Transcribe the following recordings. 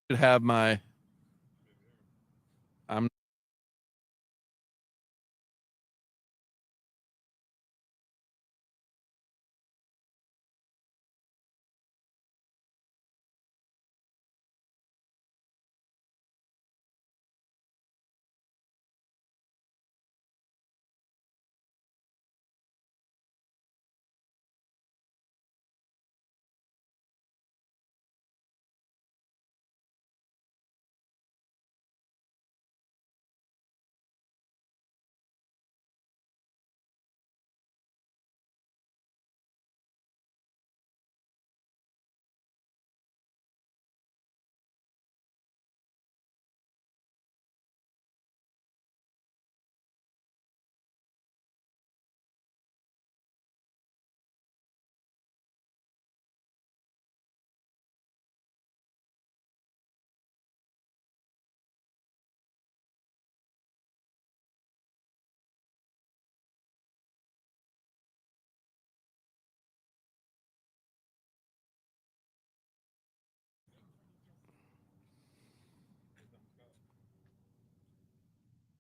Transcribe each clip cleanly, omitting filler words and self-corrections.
Should have my. I'm.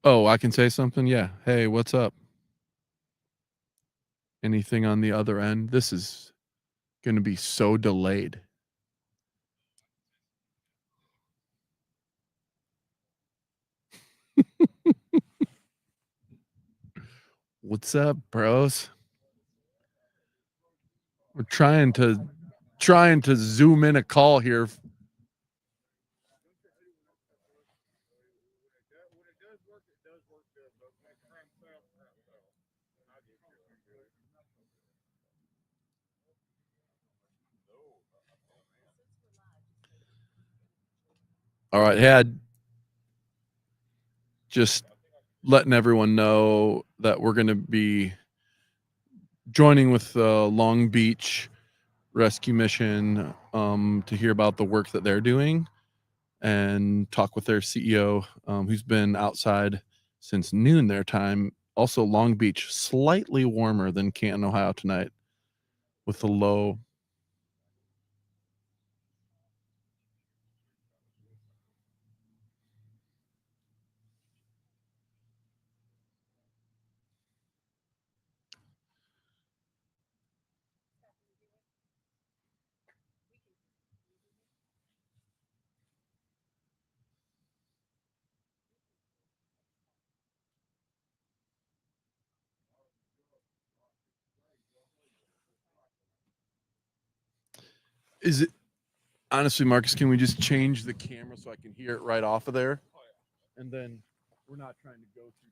Oh, I can say something. Yeah. Hey, what's up? Anything on the other end? This is going to be so delayed. What's up, bros? We're trying to zoom in a call here. All right, had just letting everyone know that we're going to be joining with Long Beach Rescue Mission to hear about the work that they're doing and talk with their CEO, who's been outside since noon their time. Also, Long Beach, slightly warmer than Canton, Ohio tonight, with the low. Is it honestly, Marcus? Can we just change the camera so I can hear it right off of there? And then we're not trying to go through.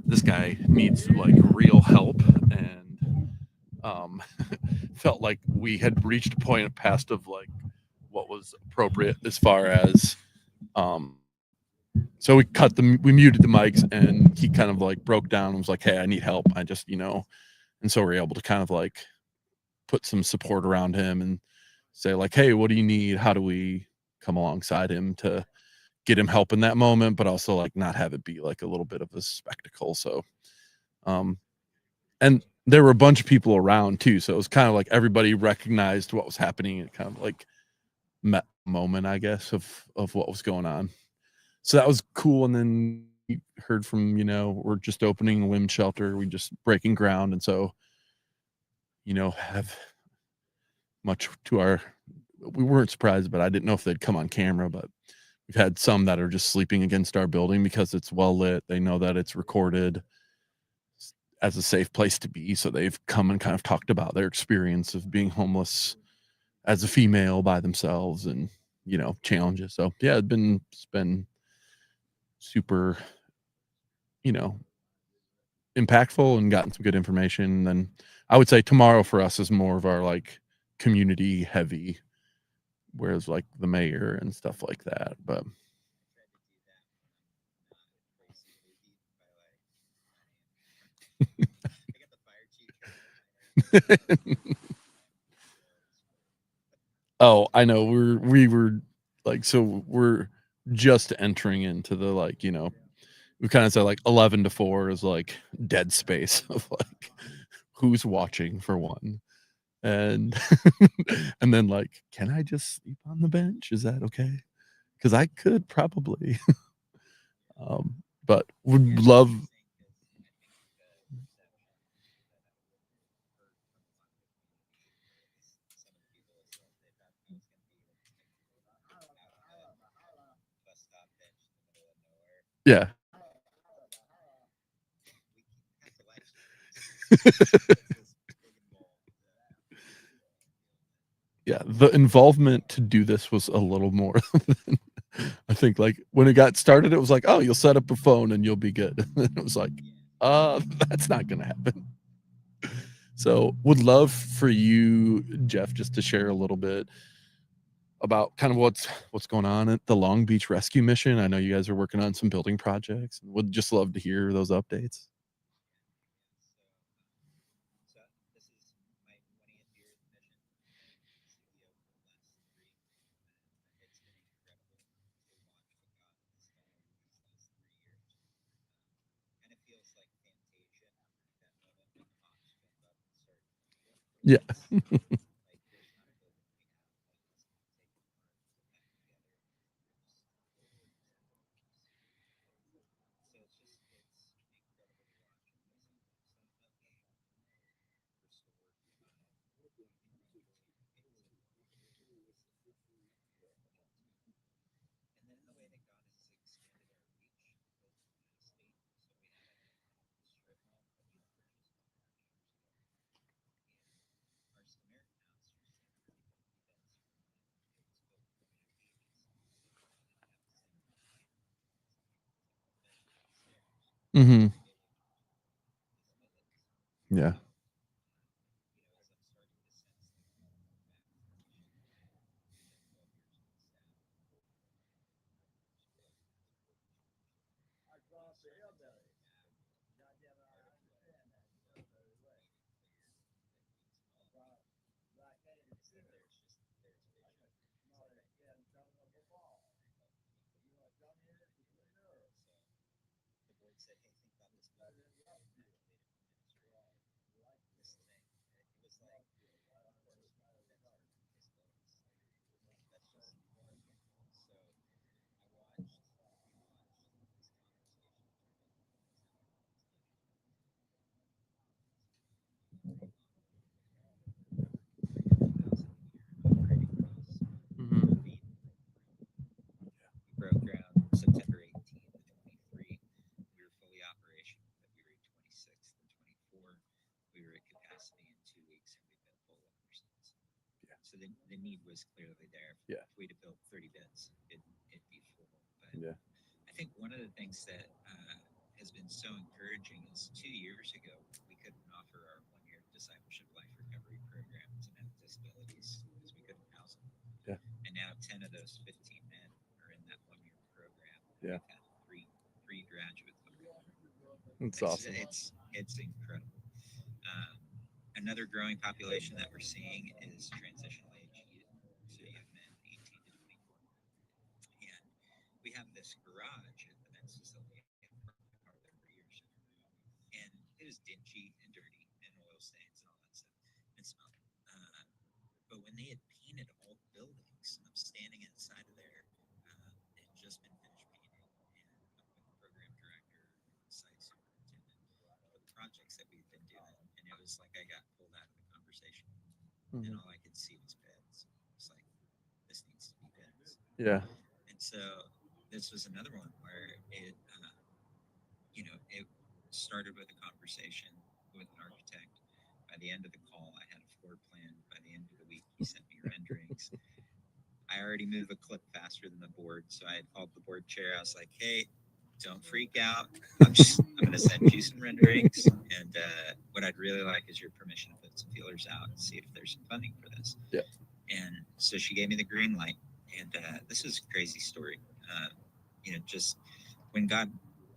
this guy needs like real help, and um, felt like we had reached a point past of like what was appropriate as far as um, so we muted the mics, and he kind of like broke down and was like, hey, I need help, I just and so we're able to kind of like put some support around him and say like, hey, what do you need, how do we come alongside him to get him help in that moment, but also like not have it be like a little bit of a spectacle. So um and there were a bunch of people around too, so it was kind of like everybody recognized what was happening and kind of like met the moment, I guess, of what was going on. So that was cool. And then we heard from, we're just opening a women's shelter, we just breaking ground, and so have much to our we weren't surprised, but I didn't know if they'd come on camera, but we've had some that are just sleeping against our building because it's well lit, they know that it's recorded as a safe place to be, so they've come and kind of talked about their experience of being homeless as a female by themselves, and challenges. So yeah, it's been super, you know impactful, and gotten some good information. And then I would say tomorrow for us is more of our like community heavy, whereas like the mayor and stuff like that. But oh, I know, we were like, so we're just entering into the like, we kind of said like 11 to 4 is like dead space of like who's watching for one. And and then like, can I just sleep on the bench, is that okay? Because I could probably but would love. Yeah. Yeah, the involvement to do this was a little more than I think. Like, when it got started, it was like, "Oh, you'll set up a phone and you'll be good." And then it was like, that's not gonna happen." So, would love for you, Jeff, just to share a little bit about kind of what's going on at the Long Beach Rescue Mission. I know you guys are working on some building projects. Would just love to hear those updates. Yeah. Mhm. Yeah. Mhm. Yeah. Yeah. has been so encouraging is 2 years ago, we couldn't offer our 1 year discipleship life recovery program to men with disabilities because we couldn't house them. Yeah. And now 10 of those 15 men are in that 1 year program. And Yeah. we've had three graduates already. It's It's, awesome. it's, it's incredible. Um, Another growing population that we're seeing is transitional age youth. So you have men 18 to 24. And we have this garage at the men's facility. I parked my car there for years. And it was dingy and dirty and oil stains and all that stuff and smelled. Uh, but when they had painted all the buildings, I'm standing inside of there. It had just been finished painting, and I'm with the program director and the site superintendent for the projects that we've been doing. And it was like I got pulled out of the conversation, and Mhm. all I could see was beds. It's like, this needs to be beds. Yeah. And so this was another one where it started with a conversation with an architect. By the end of the call, I had a floor plan. By the end of the week, he sent me renderings. I already move a clip faster than the board, so I had called the board chair. I was like, "Hey, don't freak out. I'm going to send you some renderings, and what I'd really like is your permission to put some feelers out and see if there's some funding for this." Yeah. And so she gave me the green light. And this is a crazy story. Just when God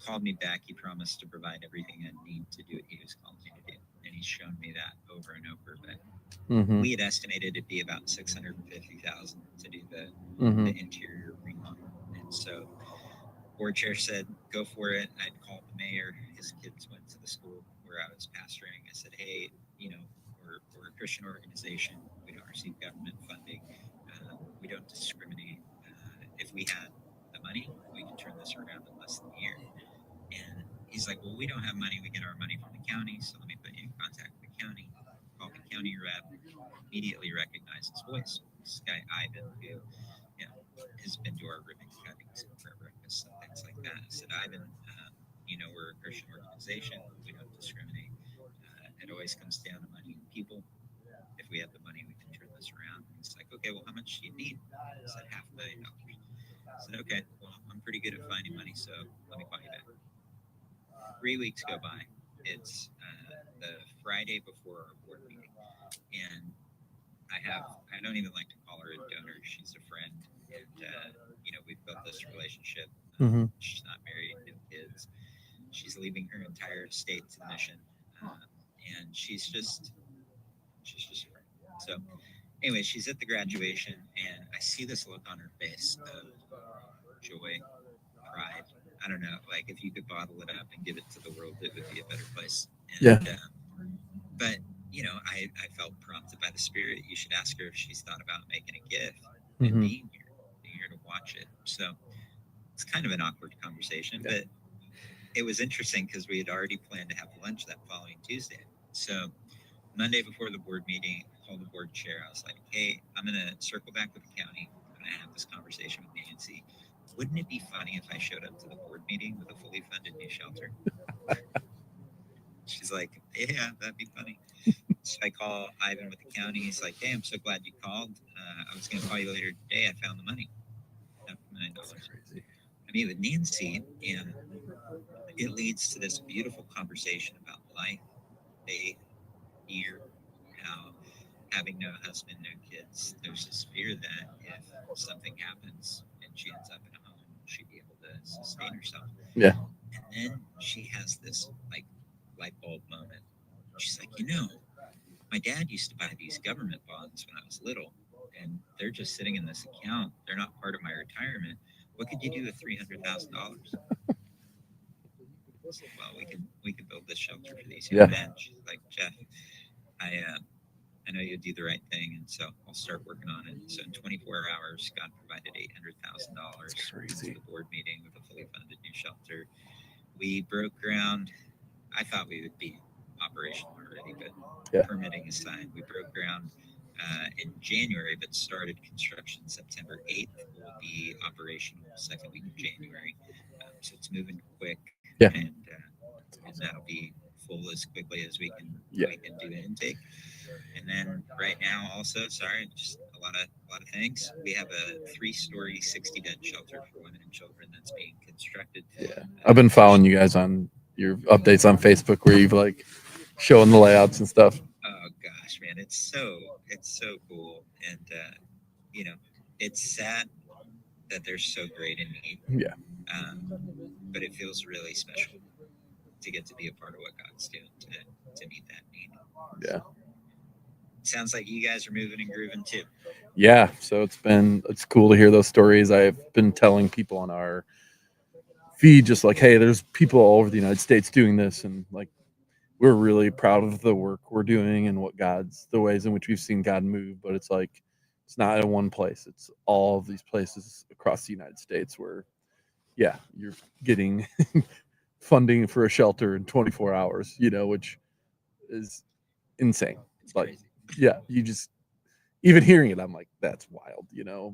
called me back, He promised to provide everything I need to do what He was calling me to do, and He's shown me that over and over. But Mm-hmm. we had estimated it'd be about 650,000 to do Mm-hmm. the interior remodel, and so board chair said, "Go for it." I'd called the mayor. His kids went to the school where I was pastoring. I said, "Hey, we're a Christian organization. We don't receive government funding. We don't discriminate. If we had the money, we could turn this around in less than a year." And he's like, "Well, we don't have money. We get our money from the county. So let me put you in contact with the county." Called the county rep. Immediately recognized his voice. This guy Ivan, who has been to our ribbon cuttings and prayer breakfasts and things like that. I said, "Ivan, we're a Christian organization. We don't discriminate. It always comes down to money and people. If we have the money, we can turn this around." And he's like, "Okay, well, how much do you need?" I said, $500,000. I said, "Okay, well, I'm pretty good at finding money, so let me call you back." 3 weeks go by. It's the Friday before our board meeting. And I don't even like to call her a donor. She's a friend. And, we've built this relationship. Mm-hmm. She's not married, no kids. She's leaving her entire estate to mission. Uh, and she's just a friend. So, anyway, she's at the graduation, and I see this look on her face of joy, pride. I don't know, like if you could bottle it up and give it to the world, it would be a better place. Yeah. But I felt prompted by the Spirit. You should ask her if she's thought about making a gift and Mm-hmm. being here to watch it. So it's kind of an awkward conversation, Yeah. but it was interesting because we had already planned to have lunch that following Tuesday. So Monday before the board meeting, I called the board chair. I was like, "Hey, I'm going to circle back with the county. I'm going to have this conversation with Nancy. Wouldn't it be funny if I showed up to the board meeting with a fully funded new shelter?" She's like, "Yeah, that'd be funny." So I call Ivan with the county. He's like, "Hey, I'm so glad you called. I was going to call you later today. I found the money, That's $500,000." crazy. I meet with Nancy, and it leads to this beautiful conversation about life, faith, fear, how having no husband, no kids, there's this fear that if something happens and she ends up in a home, will she be able to sustain herself? Yeah. And then she has this like light bulb moment. She's like, my dad used to buy these government bonds when I was little, and they're just sitting in this account. They're not part of my retirement. What could you do with $300,000? Well, we could build this shelter for these young Yeah. men. She's like, "Jeff, I know you'll do the right thing, and so I'll start working on it." So in 24 hours, God provided That's $800,000 to crazy. the board meeting with a fully funded new shelter. We broke ground. I thought we would be operational already, but Yeah. permitting aside, we broke ground in January, but started construction September 8th. Will be operational second week of January. So it's moving quick, Yeah. and that'll be full as quickly as we can Yeah. do intake. And then right now, also, sorry, just a a lot of things. We have a 3-story 60-bed shelter for women and children that's being constructed. Yeah, I've been following you guys on your updates on Facebook where you've like showing the layouts and stuff. Oh gosh, man, it's so cool, and you know, it's sad that they're so great in need. Yeah. But it feels really special to get to be a part of what God's doing to meet that need. Yeah. Sounds like you guys are moving and grooving too. Yeah, so it's cool to hear those stories. I've been telling people on our feed just like, hey, there's people all over the United States doing this, and like we're really proud of the work we're doing and the ways in which we've seen God move. But it's like it's not in one place; it's all of these places across the United States where, yeah, you're getting funding for a shelter in 24 hours, which is insane. It's Like, crazy. yeah, you just even hearing it, I'm like, that's wild,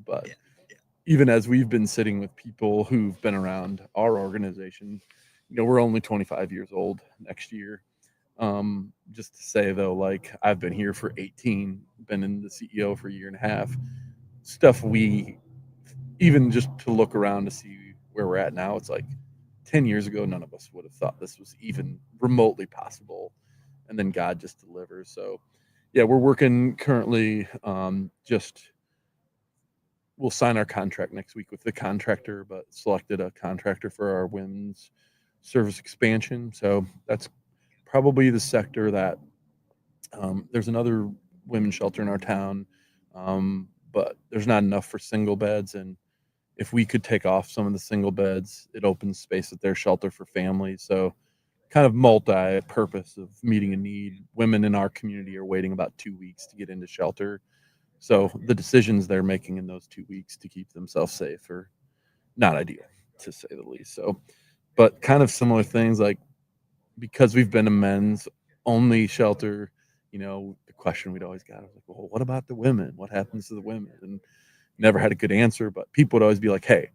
But Yeah, yeah. even as we've been sitting with people who've been around our organization, we're only 25 years old next year. Just to say though, like I've been here for 18, been in the CEO for a year and a half. Stuff we even just to look around to see where we're at now, it's like 10 years ago, none of us would have thought this was even remotely possible. And then God just delivers. So, yeah, we're working currently. Just we'll sign our contract next week with the contractor, but selected a contractor for our women's service expansion. So that's probably the sector that there's another women's shelter in our town, but there's not enough for single beds. And if we could take off some of the single beds, it opens space at their shelter for families. So kind of multi-purpose of meeting a need. Women in our community are waiting about 2 weeks to get into shelter. So the decisions they're making in those 2 weeks to keep themselves safe are not ideal, to say the least. So, but kind of similar things like because we've been a men's only shelter, the question we'd always got was like, well, what about the women? What happens to the women? And never had a good answer, but people would always be like, hey,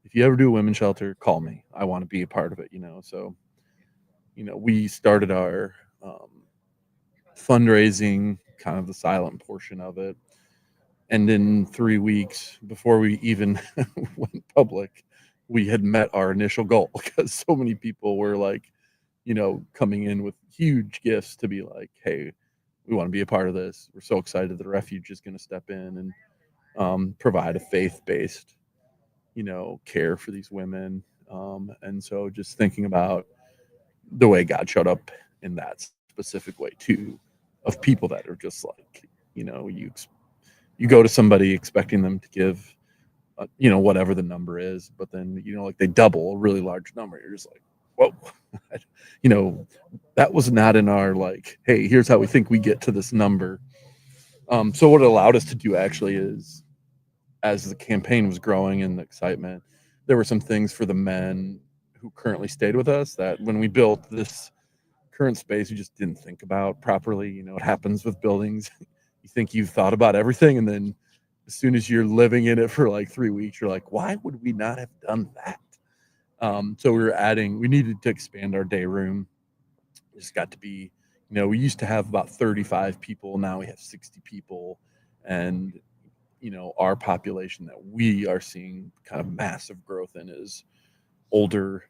if you ever do a women's shelter, call me. I want to be a part of it. So, we started our fundraising, kind of the silent portion of it. And in 3 weeks, before we even went public, we had met our initial goal because so many people were like, coming in with huge gifts to be like, hey, we want to be a part of this. We're so excited the refuge is going to step in and provide a faith-based, care for these women. And so just thinking about the way God showed up in that specific way too, of people that are just like, you go to somebody expecting them to give, whatever the number is, but then, like they double a really large number. You're just like, whoa, you know, that was not in our like, hey, here's how we think we get to this number. So what it allowed us to do actually is, as the campaign was growing and the excitement, there were some things for the men who currently stayed with us that when we built this current space, we just didn't think about properly. What happens with buildings. You think you've thought about everything, and then as soon as you're living in it for like 3 weeks, you're like, why would we not have done that? So we needed to expand our day room. It just got to be, we used to have about 35 people. Now we have 60 people. And, our population that we are seeing kind of massive growth in is older,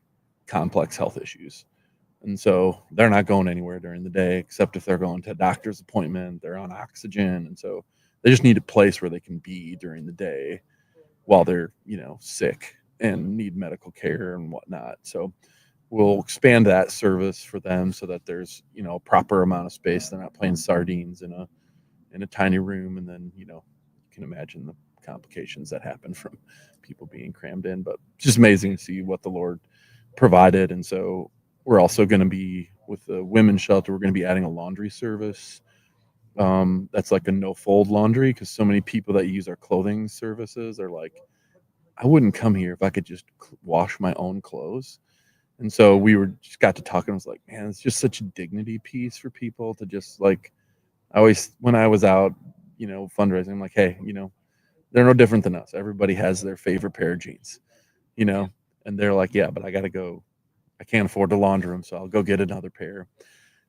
complex health issues. And so they're not going anywhere during the day, except if they're going to a doctor's appointment, they're on oxygen. And so they just need a place where they can be during the day while they're, sick and need medical care and whatnot. So we'll expand that service for them so that there's, a proper amount of space. They're not playing sardines in a tiny room. And then, you can imagine the complications that happen from people being crammed in. But it's just amazing to see what the Lord provided. And so we're also going to be with the women's shelter, we're going to be adding a laundry service. That's like a no fold laundry, because so many people that use our clothing services are like, I wouldn't come here if I could just wash my own clothes. And so we just got to talking. I was like, man, it's just such a dignity piece for people to just like, when I was out, fundraising, I'm like, hey, they're no different than us. Everybody has their favorite pair of jeans, and they're like, yeah, but I got to go. I can't afford to launder them, so I'll go get another pair.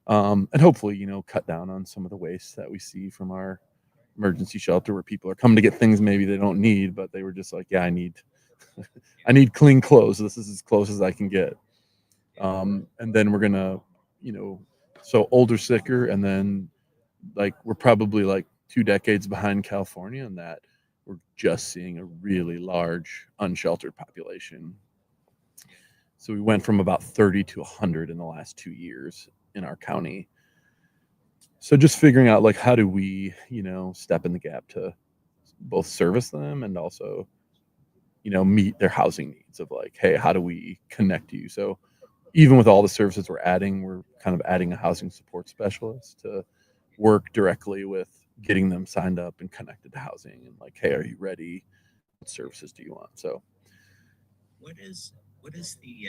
And hopefully, cut down on some of the waste that we see from our emergency shelter where people are coming to get things maybe they don't need, but they were just like, yeah, I need I need clean clothes. This is as close as I can get. And then we're gonna, you know, so older, sicker, and then like we're probably like 2 decades behind California in that we're just seeing a really large unsheltered population. So we went from about 30 to 100 in the last 2 years in our county. So just figuring out like how do we, step in the gap to both service them and also, meet their housing needs of like, hey, how do we connect you? So even with all the services we're adding, we're kind of adding a housing support specialist to work directly with getting them signed up and connected to housing and like, hey, are you ready? What services do you want? So what is the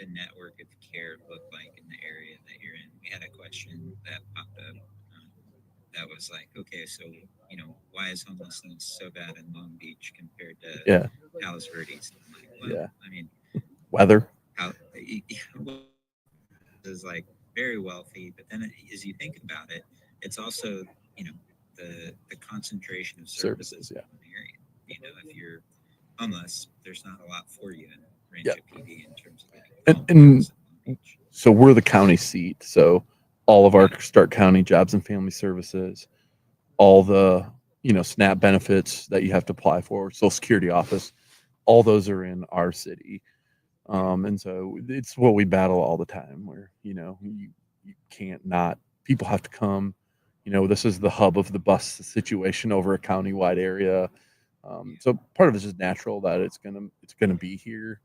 network of care look like in the area that you're in? We had a question that popped up that was like, okay, so why is homelessness so bad in Long Beach compared to yeah, Palos Verdes? I'm like, well, yeah, I mean, weather, how is like very wealthy, but then as you think about it, it's also the concentration of services services, yeah, in the area. If you're homeless, there's not a lot for you in yeah, Rancho PD in terms of getting and, home and service in Long Beach. so we're the county seat. So all of our Yeah, Stark County jobs and family services, all the SNAP benefits that you have to apply for, Social Security office, all those are in our city. And so it's what we battle all the time where you can't not, people have to come. This is the hub of the bus situation over a county-wide area. yeah, So part of it's just natural that it's gonna be here.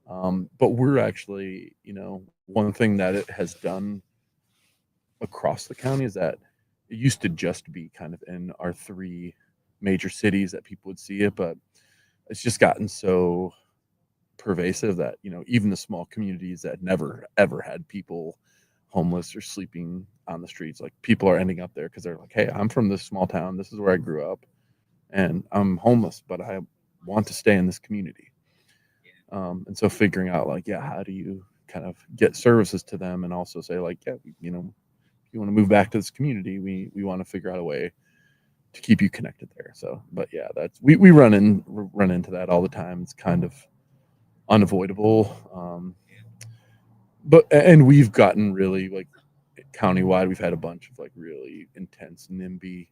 But we're actually, one thing that it has done across the county is that it used to just be kind of in our three major cities that people would see it, but it's just gotten so pervasive that even the small communities that never ever had people homeless or sleeping on the streets, like people are ending up there because they're like, hey, I'm from this small town, this is where I grew up, and I'm homeless, but I want to stay in this community. yeah, And so figuring out like, yeah, how do you kind of get services to them and also say like, yeah, if you want to move back to this community, we want to figure out a way to keep you connected there. So, but yeah, that's we run into that all the time. It's kind of unavoidable. yeah, But and we've gotten really like countywide. We've had a bunch of like really intense NIMBY,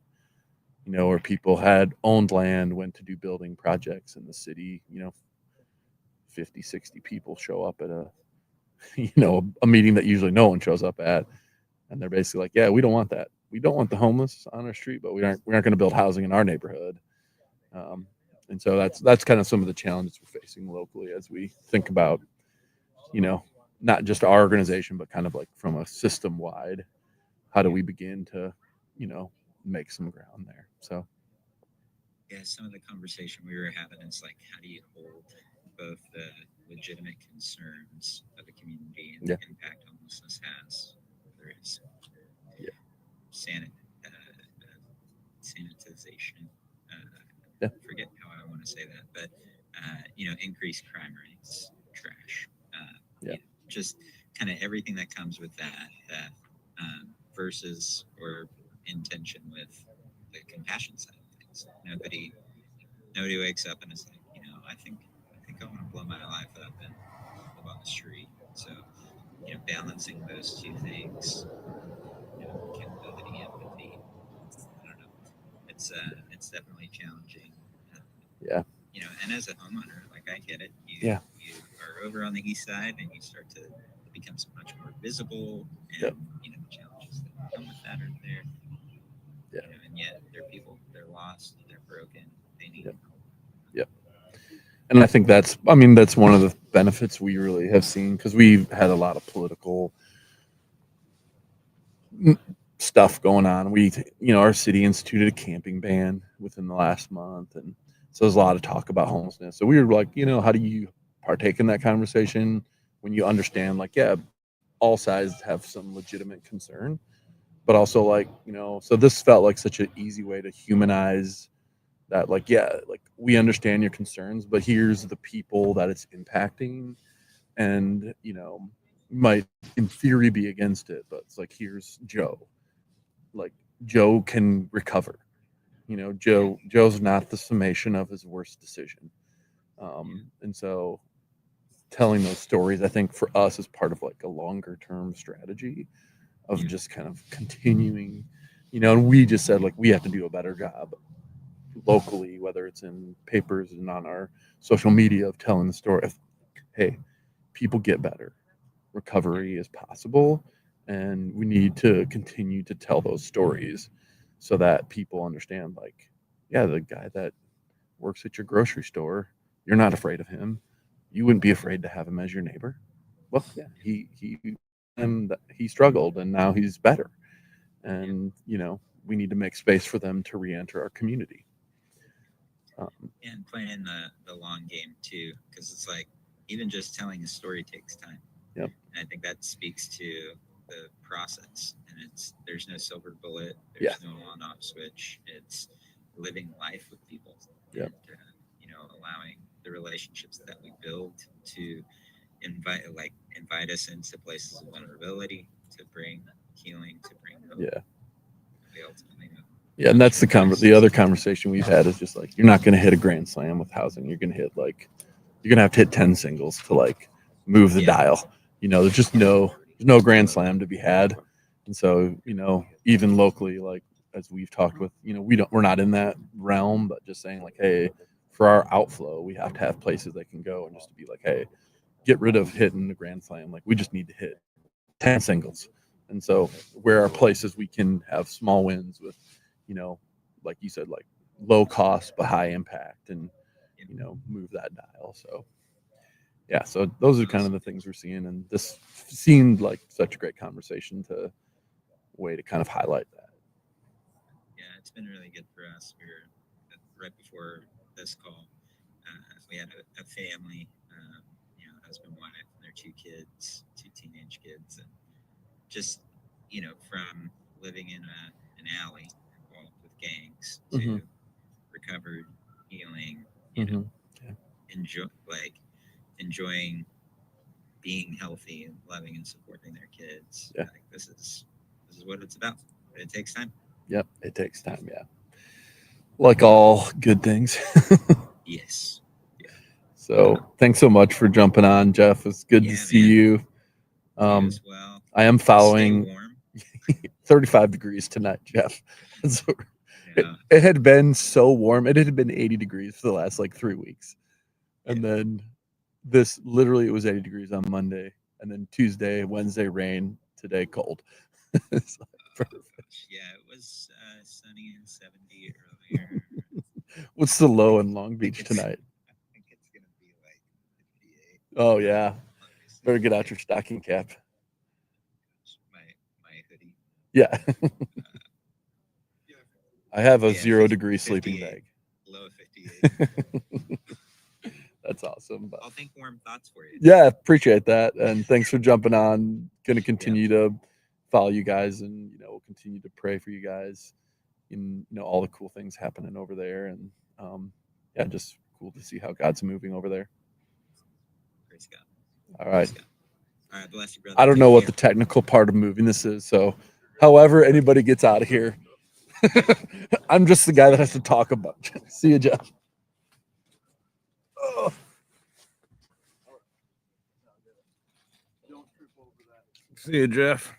where people had owned land, went to do building projects in the city. 50, 60 people show up at a a meeting that usually no one shows up at, and they're basically like, yeah, we don't want that. We don't want the homeless on our street, but we aren't going to build housing in our neighborhood. Um, and so that's kind of some of the challenges we're facing locally as we think about, you know, not just our organization, but kind of like from a system wide, how do yeah. we begin to, you know, make some ground there? So Yeah, some of the conversation we were having is like, how do you hold both the legitimate concerns of the community and yeah, the impact homelessness has, whether it's yeah, sanit- sanitization, yeah, forget how I want to say that, but increased crime rates, trash, yeah, just kind of everything that comes with that versus or in tension with the compassion side of things. Nobody wakes up and is like, I think I want to blow my life up and live on the street. So, balancing those two things, accountability, empathy. I don't know. It's definitely challenging. Uh, yeah, and as a homeowner, like I get it. yeah, You are over on the east side, and you start to it becomes much more visible, yeah, and the challenges that come with that are there. yeah, And yet they're people. They're lost. They're broken. They need yeah, help. yeah. And I think that's one of the benefits we really have seen because we've had a lot of political stuff going on. Our city instituted a camping ban within the last month, and so there's a lot of talk about homelessness. So we were like, how do you partake in that conversation when you understand, like, yeah, all sides have some legitimate concern, but also like, so this felt like such an easy way to humanize that, like, yeah, like we understand your concerns, but here's the people that it's impacting, and might in theory be against it, but it's like here's Joe, like Joe can recover. Joe's not the summation of his worst decision. And so telling those stories, I think for us is part of like a longer term strategy of just kind of continuing, and we just said like we have to do a better job locally, whether it's in papers and on our social media of telling the story of, hey, people get better, recovery is possible, and we need to continue to tell those stories so that people understand like, yeah, the guy that works at your grocery store, you're not afraid of him. You wouldn't be afraid to have him as your neighbor. Well, yeah, he struggled and now he's better. And we need to make space for them to re-enter our community. And playing the long game too, because it's like even just telling a story takes time. Yep. And I think that speaks to the process. And there's no silver bullet. There's no on-off switch. It's living life with people. Yep. And allowing the relationships that we build to invite us into places of vulnerability, to bring healing, to bring hope. Yeah. We ultimately know. Yeah, and that's the other conversation we've had is just like you're not going to hit a grand slam with housing. You're going to have to hit 10 singles to like move the dial. There's just there's no grand slam to be had. And so, even locally, like as we've talked with, we're not in that realm, but just saying like, hey, for our outflow, we have to have places they can go and just to be like, hey, get rid of hitting the grand slam. Like we just need to hit 10 singles. And so where are places we can have small wins with, like you said, like low cost but high impact, and move that dial. So yeah, so those are kind of the things we're seeing, and this seemed like such a great conversation to way to kind of highlight that. Yeah, it's been really good for us. We were right before this call. We had a family, husband, wife, and their two kids, two teenage kids, and just from living in an alley involved with gangs to recovered, healing, enjoying being healthy and loving and supporting their kids. Yeah. Like this is what it's about. But it takes time. Yep, it takes time. Yeah, like all good things. Yes. Yeah. So thanks so much for jumping on, Jeff. It's good to see you. You as well. I am following. Stay warm. 35 degrees tonight, Jeff. So it had been so warm. It had been 80 degrees for the last like 3 weeks. And then it was 80 degrees on Monday. And then Tuesday, Wednesday, rain. Today, cold. It's like perfect. Yeah, it was sunny and 70 earlier. What's the low in Long Beach tonight? I think it's going to be like 58. Oh, yeah. Better get out your stocking cap. My hoodie. Yeah. I have a 0-degree sleeping bag. Low 58. That's awesome. I'll think warm thoughts for you. Yeah, appreciate that. And thanks for jumping on. Going to continue to follow you guys, and we'll continue to pray for you guys and all the cool things happening over there. And just cool to see how God's moving over there. Praise God. All right. All right, bless you, brother. I don't know what the technical part of moving this is, so however anybody gets out of here, I'm just the guy that has to talk a bunch. See you, Jeff. Oh. See you, Jeff.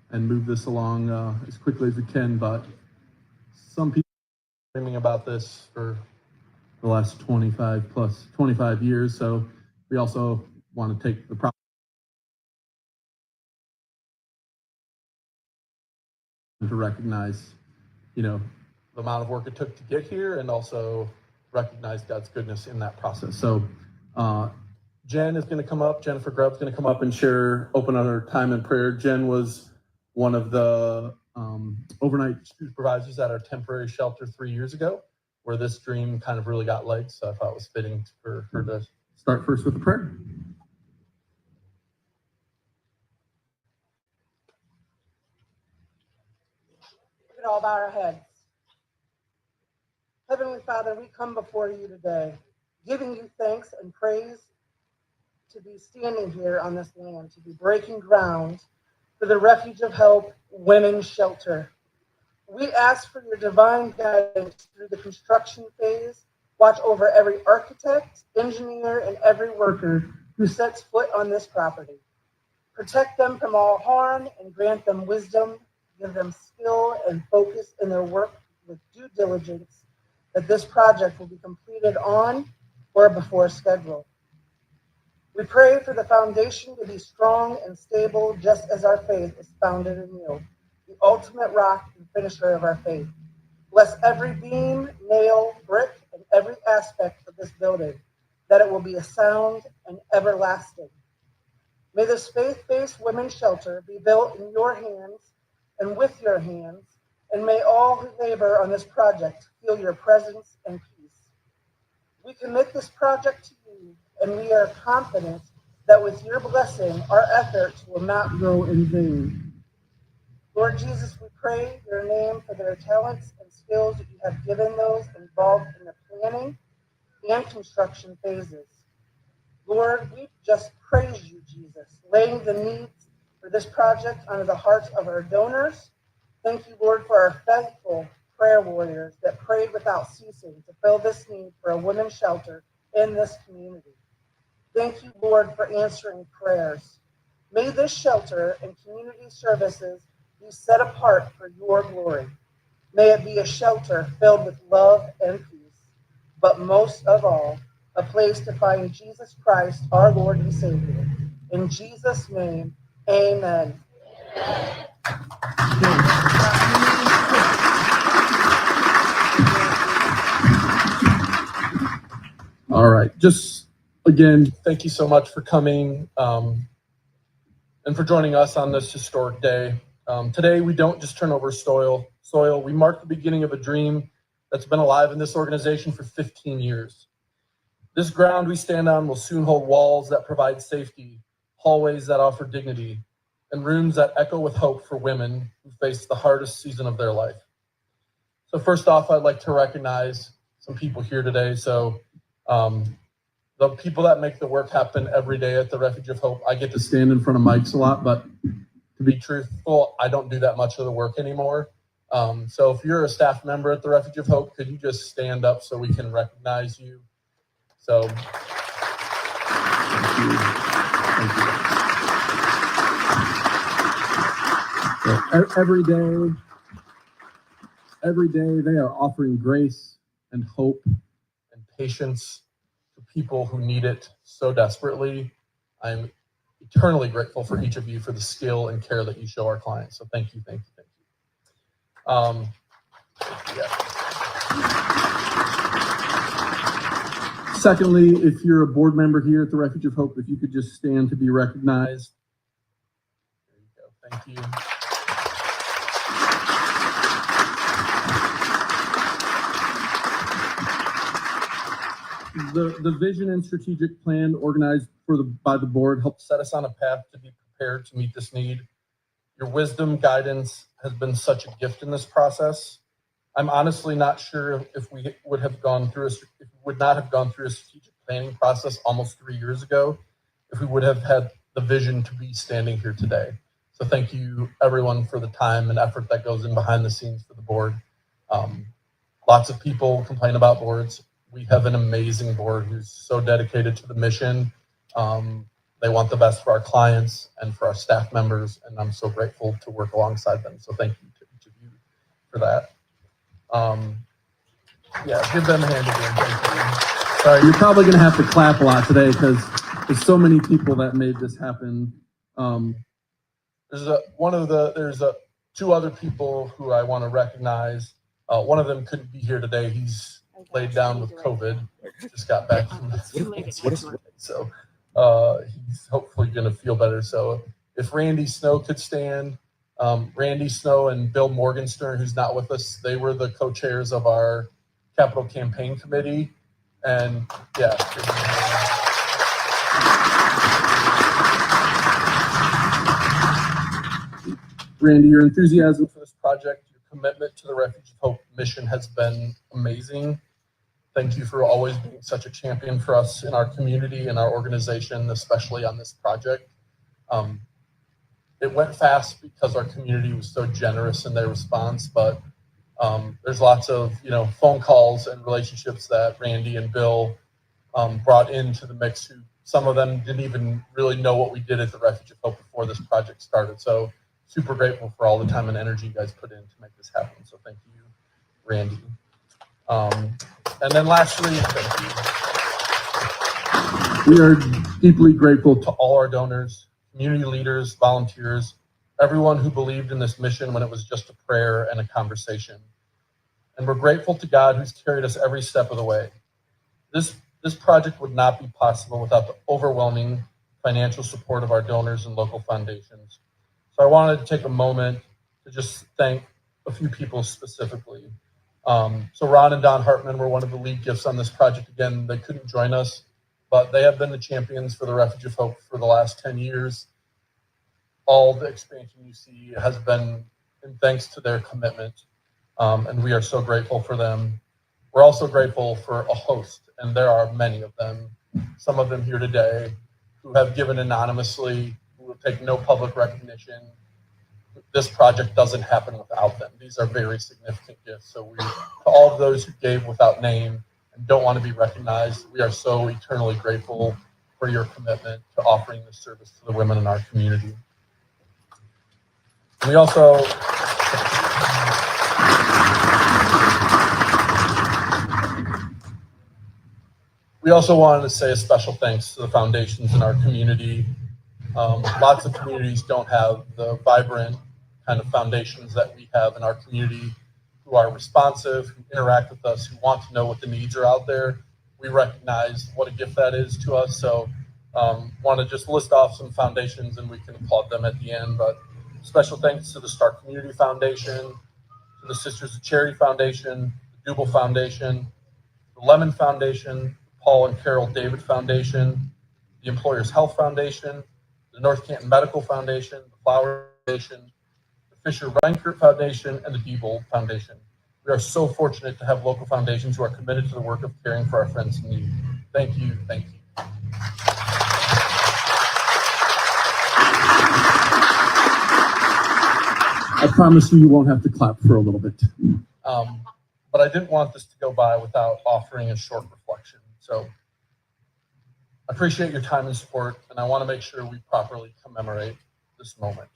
And move this along as quickly as we can. But some people are dreaming about this for the last 25 years. So we also want to take the problem to recognize, the amount of work it took to get here, and also recognize God's goodness in that process. So Jen is going to come up. Jennifer Grubb's going to come up and share open our time in prayer. Jen was one of the overnight supervisors at our temporary shelter 3 years ago, where this dream kind of really got legs. So I thought it was fitting for her to start first with a prayer. We could all bow our heads. Heavenly Father, we come before you today, giving you thanks and praise to be standing here on this land, to be breaking ground for the Refuge of Hope Women's Shelter. We ask for your divine guidance through the construction phase. Watch over every architect, engineer, and every worker who sets foot on this property. Protect them from all harm and grant them wisdom. Give them skill and focus in their work with due diligence, that this project will be completed on or before schedule. We pray for the foundation to be strong and stable, just as our faith is founded in you, the ultimate rock and finisher of our faith. Bless every beam, nail, brick, and every aspect of this building, that it will be a sound and everlasting. May this faith-based women's shelter be built in your hands and with your hands, and may all who labor on this project feel your presence and peace. We commit this project to you, and we are confident that with your blessing, our efforts will not go in vain. Lord Jesus, we pray your name for their talents and skills that you have given those involved in the planning and construction phases. Lord, we just praise you, Jesus, laying the needs for this project onto the hearts of our donors. Thank you, Lord, for our faithful prayer warriors that prayed without ceasing to fill this need for a women's shelter in this community. Thank you, Lord, for answering prayers. May this shelter and community services be set apart for your glory. May it be a shelter filled with love and peace, but most of all, a place to find Jesus Christ, our Lord and Savior. In Jesus' name, amen. All right. Just again, thank you so much for coming and for joining us on this historic day. Today, we don't just turn over soil. We mark the beginning of a dream that's been alive in this organization for 15 years. This ground we stand on will soon hold walls that provide safety, hallways that offer dignity, and rooms that echo with hope for women who face the hardest season of their life. So first off, I'd like to recognize some people here today. So the people that make the work happen every day at the Refuge of Hope. I get to stand in front of mics a lot, but to be truthful, I don't do that much of the work anymore. So if you're a staff member at the Refuge of Hope, could you just stand up so we can recognize you? So, thank you. Thank you. So every day they are offering grace and hope and patience to people who need it so desperately. I'm eternally grateful for each of you for the skill and care that you show our clients. So thank you, thank you, thank you. Yeah. Secondly, if you're a board member here at the Refuge of Hope, if you could just stand to be recognized. There you go. Thank you. The vision and strategic plan organized by the board helped set us on a path to be prepared to meet this need. Your wisdom, guidance has been such a gift in this process. I'm honestly not sure if we would not have gone through a strategic planning process almost 3 years ago, if we would have had the vision to be standing here today. So thank you everyone for the time and effort that goes in behind the scenes for the board. Lots of people complain about boards. We have an amazing board who's so dedicated to the mission. They want the best for our clients and for our staff members, and I'm so grateful to work alongside them. So thank you to each of you for that. Yeah, give them a hand again. Thank you. Sorry, you're probably going to have to clap a lot today because there's so many people that made this happen. There's two other people who I want to recognize. One of them couldn't be here today. He's laid down with COVID. Just got back from so he's hopefully going to feel better. So if Randy Snow could stand, Randy Snow and Bill Morgenstern, who's not with us, they were the co-chairs of our capital campaign committee. And yeah. Randy, your enthusiasm for this project, your commitment to the Refuge of Hope mission has been amazing. Thank you for always being such a champion for us in our community and our organization, especially on this project. It went fast because our community was so generous in their response, but there's lots of phone calls and relationships that Randy and Bill brought into the mix. Who some of them didn't even really know what we did at the Refuge of Hope before this project started. So super grateful for all the time and energy you guys put in to make this happen. So thank you, Randy. And then lastly, thank you. We are deeply grateful to all our donors, community leaders, volunteers, everyone who believed in this mission when it was just a prayer and a conversation. And we're grateful to God who's carried us every step of the way. This project would not be possible without the overwhelming financial support of our donors and local foundations. So I wanted to take a moment to just thank a few people specifically. So Ron and Don Hartman were one of the lead gifts on this project. Again, they couldn't join us, but they have been the champions for the Refuge of Hope for the last 10 years. All the expansion you see has been in thanks to their commitment, and we are so grateful for them. We're also grateful for a host, and there are many of them, some of them here today, who have given anonymously, who will take no public recognition. This project doesn't happen without them. These are very significant gifts. So to all of those who gave without name and don't want to be recognized, we are so eternally grateful for your commitment to offering this service to the women in our community. We also wanted to say a special thanks to the foundations in our community. Lots of communities don't have the vibrant kind of foundations that we have in our community, who are responsive, who interact with us, who want to know what the needs are out there. We recognize what a gift that is to us. So want to just list off some foundations and we can applaud them at the end. But special thanks to the Stark Community Foundation, to the Sisters of Charity Foundation, the Double Foundation, the Lemon Foundation, Paul and Carol David Foundation, the Employers Health Foundation, the North Canton Medical Foundation, the Flower Foundation, the Fisher Reinkert Foundation, and the Diebold Foundation. We are so fortunate to have local foundations who are committed to the work of caring for our friends in need. Thank you, thank you. I promise you won't have to clap for a little bit. But I didn't want this to go by without offering a short reflection. So I appreciate your time and support, and I want to make sure we properly commemorate this moment.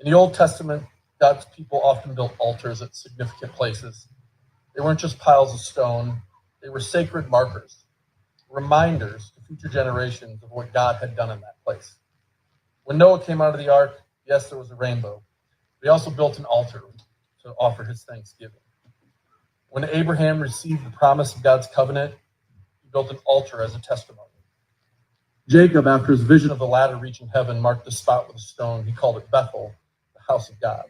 In the Old Testament, God's people often built altars at significant places. They weren't just piles of stone, they were sacred markers, reminders to future generations of what God had done in that place. When Noah came out of the ark, yes, there was a rainbow. He also built an altar to offer his thanksgiving. When Abraham received the promise of God's covenant, he built an altar as a testimony. Jacob, after his vision of the ladder reaching heaven, marked the spot with a stone. He called it Bethel, the house of God.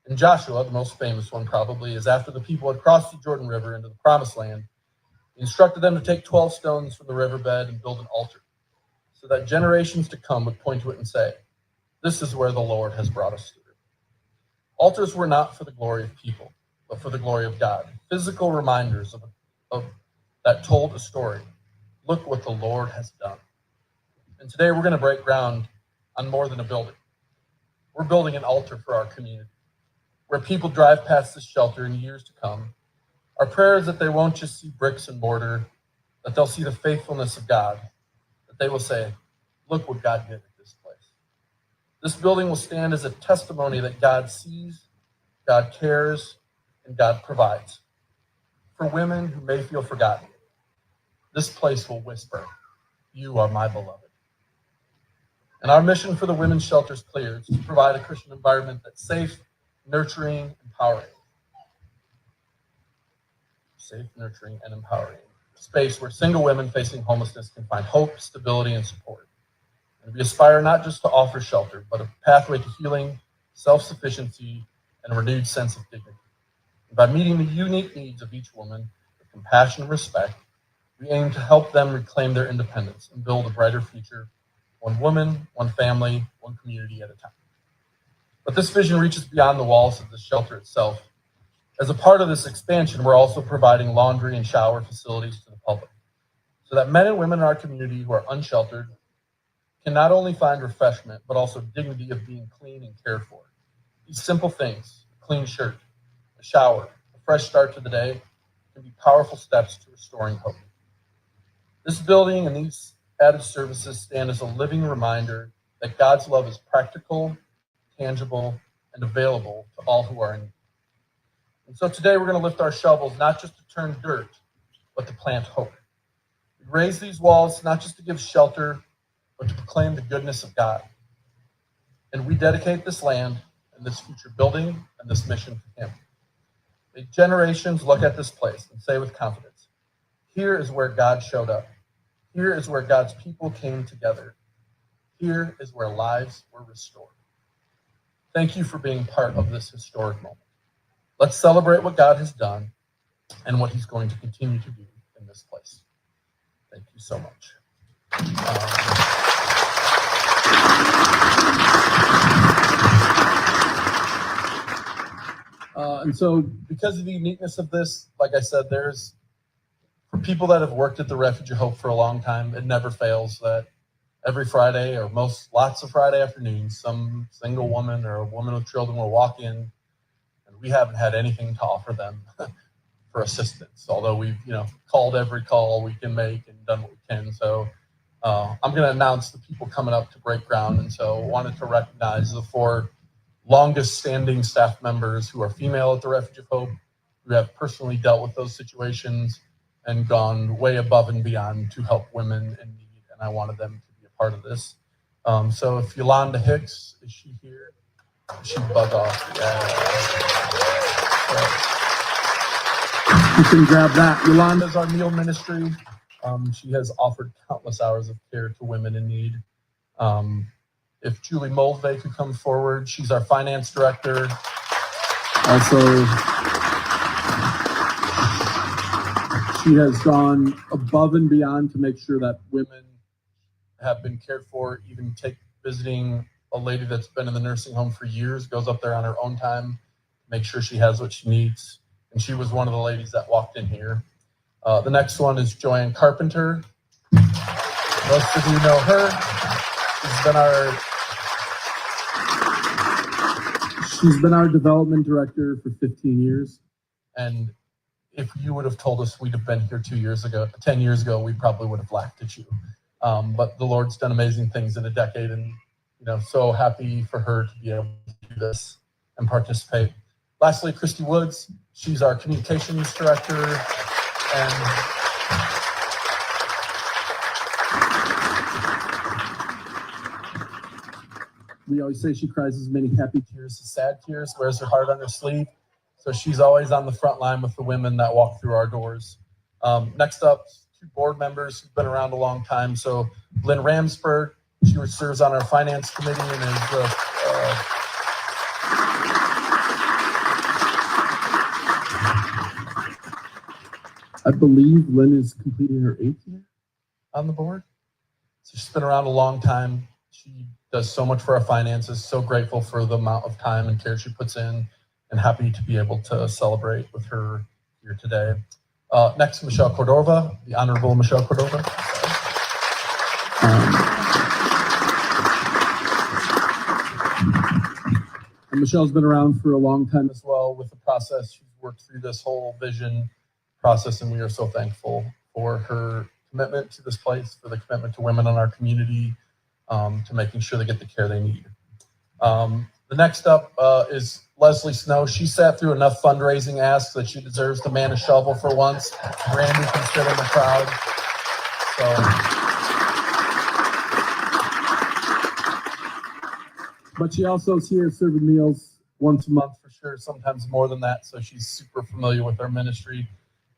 And Joshua, the most famous one probably, is after the people had crossed the Jordan River into the promised land, he instructed them to take 12 stones from the riverbed and build an altar, so that generations to come would point to it and say, "This is where the Lord has brought us through." Altars were not for the glory of people, but for the glory of God. Physical reminders of that told a story. Look what the Lord has done. And today we're going to break ground on more than a building. We're building an altar for our community, where people drive past this shelter in years to come. Our prayer is that they won't just see bricks and mortar, that they'll see the faithfulness of God, that they will say, "Look what God did at this place." This building will stand as a testimony that God sees, God cares, and God provides. For women who may feel forgotten, this place will whisper, "You are my beloved." And our mission for the women's shelter is clear. It's to provide a Christian environment that's safe, nurturing, empowering. safe, nurturing, and empowering space where single women facing homelessness can find hope, stability, and support. And we aspire not just to offer shelter, but a pathway to healing, self-sufficiency, and a renewed sense of dignity. And by meeting the unique needs of each woman with compassion and respect, we aim to help them reclaim their independence and build a brighter future, one woman, one family, one community at a time. But this vision reaches beyond the walls of the shelter itself. As a part of this expansion, we're also providing laundry and shower facilities to the public, so that men and women in our community who are unsheltered can not only find refreshment, but also dignity of being clean and cared for. These simple things, a clean shirt, a shower, a fresh start to the day, can be powerful steps to restoring hope. This building and these added services stand as a living reminder that God's love is practical, tangible, and available to all who are in need. And so today we're going to lift our shovels, not just to turn dirt, but to plant hope. We raise these walls not just to give shelter, but to proclaim the goodness of God. And we dedicate this land and this future building and this mission to Him. May generations look at this place and say with confidence, here is where God showed up. Here is where God's people came together. Here is where lives were restored. Thank you for being part of this historic moment. Let's celebrate what God has done and what He's going to continue to do in this place. Thank you so much. And so because of the uniqueness of this, like I said, there's, for people that have worked at the Refuge of Hope for a long time, it never fails that every Friday or lots of Friday afternoons, some single woman or a woman with children will walk in, and we haven't had anything to offer them for assistance, although we've called every call we can make and done what we can. So I'm going to announce the people coming up to break ground, and so wanted to recognize the 4 longest standing staff members who are female at the Refuge of Hope, who have personally dealt with those situations and gone way above and beyond to help women in need, and I wanted them to be a part of this. So if Yolanda Hicks, is she here? She bug off. Yeah. You can grab that. Yolanda's our meal ministry. She has offered countless hours of care to women in need. If Julie Moldvay could come forward, she's our finance director. Also, she has gone above and beyond to make sure that women have been cared for, even visiting a lady that's been in the nursing home for years, goes up there on her own time, make sure she has what she needs. And she was one of the ladies that walked in here. The next one is Joanne Carpenter. Most of you know her. She's been our development director for 15 years. And if you would have told us we'd have been here 10 years ago, we probably would have laughed at you. But the Lord's done amazing things in a decade, and so happy for her to be able to do this and participate. Lastly, Christy Woods. She's our communications director, and we always say she cries as many happy tears as sad tears, wears her heart on her sleeve. So she's always on the front line with the women that walk through our doors. Next up, 2 board members who've been around a long time. So Lynn Ramsberg, she serves on our finance committee and is I believe Lynn is completing her 8th year on the board. So she's been around a long time. She does so much for our finances, so grateful for the amount of time and care she puts in, and happy to be able to celebrate with her here today. Next, Michelle Cordova, the Honorable Michelle Cordova. And Michelle's been around for a long time as well with the process. She's worked through this whole vision process, and we are so thankful for her commitment to this place, for the commitment to women in our community, to making sure they get the care they need. The next up is Leslie Snow. She sat through enough fundraising asks that she deserves to man a shovel for once. Randy can sit in the crowd. But she also is here serving meals once a month for sure, sometimes more than that. So she's super familiar with our ministry.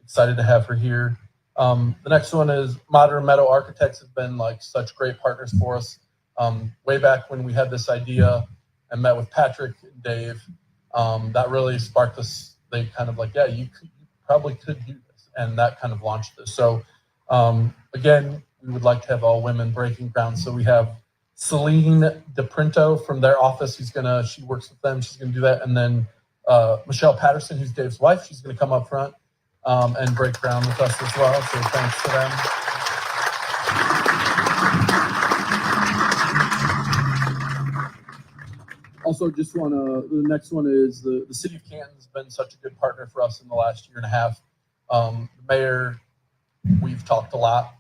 excited to have her here. The next one is Modern Meadow Architects have been like such great partners for us. Way back when we had this idea and met with Patrick and Dave, that really sparked us. They kind of like, yeah, you probably could do this, and that kind of launched this. So again, we would like to have all women breaking ground. So we have Celine DePrinto from their office. She works with them. She's gonna do that, and then Michelle Patterson, who's Dave's wife, she's gonna come up front and break ground with us as well. So thanks to them. Also, just want to, the next one is the City of Canton's been such a good partner for us in the last year and a half. The mayor, we've talked a lot,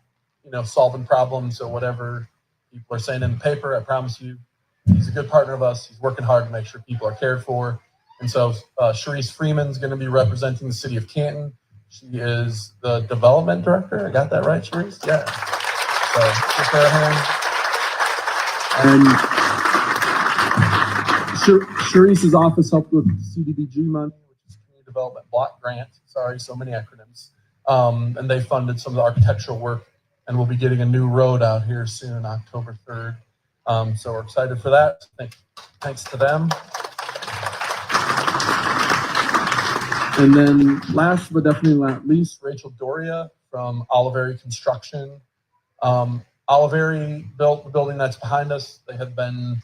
solving problems. So whatever people are saying in the paper, I promise you, he's a good partner of us. He's working hard to make sure people are cared for. And so Sharice Freeman's going to be representing the City of Canton. She is the development director. I got that right, Sharice? Yeah. So give her a hand. And Sharice's office helped with CDBG money, which is Community Development Block Grant. Sorry, so many acronyms. And they funded some of the architectural work, and we'll be getting a new road out here soon, October 3rd. So we're excited for that. Thanks to them. And then last but definitely not least, Rachel Doria from Oliveri Construction. Oliveri built the building that's behind us. They have been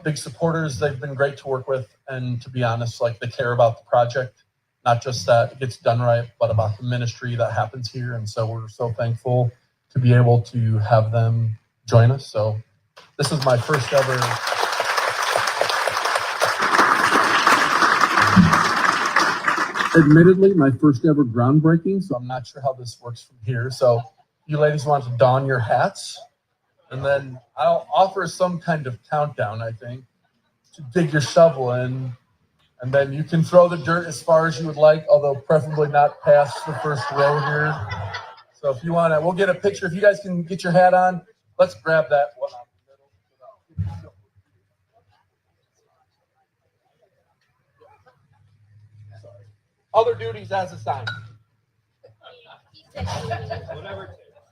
big supporters. They've been great to work with, and to be honest, like, they care about the project, not just that it gets done right, but about the ministry that happens here. And so we're so thankful to be able to have them join us. So this is my first ever admittedly my first ever groundbreaking, so I'm not sure how this works from here. So you ladies want to don your hats, and then I'll offer some kind of countdown, I think, to dig your shovel in, and then you can throw the dirt as far as you would like, although preferably not past the first row here. So if you want to, we'll get a picture. If you guys can get your hat on, let's grab that one out the middle. Other duties as assigned.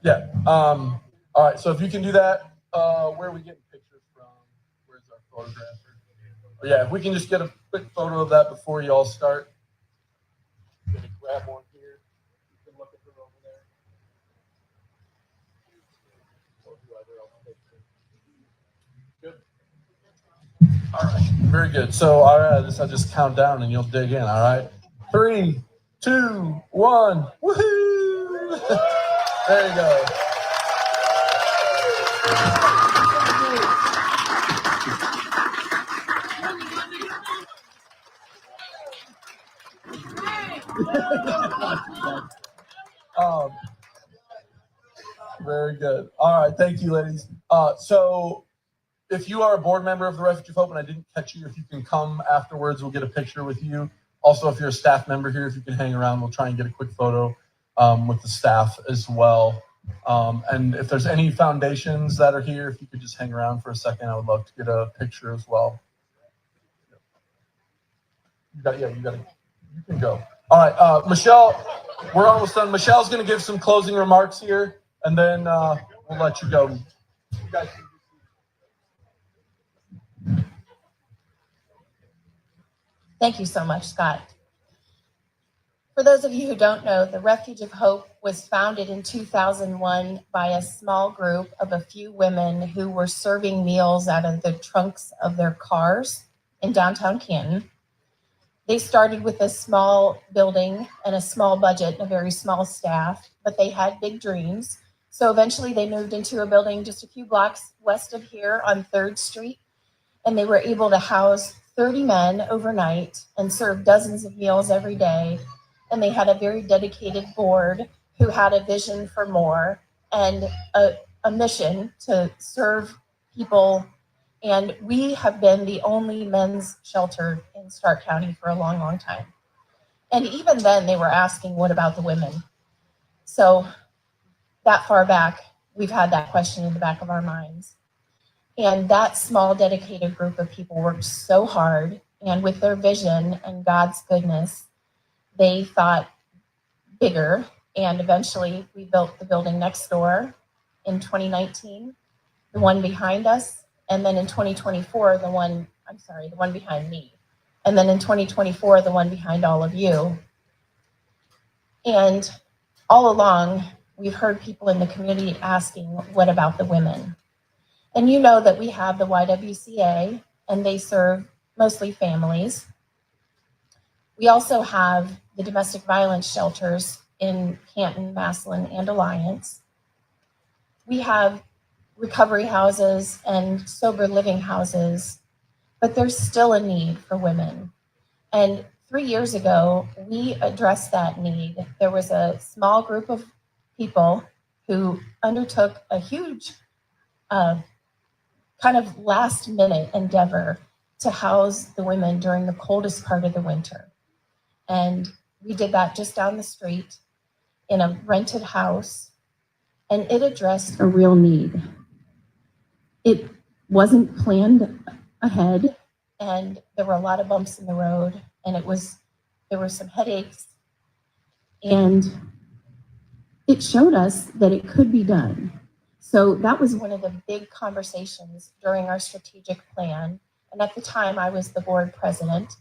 Yeah. All right. So if you can do that, where are we getting pictures from? Where's our photographer? Yeah, if we can just get a quick photo of that before you all start. I'm gonna grab one here. You can look at her over there. Good. All right. Very good. So I'll just count down and you'll dig in. All right. 3, 2, 1. Woohoo! There you go. Very good. All right. Thank you, ladies. So if you are a board member of the Refuge of Hope and I didn't catch you, if you can come afterwards, we'll get a picture with you. Also, if you're a staff member here, if you can hang around, we'll try and get a quick photo with the staff as well. And if there's any foundations that are here, if you could just hang around for a second, I would love to get a picture as well. You can go. All right, Michelle, we're almost done. Michelle's going to give some closing remarks here, and then we'll let you go. You guys can Thank you so much, Scott. For those of you who don't know, the Refuge of Hope was founded in 2001 by a small group of a few women who were serving meals out of the trunks of their cars in downtown Canton. They started with a small building and a small budget and a very small staff, but they had big dreams. So eventually they moved into a building just a few blocks west of here on 3rd Street, and they were able to house 30 men overnight and serve dozens of meals every day. And they had a very dedicated board who had a vision for more and a mission to serve people. And we have been the only men's shelter in Stark County for a long, long time. And even then they were asking, what about the women? So that far back, we've had that question in the back of our minds. And that small, dedicated group of people worked so hard, and with their vision and God's goodness, they thought bigger, and eventually we built the building next door in 2019, the one behind us, and then in 2024, the one behind me. And then in 2024, the one behind all of you. And all along, we've heard people in the community asking, what about the women? And you know that we have the YWCA, and they serve mostly families. We also have the domestic violence shelters in Canton, Massillon, and Alliance. We have recovery houses and sober living houses, but there's still a need for women. And 3 years ago, we addressed that need. There was a small group of people who undertook a huge kind of last minute endeavor to house the women during the coldest part of the winter. And we did that just down the street in a rented house, and it addressed a real need. It wasn't planned ahead, and there were a lot of bumps in the road, and there were some headaches, and it showed us that it could be done. So that was one of the big conversations during our strategic plan. And at the time, I was the board president.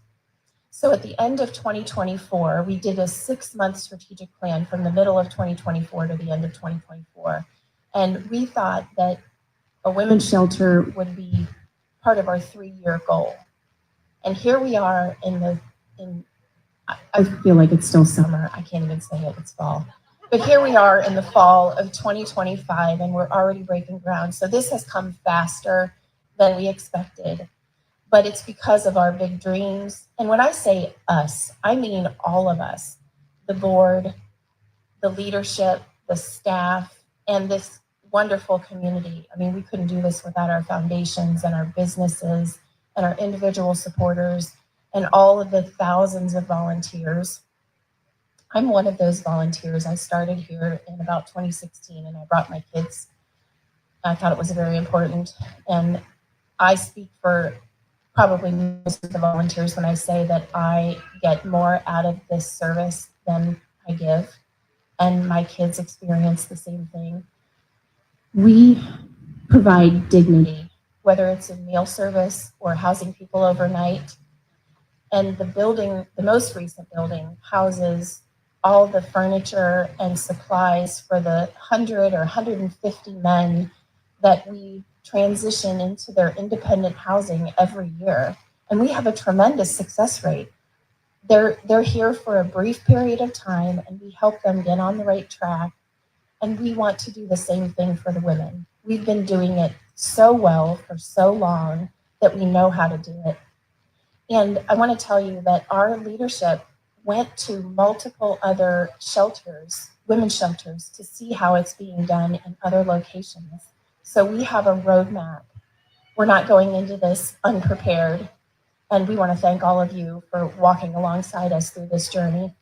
So at the end of 2024, we did a 6-month strategic plan from the middle of 2024 to the end of 2024. And we thought that a women's shelter would be part of our 3-year goal. And here we are I feel like it's still summer. I can't even say it, it's fall. But here we are in the fall of 2025, and we're already breaking ground. So this has come faster than we expected, but it's because of our big dreams. And when I say us, I mean all of us, the board, the leadership, the staff, and this wonderful community. I mean, we couldn't do this without our foundations and our businesses and our individual supporters and all of the thousands of volunteers. I'm one of those volunteers. I started here in about 2016, and I brought my kids. I thought it was very important. And I speak for probably most of the volunteers when I say that I get more out of this service than I give. And my kids experience the same thing. We provide dignity, whether it's in meal service or housing people overnight. And the building, the most recent building, houses all the furniture and supplies for the 100 or 150 men that we transition into their independent housing every year. And we have a tremendous success rate. They're here for a brief period of time, and we help them get on the right track. And we want to do the same thing for the women. We've been doing it so well for so long that we know how to do it. And I want to tell you that our leadership went to multiple other shelters, women's shelters, to see how it's being done in other locations. So we have a roadmap. We're not going into this unprepared. And we want to thank all of you for walking alongside us through this journey.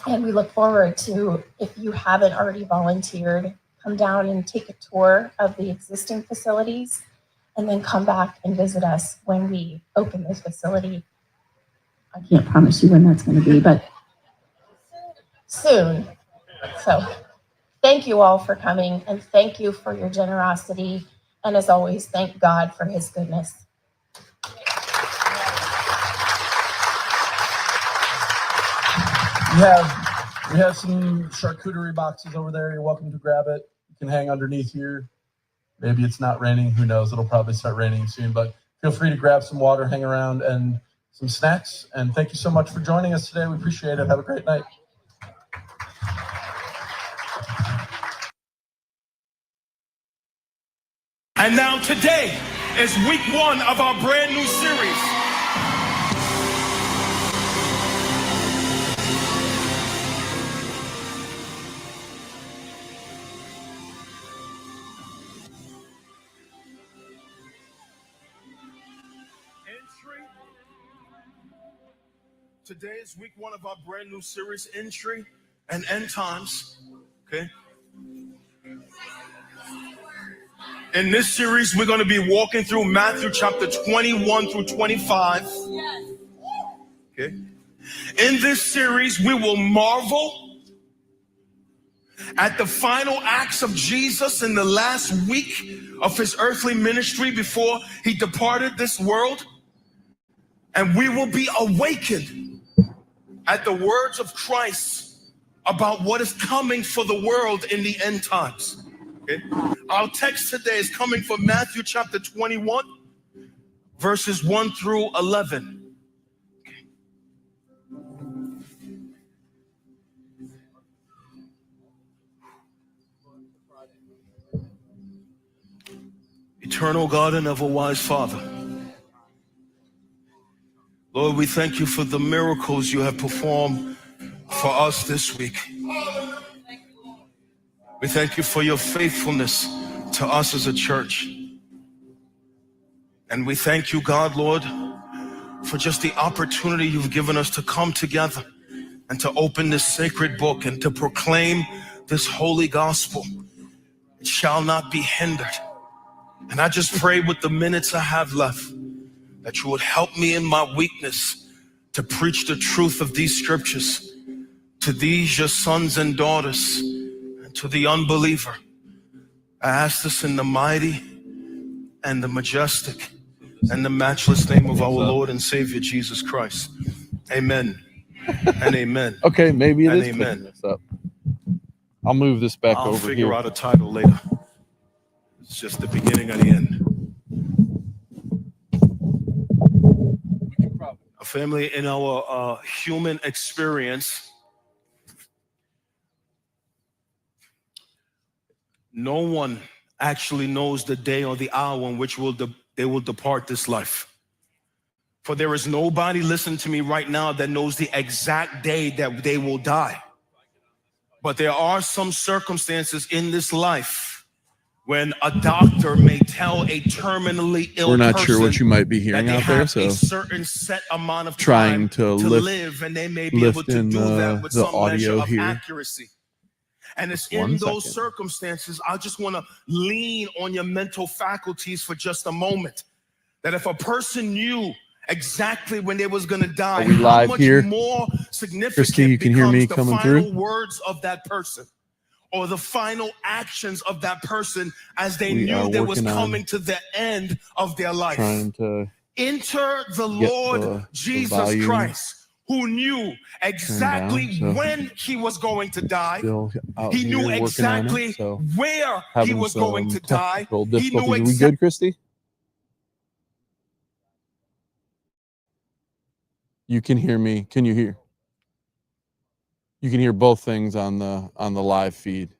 And we look forward to, if you haven't already volunteered, come down and take a tour of the existing facilities, and then come back and visit us when we open this facility. I can't promise you when that's going to be, but soon. So thank you all for coming, and thank you for your generosity. And as always, thank God for his goodness. We have some charcuterie boxes over there. You're welcome to grab it. You can hang underneath here. Maybe it's not raining. Who knows? It'll probably start raining soon, but feel free to grab some water, hang around, and some snacks. And thank you so much for joining us today. We appreciate it. Have a great night. And now today is week 1 of our brand new series. Today is week 1 of our brand new series, Entry and End Times. Okay. In this series, we're going to be walking through Matthew chapter 21 through 25. Okay. In this series, we will marvel at the final acts of Jesus in the last week of his earthly ministry before he departed this world. And we will be awakened at the words of Christ about what is coming for the world in the end times. Okay? Our text today is coming from Matthew chapter 21, verses 1 through 11. Eternal God and ever-wise Father, Lord, we thank you for the miracles you have performed for us this week. We thank you for your faithfulness to us as a church. And we thank you, God, Lord, for just the opportunity you've given us to come together and to open this sacred book and to proclaim this holy gospel. It shall not be hindered. And I just pray with the minutes I have left that you would help me in my weakness to preach the truth of these scriptures to these your sons and daughters and to the unbeliever. I ask this in the mighty and the majestic and the matchless name of our Lord and Savior Jesus Christ. Amen and amen. Okay, maybe it And is picking amen. this up. I'll move this back I'll over figure here. out a title later. It's just the beginning of the end. A family, in our human experience, no one actually knows the day or the hour in which they will depart this life. For there is nobody listening to me right now that knows the exact day that they will die. But there are some circumstances in this life when a doctor may tell a terminally ill We're not person sure what you might be that hearing they out there, have a so certain set amount of trying time to lift live, and they may be able to in do that with the some measure audio of here. accuracy. And it's Just one in those second. circumstances, I just want to lean on your mental faculties for just a moment. That if a person knew exactly when they was going to die, Are we how live much here? more significant Christy, you can hear becomes me the coming final through? words of that person or the final actions of that person as they We knew are they was working on coming to the end of their life. trying to Enter the get Lord the Jesus volume Christ, who knew exactly down, so when he was going to die. still out He here knew working exactly on it, so where he having was going some to die. technical He knew difficulties. Are we exactly. good, Christy? You can hear me. Can you hear? You can hear both things on the live feed.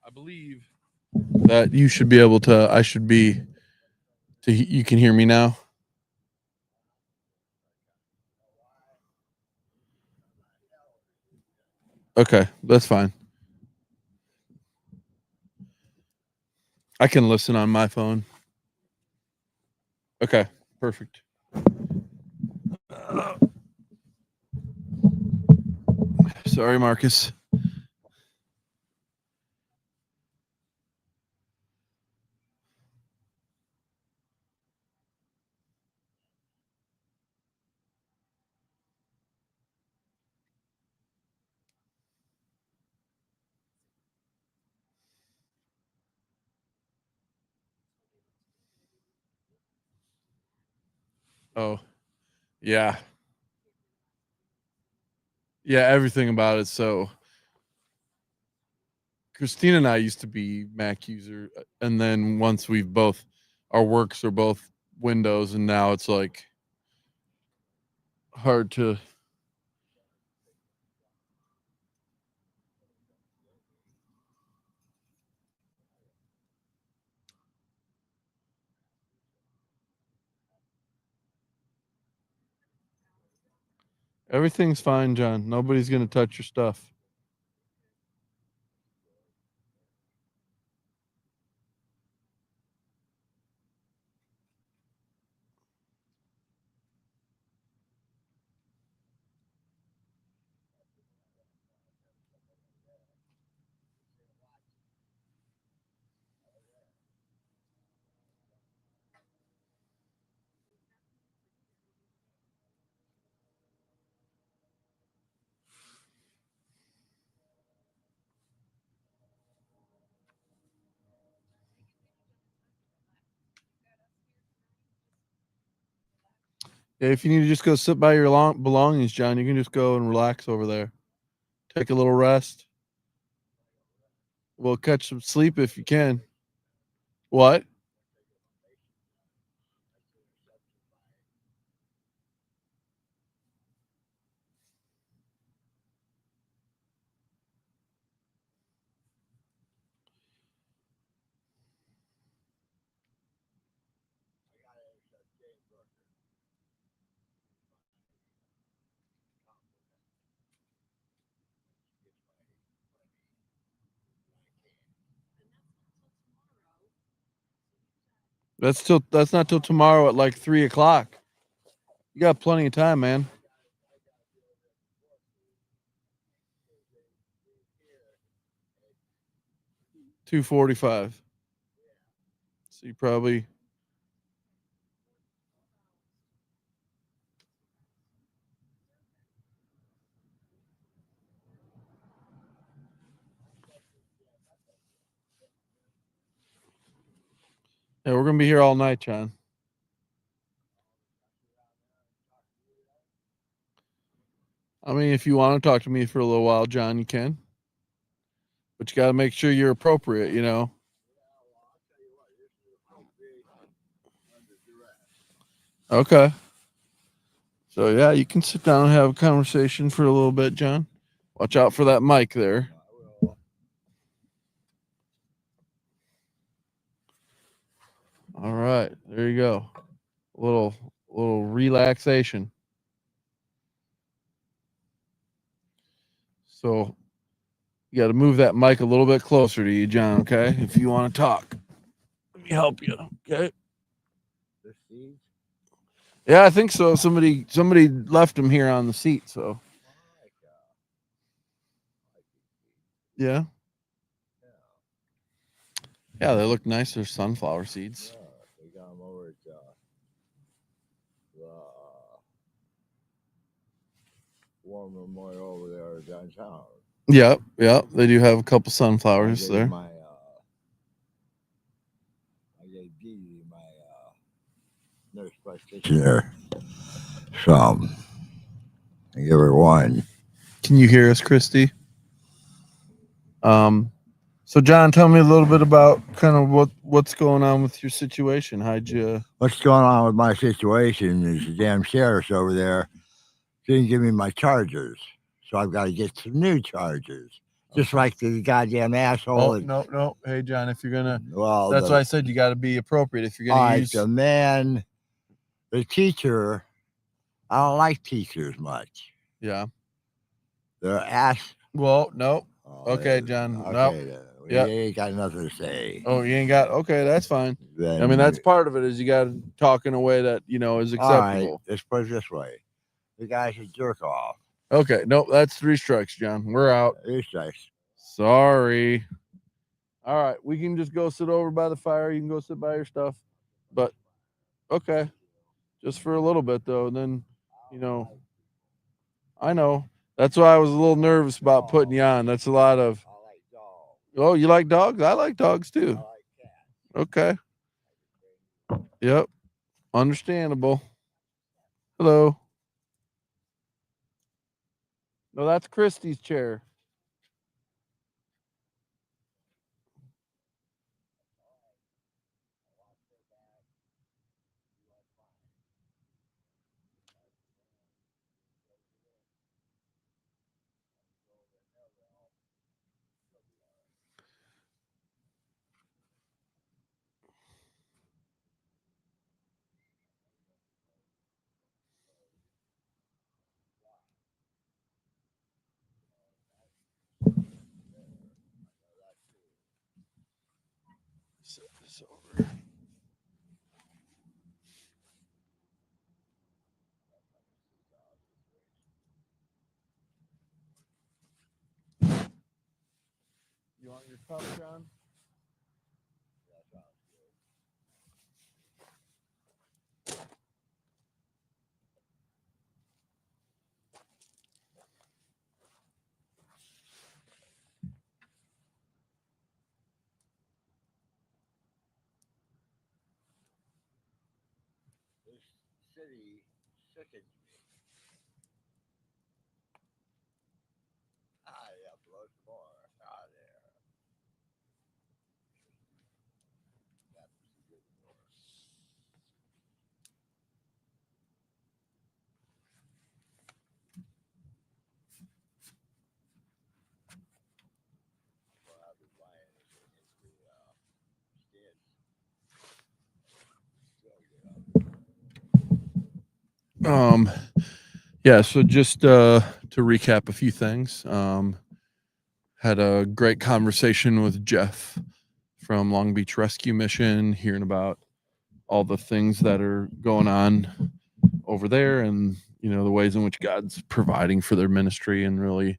I believe that you should be able to. I should be. You can hear me now. Okay, that's fine. I can listen on my phone. Okay, perfect. Sorry, Marcus. Oh, yeah. Yeah, everything about it. So Christina and I used to be Mac user, and then once we've both, our works are both Windows, and now it's like hard to. Everything's fine, John. Nobody's gonna touch your stuff. Yeah, if you need to just go sit by your belongings, John, you can just go and relax over there. Take a little rest. We'll catch some sleep if you can. What? That's not till tomorrow at like 3 o'clock. You got plenty of time, man. 2:45. So you probably. Yeah, we're gonna be here all night, John. I mean, if you want to talk to me for a little while, John, you can. But you got to make sure you're appropriate, you know. Okay. So yeah, you can sit down and have a conversation for a little bit, John. Watch out for that mic there. All right, there you go. A little relaxation. So you got to move that mic a little bit closer to you, John, okay? If you want to talk. Let me help you, okay? Yeah, I think so. Somebody left them here on the seat, so. Yeah. Yeah, they look nice. They're sunflower seeds. Yeah, they got them over at the War Memorial over there downtown. Yep, they do have a couple sunflowers there. I gave Dee my nurse practitioner some. I give her one. Can you hear us, Christy? So John, tell me a little bit about kind of what's going on with your situation. How'd you? What's going on with my situation is the damn sheriffs over there didn't give me my chargers, so I've got to get some new chargers. Just like the goddamn asshole. Oh, no. Hey, John, if you're gonna, Well, that's why I said you got to be appropriate. If you're gonna use, the man, the teacher. I don't like teachers much. yeah. They're ass. Well, no. Oh, Okay, John. Okay, No. then. Yeah. You ain't got nothing to say. Oh, you ain't got. Okay, that's fine. Then, I mean, that's part of it. Is you got to talk in a way that is acceptable. All right, let's put it this way: the guy's a jerk off. Okay, nope. That's 3 strikes, John. We're out. 3 strikes. Sorry. All right, we can just go sit over by the fire. You can go sit by your stuff, but okay, just for a little bit though. And then, I know that's why I was a little nervous about putting you on. That's a lot of. I like dogs. Oh, you like dogs? I like dogs I too. like cats. Okay. Yep. Understandable. Hello. No, that's Christy's chair. Set this over. You want your cup, John? This city sickens me. Yeah, blow some more. There. That's good more. Well, I'll be buying this in the skins. Yeah, so just to recap a few things. Had a great conversation with Jeff from Long Beach Rescue Mission, hearing about all the things that are going on over there and the ways in which God's providing for their ministry in really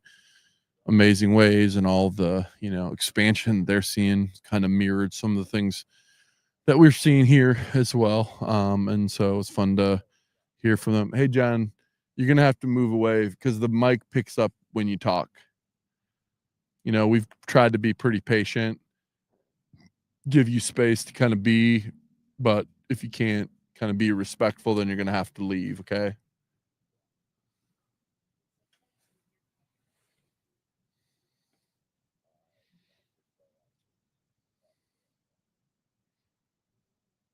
amazing ways, and all the expansion they're seeing kind of mirrored some of the things that we're seeing here as well. And so it's fun to hear from them. Hey, John, you're gonna have to move away because the mic picks up when you talk. We've tried to be pretty patient, give you space to kind of be, but if you can't kind of be respectful, then you're gonna have to leave. Okay.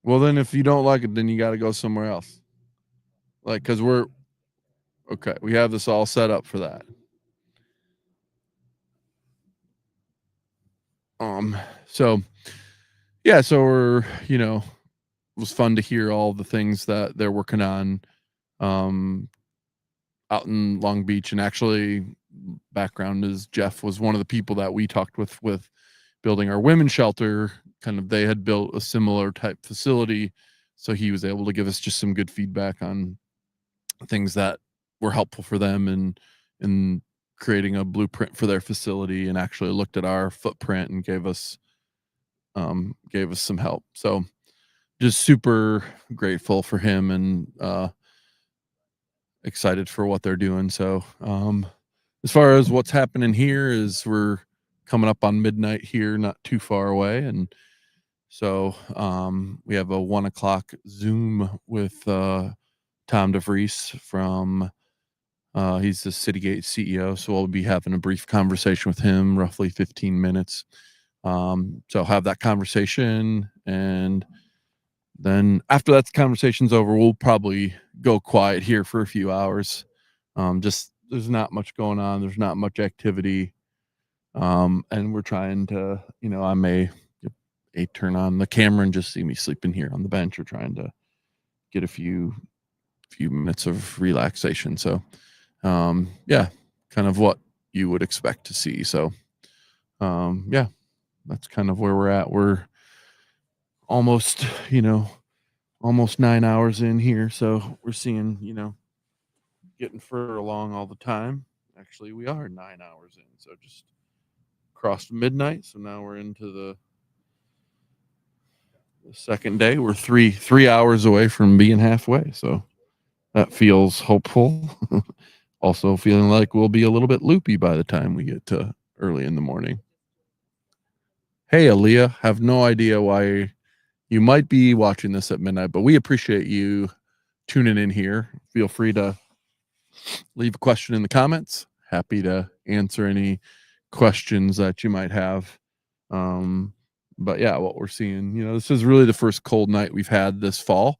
Well, then if you don't like it, then you got to go somewhere else. Like, because we're okay. We have this all set up for that. So yeah, so we're, it was fun to hear all the things that they're working on out in Long Beach. And actually, background is Jeff was one of the people that we talked with building our women's shelter. Kind of, they had built a similar type facility, so he was able to give us just some good feedback on things that were helpful for them and creating a blueprint for their facility, and actually looked at our footprint and gave us some help. So just super grateful for him and excited for what they're doing. So as far as what's happening here is we're coming up on midnight here, not too far away. And so we have a 1:00 Zoom with Tom DeVries from he's the Citygate CEO. So we'll be having a brief conversation with him, roughly 15 minutes. So have that conversation, and then after that conversation's over, we'll probably go quiet here for a few hours. Just there's not much going on. There's not much activity. And we're trying to, I may turn on the camera and just see me sleeping here on the bench, or trying to get a few minutes of relaxation. So yeah, kind of what you would expect to see. So yeah, that's kind of where we're at. We're almost, almost 9 hours in here. So we're seeing, getting further along all the time. Actually, we are 9 hours in. So just crossed midnight. So now we're into the second day. We're three hours away from being halfway. So that feels hopeful. Also feeling like we'll be a little bit loopy by the time we get to early in the morning. Hey, Aaliyah, have no idea why you might be watching this at midnight, but we appreciate you tuning in here. Feel free to leave a question in the comments. Happy to answer any questions that you might have. But yeah, what we're seeing, this is really the first cold night we've had this fall.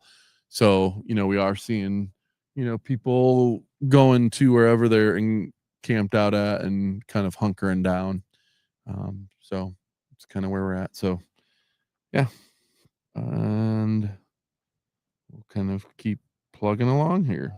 So, we are seeing, people going to wherever they're camped out at and kind of hunkering down. So it's kind of where we're at. So yeah. And we'll kind of keep plugging along here.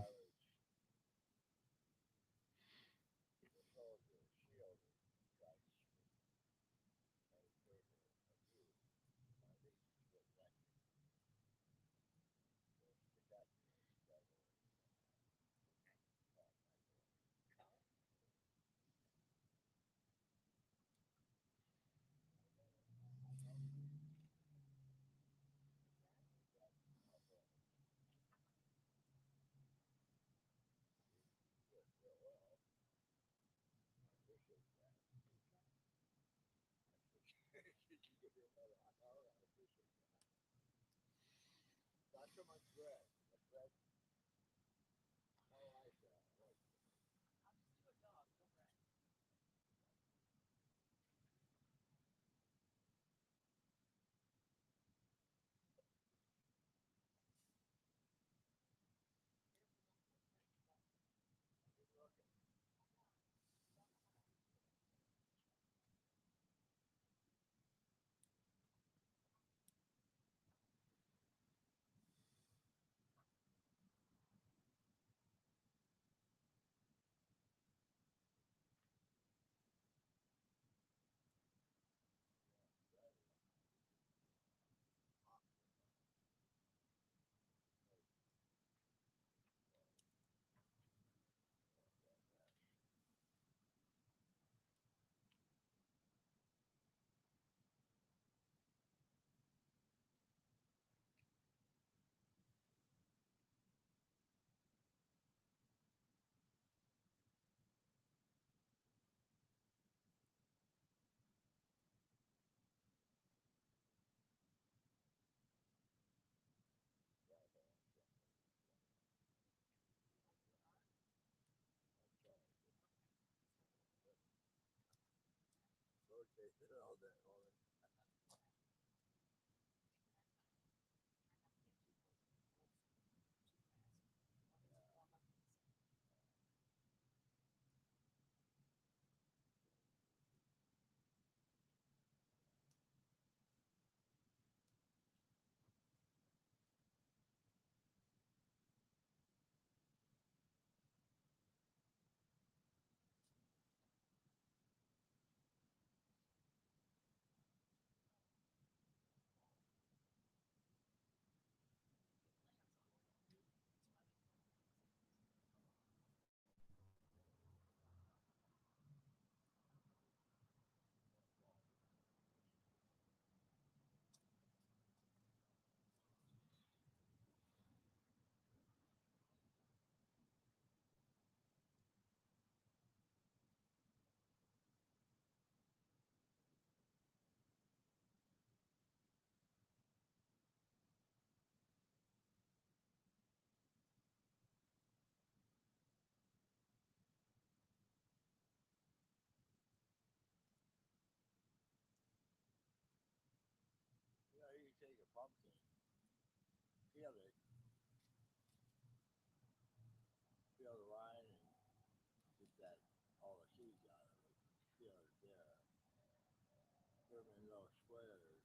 them in little squares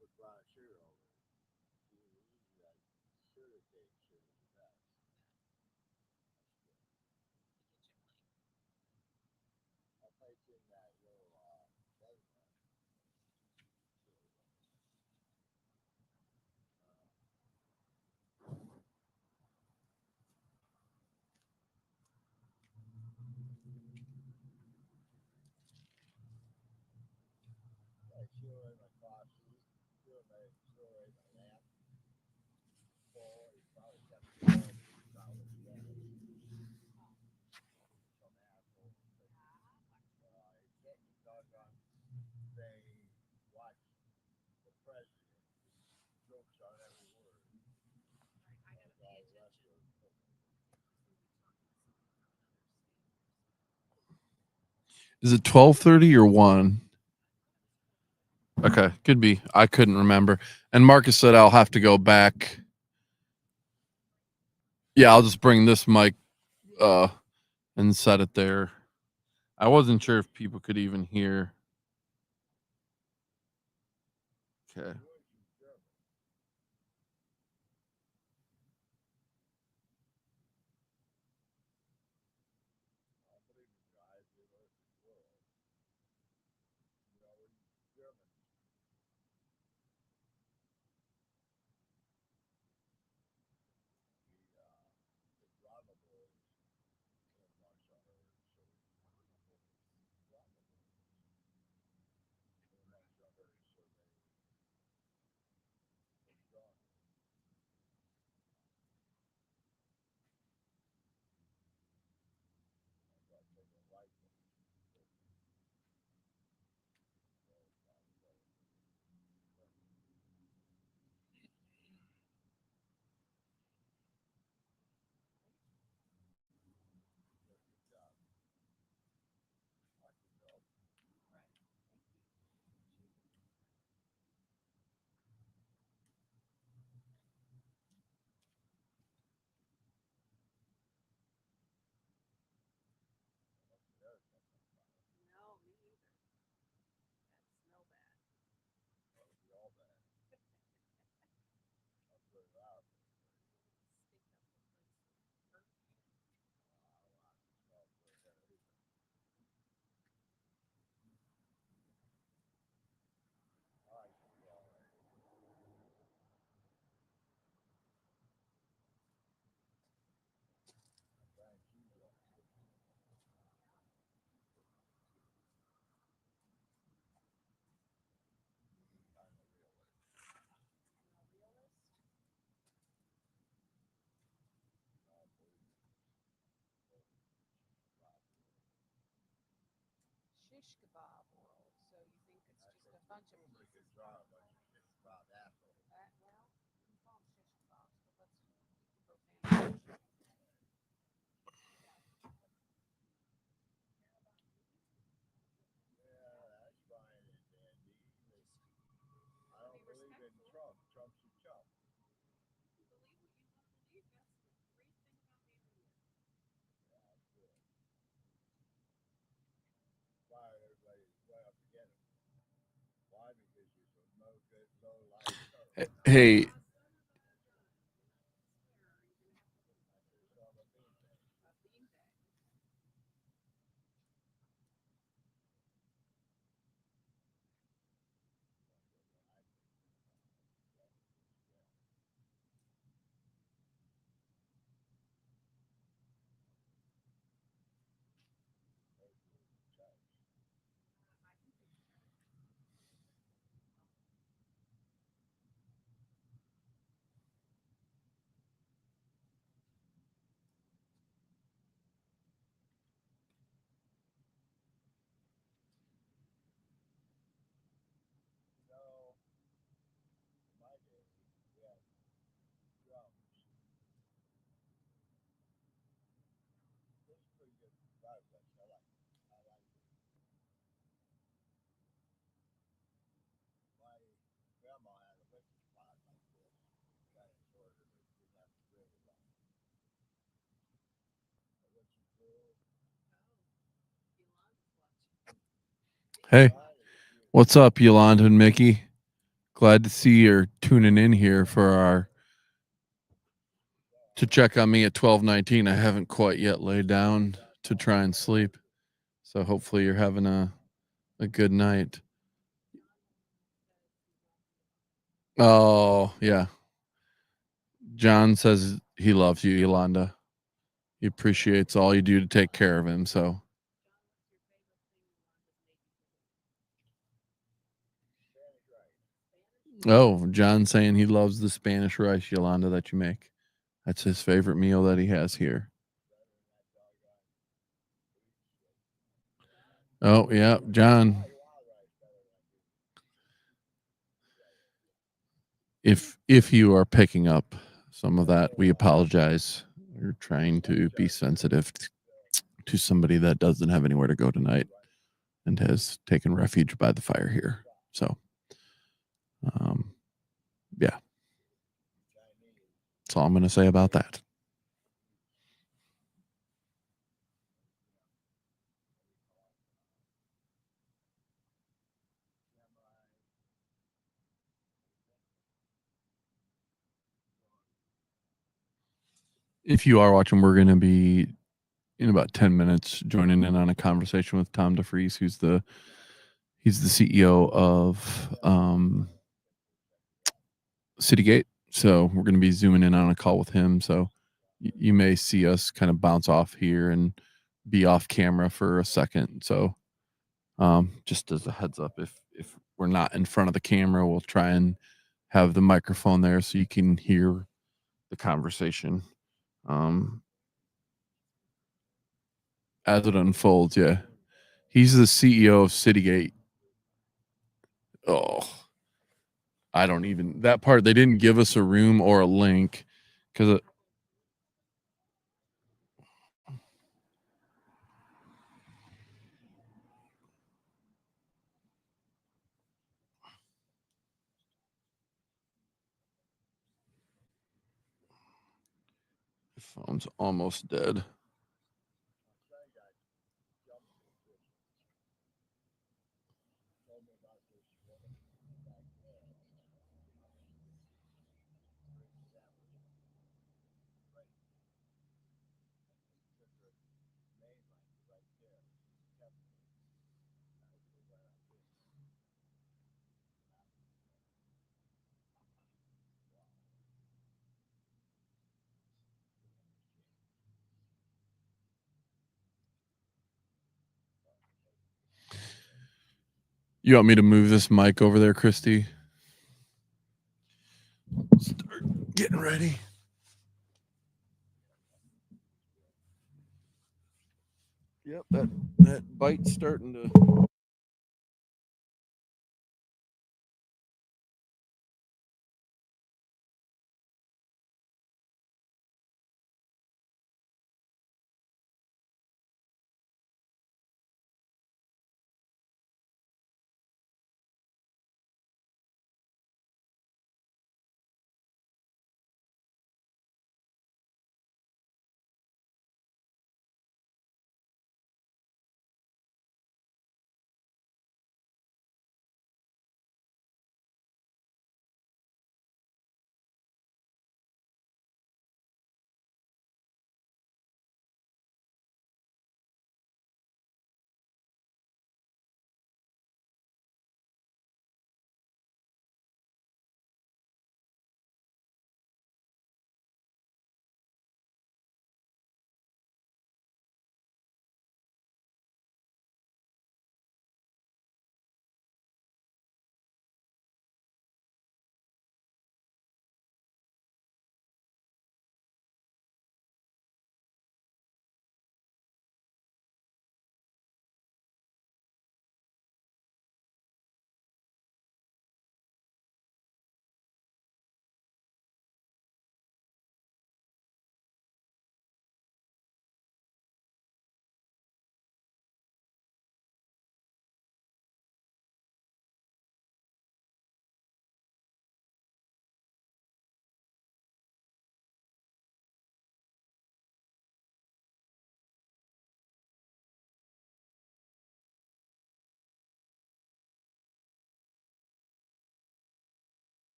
with brown sugar over it. You like sugar cake, sugar is the best. I'll take in that little segment. She'll in my coffee, she'll in my lamp. Full, he probably kept it full, but he's not with the other. Some asshole. He can't be doggone they watch the president. Jokes on every word. Like all the rest of them. Is it 12:30 or 1? Okay, could be. I couldn't remember. And Marcus said I'll have to go back. Yeah, I'll just bring this mic and set it there. I wasn't sure if people could even hear. Okay. Shish kebab world. So you think it's just a bunch of pieces? Well, you can call them shish kebabs, but let's keep the profanity. That's fine and dandy. I don't believe in Trump. Trump's a chump. You believe what you want to believe. That's the great thing about being a leader. Yeah, that's good. Why everybody went up to get him? Why? Because he's a no good, low life. Hey, In my day, we had drums. This is pretty good fireplace. I like it. I like it. My grandma had a wicker pot like this. Kind of sort of, but didn't have to really long. But what you do? hey, What's up, Yolanda and Mickey? Glad to see you're tuning in here for our to check on me at 12:19. I haven't quite yet laid down to try and sleep. So hopefully you're having a good night. Oh, yeah. John says he loves you, Yolanda. He appreciates all you do to take care of him, so oh, John's saying he loves the Spanish rice, Yolanda, that you make. That's his favorite meal that he has here. Oh, yeah, John. If you are picking up some of that, we apologize. We're trying to be sensitive to somebody that doesn't have anywhere to go tonight and has taken refuge by the fire here. So, yeah, that's all I'm going to say about that. If you are watching, we're going to be in about 10 minutes joining in on a conversation with Tom DeFries, he's the CEO of Citygate. So we're going to be zooming in on a call with him. So you may see us kind of bounce off here and be off camera for a second. So just as a heads up, if we're not in front of the camera, we'll try and have the microphone there so you can hear the conversation as it unfolds. Yeah, he's the CEO of Citygate. Oh, I don't even that part. They didn't give us a room or a link because the phone's almost dead. You want me to move this mic over there, Christy? Start getting ready. Yep, that bite's starting to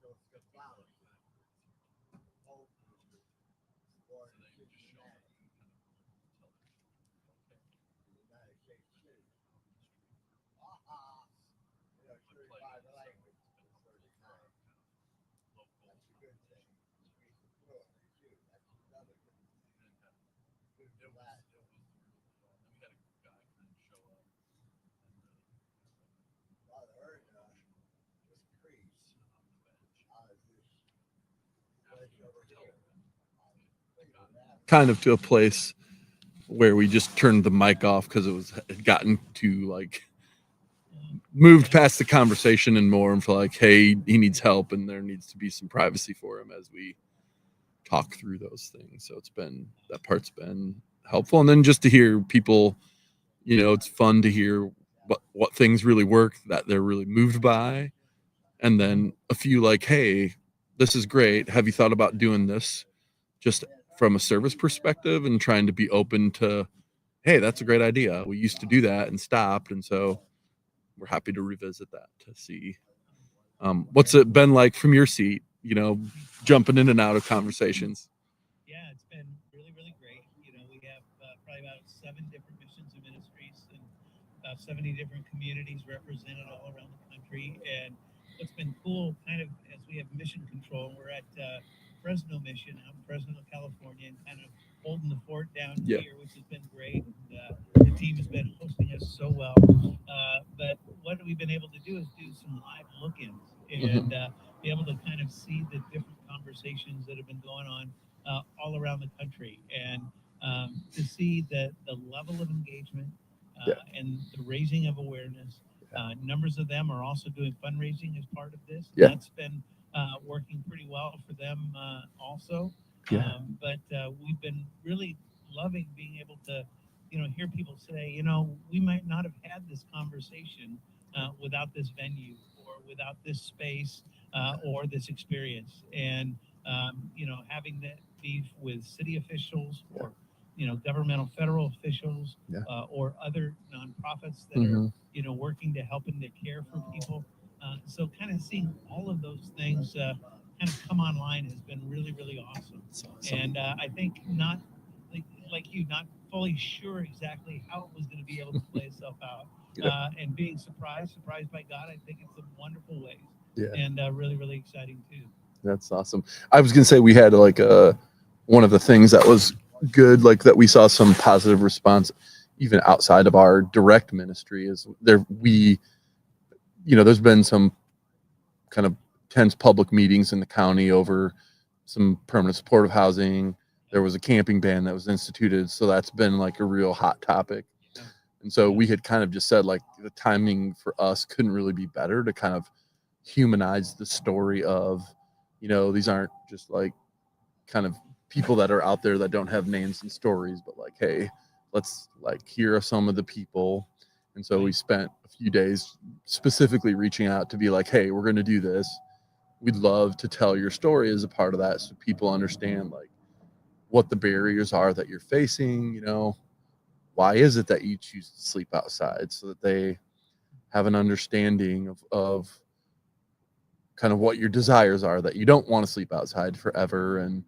Los Gonzalez members. Hope born in Cincinnati, the United States citizen. You know, 35 languages in 39. That's a good thing. Speak fluently too. That's another good thing. Good for that. Father Erna just creeps out of this place over here. Kind of to a place where we just turned the mic off because it had gotten to like moved past the conversation and more and for like, hey, he needs help and there needs to be some privacy for him as we talk through those things. So that part's been helpful. And then just to hear people, it's fun to hear what things really work that they're really moved by. And then a few like, hey, this is great. Have you thought about doing this just from a service perspective and trying to be open to, hey, that's a great idea. We used to do that and stopped. And so we're happy to revisit that to see what's it been like from your seat, jumping in and out of conversations. Yeah, it's been really, really great. We have probably about 7 different missions and ministries and about 70 different communities represented all around the country. And what's been cool, kind of as we have mission control, we're at Fresno Mission out in Fresno, California, and kind of holding the fort down here, which has been great. And the team has been hosting us so well. But what we've been able to do is do some live look-ins and be able to kind of see the different conversations that have been going on all around the country, and to see the level of engagement and the raising of awareness. Numbers of them are also doing fundraising as part of this. That's been working pretty well for them also. But we've been really loving being able to, hear people say, we might not have had this conversation without this venue or without this space or this experience. And, having that be with city officials or, governmental federal officials or other nonprofits that are, working to help and to care for people. So kind of seeing all of those things kind of come online has been really, really awesome. And I think not like you, not fully sure exactly how it was going to be able to play itself out. And being surprised by God, I think it's in wonderful ways. And really, really exciting too. That's awesome. I was going to say we had like one of the things that was good, like that we saw some positive response even outside of our direct ministry is there. There's been some kind of tense public meetings in the county over some permanent supportive housing. There was a camping ban that was instituted. So that's been like a real hot topic. And so we had kind of just said like the timing for us couldn't really be better to kind of humanize the story of, these aren't just like kind of people that are out there that don't have names and stories, but like, hey, let's like hear some of the people. And so we spent a few days specifically reaching out to be like, hey, we're going to do this. We'd love to tell your story as a part of that so people understand like what the barriers are that you're facing, why is it that you choose to sleep outside, so that they have an understanding of kind of what your desires are, that you don't want to sleep outside forever. And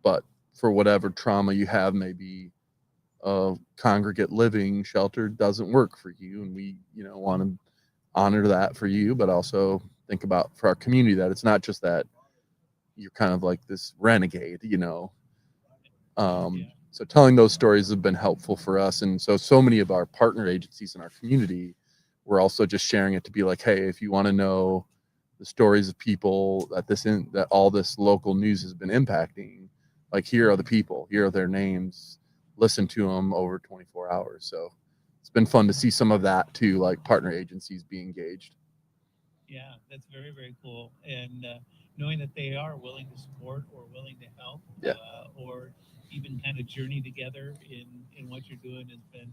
but for whatever trauma you have, maybe congregate living shelter doesn't work for you, and we want to honor that for you, but also think about for our community that it's not just that you're kind of like this renegade. So telling those stories have been helpful for us, and so many of our partner agencies in our community, we're also just sharing it to be like, hey, if you want to know the stories of people that all this local news has been impacting, like here are the people, here are their names, listen to them over 24 hours. So it's been fun to see some of that too, like partner agencies be engaged. Yeah, that's very, very cool. And knowing that they are willing to support or willing to help or even kind of journey together in what you're doing has been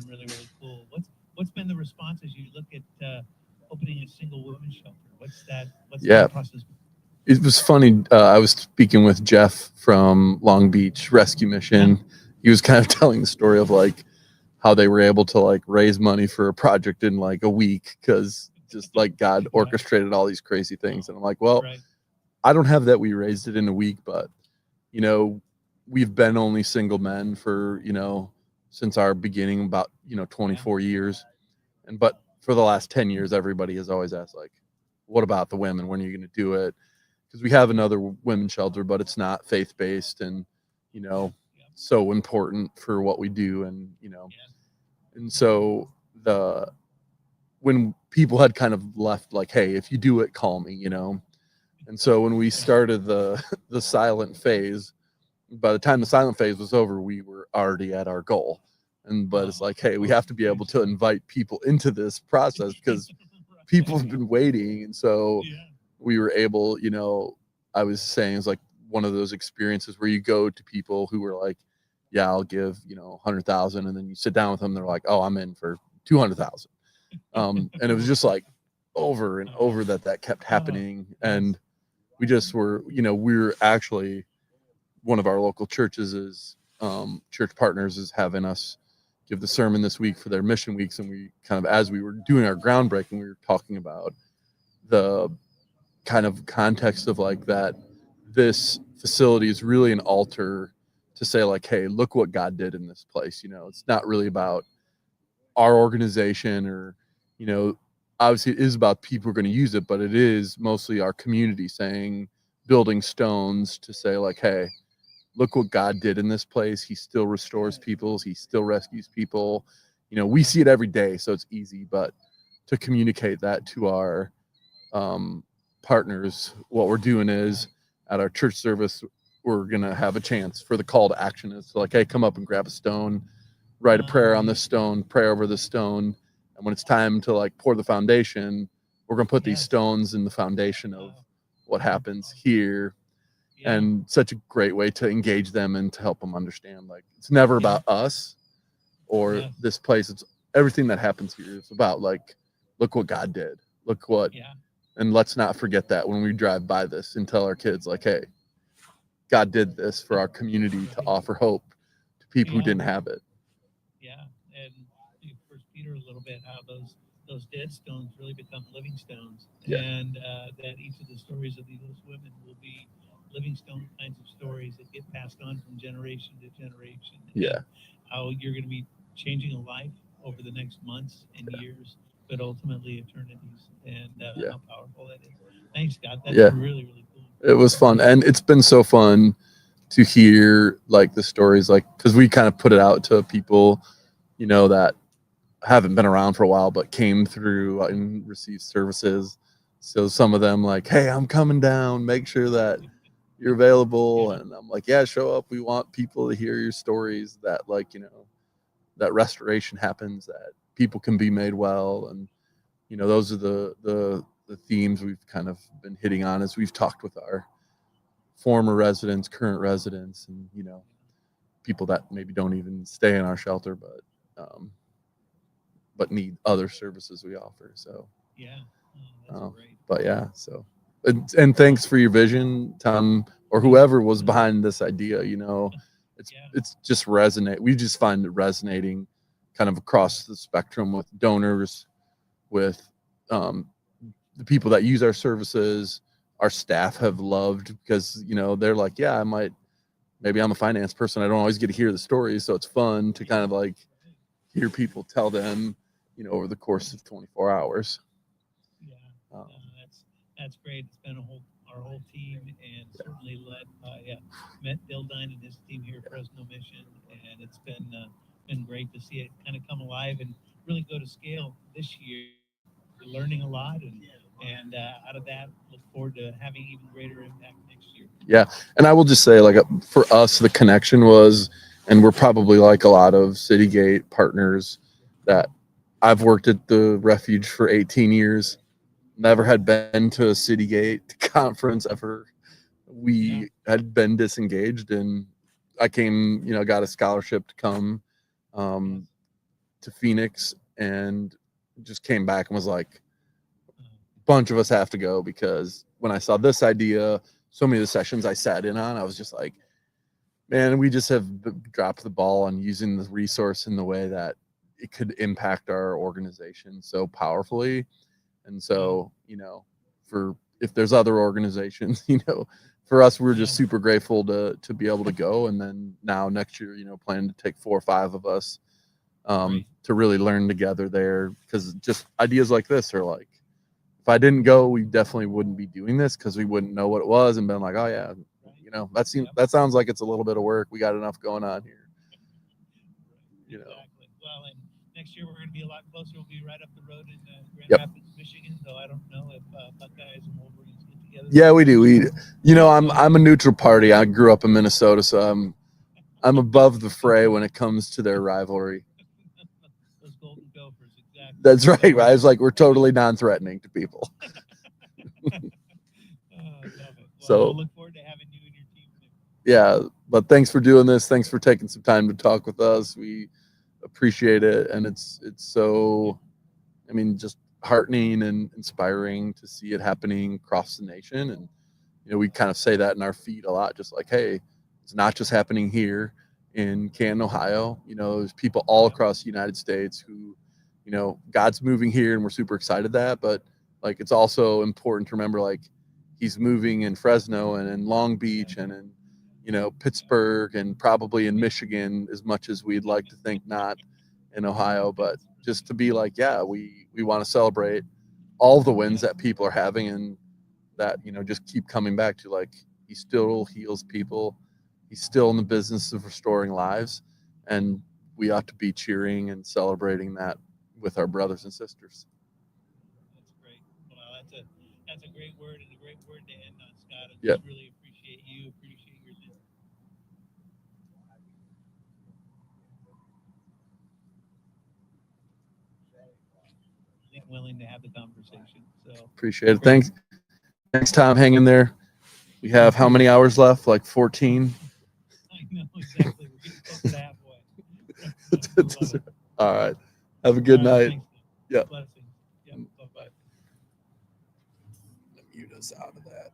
really, really cool. What's been the response as you look at opening a single women's shelter? What's that process? It was funny. I was speaking with Jeff from Long Beach Rescue Mission. He was kind of telling the story of like how they were able to like raise money for a project in like a week because just like God orchestrated all these crazy things. And I'm like, well, Right. I don't have that. We raised it in a week, but you know, we've been only single men for, you know, since our beginning, about, you know, 24 years. And, but for the last 10 years, everybody has always asked, like, what about the women? When are you going to do it? Because we have another women's shelter, but it's not faith-based and, you know, so important for what we do. And, you know, and so when people had kind of left, like, hey, if you do it, call me, you know. And so when we started the silent phase, by the time the silent phase was over, we were already at our goal. And but it's like, hey, we have to be able to invite people into this process because people have been waiting. And so we were able, you know, I was saying it's like one of those experiences where you go to people who were like, yeah, I'll give, you know, 100,000, and then you sit down with them, they're like, oh, I'm in for 200,000. And it was just like over and over that kept happening. And we just were, you know, we're actually, one of our local churches is church partners is having us give the sermon this week for their mission weeks. And we kind of, as we were doing our groundbreaking, we were talking about the kind of context of like that this facility is really an altar to say like, hey, look what God did in this place. You know, it's not really about our organization or, you know, obviously it is about people who are going to use it, but it is mostly our community saying, building stones to say like, hey, look what God did in this place. He still restores people. He still rescues people. You know, we see it every day, so it's easy, but to communicate that to our partners, what we're doing is at our church service, we're going to have a chance for the call to action. It's like, hey, come up and grab a stone, write a prayer on this stone, pray over the stone. And when it's time to like pour the foundation, we're going to put these stones in the foundation of what happens here. And such a great way to engage them and to help them understand, like, it's never about us or this place. It's everything that happens here is about like, look what God did. Look what, and let's not forget that when we drive by this and tell our kids like, hey, God did this for our community to offer hope to people who didn't have it. Yeah, and First Peter a little bit how those dead stones really become living stones, and that each of the stories of these women will be living stone kinds of stories that get passed on from generation to generation. Yeah, and how you're going to be changing a life over the next months and years, but ultimately eternities, and how powerful that is. Thanks, Scott. That's really, really cool. It was fun, and it's been so fun to hear like the stories, like, because we kind of put it out to people, you know, that haven't been around for a while but came through and received services. So some of them like, hey, I'm coming down, make sure that you're available. And I'm like, yeah, show up. We want people to hear your stories, that like, you know, that restoration happens, that people can be made well. And you know, those are the themes we've kind of been hitting on as we've talked with our former residents, current residents, and you know, people that maybe don't even stay in our shelter but need other services we offer. So that's great. But yeah, so and thanks for your vision, Tom, or whoever was behind this idea. You know, it's just resonate. We just find it resonating kind of across the spectrum with donors, with the people that use our services. Our staff have loved because, you know, they're like, yeah, maybe I'm a finance person, I don't always get to hear the stories, so it's fun to kind of like hear people tell them, you know, over the course of 24 hours. That's great. It's been our whole team, and certainly led by Matt Dildine and his team here at Fresno Mission, and it's been great to see it kind of come alive and really go to scale this year. We're learning a lot, and out of that, look forward to having even greater impact next year. Yeah, and I will just say, like, for us, the connection was, and we're probably like a lot of Citygate partners that I've worked at the refuge for 18 years, never had been to a Citygate conference ever. We had been disengaged, and I came, you know, got a scholarship to come to Phoenix, and just came back and was like, bunch of us have to go, because when I saw this idea, so many of the sessions I sat in on, I was just like, man, we just have dropped the ball on using the resource in the way that it could impact our organization so powerfully. And so, for if there's other organizations, for us, we're just super grateful to be able to go. And then now next year, plan to take 4 or 5 of us to really learn together there, because just ideas like this are like, if I didn't go, we definitely wouldn't be doing this, because we wouldn't know what it was and been like, oh yeah, that sounds like it's a little bit of work. We got enough going on here. Exactly. Well, and next year we're going to be a lot closer. We'll be right up the road in Grand Yep. Rapids, Michigan. So I don't know if Buckeyes and Wolverines get together. Yeah, we do. I'm a neutral party. I grew up in Minnesota, so I'm above the fray when it comes to their rivalry. Those Golden Gophers, exactly. That's right. I was like, we're totally non-threatening to people. Love it. Well, So we'll look forward to having you and your team there. Yeah, but thanks for doing this. Thanks for taking some time to talk with us. We appreciate it, and it's so, just heartening and inspiring to see it happening across the nation. And we kind of say that in our feed a lot, just like, hey, it's not just happening here in Canton, Ohio. There's people all across the United States who, God's moving here, and we're super excited that. But like, it's also important to remember, like, He's moving in Fresno and in Long Beach and in, Pittsburgh, and probably in Michigan, as much as we'd like to think not in Ohio. But just to be like, yeah, we want to celebrate all the wins that people are having, and that, just keep coming back to, like, He still heals people. He's still in the business of restoring lives, and we ought to be cheering and celebrating that with our brothers and sisters. That's great. Well, that's a great word, and a great word to end on, Scott. I Yep. just really appreciate you, appreciate your willing to have the conversation. So Appreciate it. Thanks. Next time, hang in there. We have how many hours left? Like 14. I know exactly. We're getting close to halfway. All right. Have a good night. Thanks. Yeah. Blessings. Yeah. Bye-bye. Mute us out of that.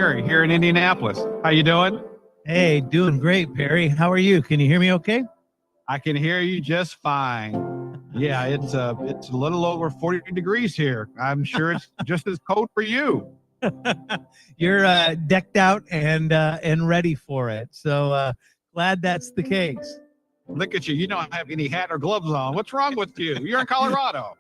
Perry here in Indianapolis. How you doing? Hey, doing great, Perry. How are you? Can you hear me okay? I can hear you just fine. Yeah, it's a little over 40 degrees here. I'm sure it's just as cold for you. You're decked out and ready for it. So glad that's the case. Look at you. You don't have any hat or gloves on. What's wrong with you? You're in Colorado.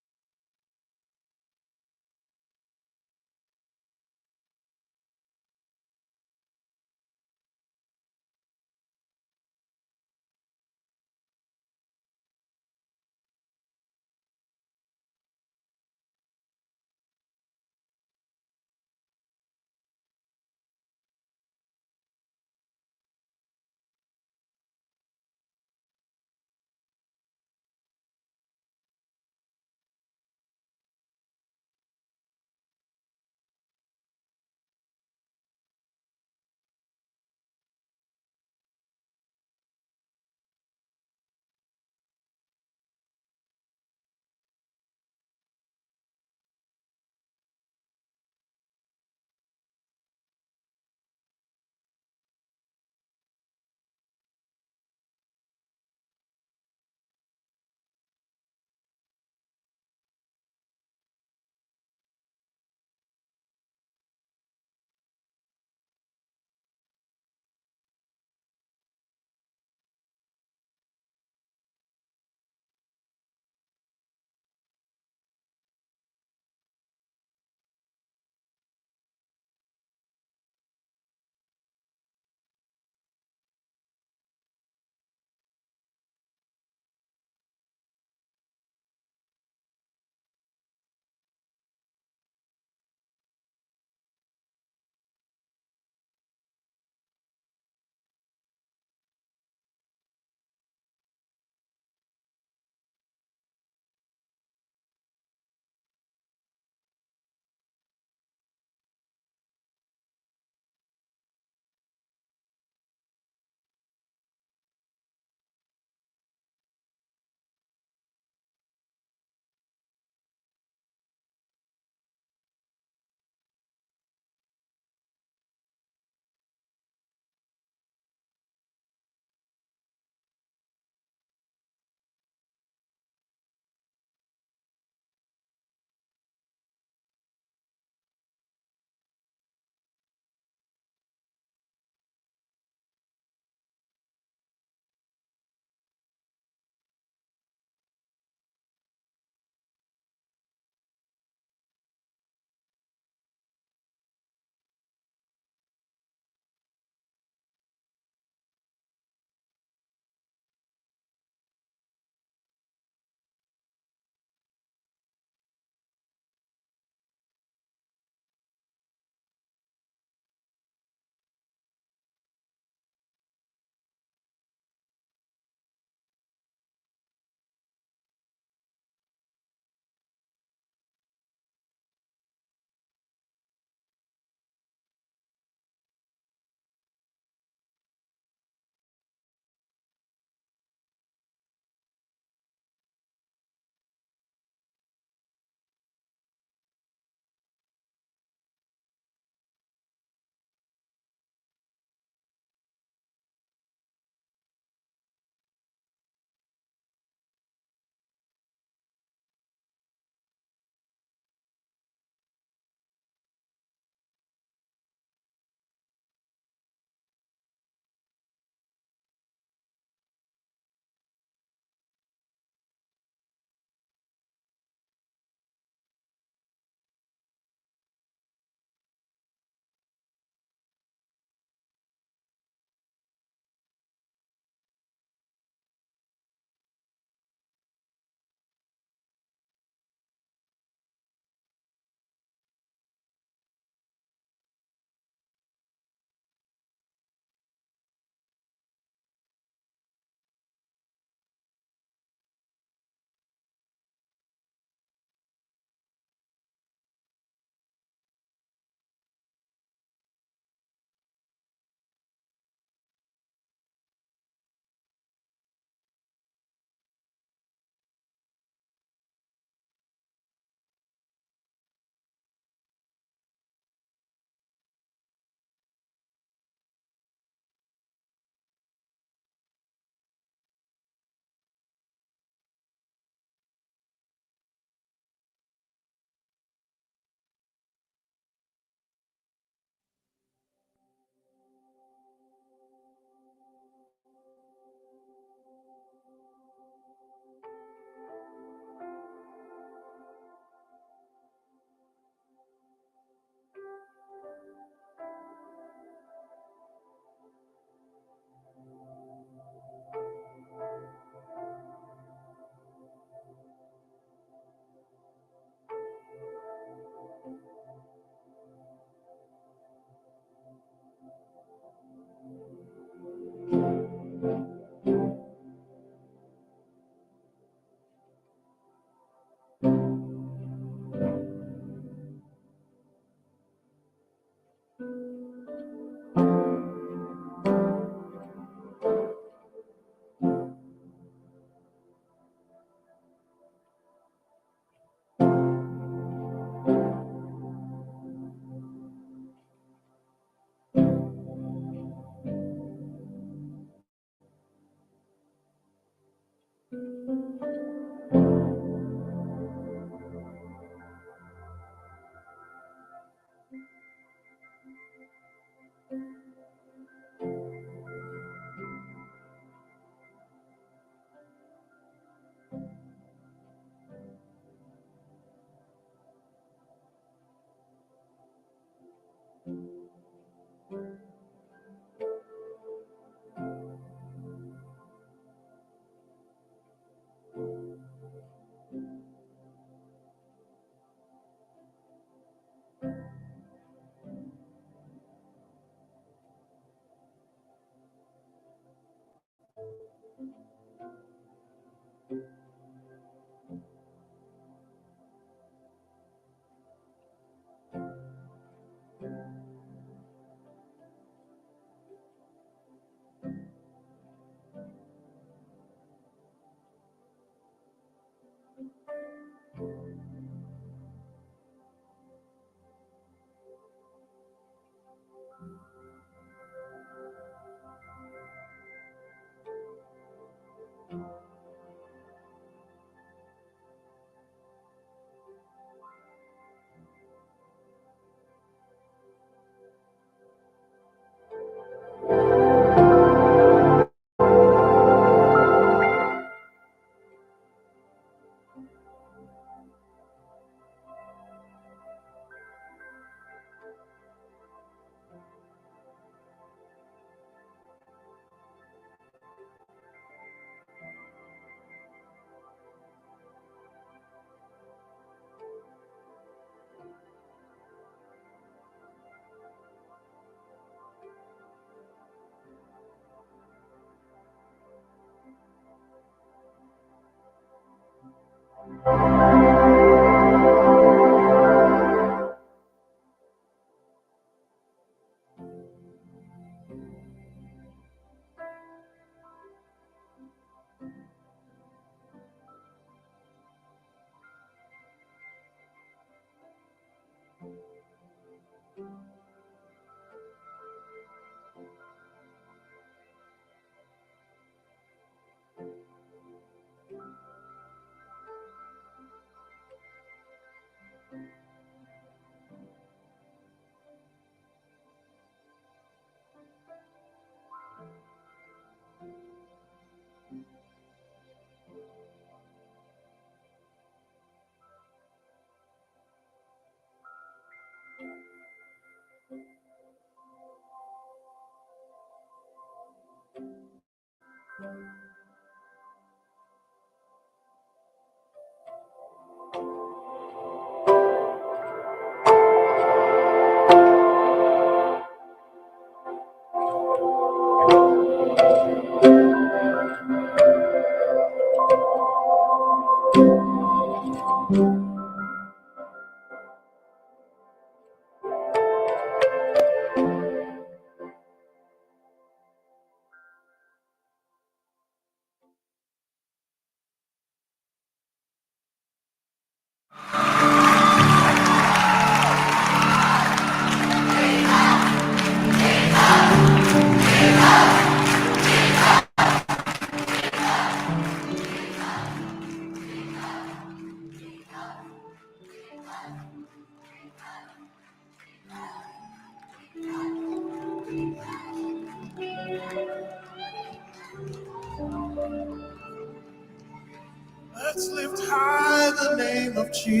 Let's lift high the name of Jesus.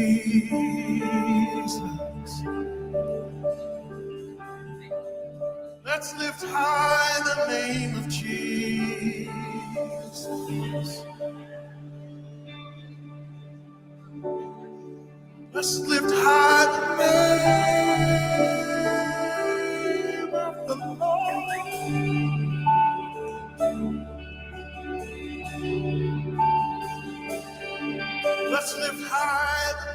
Let's lift high the name of Jesus. Let's lift high the name of the Lord. Let's lift high the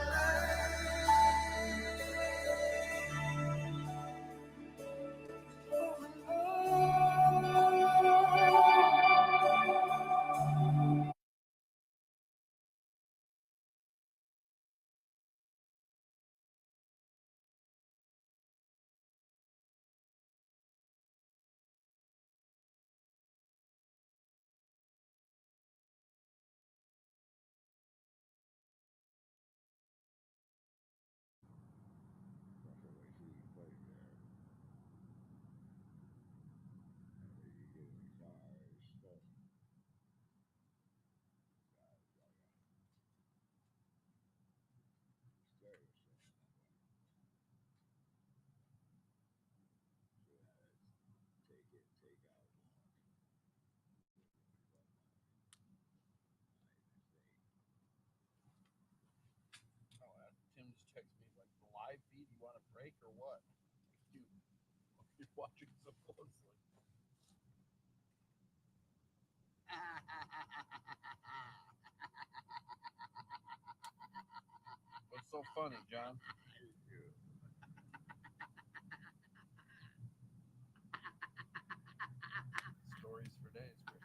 Tim just texted me like the live feed. You want a break or what? You're watching so closely. What's so funny, John? Stories for days, Chris.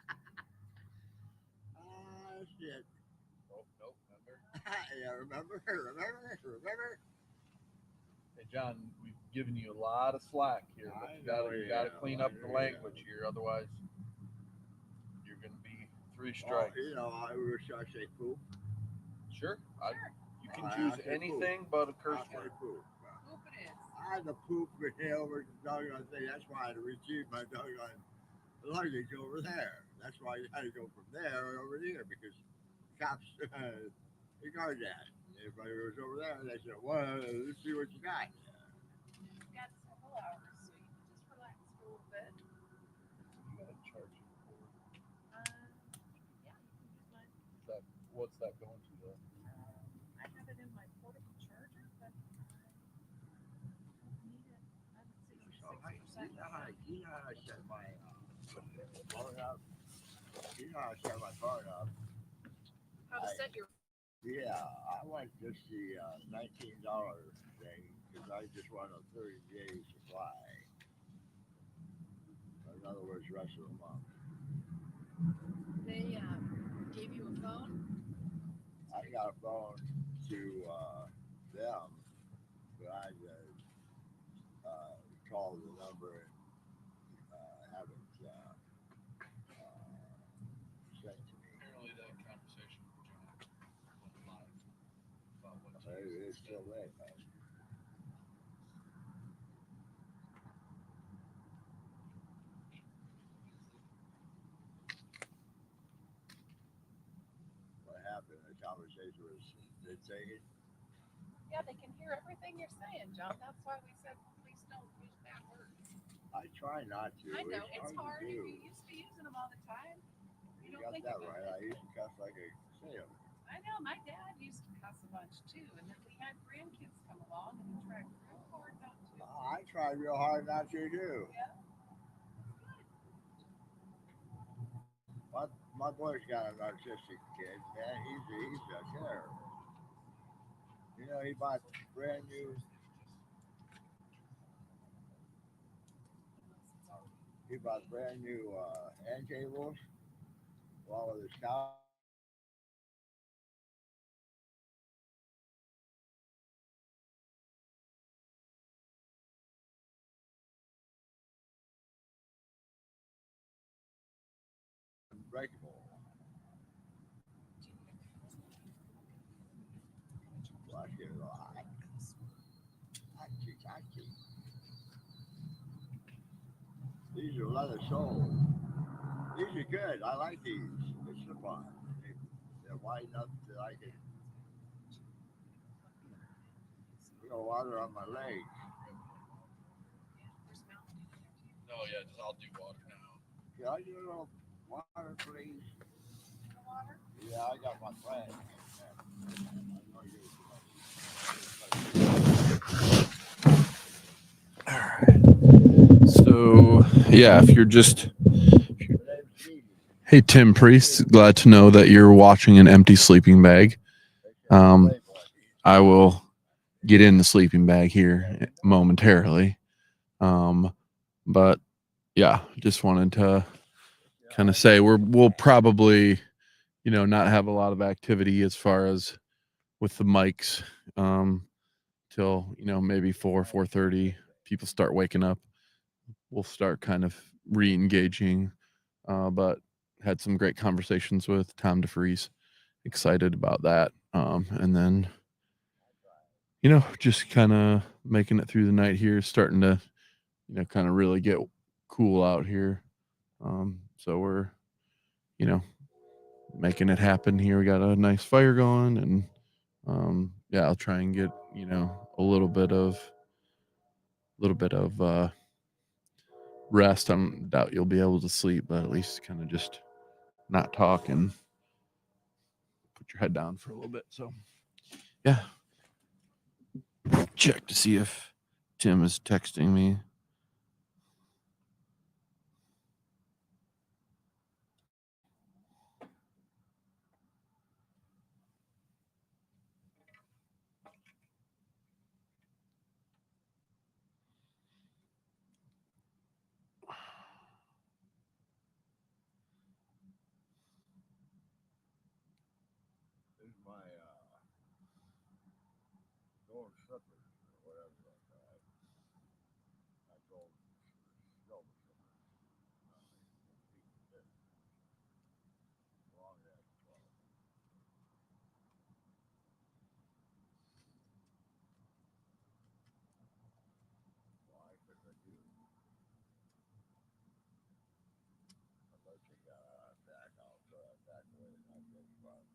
Shit. Oh, nope, remember? Yeah, remember? Hey, John, we've given you a lot of slack here, but you gotta clean up the language here, otherwise you're gonna be 3 strikes. You know, should I say poop? Sure. You can choose anything but a curse I'll say word. poop. Poop it is. I had to poop over the doggone thing. That's why I had to retrieve my doggone luggage over there. That's why I had to go from there over here because cops regard that. Everybody was over there. They said, "Well, let's see what you got." You've got several hours, so you can just relax for a little bit. You gotta charge it for. Yeah, you can use mine. What's that going to though? I have it in my portable charger, but I don't need it. I'm at 66%. You know how I set my phone up? You know how I set my phone up? How to set your Yeah, I went just the $19 thing because I just want a 30-day supply. In other words, rest of the month. They gave you a phone? I got a phone to them, but I called the number and haven't sent to me. Apparently that conversation with John went live about what Maybe it's still there. What happened? The conversation was did take it. Yeah, they can hear everything you're saying, John. That's why we said please don't use bad words. I try not to. I know It's it's hard. to If do. you used to using them all the time, you don't got think that about right. it. I used to cuss like a sailor. I know my dad used to cuss a bunch too, and then we had grandkids come along, and he tried real hard not to. I tried real hard not to do. Yeah. My boy's got a narcissistic kid, man. He's a killer. You know, he bought brand new. He bought brand new end tables. While with his couch. Unbreakable. Watch it a lot. These are leather soles. These are good. I like these. They slip on. They're wide enough that I can water on my legs. No, yeah, just I'll do water now. Can I do a little water, please? Yeah, I got my flag. All right. So yeah, if you're just hey Tim Priest, glad to know that you're watching an empty sleeping bag. I will get in the sleeping bag here momentarily. But yeah, just wanted to kind of say we'll probably, not have a lot of activity as far as with the mics, till, maybe 4:30 people start waking up. We'll start kind of re-engaging, but had some great conversations with Tom DeFries. Excited about that. And then, just kind of making it through the night here, starting to, kind of really get cool out here. So we're, you know, making it happen here. We got a nice fire going, and yeah, I'll try and get, a little bit of rest. I doubt you'll be able to sleep, but at least kind of just not talk and put your head down for a little bit. So yeah, check to see if Tim is texting me. This is my gold slippers or whatever they're called. I told silver slippers. Long as well. Why couldn't I do? Unless you got back, I'll throw that back away and I'll get fun.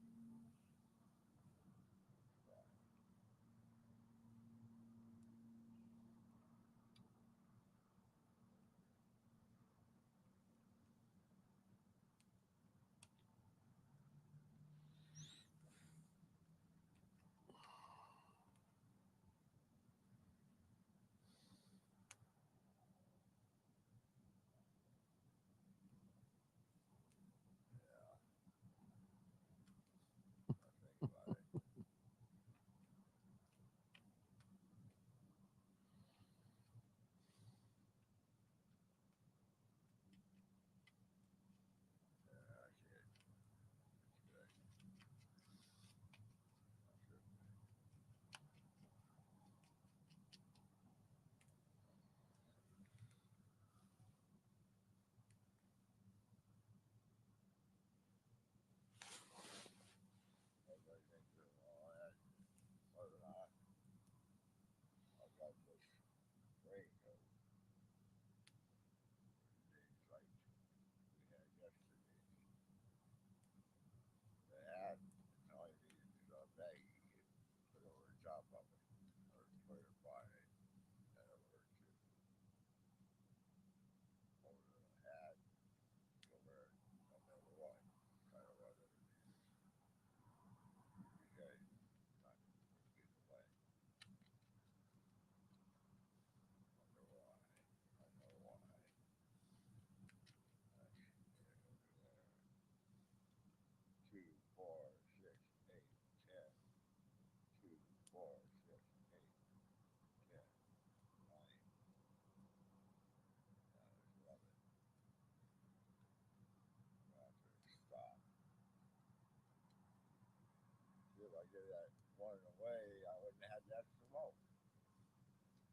did that one away, I wouldn't have had that smoke.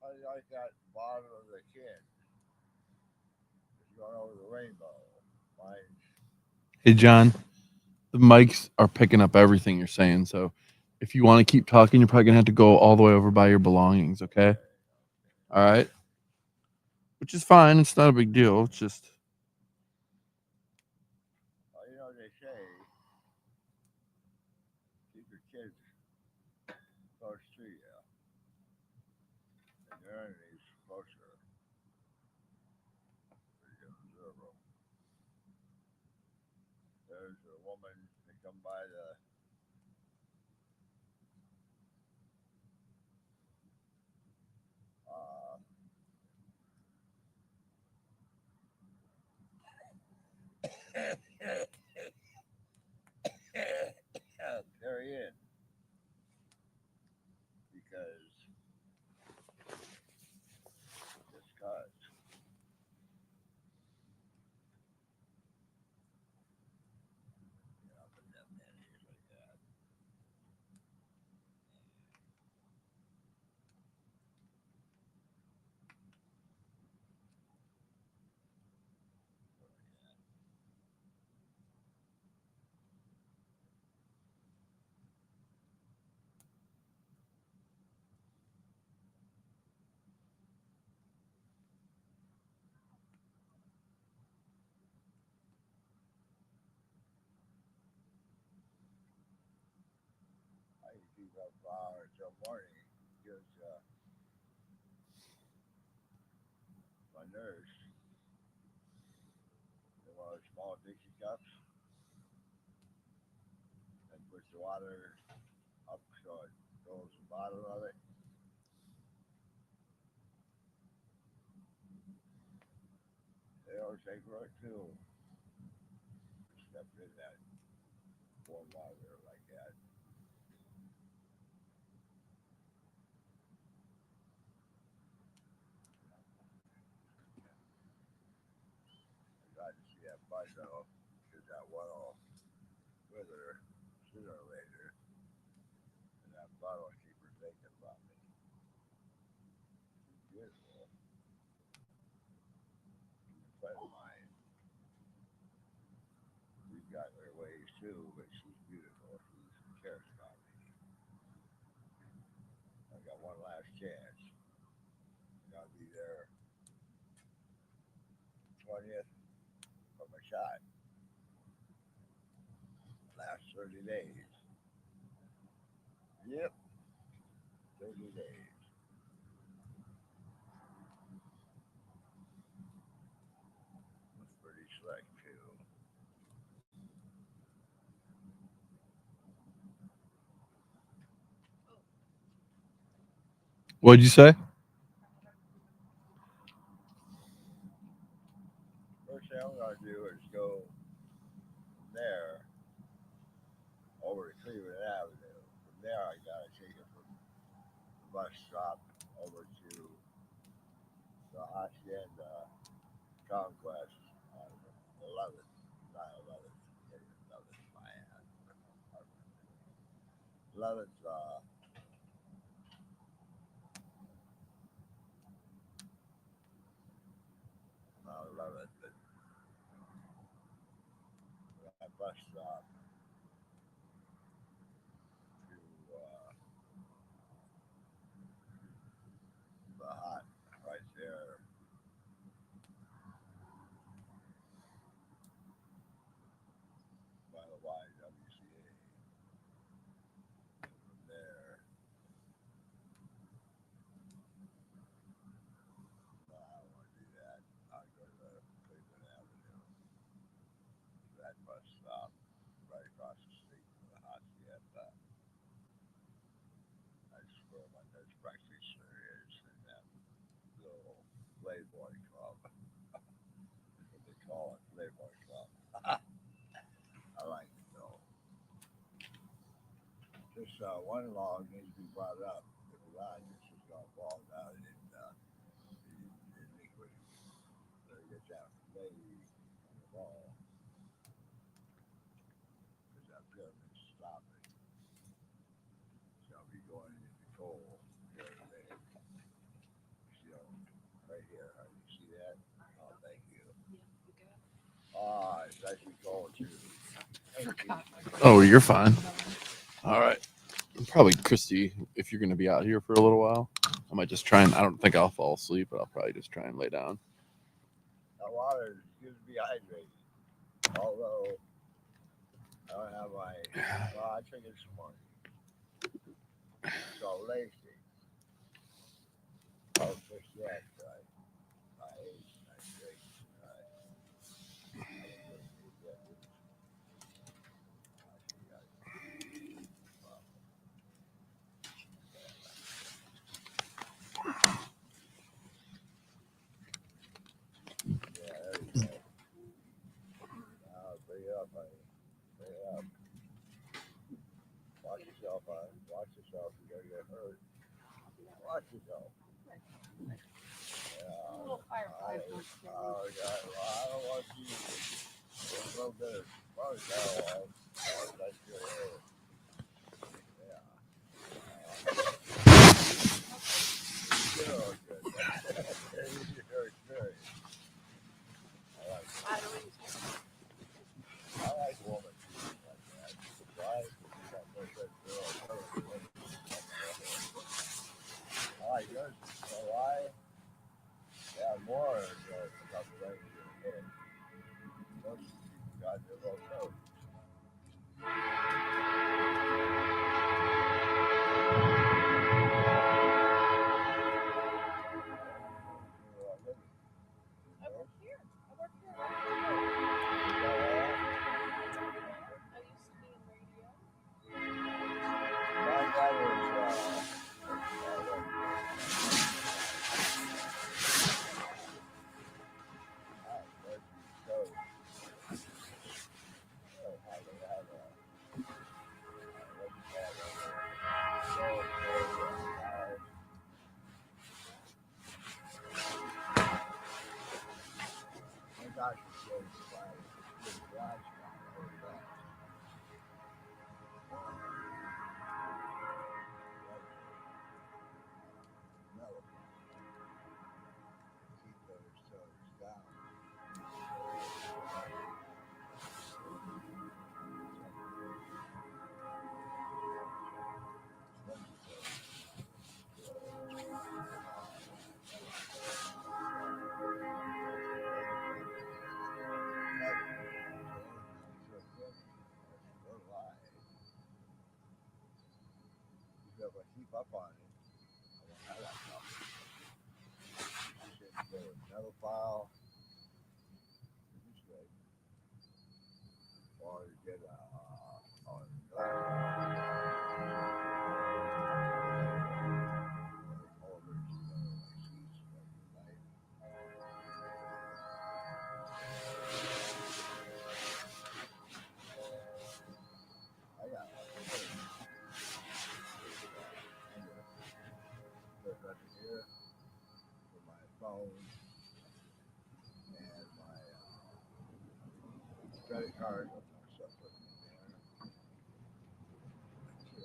I like that bottom of the kid. It's going over the rainbow. Mine's Hey, John, the mics are picking up everything you're saying. So if you want to keep talking, you're probably going to have to go all the way over by your belongings. Okay. All right. Which is fine. It's not a big deal. It's just, well, you know they say keep your kids close to you, and your enemies closer. So you can observe them. There's a woman that come by the uh, carry in because it's cause. You know, but that man is like that. I can keep up until morning because my nurse, in one of those small Dixie cups, and puts the water up so it goes to the bottom of it. They always take right too. Step in that warm water like that. I got to see that bud though, because that one will wither sooner or later, and that bud will keep her thinking about me. She's beautiful. She's a friend of mine. She's got her ways too, but she's beautiful. She cares about me. I got one last chance. I gotta be there 20th for my shot. Last 30 days. Yep, 30 days. That's pretty slick too. what'd you say? First thing I'm gonna do is go from there over to Cleveland Avenue. From there, I gotta take it from the bus stop over to the Hacienda Conquest on 11th, not 11th, 11th, my ass. 11th, not 11th, but that bus stop to the hot right there by the YWCA. From there, no, I don't want to do that. I'll go to Cleveland Avenue. That bus stop right across the street from the Hacienda. That's where my nurse practitioner is in that little Playboy Club. That's what they call it, Playboy Club. I like it though. Just one log needs to be brought up. If not, it's just gonna fall down in liquid. So you get that lady on the wall. Because that pyramid's stopping. going into control the other day. You know, right here. You see that? Oh, thank you. Ah, it's actually cold too. Oh, you're fine. All right. Probably Christy, if you're going to be out here for a little while, I might just try and, I don't think I'll fall asleep, but I'll probably just try and lay down. That water is good to be hydrated. Although I don't have my, well, I drink it this morning. So lazy. Oh, fish that. I ate. I drink. Bring it up, honey. Bring it up. Watch yourself, honey. Watch yourself. You're going to get hurt. Watch yourself. Little firefly torch. Oh, God. Well, I don't want you a little bit of smoke. I'll touch your hair. Yeah. You're good. You're good. I like women like that. Right? I like yours. You know why? Yeah, more about the right in your head. Most people got their little coat. I work here. I work here. I used to be in radio. My dad was keep up on it. I like another file. Or you get I got right here for my phone and my credit card.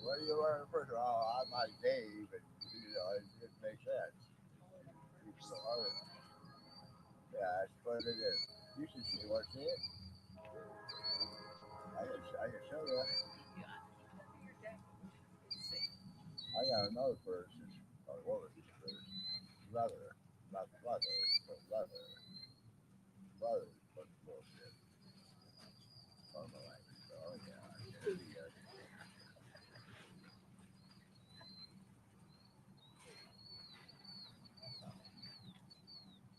What do you learn first? Oh, I'm like Dave, but you know, it makes sense. Yeah, that's what it is. You should see what's it. I can show you. I got another purse. What was this purse? Leather. Not leather, but leather. Leather, but bullshit. Oh, yeah.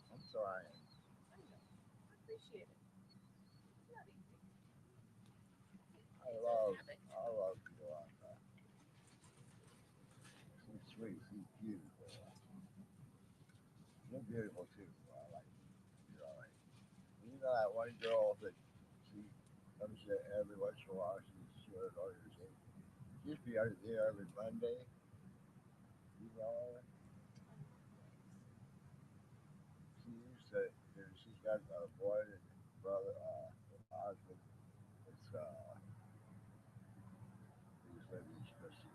I'm sorry. I appreciate it. It's not easy. I love Yolanda. She's sweet. She's beautiful. You're beautiful too. I like you. You're all right. You know that one girl that she comes to every once in a while. She was always saying, she used to be out there every Monday. You know her? She used to. She's got a boy and brother, husband. It's he's living in Christy.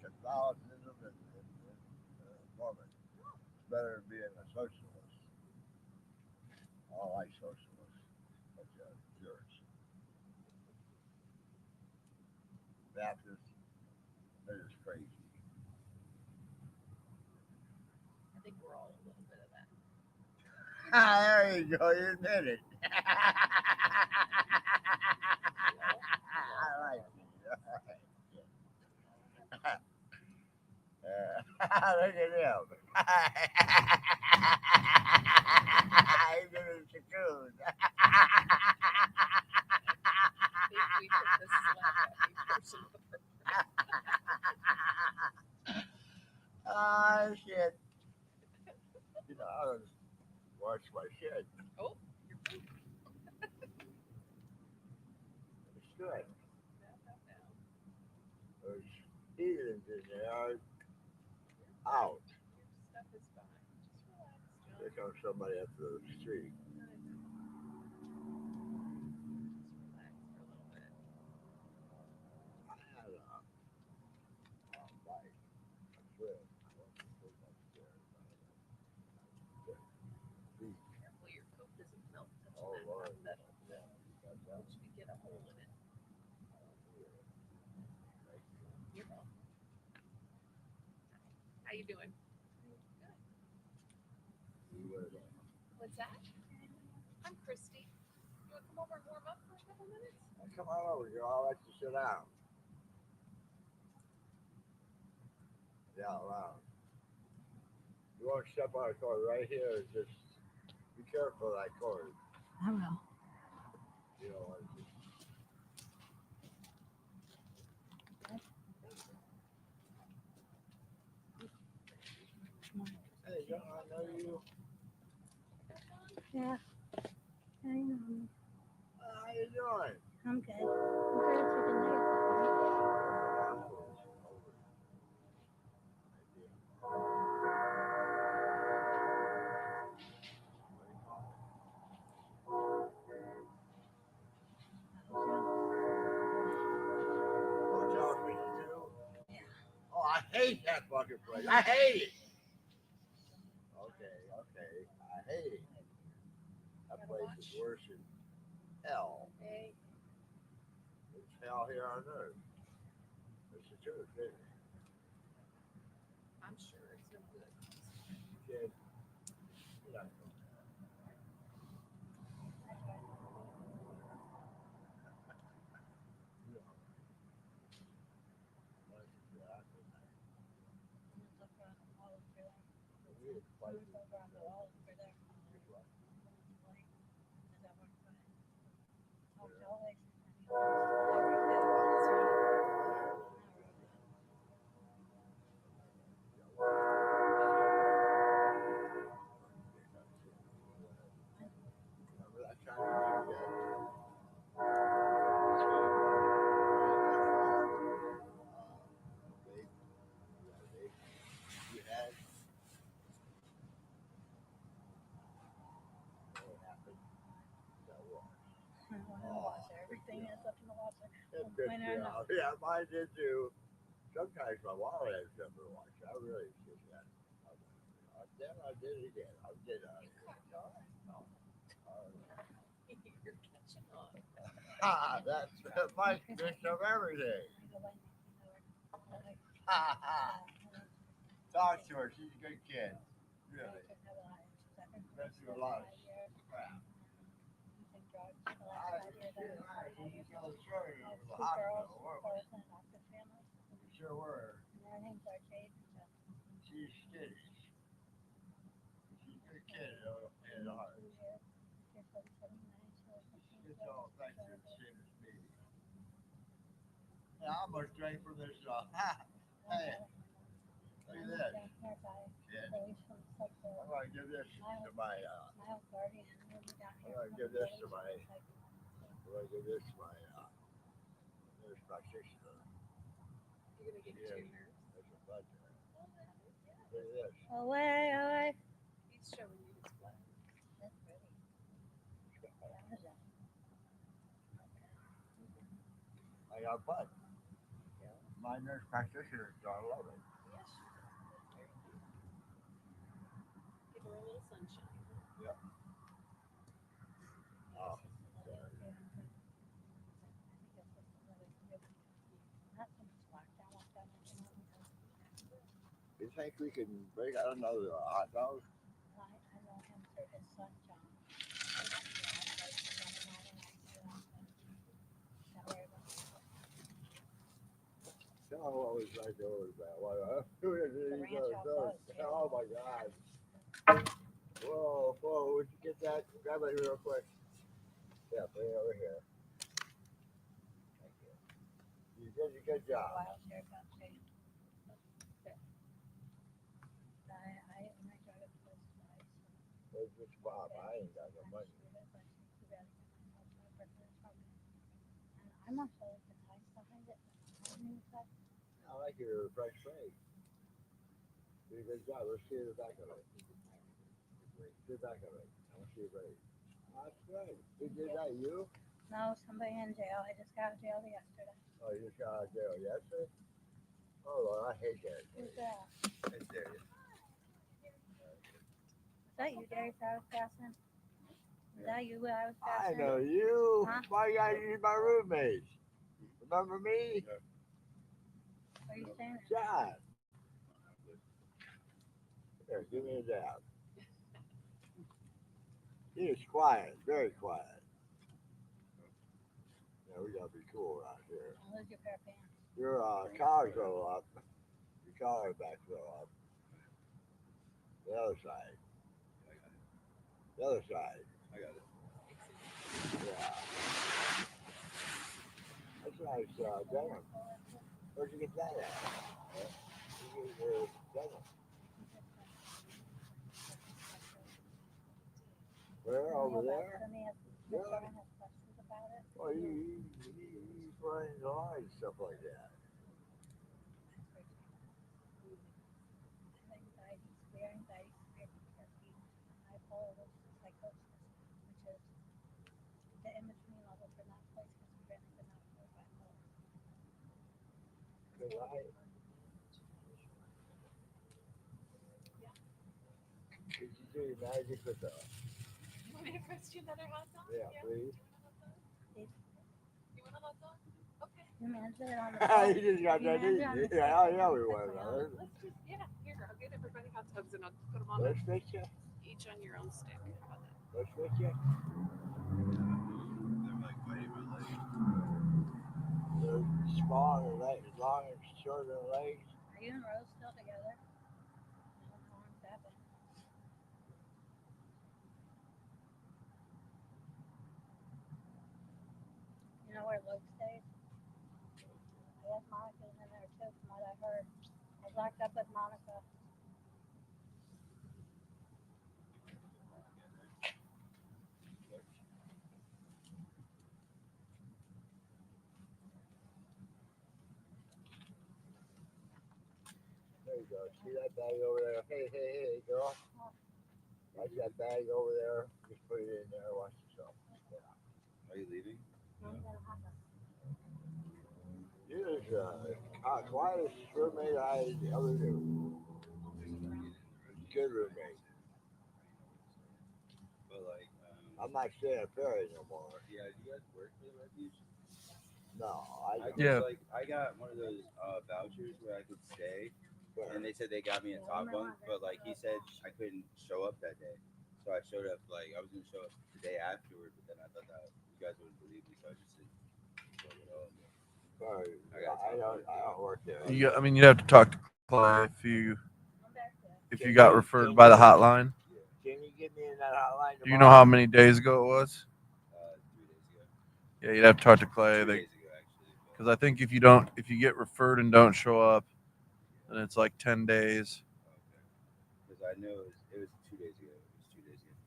Catholicism and Mormon. It's better than being a socialist. I like socialists, but jerks. Baptists, they're just crazy. I think we're all a little bit of that. There you go, you admit it. I like you. Look at him. He's in his cocoon. I think we put the slap happy person of the program. Oh, shit. You know, I was watch my shit. Oh, you're right. It's good. There's heathens in there. Out. Your stuff is fine. Just relax, John. There comes somebody up the street. Just relax for a little bit. I had a bike. I swear. I wasn't so much there. Careful your coat doesn't melt touching Oh, that Lord. hot metal. Which could get a hole in it. You're welcome. How you doing? Good. What's that? I'm Christy. You want to come over and warm up for a couple minutes? Come on over here. I'll let you sit down. Yeah, loud. You won't step on a cord right here. Just be careful of that cord. I will. You don't want to. Hey, John, I know you. Yeah. I know. How you doing? I'm good. I'm good for the night. Oh, I hate that fucking place. I hate it. Okay. I hate it. That place is worse than hell. Hey. It's hell here on earth. It's the truth, isn't it? I'm sure it's no good. Kid. Yeah. Everything is up in the water. Yeah, mine did too. Sometimes my wallet has something to watch. I really did that. Then I did it again. I did it. You're catching on. That's my condition of everything. Talk to her. She's a good kid. Really. Been through a lot of crap. You tell the story of the hospital, weren't we? We sure were. She's skinny. She's a good kid in the heart. It's all thanks to the same as me. Yeah, I'm gonna drink from this. Hey, look at this. Kid. I'm gonna give this to my. I'm gonna give this to my. Nurse practitioner. You're going to give it to your nurse? That's a budget. Look at this. Away. He's showing you his flag. That's pretty. I got a butt. my nurse practitioner, so I love it. Give her a little sunshine. Yep. Oh, you think we can break out another hot dog? Tell what was like over that. Oh my God. Whoa, would you get that? Grab it real quick. Yeah, bring it over here. Thank you. You did a good job. It's just Bob. I ain't got no money. I like your fresh face. You did a good job. Let's see the back of it. See the back of it. I want to see your face. That's good. Who did that? You? No, somebody in jail. I just got out of jail yesterday. Oh, you just got out of jail yesterday? Oh, Lord, I hate that. Who's that? It's Darius. Is that you, Darius, I was passing? Is that you I was I passing? know you. Huh? Why you guys use my roommates? Remember me? What are you saying? John. Here, give me a dab. He is quiet, very quiet. Yeah, we gotta be cool around here. Where's your pair of pants? Your collar's roll up. Your collar back roll up. The other side. The other side. I got it. Yeah. That's nice denim. Where'd you get that at? Where'd you get your denim? Where? Over there? Really? Well, you find a lot of stuff like that. Cause did you do your magic with the? You want me to roast you another hot dog? Yeah, please. You want a hot dog? Okay. You just got that easy. Yeah, we want that. Let's just, here, I'll get everybody hot dogs and I'll put them on Let's fix you. each on your own stick. How about that? Let's fix you. They're like biting my leg. They're small and legs, long and short and legs. Are you and Rose still together? I don't know what's happened. You know where Luke stays? I guess Monica's in there too, from what I heard. I was locked up with Monica. There you go. See that bag over there? Hey, girl. Watch that bag over there. Just put it in there. Watch yourself. Yeah. Are you leaving? You're the quietest roommate I ever knew. Good roommate. But like, I'm not staying at Perry no more. yeah, do you guys work for the refuge? No, I don't. Yeah. Like, I got one of those vouchers where I could stay, and they said they got me a top bunk, but like he said I couldn't show up that day, so I showed up like I was gonna show up the day afterward, but then I thought that you guys wouldn't believe me, so I just didn't show it all. Sorry, I I don't work there. I mean, you'd have to talk to Clay if you got referred by the hotline. Can you get me in that hotline tomorrow? Do you know how many days ago it was? 3 days ago. Yeah, you'd have to talk to Clay. 2 days ago, actually. Because I think if you get referred and don't show up, then it's like 10 days. Okay. Because I know it was 2 days ago. It was 2 days ago.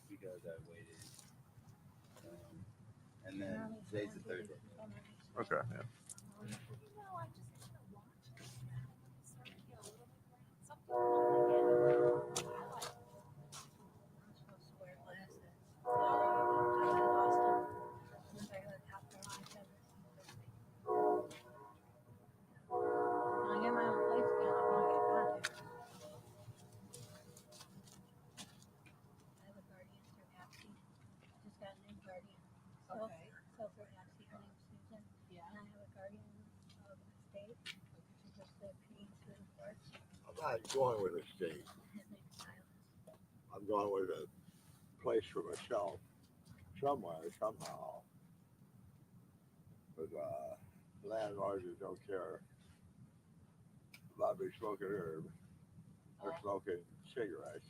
Because I waited. And then today's the third day. Okay. Yeah. I'm just kind of watching it now. I'm starting to get a little bit more. Something wrong again. I'm supposed to wear glasses. I lost them. Since I got after my not going with a state. I'm going with a place for myself somewhere, somehow. But landlords that don't care about me smoking herb or smoking cigarettes.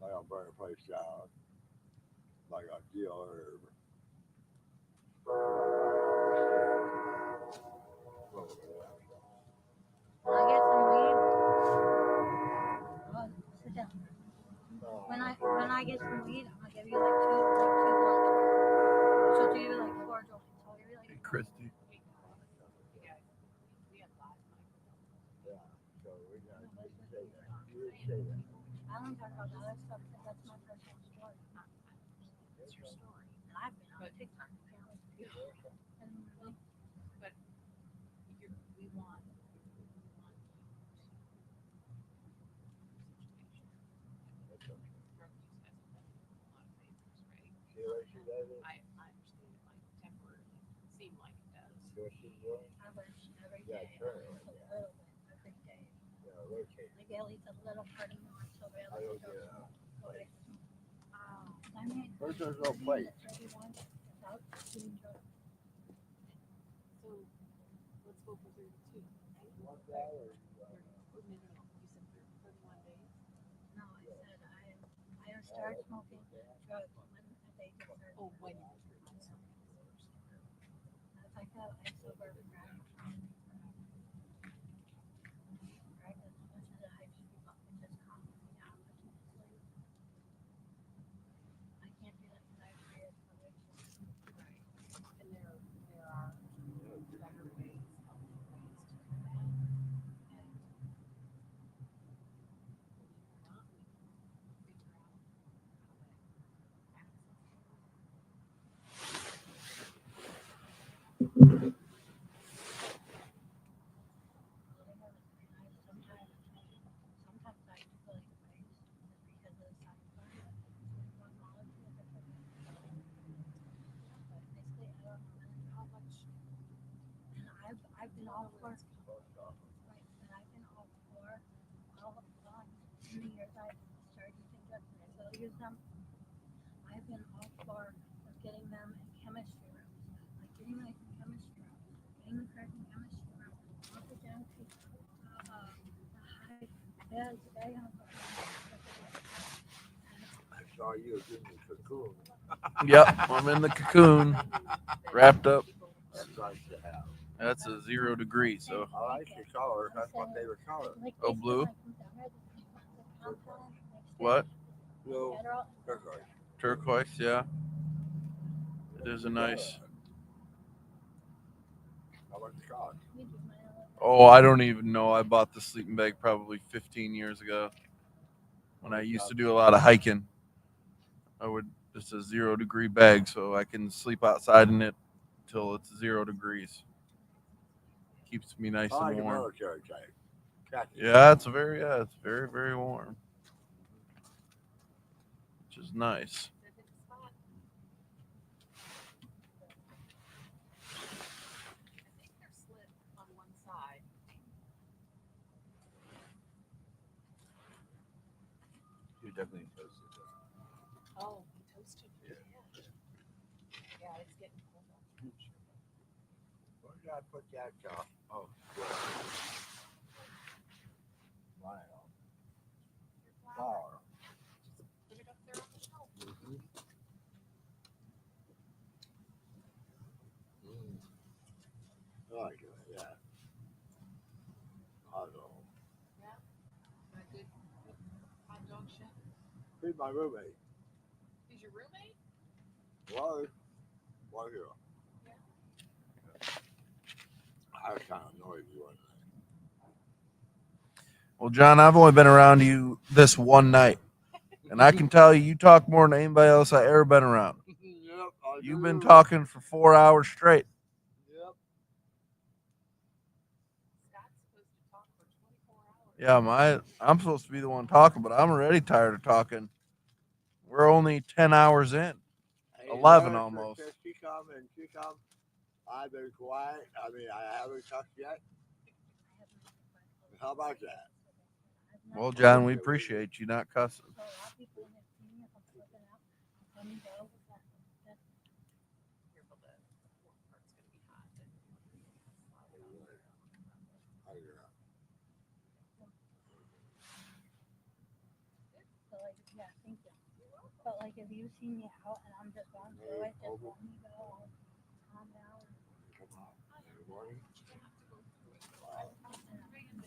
Like I'll burn a place down. Like I'll deal herb. When I get some weed, sit down. When I get some weed, I'm gonna give you like two blunts. She'll give you like 4 joints. I'll give you like. Hey, Christy. Yeah. So we got to say that. You say that. I don't talk about that other stuff because that's my personal story. It's your story. And I've been on TikTok. But we want I understand it might temporarily seem like it does. I wish every day. Yeah, sure. A little bit every day. Yeah, rotate. Maybe I'll eat a little part of more so I don't get a place. I made Where's those little plates? 31 without eating drugs. So let's go for 32. One day or No, you said 31 days. No, I said I started smoking drugs when they just started. Oh, when you If I felt I sober crack. Crack as much as I should be fucking just calm me down. I can't do that because I have higher addiction. right. And there are better ways, healthy ways to do that. And believe it or not, we can figure out how to access Sometimes I feel like ways because of the side effects. One molecule that but basically I don't know how much. And I've been all for right, and I've been all for all in the years I've started using drugs and I still use them. I've been all for getting them in chemistry rooms, like getting my chemistry room, getting the correct chemistry room, all the down to the high beds, I saw you in the cocoon. Yep, I'm in the cocoon, wrapped up. That's nice to have. That's a 0 degree, so. I like your color. That's my favorite color. Oh, blue? What? Blue. Turquoise. Turquoise, yeah. It is a nice. How much it cost? Oh, I don't even know. I bought the sleeping bag probably 15 years ago when I used to do a lot of hiking. It's a 0 degree bag, so I can sleep outside in it till it's 0 degrees. Keeps me nice I like and a warm. military type. Khaki. Yeah, it's very, very warm, which is nice. I think they're slit on one side. You definitely toasted it. Oh, you toasted it. Yeah, it's getting cold. Where did I put that? Oh, good. Wow. Flour. Put it up there on the shelf. I like it, yeah. Hot dog. Yeah. A good hot dog chef. He's my roommate. He's your roommate? Was here. Yeah. I was kind of noisy one night. Well, John, I've only been around you this one night, and I can tell you talk more than anybody else I ever been around. Yep. You've been talking for 4 hours straight. Yep. Scott's supposed to talk for 24 hours. Yeah, I'm supposed to be the one talking, but I'm already tired of talking. We're only 10 hours in. 11 almost. She come. I've been quiet. I mean, I haven't touched yet. How about that? Well, John, we appreciate you not cussing. So a lot of people when they see me, if I'm flipping out, let me go. That's Careful, the fourth part's gonna be hot. so like, yeah, thank you. But like, if you see me out and I'm just going through it, just let me go. I'll calm down.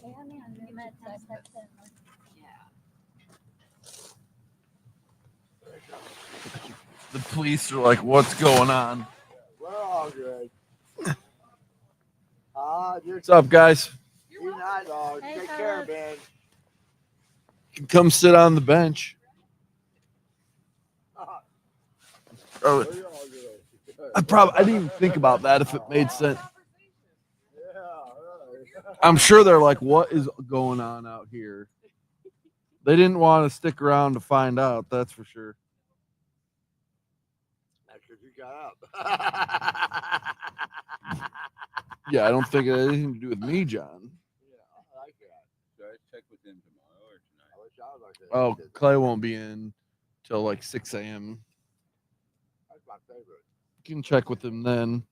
They have me on new meds. I text them. Yeah. The police are like, "What's going on?" We're all good. What's up, guys? You not all. Hey, Take fellas. care, man. You can come sit on the bench. Oh, We're all good. I didn't even think about that if it made sense. Yeah, really. I'm sure they're like, "What is going on out here?" They didn't want to stick around to find out. That's for sure. That's because you got up. Yeah, I don't think it had anything to do with me, John. Yeah, I like that. Should I check with him tomorrow or tonight? I wish I was like that. Oh, Clay won't be in till like 6 a.m. That's my favorite. You can check with him then.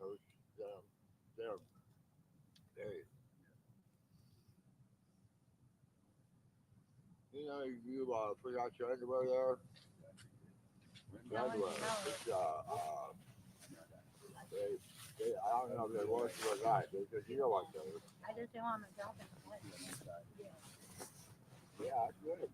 Coach. Them. Hey. You know, you put out your underwear there. No, Underwear. no. It's, I don't know if they want to or not, because you know what those. I just don't want to jump in the way. Yeah, that's good.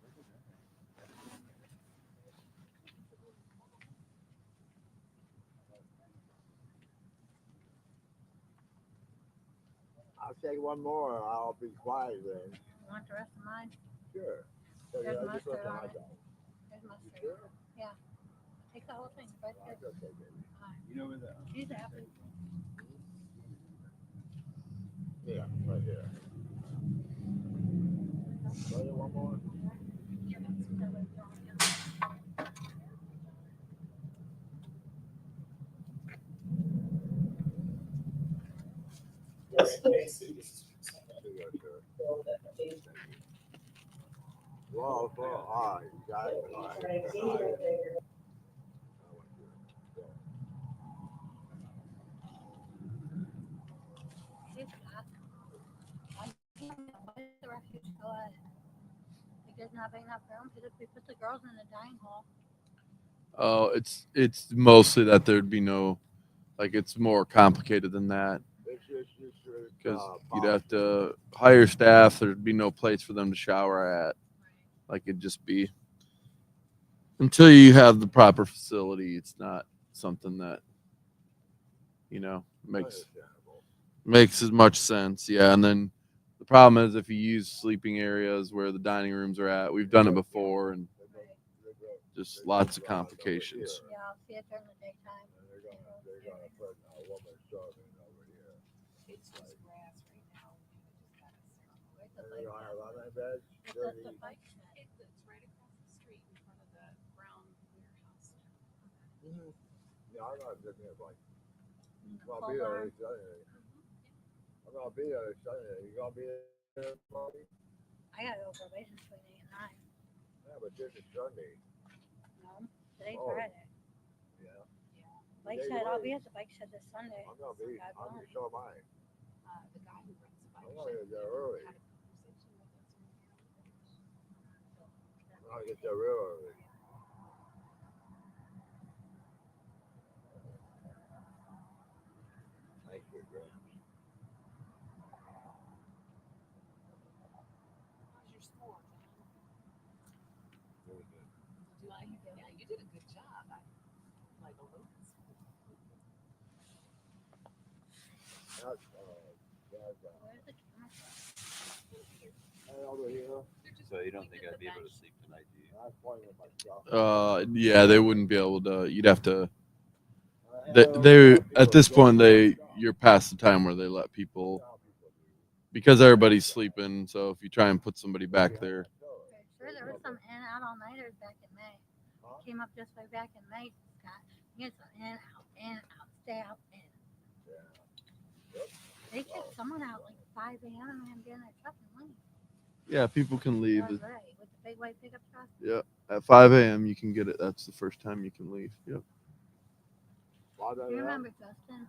I'll take one more. I'll be quiet then. You want the rest of mine? Sure. So, There's yeah, just mustard let the on hot it. dog. There's mustard. Sure. Yeah. Take the whole thing. Right That's there. okay, baby. You know where the She's happy. Yeah, right here. One more. Well, all right, you got it. All right. She's got. Why does the refuge go at? Because not big enough room. Because if we put the girls in the dining hall. Oh, it's mostly that there'd be no, like, it's more complicated than that because you'd have to hire staff. There'd be no place for them to shower at. Like, it'd just be until you have the proper facility. It's not something that makes as much sense. Yeah, and then the problem is if you use sleeping areas where the dining rooms are at. We've done it before, and just lots of complications. Yeah, I'll see it during the daytime. They're gonna put a woman starving over here. It's just grass right now. They're gonna have on that bed. It's at the bike shed. It's right across the street in front of the brown warehouse. Yeah, I'm not sitting there like. I'll Pole be there barn. this Sunday. I'm gonna be there this Sunday. You gonna be there, party? I gotta go probation between 8 and 9. Yeah, but this is Sunday. No, today's Oh. Friday. Yeah. Bike Today shed. I'll Friday. be at the bike shed this Sunday. I'm gonna be. God I'm willing. so am I. The guy who runs the bike I'm gonna get there early. had a conversation with us. I'm gonna get there real early. Thank you, Graham. How's your score, John? Yeah, you did a good job. I like a little. That's, Where's the camera? hey, over here. So you don't think I'd be able to sleep tonight, do you? I'm pointing at myself. Yeah, they wouldn't be able to. You'd have to. They at this point you're past the time where they let people because everybody's sleeping. So if you try and put somebody back there, Sure, there was some in and out all nighters back in May. Came up this way back in May, Scott. You had some in, out, stay out, in. They kicked someone out like 5 a.m. and I'm getting their truck and leave. Yeah, people can leave. That's right, with the big white pickup truck. Yeah, at 5 a.m. you can get it. That's the first time you can leave. Yep. Do you remember Justin?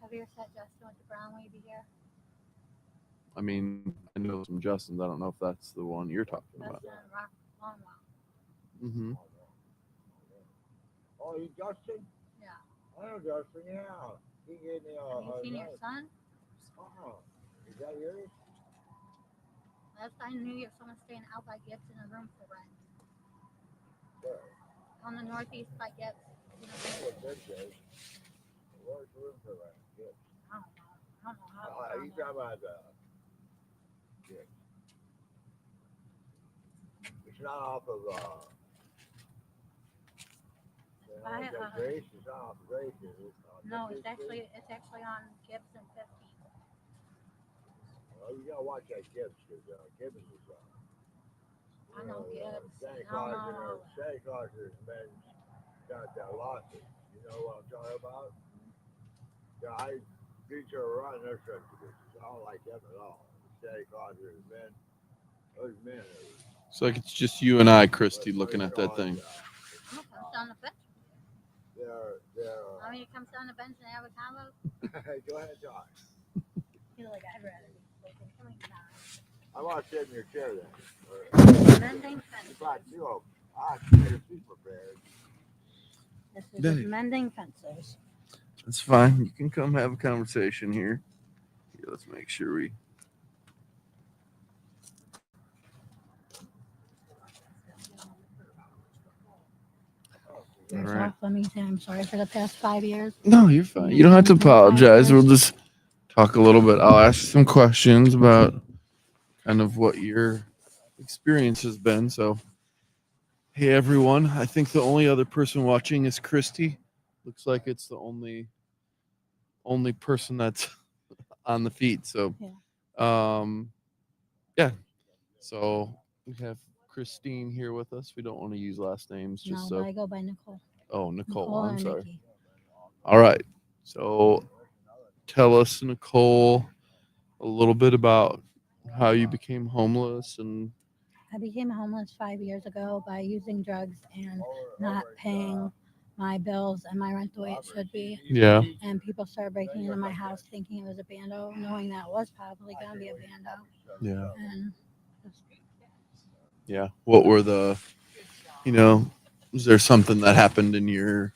Have you ever said Justin with the brown wavy hair? I mean, I know some Justins. I don't know if that's the one you're talking about. Justin Rock Longwell. Mm-hmm. Oh, you Justin? Yeah. I know Justin, yeah. He gave me Have you seen your note. son? Oh, is that yours? Last I knew, your son was staying out by Gibbs in a room for rent. Where? On the northeast by Gibbs. You know, What Gibbs is? Where's the room for that? Gibbs. I don't know how. You talking about Gibbs. It's not off of, Grace, it's not off of Grace, is it? No, it's actually on Gibbs and 15. Well, you gotta watch that Gibbs, because Gibbs is, I know Gibbs. Santa I don't Claus, know. Santa Claus has been got that lawsuit. You know what I'm talking about? Yeah, I beat her around their subdivisions. I don't like them at all. Santa Claus has been, those men are. So like it's just you and I, Christy, looking at that thing. I'm gonna come down the bench. They're. Want me to come down the bench and have a combo? Go ahead and talk. Feel like I'd rather be sleeping. Come on, I want to sit in your chair then. mending fences. In fact, you know, I should get a seat prepared. This is There. just mending fences. That's fine. You can come have a conversation here. Here, let's make sure we. First right. off, let me say I'm sorry for the past 5 years. No, you're fine. You don't have to apologize. We'll just talk a little bit. I'll ask you some questions about kind of what your experience has been. So, hey everyone. I think the only other person watching is Christy. Looks like it's the only person that's on the feed. So, yeah. So we have Christine here with us. We don't want to use last names. Just No, I go by Nicole. Oh, Nicole. I'm and sorry. Nikki. All right. So tell us, Nicole, a little bit about how you became homeless and I became homeless 5 years ago by using drugs and not paying my bills and my rent the way it should be. yeah. And people started breaking into my house thinking it was a bando, knowing that it was probably going to be a bando. Yeah. And Yeah. What were the, was there something that happened in your,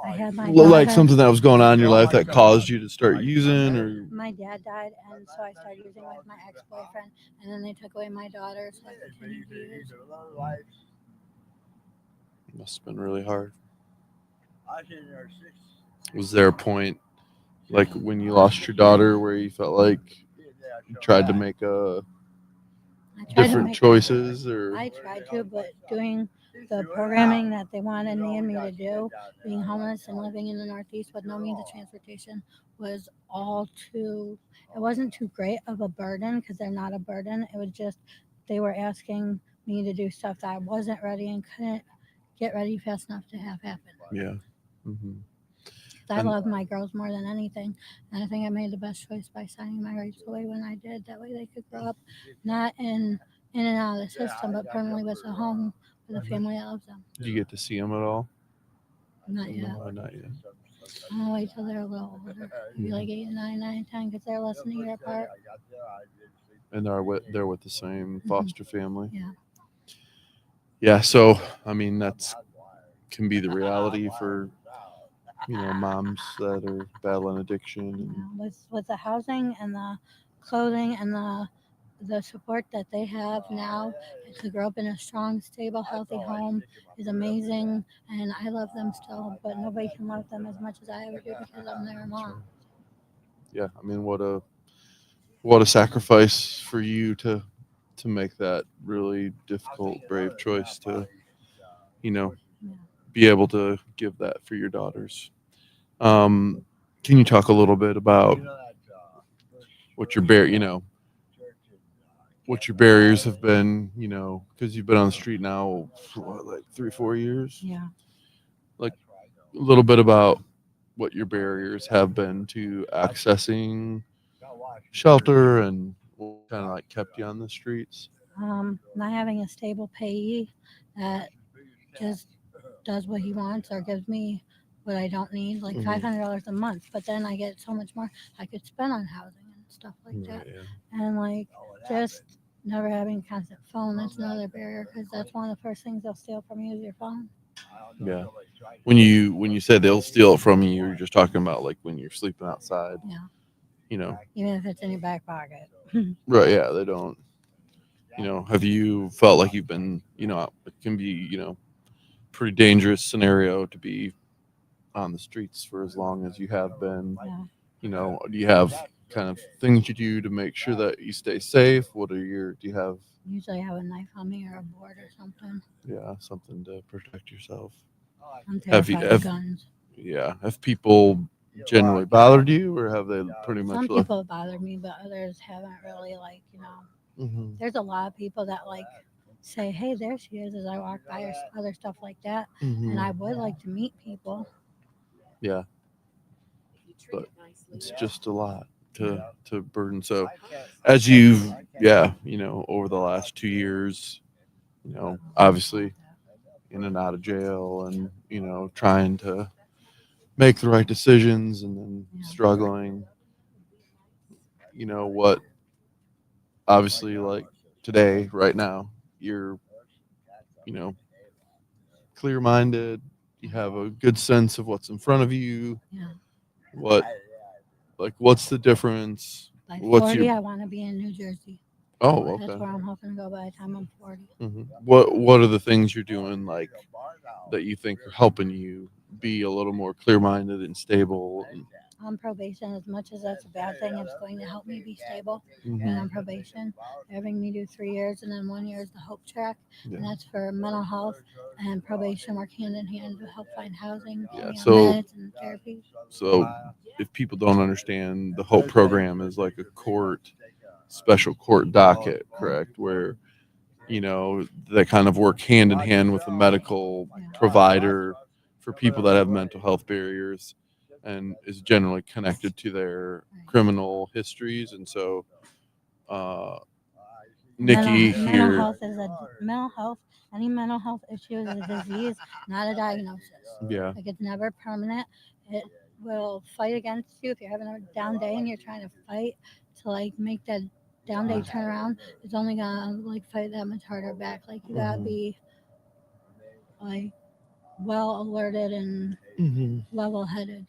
I had my like daughter- something that was going on in your life that caused you to start using or? My dad died, and so I started using with my ex-boyfriend, and then they took away my daughter, so I continued to use. Must have been really hard. I was in there 6. Was there a point, like when you lost your daughter, where you felt like you tried to make different choices, or? I tried to, but doing the programming that they wanted me to do, being homeless and living in the Northeast with no means of transportation, was all too. It wasn't too great of a burden because they're not a burden. It was just they were asking me to do stuff that I wasn't ready and couldn't get ready fast enough to have happen. Yeah. Mm-hmm. I love my girls more than anything, and I think I made the best choice by signing my rights away when I did. That way they could grow up not in and out of the system, but permanently with a home with a family that loves them. Did you get to see them at all? Not yet. No, not yet. I'll wait till they're a little older, maybe like 8, 9, 9, 10, because they're less than a year apart. And they're with the same foster family. Yeah. Yeah. So I mean, that's can be the reality for moms that are battling addiction. And, with the housing and the clothing and the support that they have now to grow up in a strong, stable, healthy home is amazing, and I love them still, but nobody can love them as much as I ever do because I'm their mom. Yeah, I mean, what a sacrifice for you to make that really difficult, brave choice to, be able to give that for your daughters. Can you talk a little bit about what your what your barriers have been, because you've been on the street now for what, like 3-4 years? Yeah. Like a little bit about what your barriers have been to accessing shelter and kind of like kept you on the streets? Not having a stable payee that just does what he wants or gives me what I don't need, like Mhm. $500 a month. But then I get so much more I could spend on housing and stuff like that. Yeah. And like just never having a constant phone, that's another barrier because that's one of the first things they'll steal from you is your phone. Yeah. When you say they'll steal it from you, you're just talking about like when you're sleeping outside. Yeah. You know. Even if it's in your back pocket. Right. Yeah. They don't. Have you felt like you've been? It can be pretty dangerous scenario to be on the streets for as long as you have been. Yeah. Do you have kind of things you do to make sure that you stay safe? Do you have Usually I have a knife on me or a board or something. something to protect yourself? I'm Have you terrified of guns. have people generally bothered you, or have they pretty much Some people bother me, but others haven't really, Mhm. there's a lot of people that say, hey, there she is, as I walk by or other stuff like that. And I would like to meet people. Yeah, but it's just a lot to burden. So as you've over the last 2 years, obviously in and out of jail, and trying to make the right decisions, and then struggling, what obviously, like today, right now, you're clear-minded, you have a good sense of what's in front of you. Yeah. What's the difference? By What's 40, your I want to be in New Jersey. Oh, That's okay. where I'm hoping to go by the time I'm 40. What are the things you're doing, like, that you think are helping you be a little more clear-minded and stable? On probation, as much as that's a bad thing, it's going to help me be stable. Mhm. Being on probation, they're having me do 3 years, and then 1 year is the Hope Track, and that's for mental health. And probation work hand in hand to help find housing, Yeah, on so- meds and therapy. So if people don't understand, the HOPE program is like a special court docket, correct? Where, they kind of work hand in hand with a medical provider for people that have mental health barriers, and is generally connected to their criminal histories. And so, Nikki mental here. health. Any mental health issue is a disease, not a diagnosis. Yeah. Like, it's never permanent. It will fight against you if you're having a down day and you're trying to fight to make that down day turn around. It's only gonna fight that much harder back. Like, you gotta be well alerted and level headed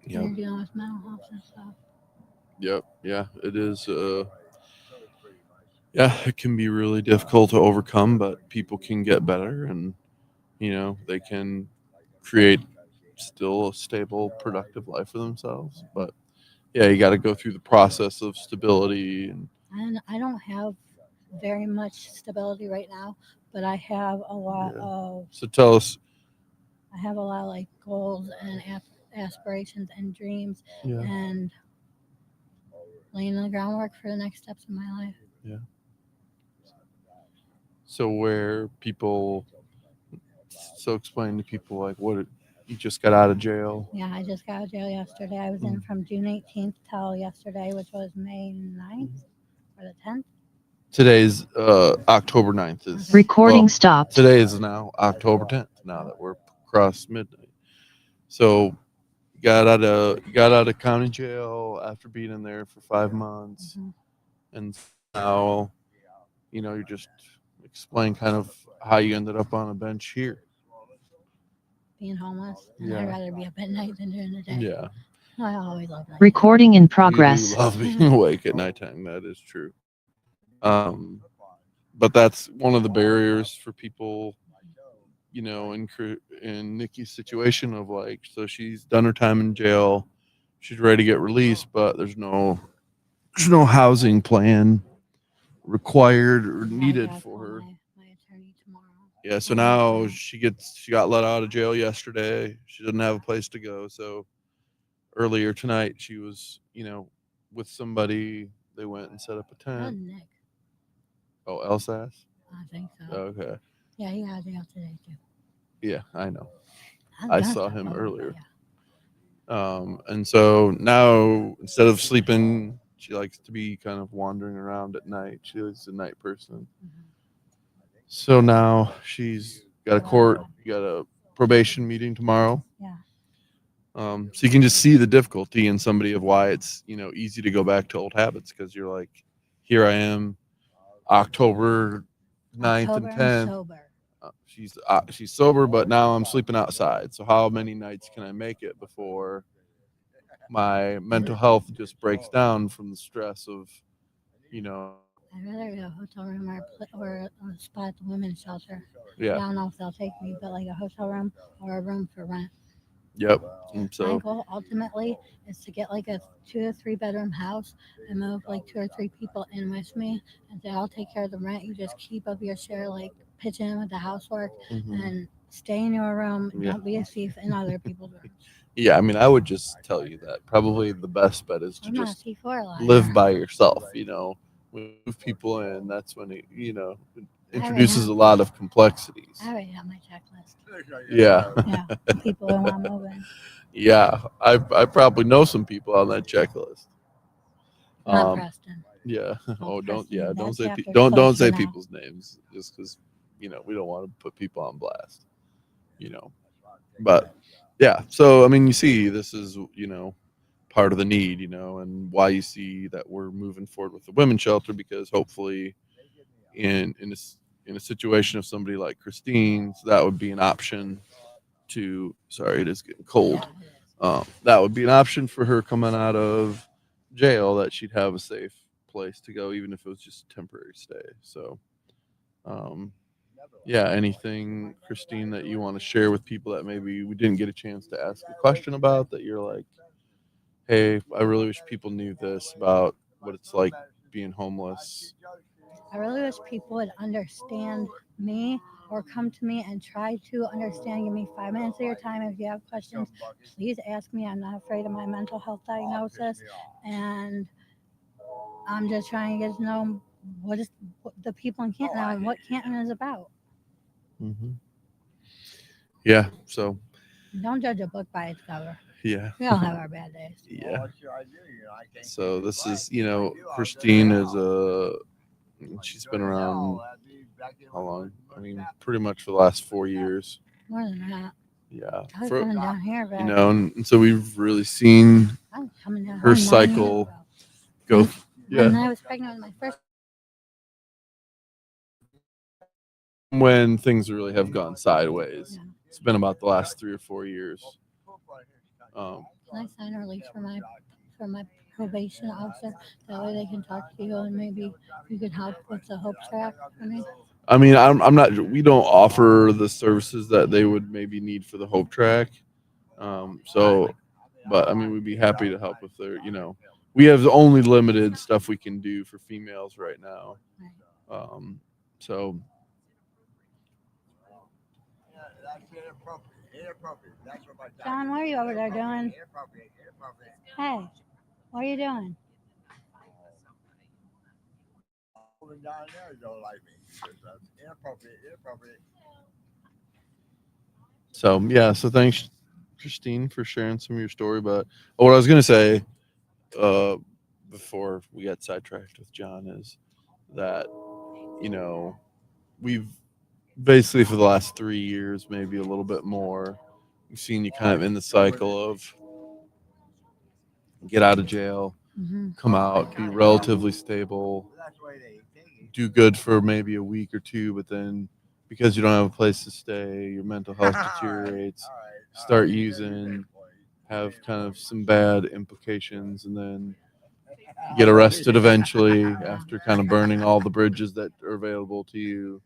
when you're dealing with mental health and stuff. Yep. Yeah, it is. Yeah, it can be really difficult to overcome, but people can get better, and they can create still a stable, productive life for themselves. But yeah, you got to go through the process of stability. And I don't have very much stability right now, but I have a lot of. So tell us. I have a lot of goals and aspirations and dreams, and laying the groundwork for the next steps in my life. Yeah. So explain to people what you just got out of jail. Yeah, I just got out of jail yesterday. I was in from June 18th till yesterday, which was May 9th or the 10th. Today's October 9th is recording stopped. Today is now October 10th. Now that we're across midnight, so you got out of county jail after being in there for 5 months, and now you just explain kind of how you ended up on a bench here. Being homeless, and I'd rather be up at night than during the day. Yeah, I always love night. Recording in progress. You do love being awake at nighttime. That is true. But that's one of the barriers for people, in Nikki's situation of so she's done her time in jail, she's ready to get released, but there's no housing plan required or needed for her. My attorney tomorrow. Yeah, so now she got let out of jail yesterday. She doesn't have a place to go. So earlier tonight she was, with somebody. They went and set up a tent. Nick. Oh, Elsas? I think so. Okay. Yeah, he got jail today too. Yeah, I know. I saw him earlier. And so now, instead of sleeping, She likes to be kind of wandering around at night. She's a night person. So now she's got a probation meeting tomorrow. Yeah. So you can just see the difficulty in somebody of why it's, easy to go back to old habits, because you're like, here I am, October 9th and October 10th. sober. She's sober, but now I'm sleeping outside. So how many nights can I make it before my mental health just breaks down from the stress of, I'd rather get a hotel room or a spot at the women's shelter. I yeah, don't know if they'll take me, but like a hotel room or a room for rent. yep. And My so goal ultimately is to get like a 2 or 3 bedroom house and move like 2 or 3 people in with me and say, I'll take care of the rent. You just keep up your share, like pitch in with the housework and stay in your room. Yeah. Don't be a thief in other people's rooms. yeah, I mean, I would just tell you that probably the best bet is to I'm not a just thief or a liar. live by yourself. When you move people in, that's when it, introduces a lot of complexities. I already have my checklist. Yeah. Yeah, people who want moving. Yeah, I probably know some people on that checklist. Not Preston. Yeah. Oh, don't. Yeah. Preston, Don't that say. chapter's Don't closed say for now. people's names just because we don't want to put people on blast. But yeah. So I mean, you see, this is part of the need, and why you see that we're moving forward with the women's shelter, because hopefully, in a situation of somebody like Christine's, that would be an option to. Sorry, it is getting cold. That would be an option for her coming out of jail, that she'd have a safe place to go, even if it was just a temporary stay. So, yeah, anything, Christine, that you want to share with people that maybe we didn't get a chance to ask a question about, that you're like, hey, I really wish people knew this about what it's like being homeless? I really wish people would understand me or come to me and try to understand. Give me 5 minutes of your time. If you have questions, please ask me. I'm not afraid of my mental health diagnosis. And I'm just trying to get to know what the people in Canton know and what Canton is about. Mm-hmm. Yeah. So, Don't judge a book by its cover. yeah. We all have our bad days. Yeah. So this is, Christine is she's been around how long? I mean, pretty much for the last 4 years. More than that. Yeah. I was coming down here back. And so we've really seen I was coming down her here 9 cycle years ago. go. Yeah. When I was pregnant with my first. When things really have gone sideways. Yeah. It's been about the last 3 or 4 years. Can I sign a release for my probation officer? That way they can talk to you and maybe you can help with the Hope Track for me. I mean, I'm not. We don't offer the services that they would maybe need for the Hope Track. But I mean, we'd be happy to help if they're. We have only limited stuff we can do for females right now. So. John, what are you over there doing? Hey, what are you doing? Down there don't like me because that's inappropriate. So yeah, so thanks, Christine, for sharing some of your story. But what I was gonna say, before we got sidetracked with John, is that we've basically for the last 3 years, maybe a little bit more, we've seen you kind of in the cycle of get out of jail, come out, be relatively stable, do good for maybe a week or two, but then because you don't have a place to stay, your mental health deteriorates, start using, have kind of some bad implications, and then get arrested eventually after kind of burning all the bridges that are available to you,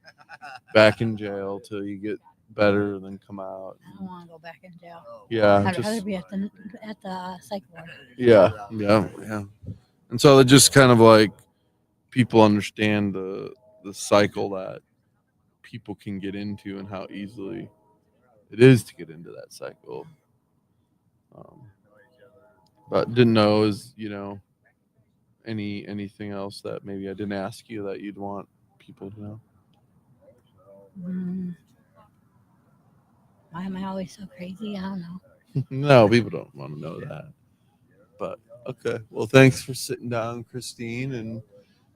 back in jail till you get better and then come out. I don't want to go back in jail. Yeah, I'd rather be at the psych ward. Yeah. And so it just kind of like people understand the cycle that people can get into and how easily it is to get into that cycle. But didn't know is anything else that maybe I didn't ask you that you'd want people to know. Why am I always so crazy? I don't know. No, people don't want to know that. But Okay. Well, thanks for sitting down, Christine. And,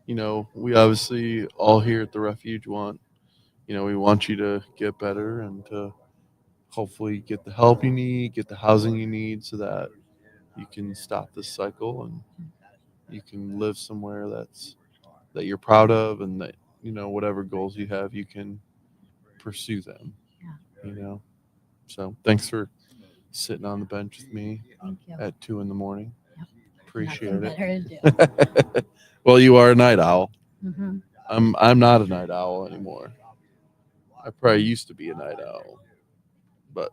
we obviously all here at the Refuge want, we want you to get better and to hopefully get the help you need, get the housing you need so that you can stop this cycle and you can live somewhere that you're proud of and that, whatever goals you have, you can pursue them. Yeah. So thanks for sitting on the bench with me Thank you. at 2 a.m. Yep. Appreciate Nothing it. better to do. Well, you are a night owl. Mm-hmm. I'm not a night owl anymore. I probably used to be a night owl, but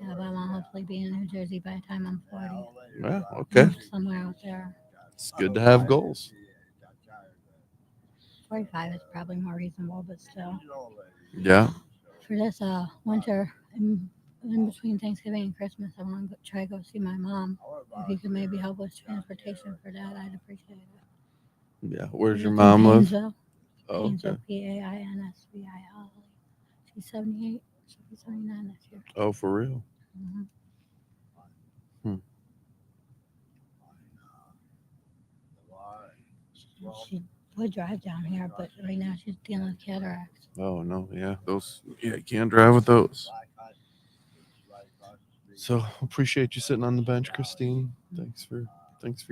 Yeah, but I'll hopefully be in New Jersey by the time I'm 40. yeah, okay. Somewhere out there. It's good to have goals. 45 is probably more reasonable, but still. Yeah. For this winter, in between Thanksgiving and Christmas, I want to try to go see my mom. If you could maybe help with transportation for that, I'd appreciate it. Yeah. Where's your She lives in mom live? Painesville. Oh, Painesville, okay. Painsville. She's 78. She'll be 79 this year. Oh, for real? Mm-hmm. She would drive down here, but right now she's dealing with cataracts. Oh no, yeah, you can't drive with those. So appreciate you sitting on the bench, Christine. Thanks for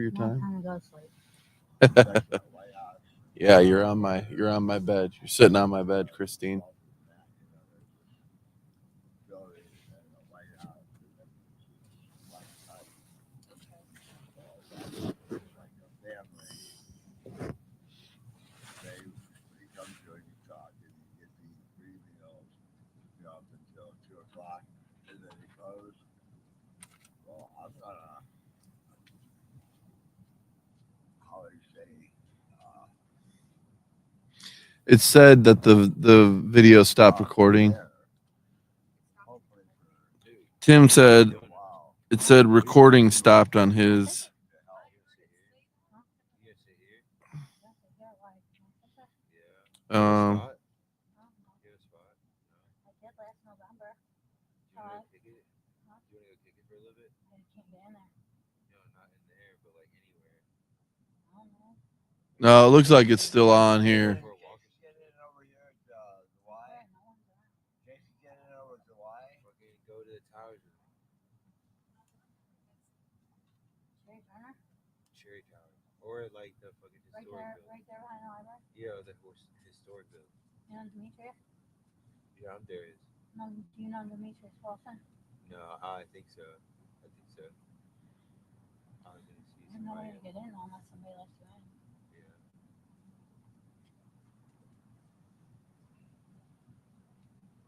your Now time. time to go to sleep. Yeah, you're on my bed. You're sitting on my bed, Christine. It said that the video stopped recording. Tim said it said recording stopped on his. Um. No, it looks like it's still on here. Or like the fucking historic right there behind the library. Yeah, the historic building. You know Demetrius? Yeah, I'm Darius. No, do you know Demetrius Wilson? No, I think so. I was gonna see There's no way to get in unless somebody lets you in. Yeah.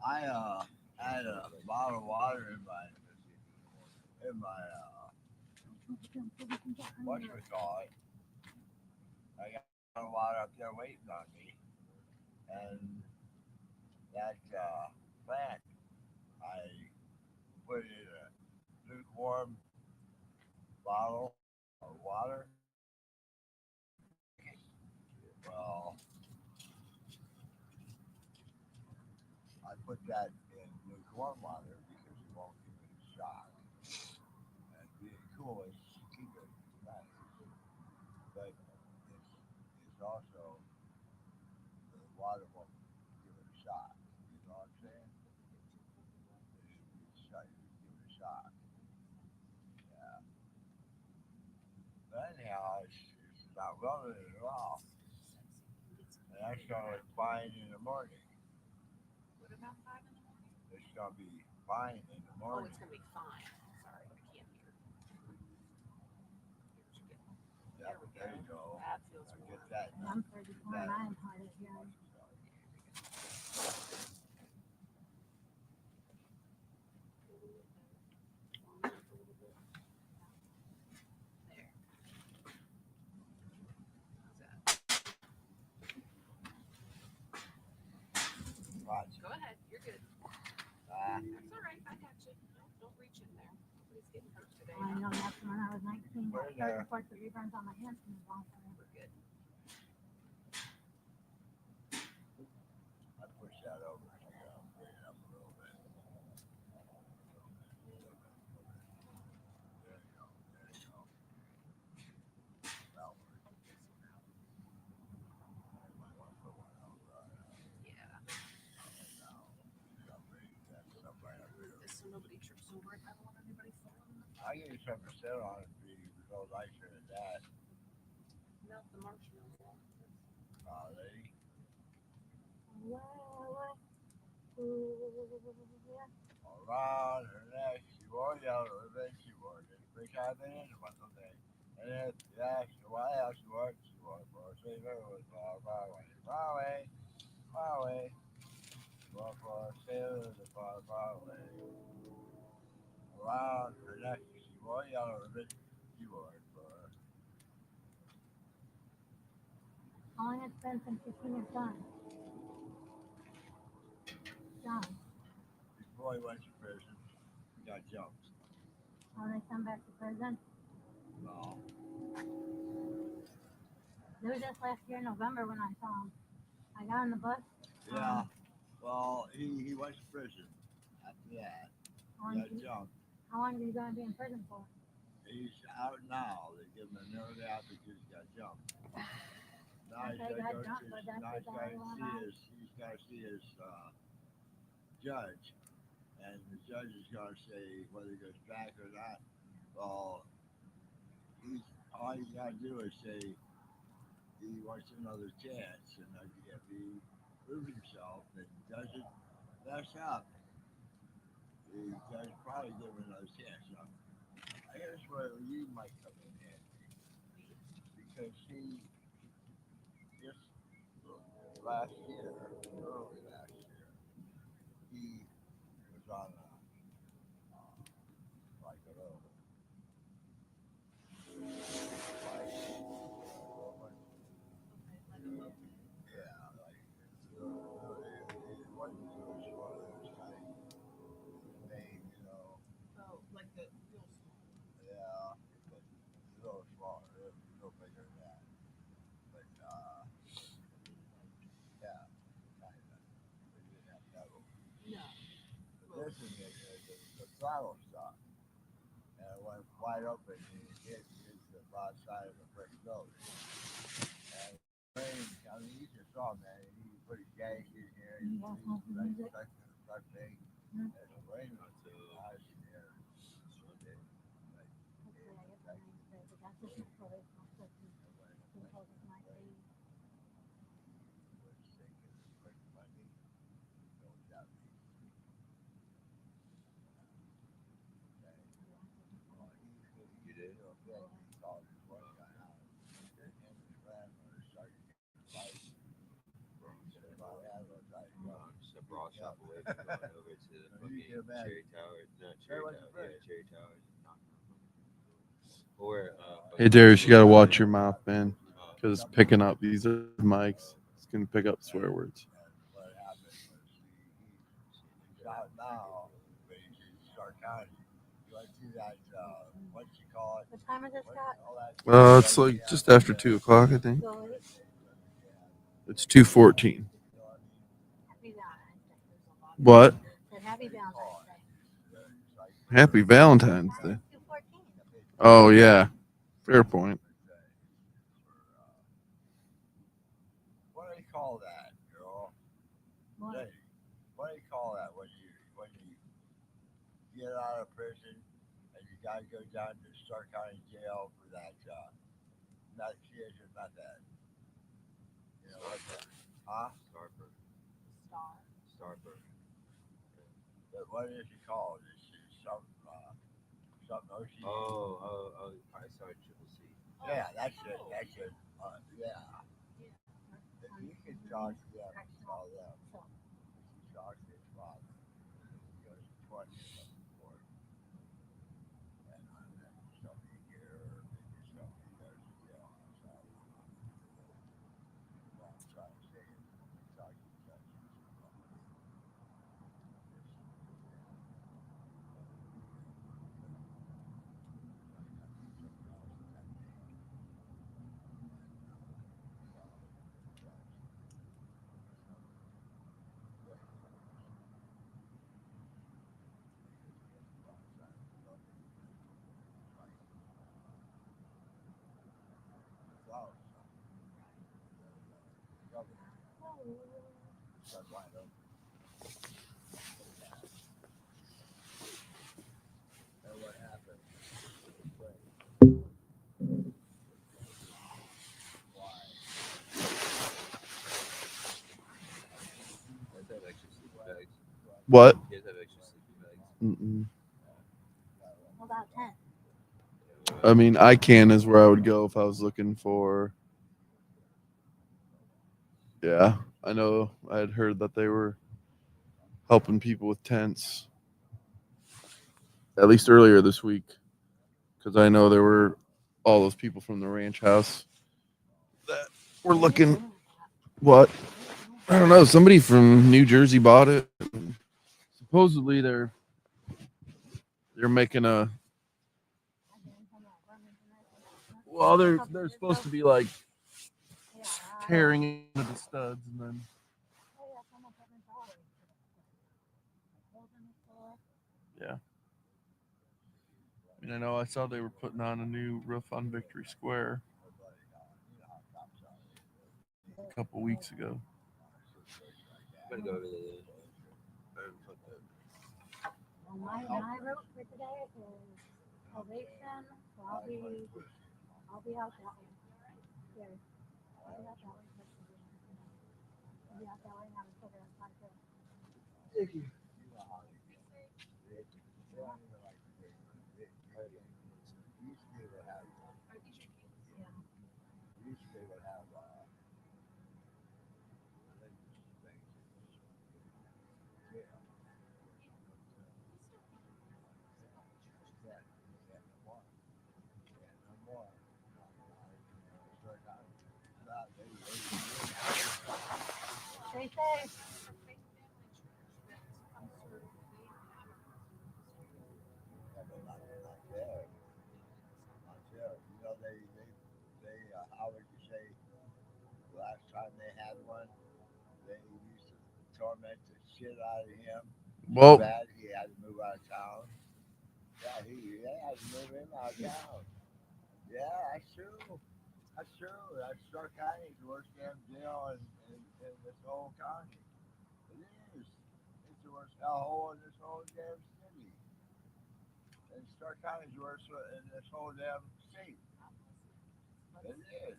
I had a bottle of water in my whatchamacallit. I got water up there waiting on me, and that plant, I put it in a lukewarm bottle of water. Well, I put that in lukewarm water because it won't give it a shock. And being cool is to keep it nice. But it's also, the water won't give it a shock. You know what I'm saying? It's trying to give it a shock. Yeah. But anyhow, it's not relevant at all. And that's going to look fine in the morning. What about 5 in the morning? It's going to be fine in the Oh, morning. it's gonna be fine. Sorry, I can't hear. Yeah, there you go. That feels I warm. get that. I'm 34 and I'm hard of hearing. Go ahead, you're good. Ah. That's all right, I got you. Don't reach in there. Nobody's getting hurt today. I know that's when I was 19. Where I there? started fourth degree burns on my hands from the ball. We're good. I push that over. Bring it up a little bit. There you go. There you go. I give you 7% on it. Be a little nicer than that. Melt the marshmallow. Lady. Around her neck, she wore yellow ribbon. She wore this big cabin in one day. And then, yeah, she wore out. She wore for a sailor was far away. Far away. Far away. She wore for a sailor was far away. Around her neck, she wore yellow ribbon. She wore it for her. How long has it been since you've seen your son? John, Before he went to prison, he got jumped. how did they come back to prison? No. It was just last year in November when I saw him. I got on the bus. Yeah. Well, he went to prison. After that, How he long, got jumped. how long are you going to be in prison for? He's out now. They give him an early out because he got jumped. Now he's Okay, got to got go jumped, to but his, that's now the guy who went out. he's got to see his judge, and the judge is going to say whether he goes back or not. Well, all he's got to do is say he wants another chance, and if he proves himself and doesn't mess up, the judge probably give him another chance. So, here's where you might come in handy, because he just last year, early last year, he was on like a little like yeah, like it wasn't one of those kind of name, you know. Oh, like the real small. Yeah, but a little smaller, a little bigger than that. But yeah, kind of. They didn't have metal. No. But this is the throttle stuff. And it went wide open and it hit the broad side of the brick building. And rain, I mean, you just saw, man, he put his gas in here, he that thing, and the rain was too nice in here. You did? Yeah, he called his one guy out. And his grandmother started fighting. Just a broad shop away from going over to the fucking Cherry Tower. No, Cherry Tower. Yeah, Cherry Tower. Or, Hey Darius, you gotta watch your mouth, man, because it's picking up. These are mics. It's gonna pick up swear words. What happened was he's out now, but he's in Stark County. You went through that, what you call it? What time is it, Scott? It's like just after 2:00, I think. So late. It's 2:14. Happy Valentine's Day. What? Said Happy Valentine's Day. Happy Valentine's Day. 2:14. Oh yeah, fair point. What do you call that, girl? What? Lady, what do you call that when you get out of prison and you gotta go down to Stark County Jail for that not kids or not that? You know what? Huh? Starper. Star. But what is it called? It's something OC. Oh, I saw Triple C. Yeah, that's it. That's it. Yeah. If you could talk to them, call them. You talk to his father. He goes to 20 something for it. And I'm not something here, or maybe something goes to jail. So, what I'm trying to say is, talk to the judge. What? You guys have extra sleeping bags? Mm-mm. What about 10? I mean, ICANN is where I would go if I was looking for. Yeah, I know. I had heard that they were helping people with tents, at least earlier this week, because I know there were all those people from the ranch house that were looking. What? I don't know. Somebody from New Jersey bought it. Supposedly they're making a. Well, they're supposed to be like tearing into the studs and then. Yeah. I mean, I know I saw they were putting on a new roof on Victory Square a couple weeks ago. I'm gonna go over there. Well, my route for today is Salvation, so I'll be out that way. Here. I'll be out that way. I'll be out that way and have a sugar at 5 Thank you. Stay safe. You know, how would you say, last time they had one, they used to torment the shit out of him. Well, Bad, he had to move out of town. Yeah, he had to move him out of town. Yeah, that's true. That's true. That's Stark County's worst damn jail in this whole county. It is. It's the worst hellhole in this whole damn city. And Stark County's worse in this whole damn state. It is.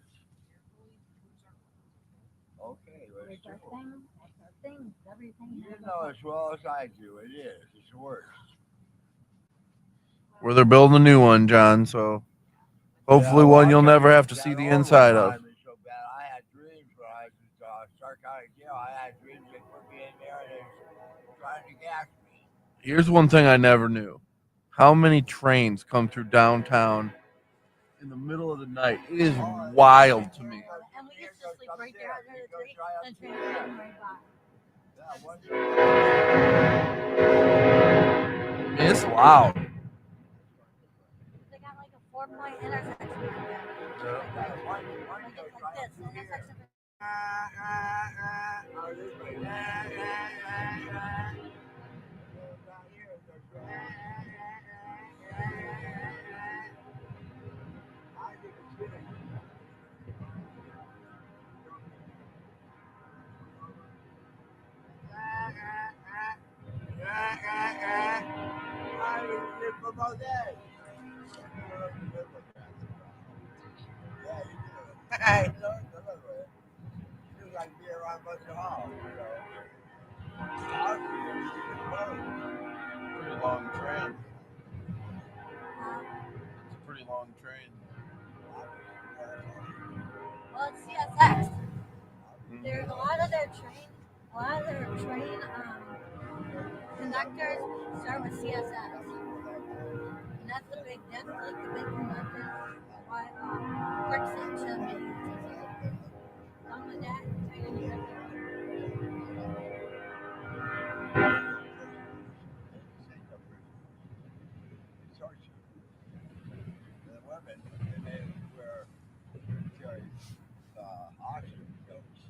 Okay, well, it's true. Everything. You know as well as I do, it is. It's worse. where they're building a new one, John. So hopefully, Yeah, well, one I'll you'll tell never you, have to that see the old inside one of. bothered me so bad. I had dreams when I was in Stark County Jail. I had dreams they put me in there and they were trying to gas me. Here's one thing I never knew: how many trains come through downtown in the middle of the night? It is wild to me. And we used to sleep right there under the tree, and train came right by. Yeah, one I mean, it's loud. They got like a 4-point intersection right there. Like this, the intersection. Hey, don't deliver it. You like be around bunch of halls, you know. Pretty long train. It's a pretty long train. Well, it's CSX. There, a lot of their train conductors start with CSX, and that's the big conductors. Why quick section means done with that training you have The women, and they wear oxygen coats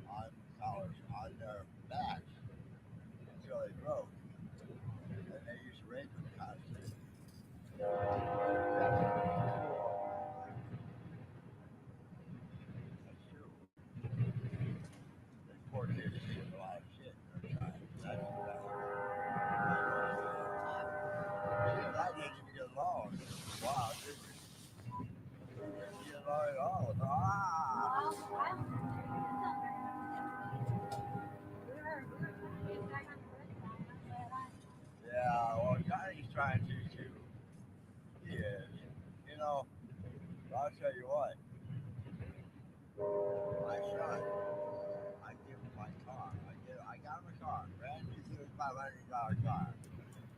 on collars on their backs until they broke. And they used to rape them constantly. That's true. They poor kids did a lot of shit in their time. That's I didn't even get along. Wow, did you? Didn't get along at all. Yeah, well, Johnny's trying to too. He is. You know, I'll tell you what. My son, I give him my car. I got him a car. Brand new $500 car.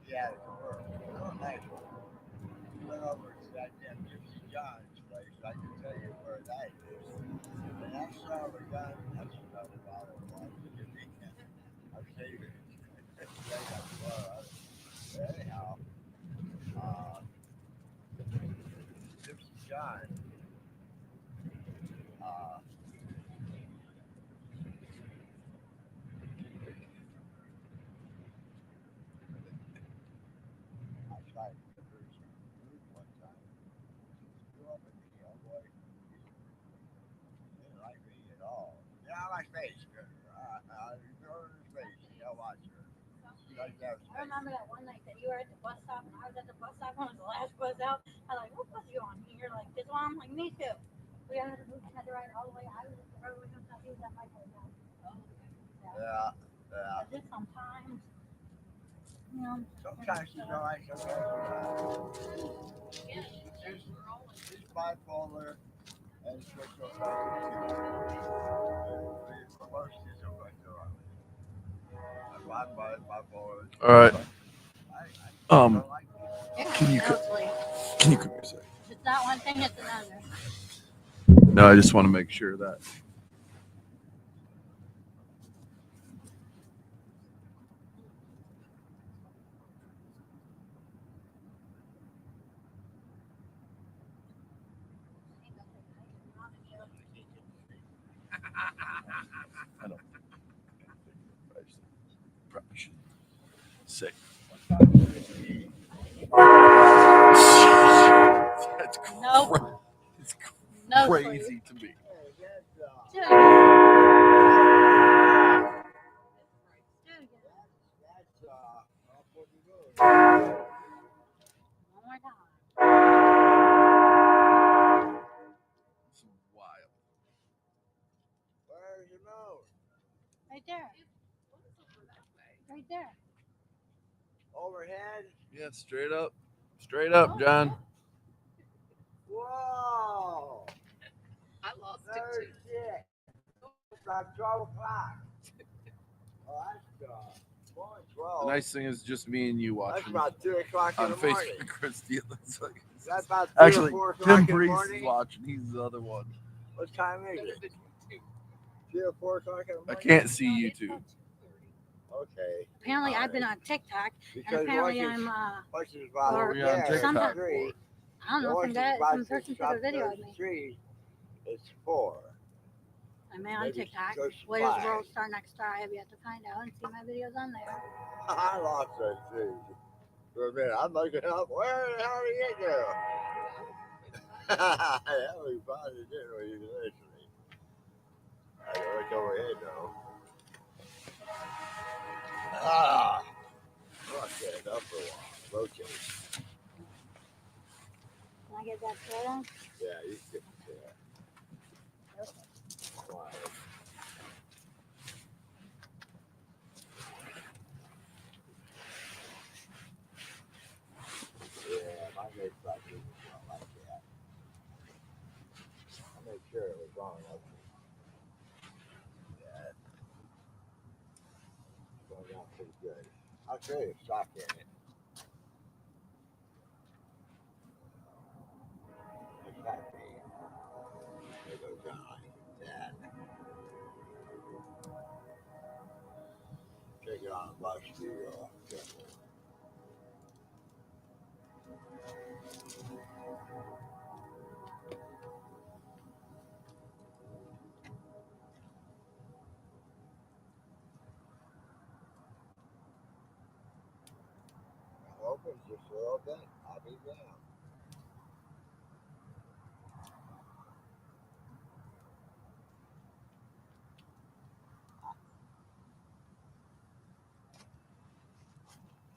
He had a convertible. Real nice one. He went over to that damn Gypsy John's place. I can tell you where that is. And that son of a gun, that's another dollar a month. I'm saving it. Anyhow, Gypsy John, I tried to get her to move one time. She grew up with me, oh boy. She didn't like me at all. Yeah, I like face. I ignore her face. Yeah, watch her. She likes to have I remember that one night that you were at the bus stop and I was at the bus stop when it was the last bus out. I was like, what bus are you on? And you're like, this one? I'm like, me too. We had to ride all the way. I was at the road. He was at my place now. Yeah, yeah. But just sometimes, you know. Sometimes she's alright, sometimes she's not. She's bipolar and schizoaffective too. Most schizoaffective. I'm bipolar. All right. I don't like people. Can you come here a second? It's not one thing, it's another. No, I just want to make sure that. I don't. Probably should say. That's Nope. It's No, crazy to me. Oh my God. It's wild. Where's your nose? Right there. Right there. Overhead? Yeah, straight up. Straight up, John. Whoa! I lost No it too. shit. It's about 12 o'clock. Oh, that's 12. The nice thing is just me and you That's watching about 2 o'clock in on the morning. Facebook. Christy, it's like, That's about 3 actually, or 4 o'clock Tim in the Priest is morning. watching. He's the other one. What time is it? 3 or 4 o'clock in the I morning? can't see you two. Okay. Apparently, All I've been right. on TikTok, Because and apparently once I'm it's about or over What were you on there, TikTok sometimes- for? I don't know, Once some it's about person took a video of me. 3, it's 4. I'm on Maybe TikTok. close to What is 5. World Star Next Star? I have yet to find out and see my videos on there. I lost that too. For a minute, I'm looking up. Where the hell did he get there? That was probably didn't we initially. I gotta look overhead though. Ah, I'll stand up for a while. Rotate. Can I get that straight on? Yeah, you can get there. Wow. Yeah, my next practice was not like that. I made sure it was wrong. Yeah, it's going down pretty good. I'll show you a sock in it. It's happy. It goes down like that. Take it on a bus to careful. Open just a little bit. I'll be down.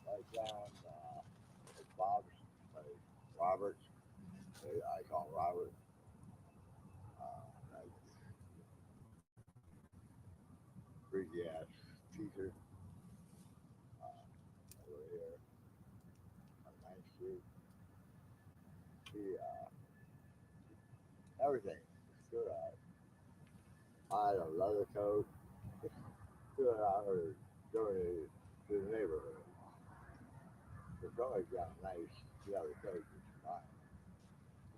Right down at Bob's place. Robert's. I call Robert. Right. Freaky ass teacher. Over here. everything. Good. I had a leather coat. Good. I heard donated to the neighborhood. It's always got a nice leather coat.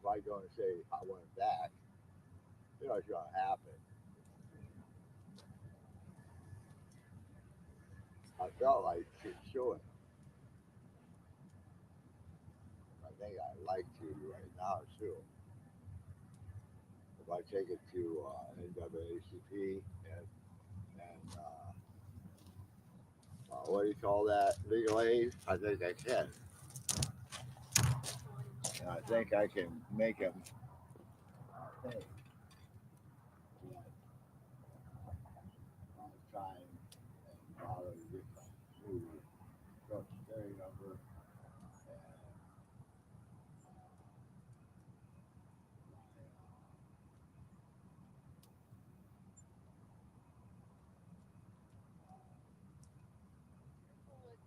If I go and say I want it back, you know it's going to happen. I felt like showing. I think I'd like to right now too. If I take it to NAACP and what do you call that? Legal aid? I think I can. And I think I can make them pay. I'll try and follow to get my new social security number.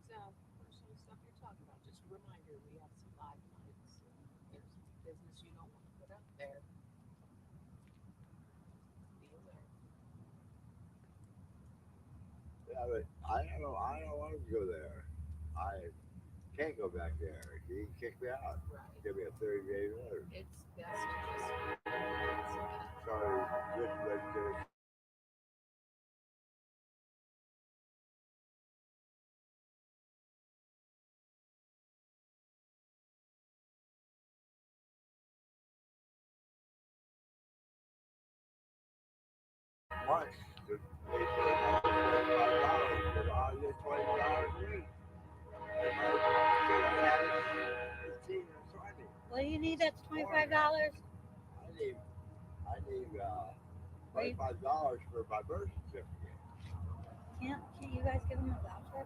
Personal stuff you're talking about. Just a reminder, we have some live mics. There's business you don't want to put up there. Be aware. Yeah, but I don't want to go there. I can't go back there. He kicked me out. Right. Give me a 30-day notice. It's best to just. Sorry, just registered. Once they said $25, I get $20 a week. What do you need? That's $25. I need $25 for my birth certificate. Can't you guys give them a voucher?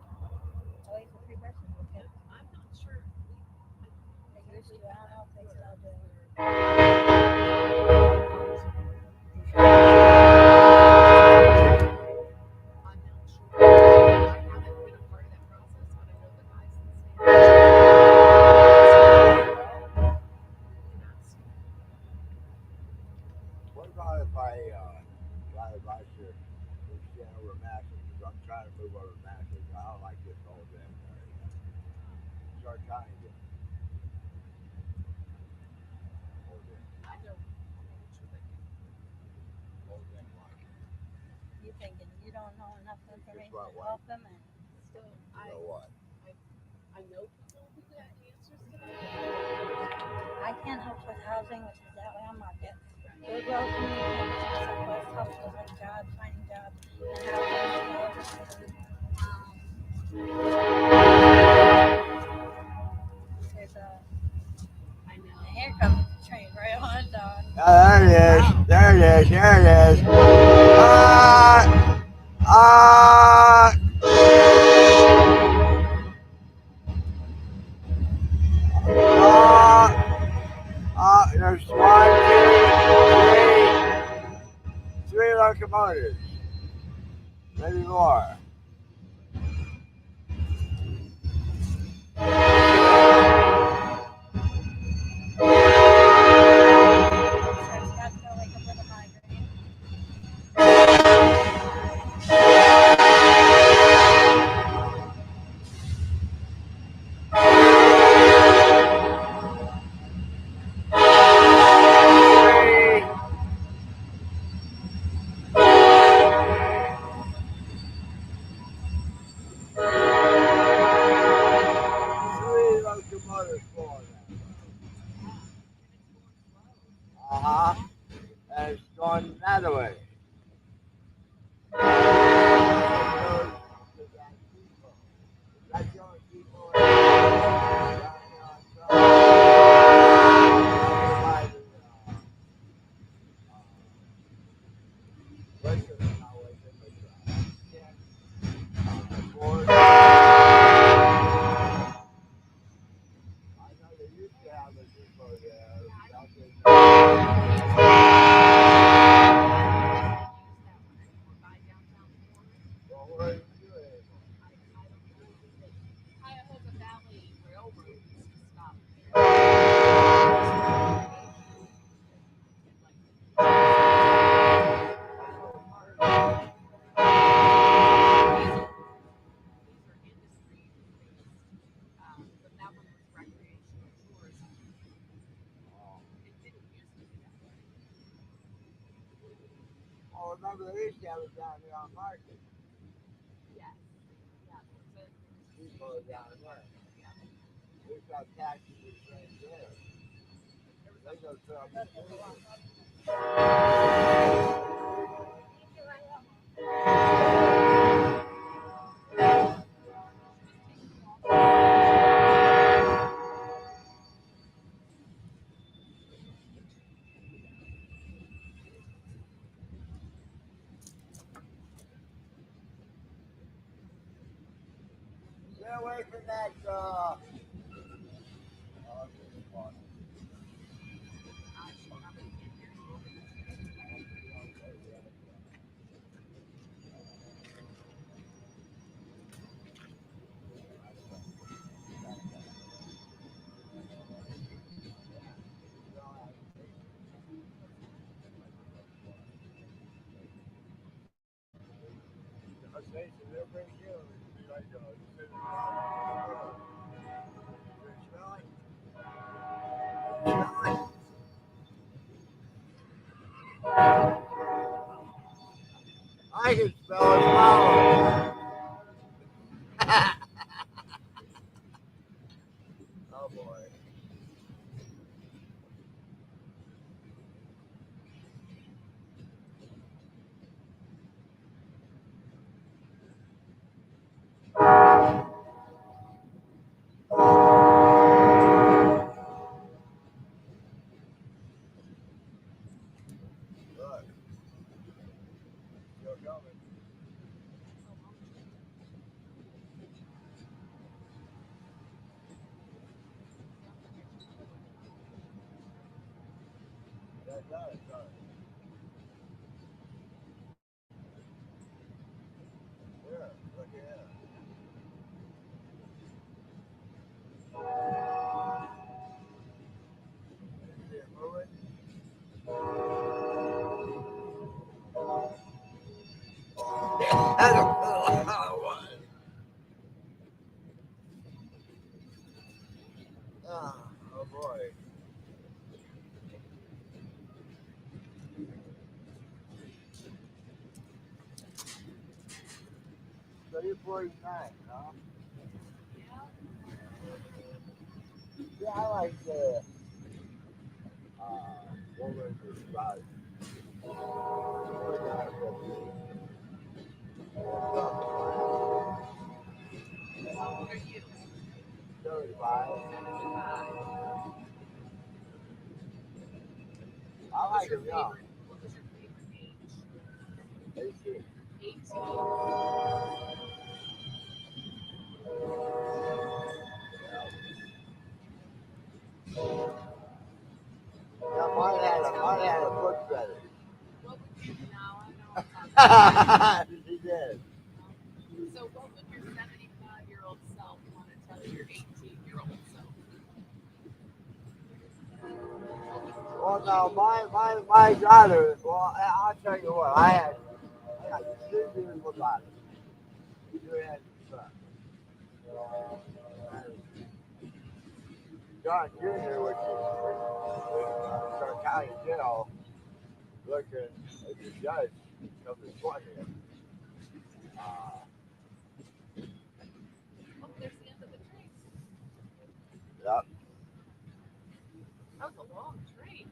Always a free birth certificate. I'm not sure. They used to. I don't know if they still do. I'm not sure. I haven't been a part of that process, but I know the guys in the state. What about if I got advice to stand over matches? I'm trying to move over matches. I don't like this whole thing. Start trying to get. I know. You thinking you don't know enough information to help them, and So You know what? I know people who got answers to that. I can't help with housing, which is that way on market. Goodwill communications, Southwest helps with like jobs, finding jobs, and housing. There's here comes the train right on dog. There it is. Wow. There it is. There it is. There's 3 locomotives. Maybe more. And it's going that way. Cuyahoga Valley Railroad used to stop there. Oh, remember they used to have it down here on Market. Yes. Yeah. But People are down there. We've got taxis right there. They go through the street. Get away from that, they'll bring you. I can spell it follow. Oh boy. 49, huh? Yeah, I like the what was it about 35. I like it young. what was your favorite age? 18. 18. Yeah, mine had a foot fetish. What would you now? I know. She did. So what would your 75-year-old self want to tell your 18-year-old self? Well, now my daughter. Well, I'll tell you what. I had 2 beautiful daughters. 2 handsome sons. John Jr., which is Stark County Jail, looking at the judge of the 20th. Oh, there's the end of the train. Yep. That was a long train.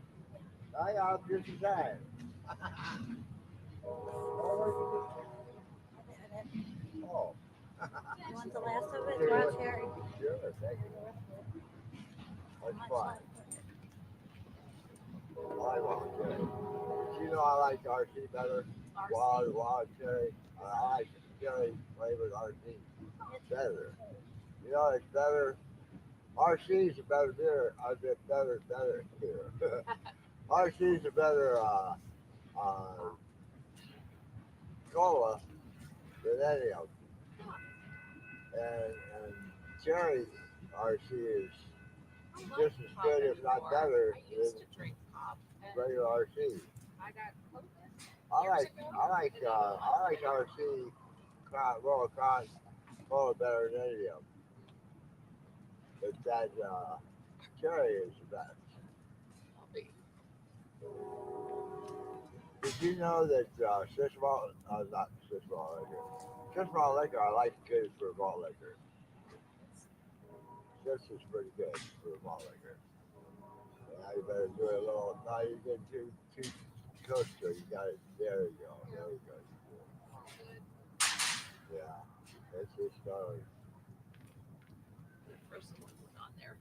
I got just in time. Oh. You want the last of it? Draw cherry. Sure, thank you. That's fine. I want cherry. You know I like RC better. Wild cherry. I like cherry flavored RC better. You know it's better. RC is a better beer. I bet better beer. RC is a better cola than any of them. And cherry RC is just as good, if not better, I used to drink pop. regular RC. I got COVID. I like RC Crown Cola better than any of them. But that cherry is the best. Did you know that Swiss malt, not Swiss malt liquor, Swiss malt liquor I like good for malt liquor. Swiss is pretty good for malt liquor. Now you better do it a little. Now you get too close to it. You got it. There you go. There you go. Yeah, that's just starting. Throw some liquid on there.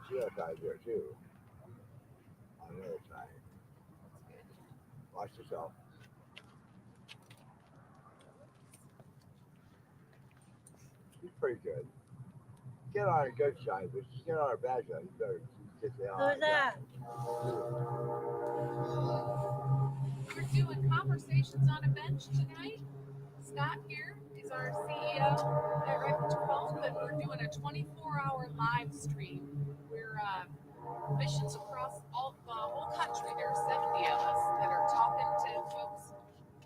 She has idea too. On the other side. Watch yourself. She's pretty good. Get on a good side, but she's get on a bad side. You better get the hell out Who's of that? We're doing conversations on a bench tonight. Scott here is our CEO at Refuge of Hope, and we're doing a 24-hour live stream. We're missions across the whole country. There are 70 of us that are talking to folks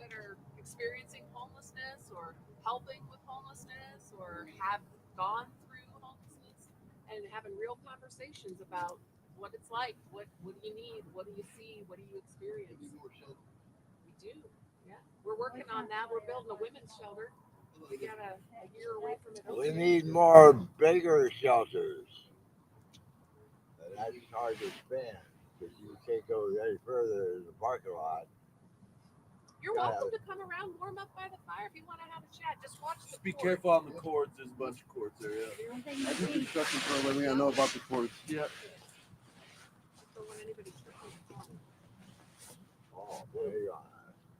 that are experiencing homelessness or helping with homelessness or have gone through homelessness and having real conversations about what it's like, what do you need, what do you see, what do you experience. We do, yeah. We're working on that. We're building a women's shelter. We got a year away from it. We need more bigger shelters. And that's hard to expand because you can't go any further in the parking lot. You're welcome to come around, warm up by the fire if you want to have a chat. Just watch the Just be cords. careful on the cords. There's a bunch of cords there. Yeah. I do construction for a living. I know about the cords. Yeah. So when anybody's tripping, Oh, there you are.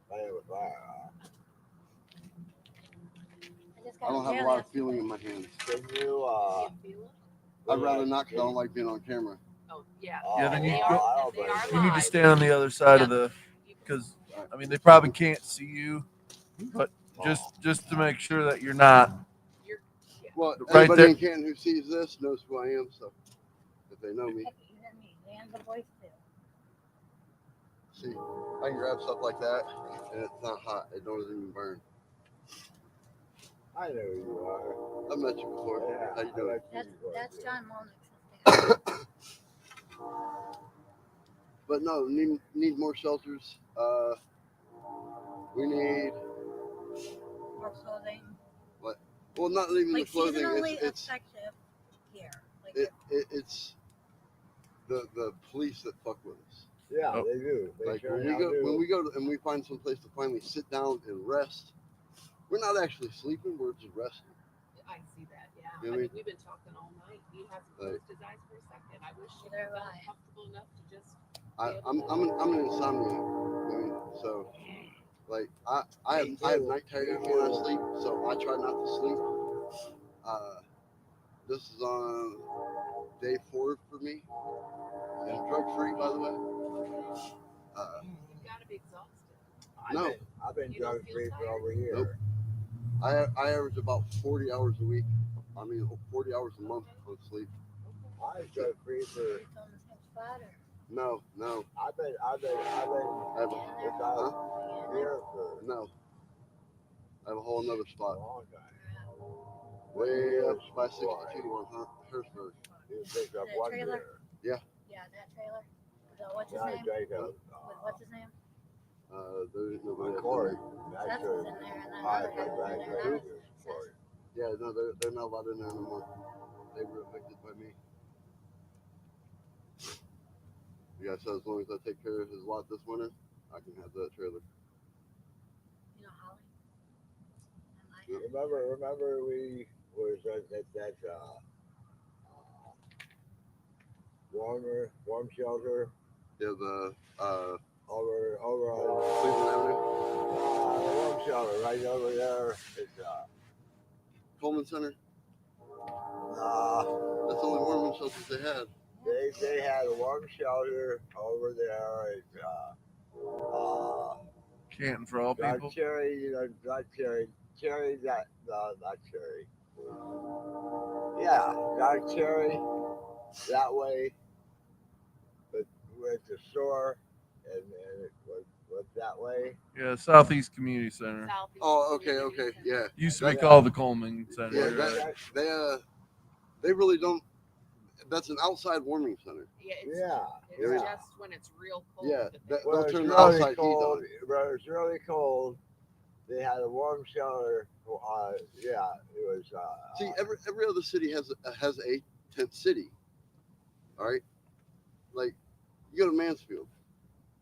Playing with fire. I don't have a lot of feeling in my hands. Can you, feel it? I'd rather not because I don't like being on camera. Oh, yeah. Yeah, then you They go. are You need to live. stand on the other side of the, because I mean they probably can't see you, but just to make sure that you're not. Well, right anybody there. in Canton who sees this knows who I am, so if they know me. And the voice too. See, I can grab stuff like that, and it's not hot. It doesn't even burn. I know who you are. I've met you before. Yeah, How you doing? That's John Molnick's. But no, need more shelters. We need More clothing. what? Well, not even Like the clothing. seasonally It's effective here. Like it's the police that fuck with us. Yeah, they do. They Like sure when we go and we find some place to finally sit down and rest, we're not actually sleeping. We're just resting. I see that, yeah. You know I what I mean, we've been talking all night. He hasn't closed his eyes for a second. I wish he felt comfortable enough to just. I'm an insomniac. I mean, so like I have night terrors when I sleep, so I try not to sleep. This is on day 4 for me, and drug free, by the way. You've got to be exhausted. No, I've been drug free for over a year. Nope. I average about 40 hours a week. I mean, 40 hours a month on sleep. I was drug free for. No. I've been without beer for No. I have a whole nother spot. a long time. Way up by 62 on Harrisburg. You picked up one trailer? beer. Yeah. Yeah, that trailer. What's his Yeah, I name? drank a. With what's his name? There's nobody. Corey. Seth was in there, and then another guy was in there. Not Seth. Yeah, no, they're not allowed in there no more. They were evicted by me. The guy said as long as I take care of his lot this winter, I can have that trailer. You know Holly? Remember we was at that warm shelter. Yeah, the over on Cleveland Avenue. The warm shelter right over there. It's Coleman Center. Nah. That's the only warming shelters they had. They had a warm shelter over there. It's Canton for all not people. Cherry, not Cherry. Cherry, not Cherry. Yeah, not Cherry. That way. But we're at the store, and it was What's that way? Yeah, Southeast Community Center. Southeast Oh, okay, Community okay, Center. yeah, Used to be That- called the Coleman Center. yeah. you're right. They really don't. That's an outside warming center. Yeah, it's Yeah. just when it's real cold. Yeah, that they- they'll When it's turn the really outside heat cold, on. when it's really cold, they had a warm shelter. Yeah, it was. See, every other city has a tent city. All right, like you go to Mansfield,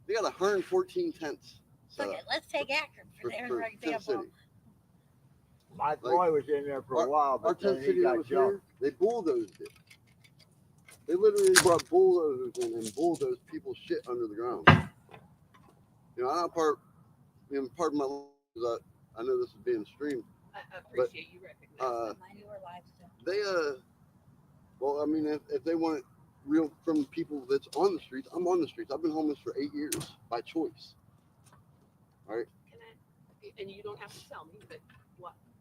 they got 114 tents set Okay, up let's take Akron for for their Tent example. City. my boy was in there for a while, Our but then tent he city that got was jumped. here, they bulldozed it. They literally brought bulldozers in and bulldozed people's shit under the ground. You know, I'm not part. You know, part of my life is that I know this is being streamed. I appreciate you recognizing. My newer lifestyle. They well, I mean, if they want it real from people that's on the streets, I'm on the streets. I've been homeless for 8 years by choice. All right. Can I? And you don't have to tell me, but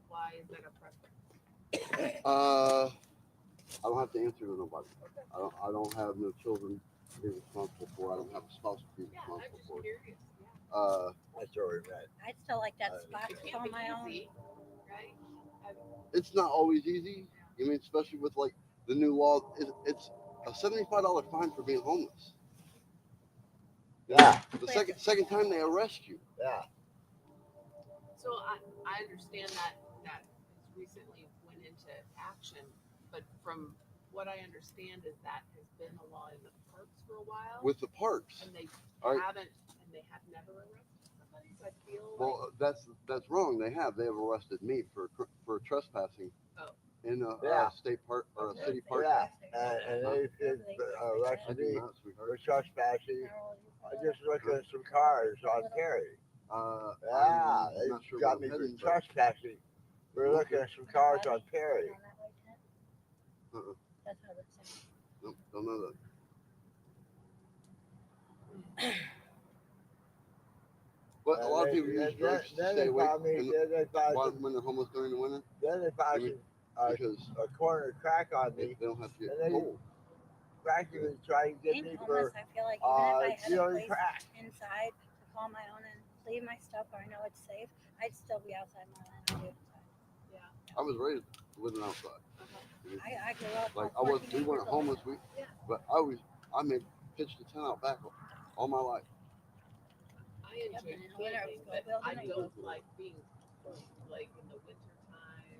why is that a preference? I don't have to answer to nobody. I don't have no children to be responsible for. I don't have a spouse to be Yeah, I'm responsible just for. curious. Yeah. That's where we met. I'd still like that spot It to can't call be my own. easy, right? It's not always easy. I mean, especially with like the new law. It's a $75 fine for being homeless. Yeah, The second time they arrest you. yeah. So I understand that it's recently went into action, but from what I understand is that has been a law in the parks for a while. With the parks. And they All right. haven't, and they have never arrested somebody. So I feel Well, that's wrong. They have arrested me for trespassing in a state park or a city park. Yeah, and they arrested me for trespassing. Just looking at some cars on Perry. Yeah, I'm not they sure got where me I'm for heading, but- trespassing. We're looking at some cars on Perry. That's how it sounds. Nope, don't know that. But a lot of people use drugs to stay awake when they're homeless during the winter. Then they found Because a corner crack on me. they don't have to get And they cold. practically trying to get Being me homeless, for I feel like even if I had a dealing place crack. inside to call my own and leave my stuff where I know it's safe, I'd still be outside more than I do inside. Yeah. I was raised living outside. I grew up Like on we 14 weren't acres of homeless, land. but I made pitched a tent out back all my life. I enjoy in the winter, camping, we but go I building. don't like being like in the winter time.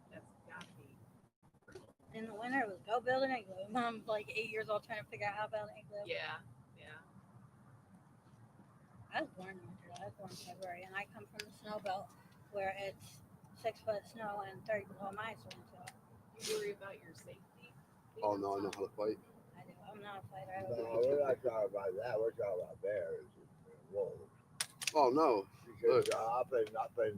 That's gotta be. In the winter, it was go build an igloo. I'm like 8 years old trying to figure out how to build an igloo. Yeah. I was born in winter. I was born in February, and I come from the snow belt where it's 6 foot snow and 30 below minus one. So You worry about your safety. Oh no, I know how to fight. I do. I'm not a fighter. No, we're not talking about that. We're talking about bears and wolves. Oh no. Because up in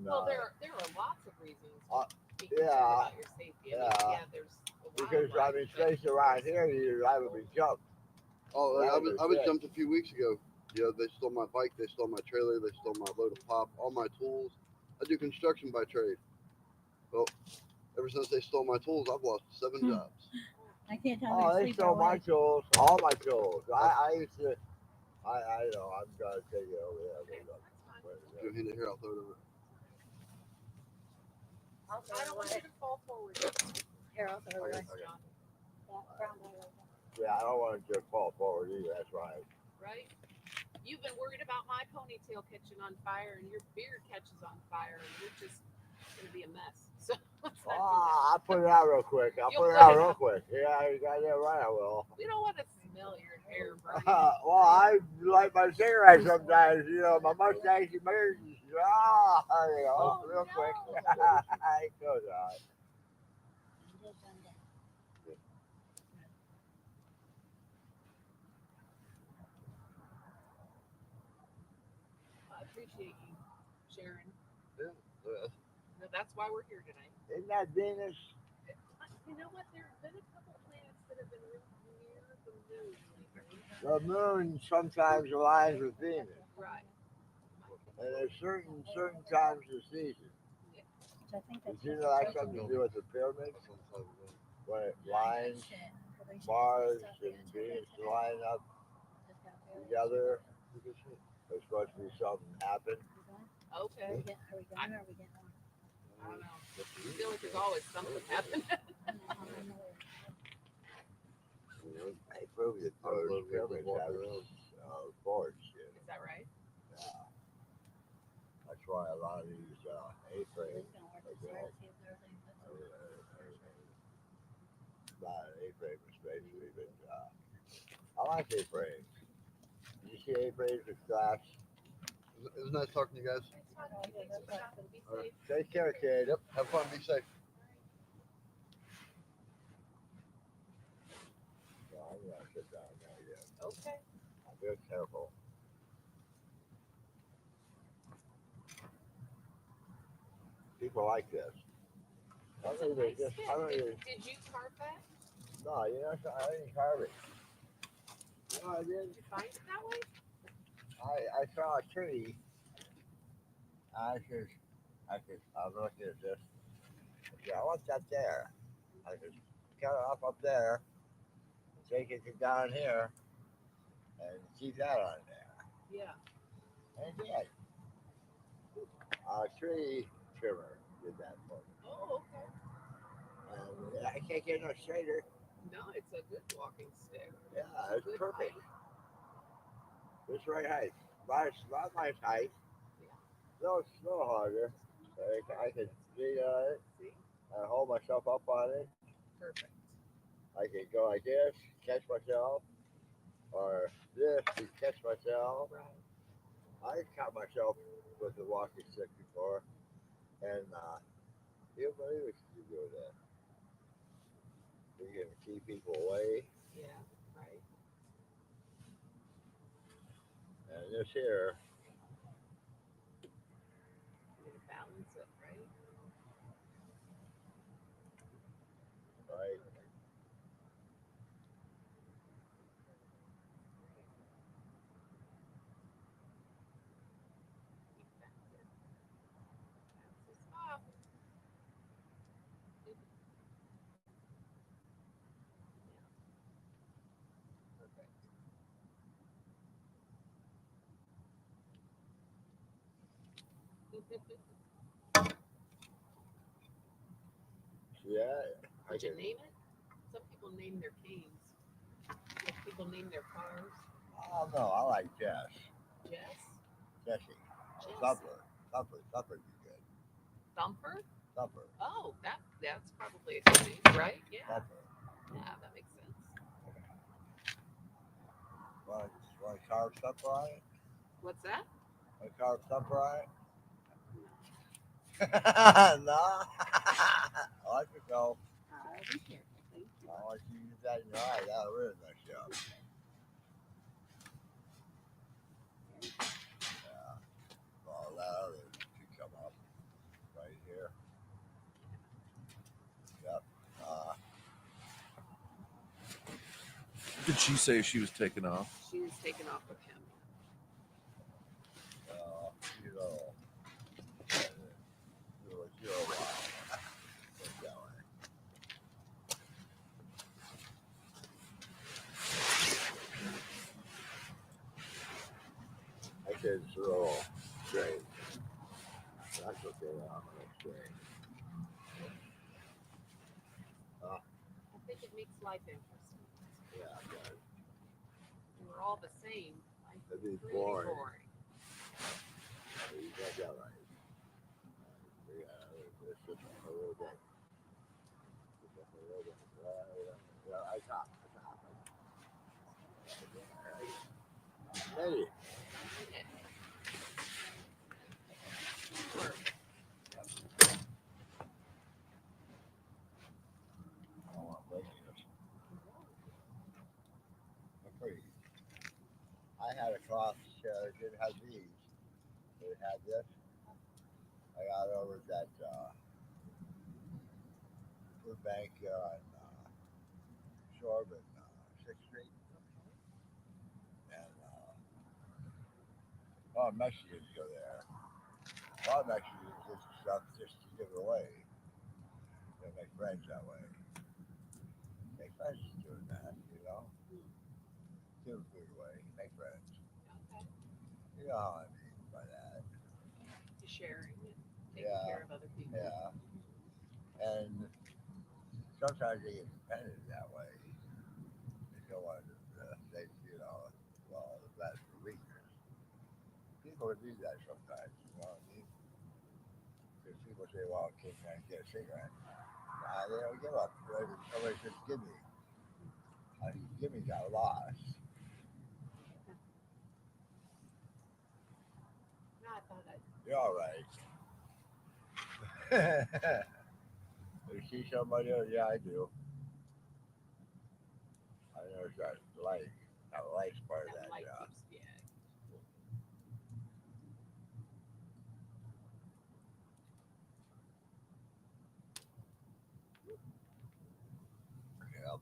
Well, there are lots of reasons to be concerned yeah, about your safety. I mean, yeah. there's Because I mean, space around here, you're liable to be jumped. Oh, I was jumped a few weeks ago. You know, they stole my bike, they stole my trailer, they stole my load of pop, all my tools. I do construction by trade. Well, ever since they stole my tools, I've lost 7 jobs. I can't tell Oh, they stole my tools, all my tools. I used to. I know. I'm gonna take it over there. You hand it here, I'll throw it over. I don't want you to fall forward. Here, I'll throw it away. Okay. Yeah, I don't want to just fall forward either. That's right. Right? You've been worried about my ponytail catching on fire, and your beard catches on fire, and you're just gonna be a mess. So let's not do that. I'll put it out real quick. You'll put it put out it real out. quick. Yeah, you got that right. I will. We don't want to smell your hair burning. Well, I light my cigarette sometimes. You know, my mustache emerges. There you go. Real quick. It goes on. I appreciate you sharing. Yeah. That's why we're here tonight. Isn't that Venus? You know what? There have been a couple planets that have been real near the moon lately. The moon sometimes aligns with Venus. Right. And there's certain times of the season. I think that's Did you know that has something to do with the pyramids? When it lines, Mars and Venus line up together. There's supposed to be something happen. Okay. Are we getting on? Or are we getting on? I don't know. I feel like there's always something happening. They proved it. Those pyramids have boards. Is that right? Yeah. That's why a lot of these A-frames are built. Not an A-frame especially, but I like A-frames. You see A-frames with glass. It was nice talking to you guys. Take care, kid. Yep. Have fun. Be safe. No, I'm gonna sit down now yet. Okay. I'm very careful. People like this. That's a nice stick. Did you carve that? No, you know, I didn't carve it. You know what I did? Did you find it that way? I saw a tree. I looked at this. Yeah, what's that there? I could cut it off up there, take it down here, and keep that on there. Yeah. And yeah, a tree trimmer did that for me. Oh, okay. And I can't get no straighter. No, it's a good walking stick. Yeah, it's perfect. It's right height. About my height. Yeah. No, it's no harder. I can lean on it. See? I hold myself up on it. Perfect. I can go like this, catch myself, or this to catch myself. Right. I caught myself with the walking stick before, and you believe what you do that. You can keep people away. Yeah, right. And this here, You gotta balance it, right? right? Yeah. Did you name it? Some people name their canes. Like people name their cars. Oh no, I like Jess. Jess? Jessie. Jess. Thumper'd be good. Thumper? Thumper. Oh, that's probably a good name, right? Yeah. Thumper. Yeah, that makes sense. Want to carve Thumper on it? What's that? Want to carve Thumper on it? No. I like to go. I'll be careful. Thank you. I want you to use that in your eye. That'll really mess you up. Yeah. Well, that other should come up right here. Yep. Did she say she was taking off? She was taken off with him. You know. I said it's a little strange. That's okay. I'm strange. I think it makes life interesting. Yeah, it does. We're all the same. Life It'd is be pretty boring. You got that right. Yeah, it's just a little bit. Yeah, I got. Ready. I had a cloth chair that didn't have these. It had this. I got over at that food bank on Shore and 6th Street. And a lot of Mexicans go there. A lot of Mexicans get stuff just to give it away. They make friends that way. Make friends doing that, you know? Give food away, make friends. Okay. You You know how I mean by that. Sharing and taking Yeah. care of other people. Yeah. And sometimes they get dependent that way. They don't want to say, well, that's for weakness. People do that sometimes, you know what I mean? Because people say, well, kid can't get a cigarette. Nah, they don't give up. Somebody says, give me. Give me got lost. No, I thought You're all right. You see somebody else? Yeah, I do. I know it's that life part of that light job. keeps, yeah. Yep.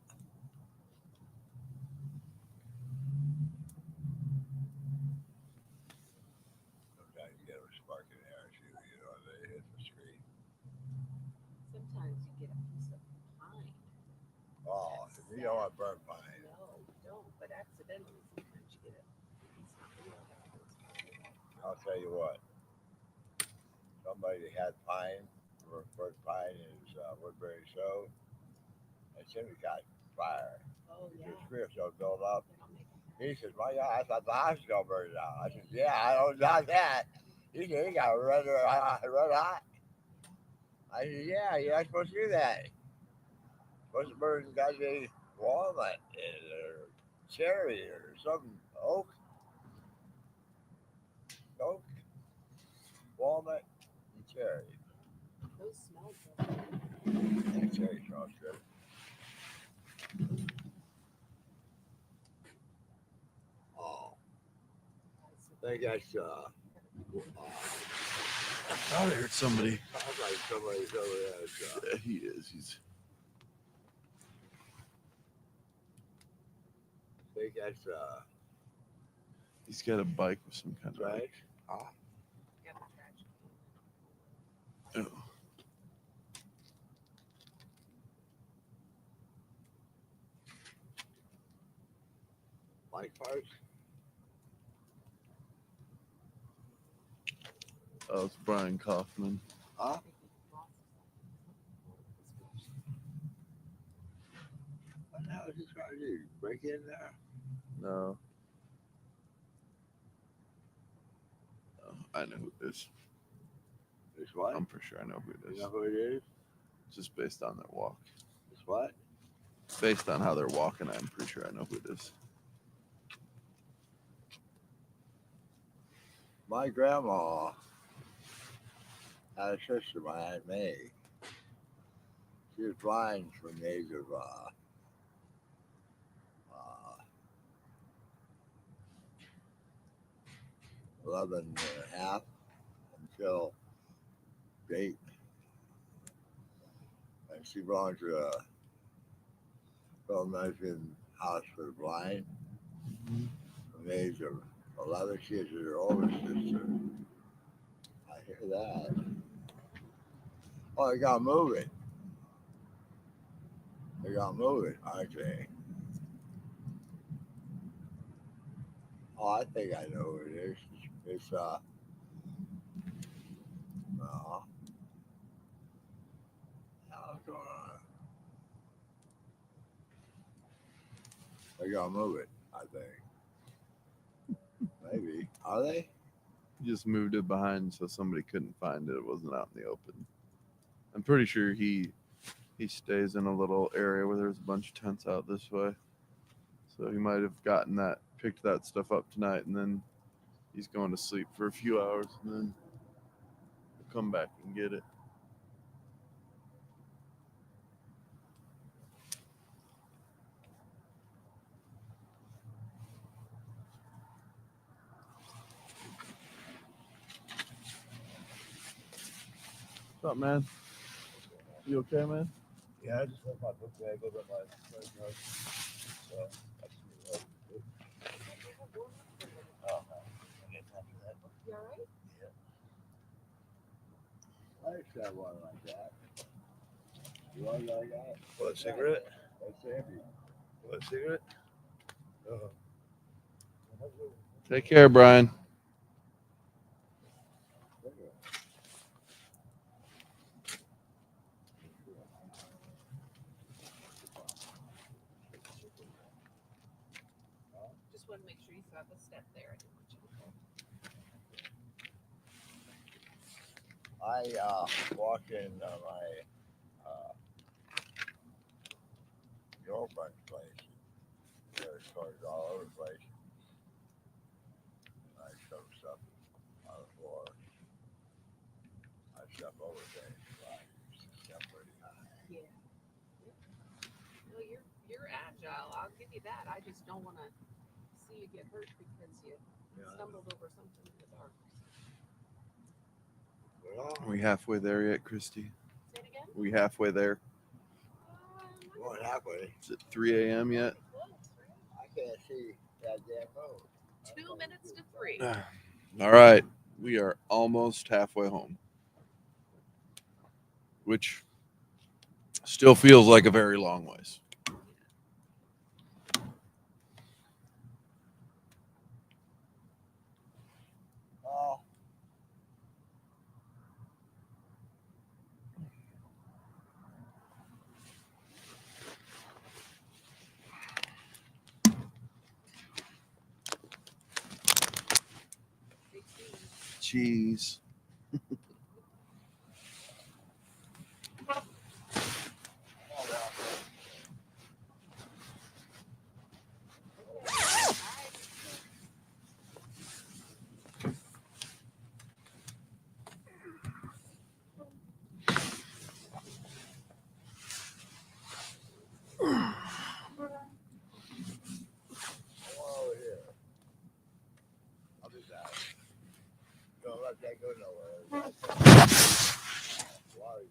Sometimes you get a spark in there, they hit the screen. Sometimes you get a piece of pine. Oh, you don't want burnt pine. No, you don't. But accidentally, sometimes you get a piece of real. I'll tell you what. Somebody had pine, burnt pine in his Woodbury stove, and Jimmy got fire. Oh yeah. His spirit will build up. He says, "My God, I thought the house was gonna burn down." I said, "Yeah, I don't doubt that." He said, "He got red hot." I said, "Yeah, you're not supposed to do that. Supposed to burn goddamn walnut or cherry or something, oak, walnut, and cherry." Those smell good. Yeah, cherry smells good. Oh, I think that's I thought I heard somebody. sounds like somebody's over there. Yeah, he is. He's. I think that's He's got a bike with some kind of. right. Yeah, the trash Oh. Bike parts. Oh, it's Brian Kaufman. Huh? What the hell is he trying to do? Break in there? No. Oh, I know who it is. It's what? I'm pretty sure I know who it You is. know who it is? Just based on their walk. It's what? Based on how they're walking, I'm pretty sure I know who it is. My grandma had a sister, my Aunt May. She was blind from the age of 11 and a half until 8. And she belonged to a Philadelphian house for the blind. From the age of 11, she is her oldest sister. I hear that. Oh, they got to move it. They got to move it, aren't they? Oh, I think I know who it is. It's what's going on? They gotta move it, I think. Maybe. Are they? He just moved it behind so somebody couldn't find it. It wasn't out in the open. I'm pretty sure he stays in a little area where there's a bunch of tents out this way. So he might have picked that stuff up tonight, and then he's going to sleep for a few hours, and then he'll come back and get it. What's up, man? You okay, man? Yeah, I just left my book bag over at my friend's house. So that's good. Oh, no. I get time for that. You all right? Yeah. I used to have one like that. You want like that? What, cigarette? That's heavy. What, cigarette? Take care, Brian. street, so I have a step there. I didn't want you to go. I walked in my girlfriend's place. There's toys all over the place. I shove stuff on the floor. I step over things. I step pretty high. Yeah. Well, you're agile. I'll give you that. I just don't want to see you get hurt because you stumbled over something in the dark. Well, Are we halfway there yet, Christy? Say it again. Are we halfway there? going halfway. Is it 3 a.m. yet? I can't see that damn road. 2 minutes to 3. All right. We are almost halfway home, which still feels like a very long ways. Oh. Cheese. Over here. I'll be back. Don't let that go nowhere. Why?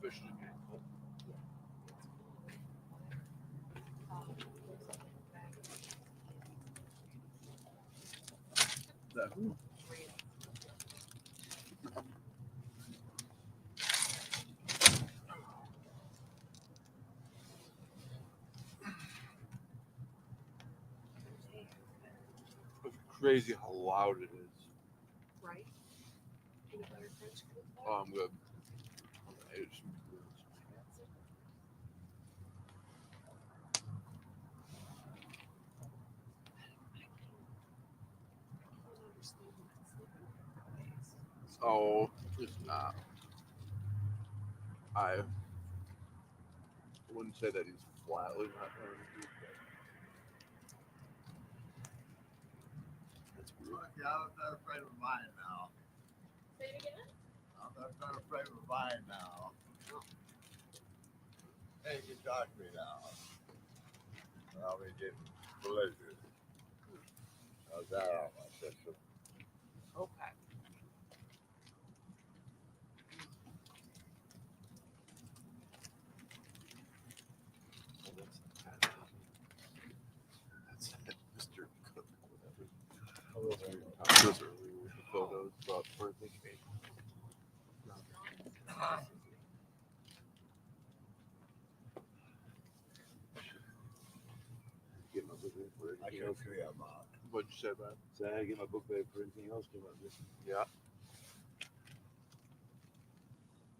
Fish again. That. It's crazy how loud it is. Right? Peanut butter crunch good. Oh, I'm good. It's, oh, it's not. I wouldn't say that he's flatly not having a good day. That's weird. Yeah, I'm not afraid of mine now. Say it again? I'm not afraid of mine now. Hey, you talk to me now. I'll be getting blizzard. How's that on my system? Okay. That's Mr. Cook, whatever. Those earlier with the photos about birthday cake. Get my book bag for I anything can else. feel your mouth. What'd you say, man? So I get my book bag for anything else come up. Yeah.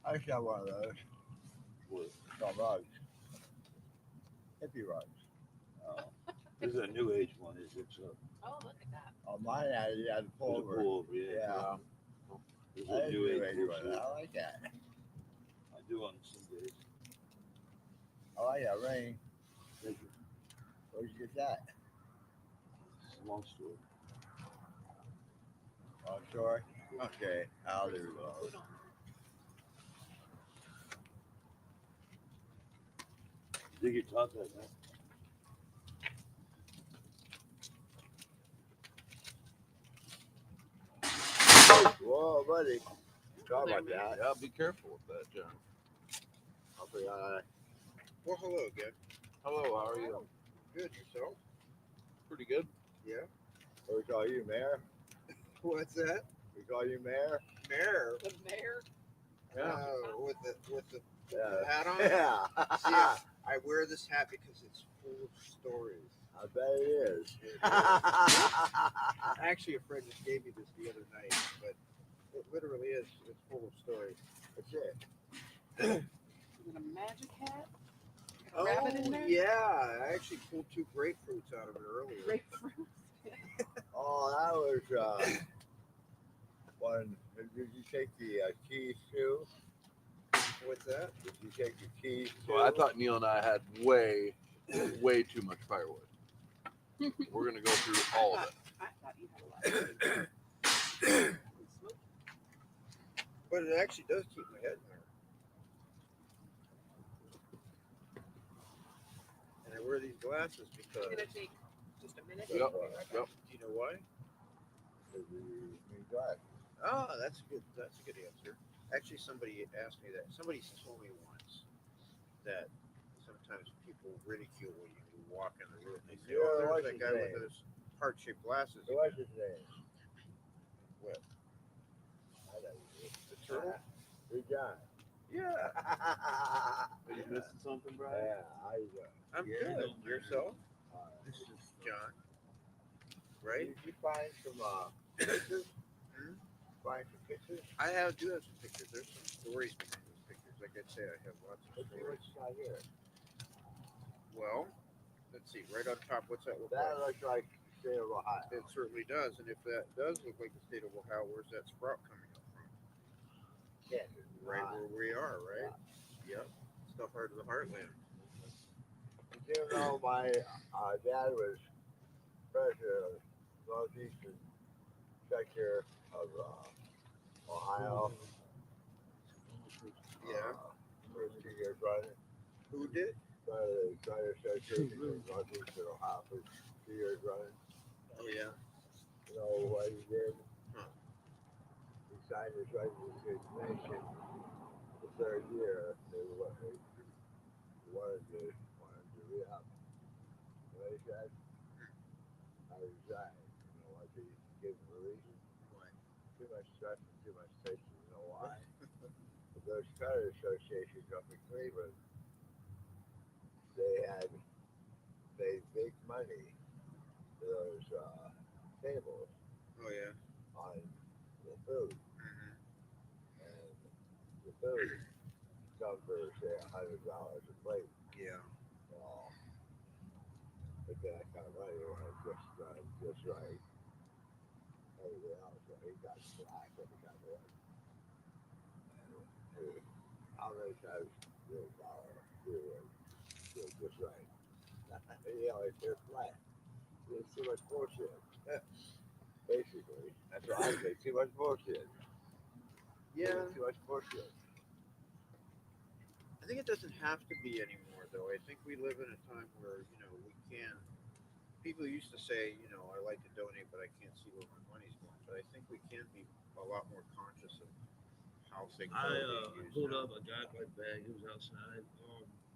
I got one of those. What? Some rugs. Hippie rugs. This is a new age one. It's Oh, look at that. On mine, you had to pull there's a over. pull over. Yeah. Yeah. This is I a new age one. I like that. I do on some days. I like that ring. Thank you. Where'd you get that? It's a long story. Oh, sorry. Okay, I'll leave it alone. Dig your top that man. Whoa, buddy. Sorry about that. Yeah, be careful with that, John. I'll be all right. Well, hello again. Hello, how are you? Good, yourself? Pretty good. Yeah. What we call you, Mayor? What's that? We call you Mayor? Mayor. The mayor. With the Yeah. hat on. Yeah. See, I wear this hat because it's full of stories. I bet it is. Actually, a friend just gave me this the other night, but it literally is. It's full of stories. That's it. Is it a magic hat? Got a rabbit in there? Yeah. I actually pulled 2 grapefruits out of it earlier. Grapefruit. Oh, that was one. Did you take the keys too? What's that? Did you take the keys too? Well, I thought Neil and I had way too much firewood. We're gonna go through all of it. I thought you had a lot. But it actually does keep my head in there. And I wear these glasses because. It's gonna take just a minute. Yep. Do you know why? Oh, that's a good answer. Actually, somebody asked me that. Somebody told me once that sometimes people ridicule when you walk in the room. They say, Yeah, "Oh, there's what's that his guy name? with those heart-shaped glasses." What's his name? What? The Turtle? turtle? Hey, John. Yeah. Are you missing something, Brian? Yeah, I'm good. Yourself? This is John. Right? Did you find some pictures? Find some pictures? I do have some pictures. There's some stories behind those pictures. Like I say, I have lots of Let's see what stories. you got here. Well, let's see. Right on top, what's that look That like? looks like the state of Ohio. It certainly does. And if that does look like the state of Ohio, where's that sprout coming up from? Kansas. Right where we are, right? Yep. Stuff heart of the heartland. Did you know my dad was president of Northeastern sector of Ohio? Yeah. For 2 years running. Who did? President Association of Northeastern Ohio for 2 years running. Oh, yeah. You know what he did? Huh. He signed his resignation third year, they wanted to re-up. They said, I resigned. You know what? They gave them a reason. What? Too much stress and too much tension. You know why? But those credit associations up in Cleveland, they had paid big money to those tables. Oh yeah. On the food. Mm-hmm. And the food comes for, say, $100 a plate. Yeah. Well, but that kind of money was just right. Everything else, he got slack every time he went. How many times did a dollar do just right? You know, it's flat. There's too much bullshit. Basically, that's what I say. Too much bullshit. Yeah, Too much bullshit. I think it doesn't have to be anymore, though. I think we live in a time where, you know, we can. People used to say, you know, I like to donate, but I can't see where my money's going. But I think we can be a lot more conscious of how things are being used. pulled now. up a guy my bag. He was outside.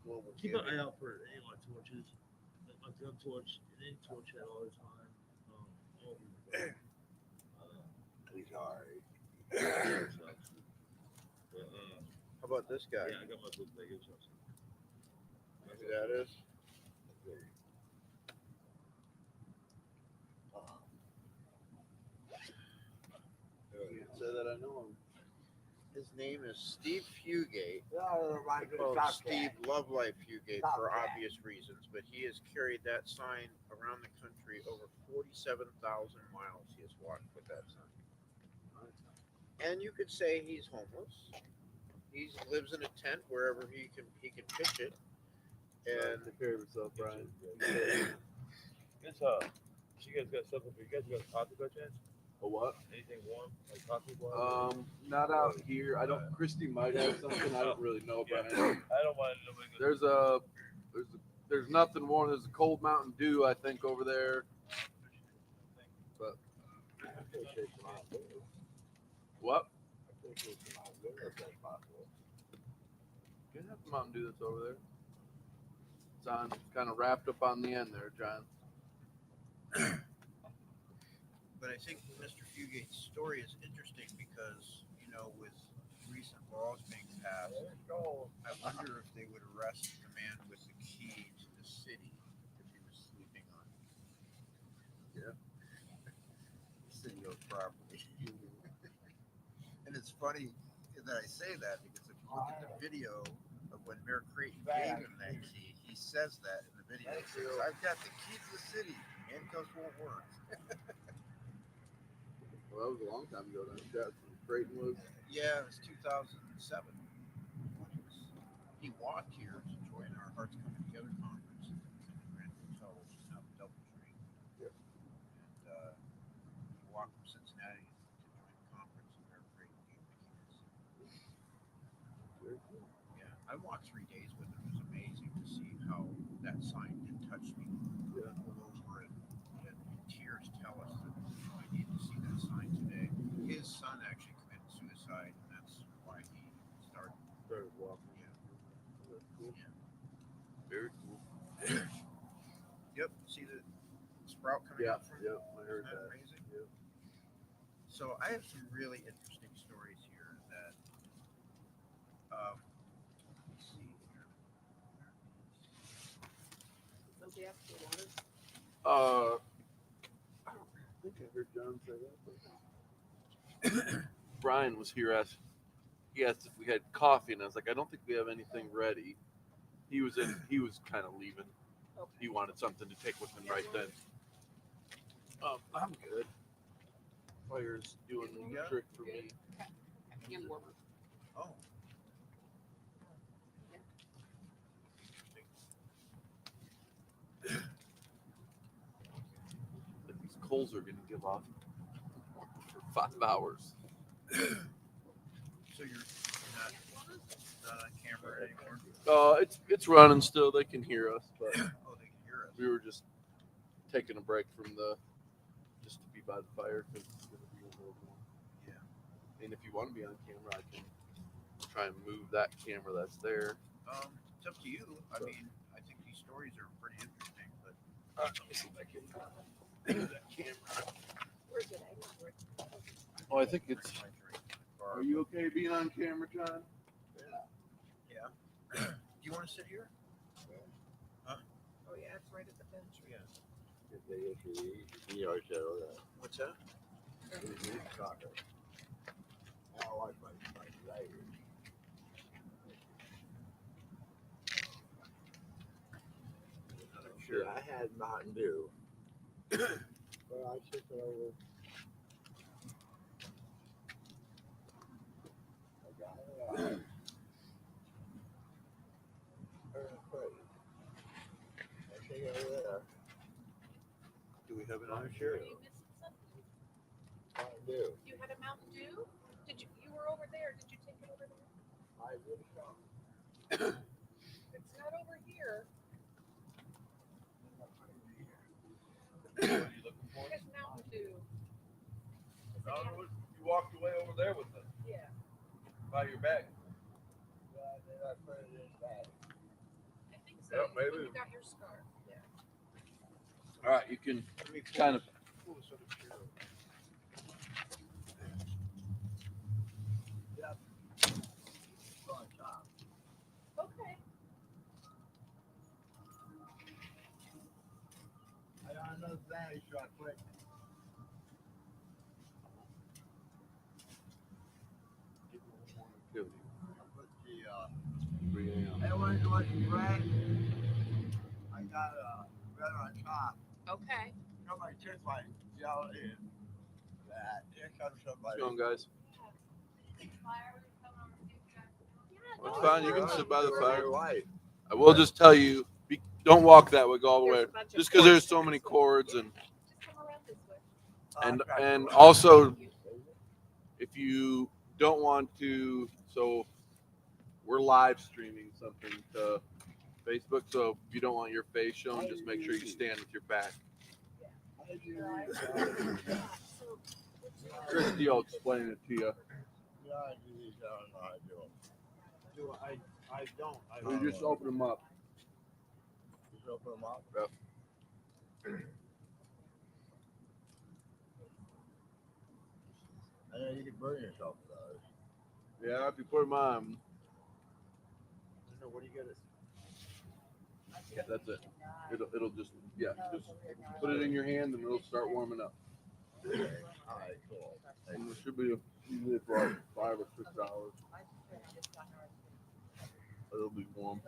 Global Keep an giving. eye out for any like torches. My gun torch, and any torch had all the time. He's alright. How about this guy? Yeah, I got my book bag. It was outside. Who that is? Can't say that I know him. His name is Steve Fugate. No, my Called stop Steve that. Love Life Fugate Stop for that. obvious reasons, but he has carried that sign around the country over 47,000 miles. He has walked with that sign. And you could say he's homeless. He lives in a tent wherever he can pitch it. And Take care of yourself, Brian. Guess you guys got something for you guys? You got coffee by chance? A what? Anything warm, like coffee warm? Not out here. I don't. Christy might have something. I don't really know, Brian. I don't mind nobody. There's nothing warm. There's a cold Mountain Dew, I think, over there. But what? You have the Mountain Dew that's over there. It's on. It's kind of wrapped up on the end there, John. But I think Mr. Fugate's story is interesting because, you know, with recent laws being passed, I wonder if they would arrest the man with the key to the city if he was sleeping on city-owned property. And it's funny that I say that because if you look at the video of when Mayor Creighton gave him that key, he says that in the video. He says, I've got the key to the city. Handcuffs won't work. Well, that was a long time ago. That's when Creighton was. Yeah, it was 2007. He walked here to join our Hearts Coming Together conference at the Grand Hotel, which is now the Doubletree. Yep. And he walked from Cincinnati to join the conference, and Mayor Creighton gave the keys. Very cool. Yeah, I walked 3 days with him. It was amazing to see how that sign did touch me. Yeah. Pulled over and tears tell us that I need to see that sign today. His son actually committed suicide, and that's why he started walking. Yeah. That's cool. Yeah. Very cool. Yep. See the sprout coming Yeah. out from Yep. I heard Isn't that that. amazing? Yep. So I have some really interesting stories here that let's see here. Somebody ask for water? I don't think I heard John say that. Brian was here. He asked if we had coffee, and I was like, I don't think we have anything ready. He was kind of leaving. Okay. He wanted something to take with him right then. I'm good. Fire's doing the trick for me. Hand warmer. Oh. But these coals are going to give off for 5 hours. So you're not on camera anymore? It's running still. They can hear us, but Oh, they can hear us. we were just taking a break from just to be by the fire because it's going to be a little more. Yeah. And if you want to be on camera, I can try and move that camera that's there. It's up to you. I mean, I think these stories are pretty interesting, but Let me see if I can move that camera. Oh, I think it's. Are you okay being on camera, John? yeah. Do you want to sit here? Huh? Oh yeah, it's right at the bench. Yeah. What's that? Sure. I had Mountain Dew. But I took it over. I got it out. I take it over there. Do we have it on? Sure. Are you missing something? Mountain Dew. You had a Mountain Dew? You were over there? Did you take it over there? I did some. It's not over here. What are you looking for? There's Mountain Dew. You walked away over there with it. Yeah. By your bag. Yeah, then I put it in back. I think so. Yep, maybe. When you got your scarf. Yeah. All right, you can kind of. Pull this other chair over. Yep. On top. Okay. I got another vantage so I put. Activity. I put the 3 a.m. it was red. I got red on top. Okay. Somebody took my gel in. That here comes somebody. What's going, guys? Yeah, That's no, fine. it's You can fine. sit by the Your fire. wife. I will just tell you, don't walk that way. Go all the way. There's a bunch of Just because there's cords so there, many so- cords and Just come around this way. and also if you don't want to, so we're live streaming something to Facebook. So if you don't want your face shown, just make sure you stand with your back. Christy will explain it to you. Yeah, I do these. I don't know how to do them. Do I don't. You just open them up. Just open them up. Yep. And then you can burn yourself with those. Yeah, if you put them on. What do you get? Yeah, that's it. It'll just put it in your hand and it'll start warming up. All right, cool. And it should be usually for like 5 or 6 hours. It'll be warm.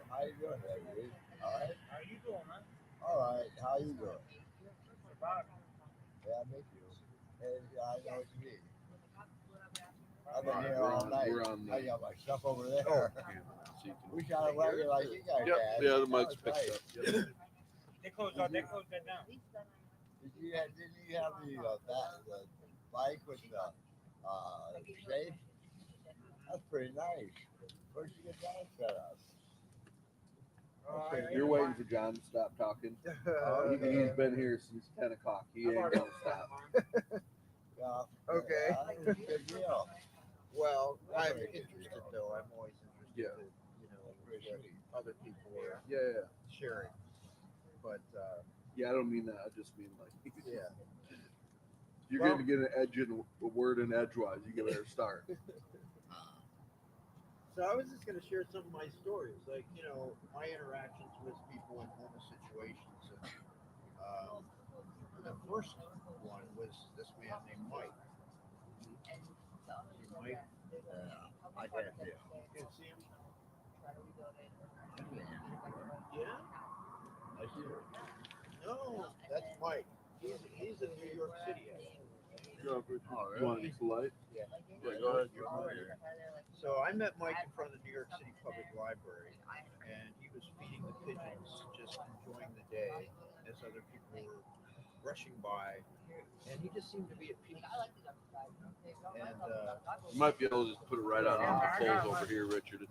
How you doing, baby? All right. How you doing, man? All right. How you doing? Yeah, me too. Hey, I know what you mean. I've been here all night. I got my stuff over there. We shot a wagon like you guys had. Yeah, the mic's picked up. Yep. They closed that down. Didn't you have the bike with the safe? That's pretty nice. Where'd you get that set up? You're waiting for John to stop talking. He's been here since 10 o'clock. He ain't gonna stop. Yeah. Okay. Yeah, good deal. Well, I'm interested though. I'm always interested. Yeah. That other people are Yeah. sharing. But Yeah, I don't mean that. I just mean like, yeah. you're going to get an edge in a word in edgewise. You better start. So I was just going to share some of my stories, like my interactions with people in homeless situations. And, the first one was this man named Mike. See Mike? I can't see him. You can see him? Yeah? I see him. No, that's Mike. He's in New York City. You want to be polite? Yeah. Go ahead. So I met Mike in front of the New York City Public Library, and he was feeding the pigeons, just enjoying the day as other people were rushing by, and he just seemed to be at peace. And You might be able to just put it right out on the poles over here, Richard. It's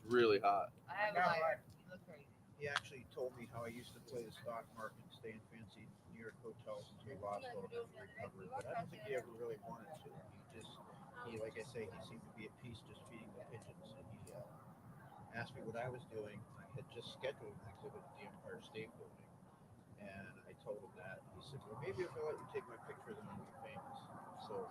really hot. he actually told me how he used to play the stock market and stay in fancy York hotels until he lost all of his recovery, but I don't think he ever really wanted to. Like I say, he seemed to be at peace just feeding the pigeons. And he asked me what I was doing. I had just scheduled an exhibit at the Empire State Building, and I told him that. He said, "Well, maybe if I let you take my picture, then I'll be famous." So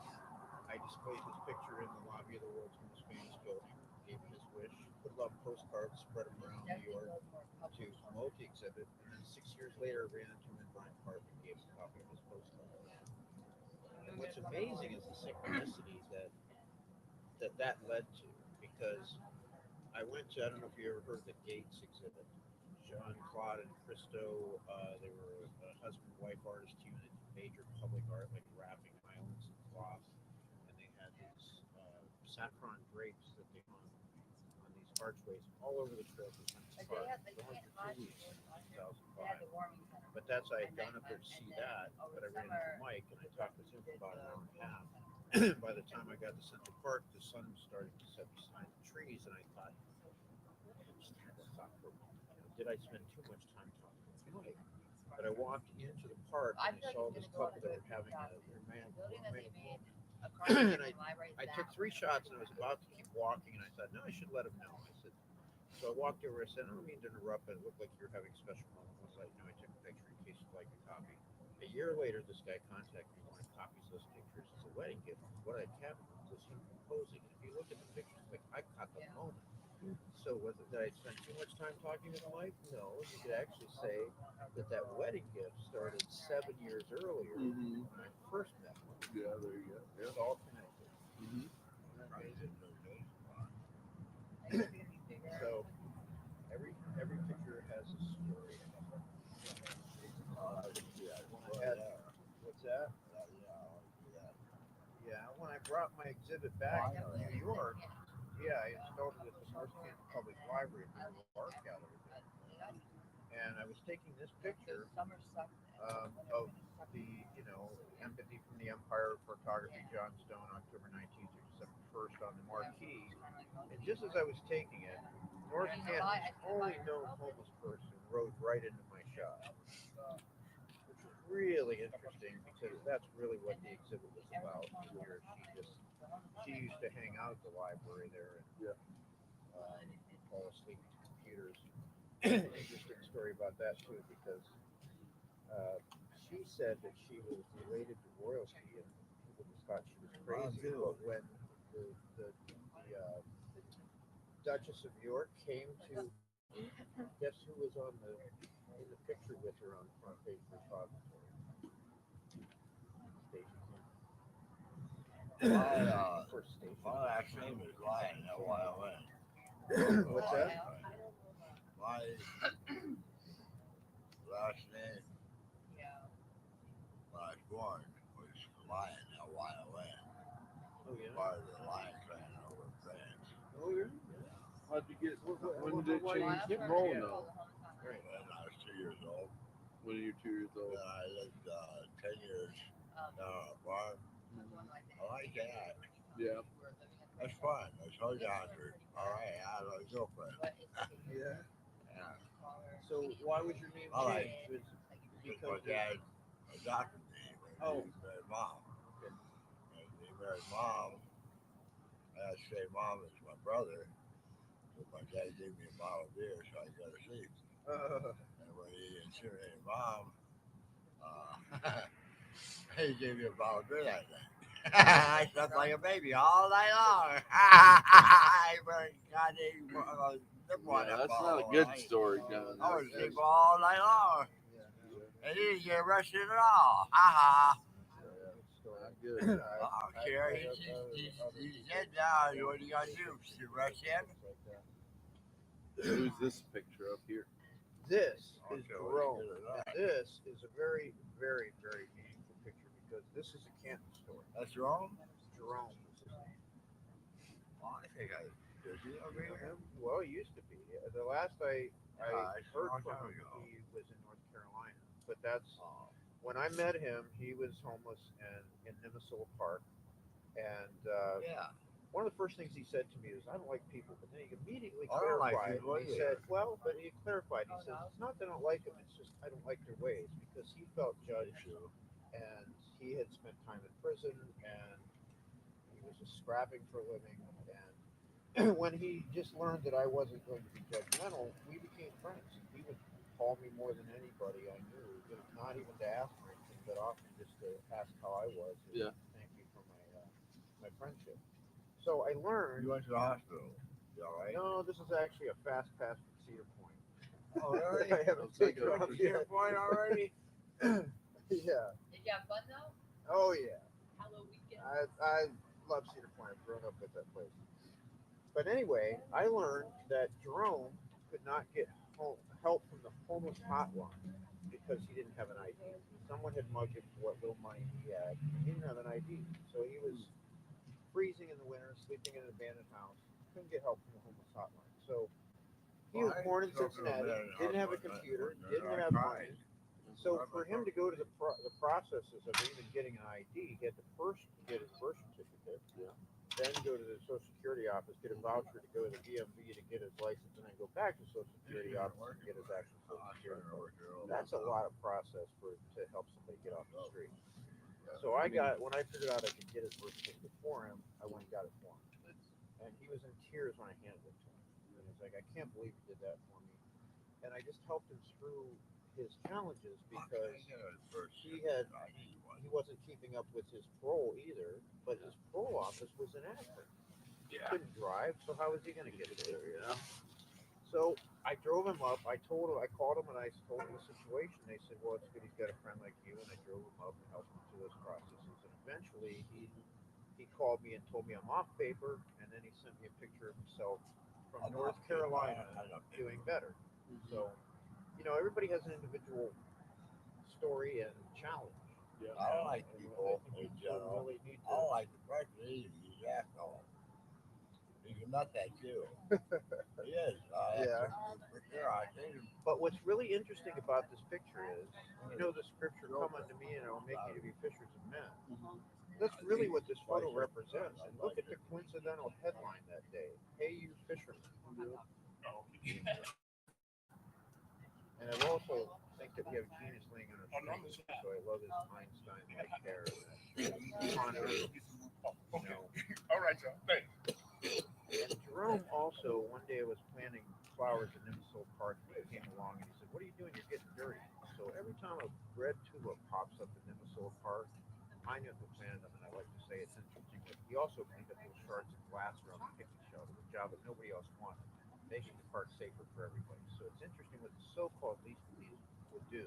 I displayed his picture in the lobby of the world's most famous building, gave him his wish, put a lot of postcards, spread them around New York to promote the exhibit, and then 6 years later, I ran into him in Bryant Park and gave him a copy of his postcard. And what's amazing is the synchronicities that led to, because I went to, I don't know if you ever heard of the Gates exhibit. Jean Claude and Christo, they were a husband and wife artist team that did major public art like wrapping islands and cloth, and they had these saffron drapes that they hung on these archways all over the trail for Central Park. Gone for 2 weeks in 2005. But I had gone up there to see that, but I ran into Mike and I talked with him for about an hour and a half. By the time I got to Central Park, the sun was starting to set behind the trees, and I thought, just had to stop for a moment. Did I spend too much time talking with Mike? But I walked into the park and I saw this couple that were having a romantic moment. And I took 3 shots and I was about to keep walking, and I thought, no, I should let him know. I said, so I walked over. I said, I don't mean to interrupt, but it looked like you were having a special moment. I was like, no, I took a picture in case you'd like a copy. A year later, this guy contacted me, wanted copies of those pictures as a wedding gift. What I kept was him proposing. And if you look at the pictures, like I caught the moment. So was it that I spent too much time talking with Mike? No, you could actually say that wedding gift started 7 years earlier when I first met Mike. Yeah, there you go. It's all connected. So every picture has a story. What's that? Yeah, when I brought my exhibit back to New York, I installed it at the North Canton Public Library at the art gallery there. And I was taking this picture of the, empathy from the Empire photography, John Stone, October 19th through December 1st on the marquee. And just as I was taking it, North Canton's only known homeless person rode right into my shot, which was really interesting because that's really what the exhibit was about. Where she used to hang out at the library there and fall asleep at computers. Interesting story about that too, because she said that she was related to royalty and people just thought she was crazy. But when the Duchess of York came to, guess who was in the picture with her on the front page of the repository? My last name is Lion, L-Y-O-N. What's that? My last name, when I was born, was Lion, L-Y-O-N. Oh, yeah. Part of the Lion clan over in France. Oh, yeah. How'd you get? When did it change role now? When I was 2 years old. When you're 2 years old. Then I lived 10 years down on a farm. I like that. Yeah. That's fun. That's all you answered. All right, I have a girlfriend. Yeah. Yeah. So why was your name I like changed? because my dad adopted me when he married mom. Okay. And he married mom. I say mom is my brother. But my dad gave me a bottle of beer so I could go to sleep. And when he inseminated mom, he gave me a bottle of beer that night. I slept like a baby all night long. That's not a good story, John. I was asleep all night long. And he didn't get arrested at all. Ha ha. Not good. I don't care. He's dead now. What are you going to do? Arrest him? Who's this picture up here? This is Jerome. And this is a very, very, very meaningful picture because this is a Canton story. That's Jerome? Jerome was his name. Well, I think does he agree with him? Well, he used to be. The last I heard long from time him, ago. he was in North Carolina. But that's when I met him. He was homeless in Nemasola Park, and Yeah. one of the first things he said to me was, "I don't like people," but then he immediately I don't like clarified. people And he either. said, "Well," but he clarified. He says, "It's not that I don't like them; it's just I don't like their ways because he felt judged, and he had spent time in prison, and he was just scrapping for a living, and when he just learned that I wasn't going to be judgmental, we became friends. He would call me more than anybody I knew, not even to ask for anything, but often just to ask how I was. And Yeah. thank you for my friendship. So I learned. You went to the hospital. You all right? No, this is actually a fast pass from Cedar Point. Oh, really? I haven't taken off Cedar yet. Point already? Yeah. Did you have fun though? Oh yeah. Hello weekend. I love Cedar Point. I've grown up with that place. But anyway, I learned that Jerome could not get help from the homeless hotline because he didn't have an ID. Someone had mugged him for what little money he had. He didn't have an ID, so he was freezing in the winter, sleeping in an abandoned house. Couldn't get help from the homeless hotline. So he was born in Cincinnati, didn't have a computer, didn't have money. So for him to go to the processes of even getting an ID, he had to first get his birth certificate, then go to the Social Security office, get a voucher to go to the DMV to get his license, and then go back to the Social Security office and get his actual Social Security card. That's a lot of process to help somebody get off the street. So when I figured out I could get his birth certificate for him, I went and got it for him. And he was in tears when I handed it to him. And he's like, "I can't believe you did that for me." And I just helped him through his challenges because he wasn't keeping up with his parole either, but his parole office was inadequate. He couldn't drive, so how was he going to get there? You know. So I drove him up. I called him, and I told him the situation. They said, "Well, it's good he's got a friend like you." And I drove him up and helped him through those processes. And eventually, he called me and told me I'm off paper, and then he sent me a picture of himself from North Carolina doing better. So, everybody has an individual story and challenge. I don't like people in general. Really need I don't like the president either. He's an asshole. He's a nutbag too. He is. Yeah. For sure. I think. But what's really interesting about this picture is, the scripture, "Come unto me, and I will make you to be fishers of men." That's really what this photo represents. And look at the coincidental headline that day: "Hey, you fishermen." And I also think that we have genius laying on our streets, so I love his Einstein-like hair. All right, y'all. Thanks. And Jerome also, one day I was planting flowers in Nimsol Park, and he came along and he said, "What are you doing? You're getting dirty." So every time a red tulip pops up in Nimsol Park, I knew who planted them, and I like to say it's interesting that he also cleaned up those shards of glass around the picnic shelter, a job that nobody else wanted, making the park safer for everybody. So it's interesting what the so-called least of these would do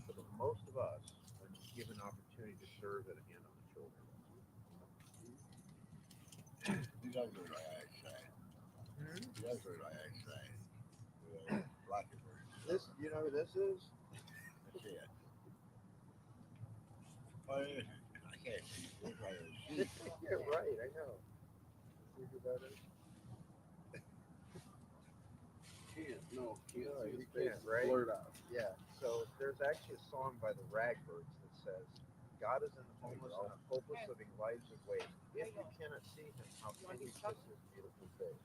for the most of us when given an opportunity to serve and a hand on the shoulder. He does look like Einstein. He does look like Einstein. Black and This, you know who this is? That's it. I can't see. He looks like a sheep. You're right, I know. See who that is? No, you can't, right? Blurred out. Yeah. So there's actually a song by the Ragbirds that says, "God is in the homeless and hopeless living lives of waste. If you cannot see him, how can you kiss his beautiful face?"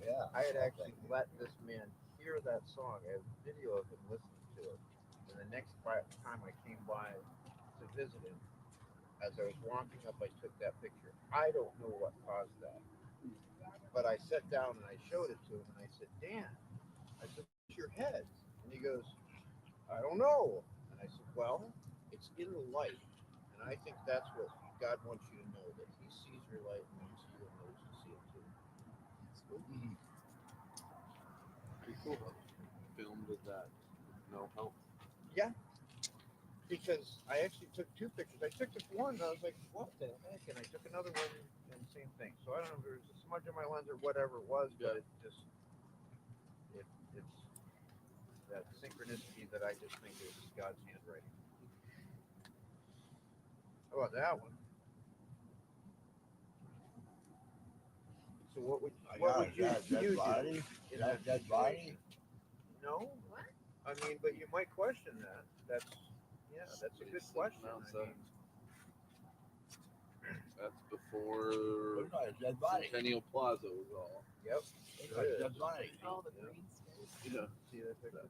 Yeah. I had actually let this man hear that song. I have a video of him listening to it. And the next time I came by to visit him, as I was walking up, I took that picture. I don't know what caused that. But I sat down and I showed it to him, and I said, "Dan," I said, "what's your head?" And he goes, "I don't know." And I said, "Well, it's in the light." And I think that's what God wants you to know, that he sees your light and wants you to know to see it too. Pretty cool. Filmed with that. No help. Yeah. Because I actually took two pictures. I took the one and I was like, "What the heck?" And I took another one and same thing. So I don't know if there was a smudge on my lens or whatever it was, but it just it's that synchronicity that I just think is God's handwriting. How about that one? So what would you body? do in That that body? No. What? I mean, but you might question that. That's a good question. I mean, That's before Looks like a dead body. Centennial Plaza was all. Yep. Looks like a dead body. All the green space. Yeah. See that picture?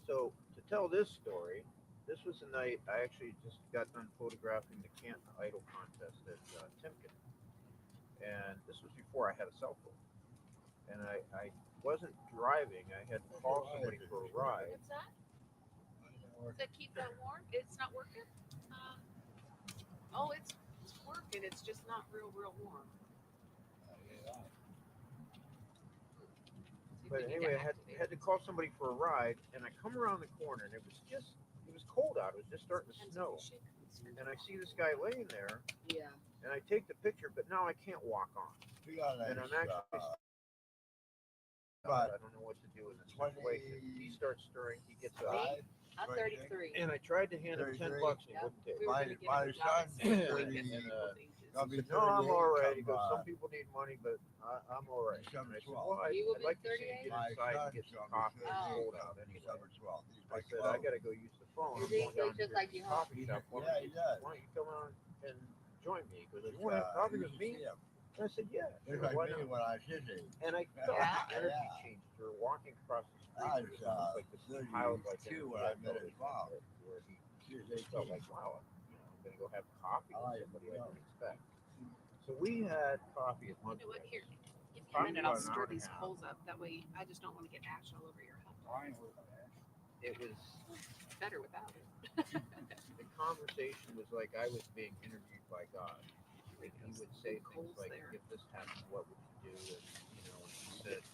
So to tell this story, this was the night I actually just got done photographing the Canton Idol contest at Timken, and this was before I had a cell phone, and I wasn't driving. I had to call somebody for a ride. What's that? Does that keep that warm? It's not working? Oh, it's working. It's just not real warm. But anyway, I had to call somebody for a ride, and I come around the corner, and it was cold out. It was just starting to snow, and I see this guy laying there, Yeah. and I take the picture, but now I can't walk on, and I'm actually. I don't know what to do in this situation. He starts stirring. He gets up. I'm 33. And I tried to hand him $10, and he wouldn't take it. My son, 30, He said, no, I'm all right. He goes, some people need money, but I'm all right. And I said, well, I'd like to see you get inside and get some coffee. It's cold out anyway. I said, I got to go use the phone. I'm going down to the coffee shop. Why don't you come on and join me? He goes, you want to have coffee with me? And I said, yeah. It's like me when I was his age. And I felt the energy change. We were walking across the street. I It was was like this pile of like 32 when I met his mom. where he felt like, wow, I'm going to go have coffee with somebody I didn't expect. So we had coffee at lunch. You know what? Here, give me a minute. I'll stir these coals up. That way, I just don't want to get ash all over your head. It was better without it. The conversation was like I was being interviewed by God. He would say things like, if this happened, what would you do? And, he said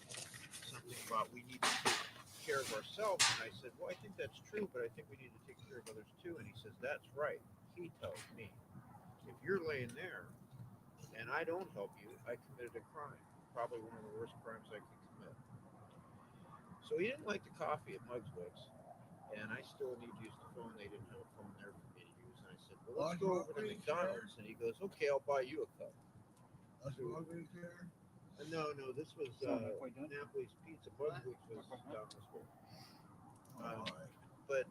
something about we need to take care of ourselves. And I said, well, I think that's true, but I think we need to take care of others too. And he says, that's right. He tells me, if you're laying there and I don't help you, I committed a crime. Probably one of the worst crimes I could commit. So he didn't like the coffee at Mugswick's. And I still need to use the phone. They didn't have a phone there for me to use. And I said, well, let's go over to McDonald's. And he goes, okay, I'll buy you a cup. No, this was Napoli's Pizza. Buzzwicks was down this way. But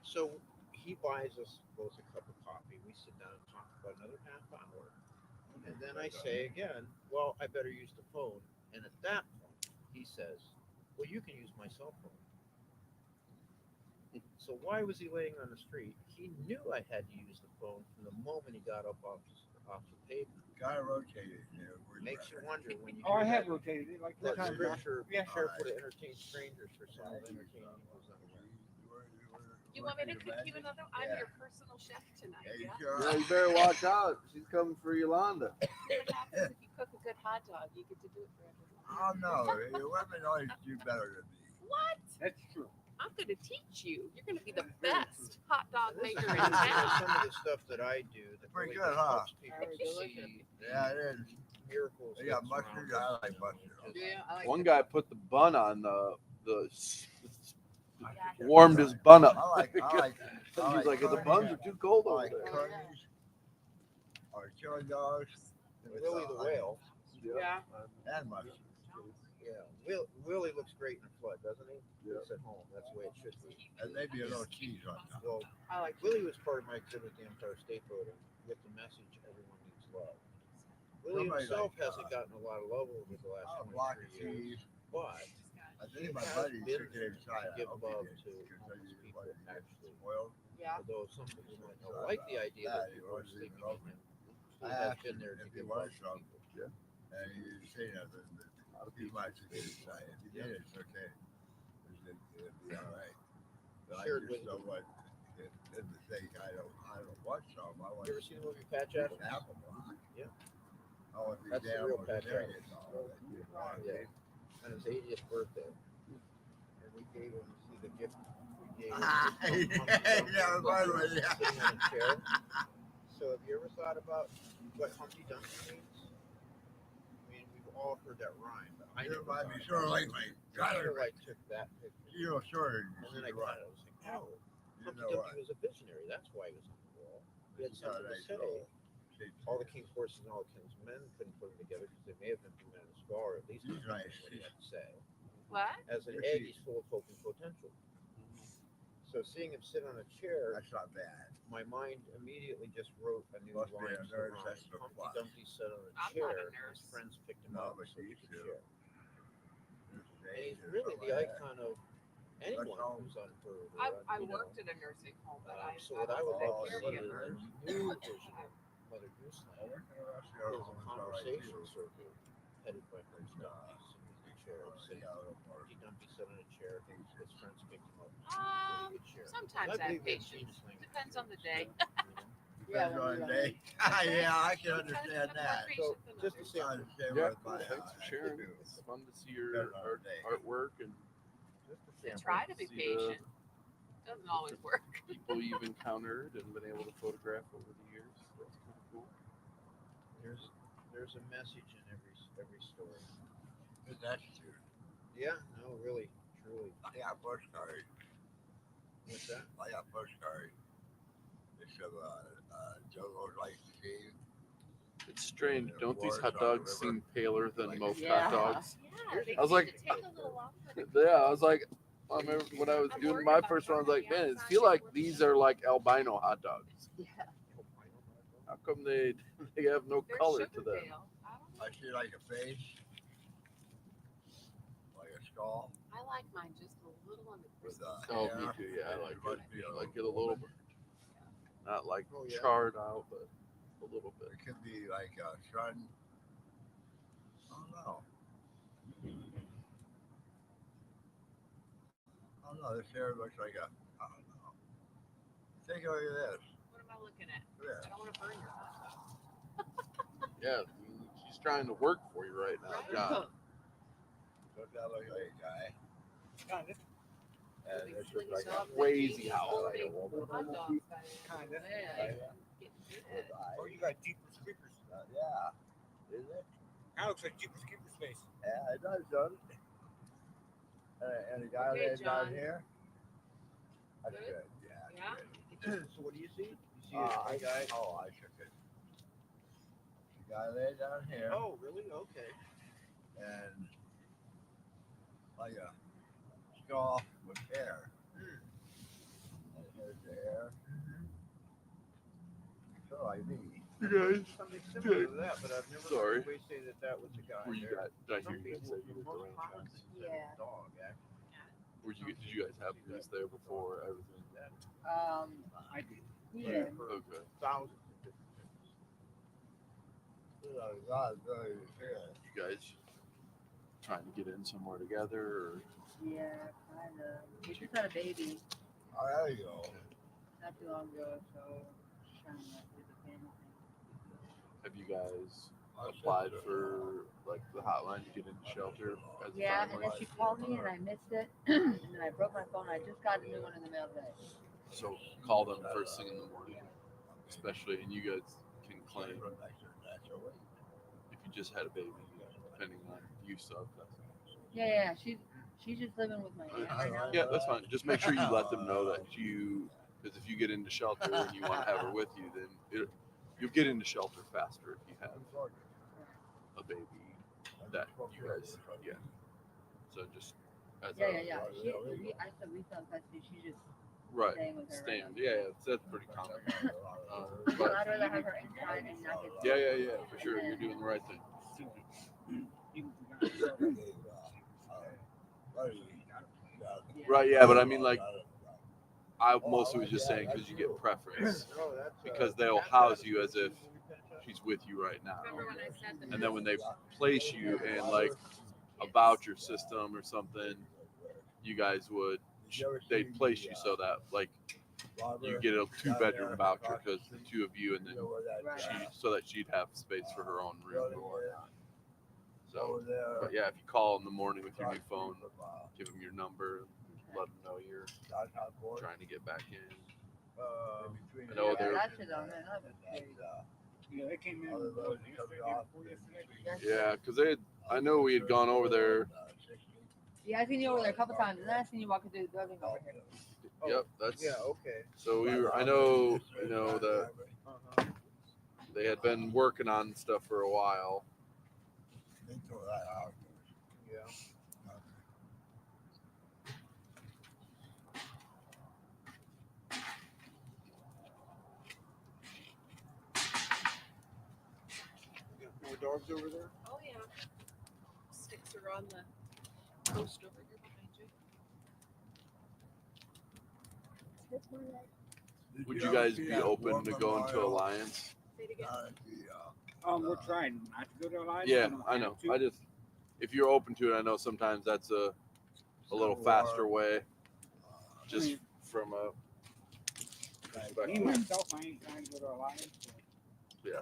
so he buys us both a cup of coffee. We sit down and talk about another half hour. And then I say again, well, I better use the phone. And at that point, he says, well, you can use my cell phone. So why was he laying on the street? He knew I had to use the phone from the moment he got up off the pavement. Gotta rotate it. Makes you wonder when you. I have rotated it like that time. Scripture, be careful to entertain strangers, for some will entertain angels unaware. You want me to cook you another? I'm your personal chef tonight. Yeah, you better watch out. She's coming for Yolanda. What happens if you cook a good hot dog? You get to do it for everyone. Oh no, women always do better than me. What? That's true. I'm going to teach you. You're going to be the best hot dog maker in Some town. of the stuff that I do that Pretty really good, huh? helps people see Yeah, it is. miracles. They got that's mustard. around I like us. mustard. Yeah, I like One it. guy put the bun on warmed his bun up. I like He's like, the curry. buns are too cold I over like there. curries. Or chili dogs. And Willie the whale. Yeah. And mustard. Yeah, Willie looks great in a flood, doesn't he? Yeah. Looks at home. That's the way it should be. And maybe a little cheese on top. Well, I like Willie was part of my exhibit at the Empire State Building with the message "Everyone needs love." Willie Somebody himself like, hasn't gotten a lot of love over the last a block of 23 years, cheese. but I think my has buddy been took it inside. to give I hope love he to did, 'cause I homeless usually people. like it Actually, spoiled. Yeah. although some people might not like the idea that people are sleeping with him, he I has asked been him there to if he give love wanted to some. people. And he didn't say nothing, but he might took it inside. If he did, it's okay. It'll be all right. But Shared I just with don't want him to think I don't want some. I want You ever seen the movie Patch Adams? apple block. Yeah. I want these That's the damn real Patch vegetarians Adams. and all that. Yeah. On his 80th birthday. And we gave him, see the gift we gave him. Yeah, by the way, yeah. Sitting on a chair. So have you ever thought about what Humpty Dumpty means? I mean, we've all heard that rhyme, but I You never remind me thought sort of about it. lately. I sort of like took that picture. You know, sure. And then I kind of was like, oh, You Humpty know Dumpty what? was a visionary. That's why he was on the wall. He had You know, something to they say. go. All the king's horses and all the king's men couldn't put them together because they may have implemented a spell, or at least He's understand nice. what he had to say. What? As an egg, he's full of hope and potential. So seeing him sit on a chair, That's not bad. my mind immediately just wrote a new Must be a line. nurse, that's the Humpty plus. Dumpty sat on a I'm not a chair. nurse. His friends picked him No, up but so he you could do. share. There's And days he's or really something the like that. icon of anyone That's all. who's unheard. Or I you know. worked at a nursing home, but I So what I would take love to care of see the in other. the new version of Mother Goose I Land went to the rest of the is a homes all right conversation too. circle headed by Humpty Dumpty sitting in a chair. Saying, Humpty Dumpty sat on a chair. His friends picked him up so he could share. Sometimes I have patience. Depends on the day. Depends on the day. Yeah, I can understand that. So just to say, I understand Yeah, what cool. my Thanks for sharing. do. It's fun to see your artwork and just to I sample. try to be See the- patient. Doesn't always work. people you've encountered and been able to photograph over the years. That's pretty cool. There's a message in every story. Good attitude. Yeah, no, really, truly. I got postcard. What's that? I got postcard. It's of Joe's Life Team. It's strange. And Don't these wars hot on the dogs river. seem paler than Like- most Yeah. hot dogs? Yeah, they I was seem like- to take a little longer. Yeah, I was like, I remember when I was I'm doing worried my about first one, I was like, burning man, the I feel outside. like these are like albino hot dogs. Yeah. How come they have no They're color to them? Sugardale. I don't know. I see like a face, like a skull. I like mine just a little on the With, crispy Oh, side. me Yeah. too. Yeah, I And like it must be it. a I like it a little little woman. bit. Not like Oh, yeah. charred out, but a little bit. It could be like a sun. I don't know. I don't know. This hair looks like a. I don't know. Take a look at this. What am I looking at? Yeah. I don't want to burn your hot dog. Yeah, she's trying to work for you right now, Right? John. Doesn't that look like a guy? Kind of. And this looks like a Crazy how like a woman. Hot dogs. Kind of. Yeah. With eyes. Oh, you got Jeepers Creepers. Yeah. Is it? That looks like Jeepers Creepers face. Yeah, it does, doesn't it? And the guy Okay, laying down John. here. That's Good? good. Yeah. Yeah? So what do you see? You see I a guy. Oh, I shook it. The guy laying down here. Oh, really? Okay. And like a skull with hair. And here's the hair. So like me. You guys, Something similar to that, but I've never Sorry. heard anybody say that was the guy. were you there. guys? Did I Some hear you people, say you for did the most ranch part, house? think that it's a dog, actually. Did you guys have booths there before everything? I did. Okay. Thousands of different things. God, very hair. You guys trying to get in somewhere together, or Yeah, kind of. We just had a baby Oh, there you go. not too long ago, so just trying to do the family thing. have you guys applied for like the hotline to get into shelter? As a Yeah, and family? then she called me and I missed it, and then I broke my phone. I just got a new one in the mail today. So call them first thing in the morning, especially, and you guys can claim if you just had a baby, depending on use of. Yeah, she's just living with my aunt right now. Yeah, that's fine. Just make sure you let them know that because if you get into shelter and you want to have her with you, then you'll get into shelter faster if you have a baby that you guys, yeah. So just as Yeah. I said we felt custody. She's just right, staying with her. stand. Right now. Yeah, that's pretty common. But I'd rather have her inside and not get. Yeah, for sure. You're doing the right thing. Right, yeah, but I mean, like, I mostly was just saying because you get preference, Oh, that's, because they'll house you as if she's with you right now, Remember when I said the and then when they place you in like a voucher system or something, you guys they'd place you so that like you get a 2-bedroom voucher because the two of you, and then so that she'd have space for her own room. So, but yeah, if you call in the morning with your new phone, give them your number, let them know you're trying to get back in. I know they're. That shit on there, that was crazy. Yeah, they came in. Yeah, because I know we had gone over there. Yeah, I seen you over there a couple times, and then I seen you walking through the building over here. Yep, that's. Yeah, okay. So I know, that they had been working on stuff for a while. Yeah. dogs over there? Oh yeah. Sticks are on the post over here behind you. Would you guys be open to going to Alliance? Say it again. We're trying not to go to Alliance. Yeah, We don't I have know. to. I just, if you're open to it, I know sometimes that's a little faster way. Just from a Me myself, I ain't trying to go to Alliance. yeah.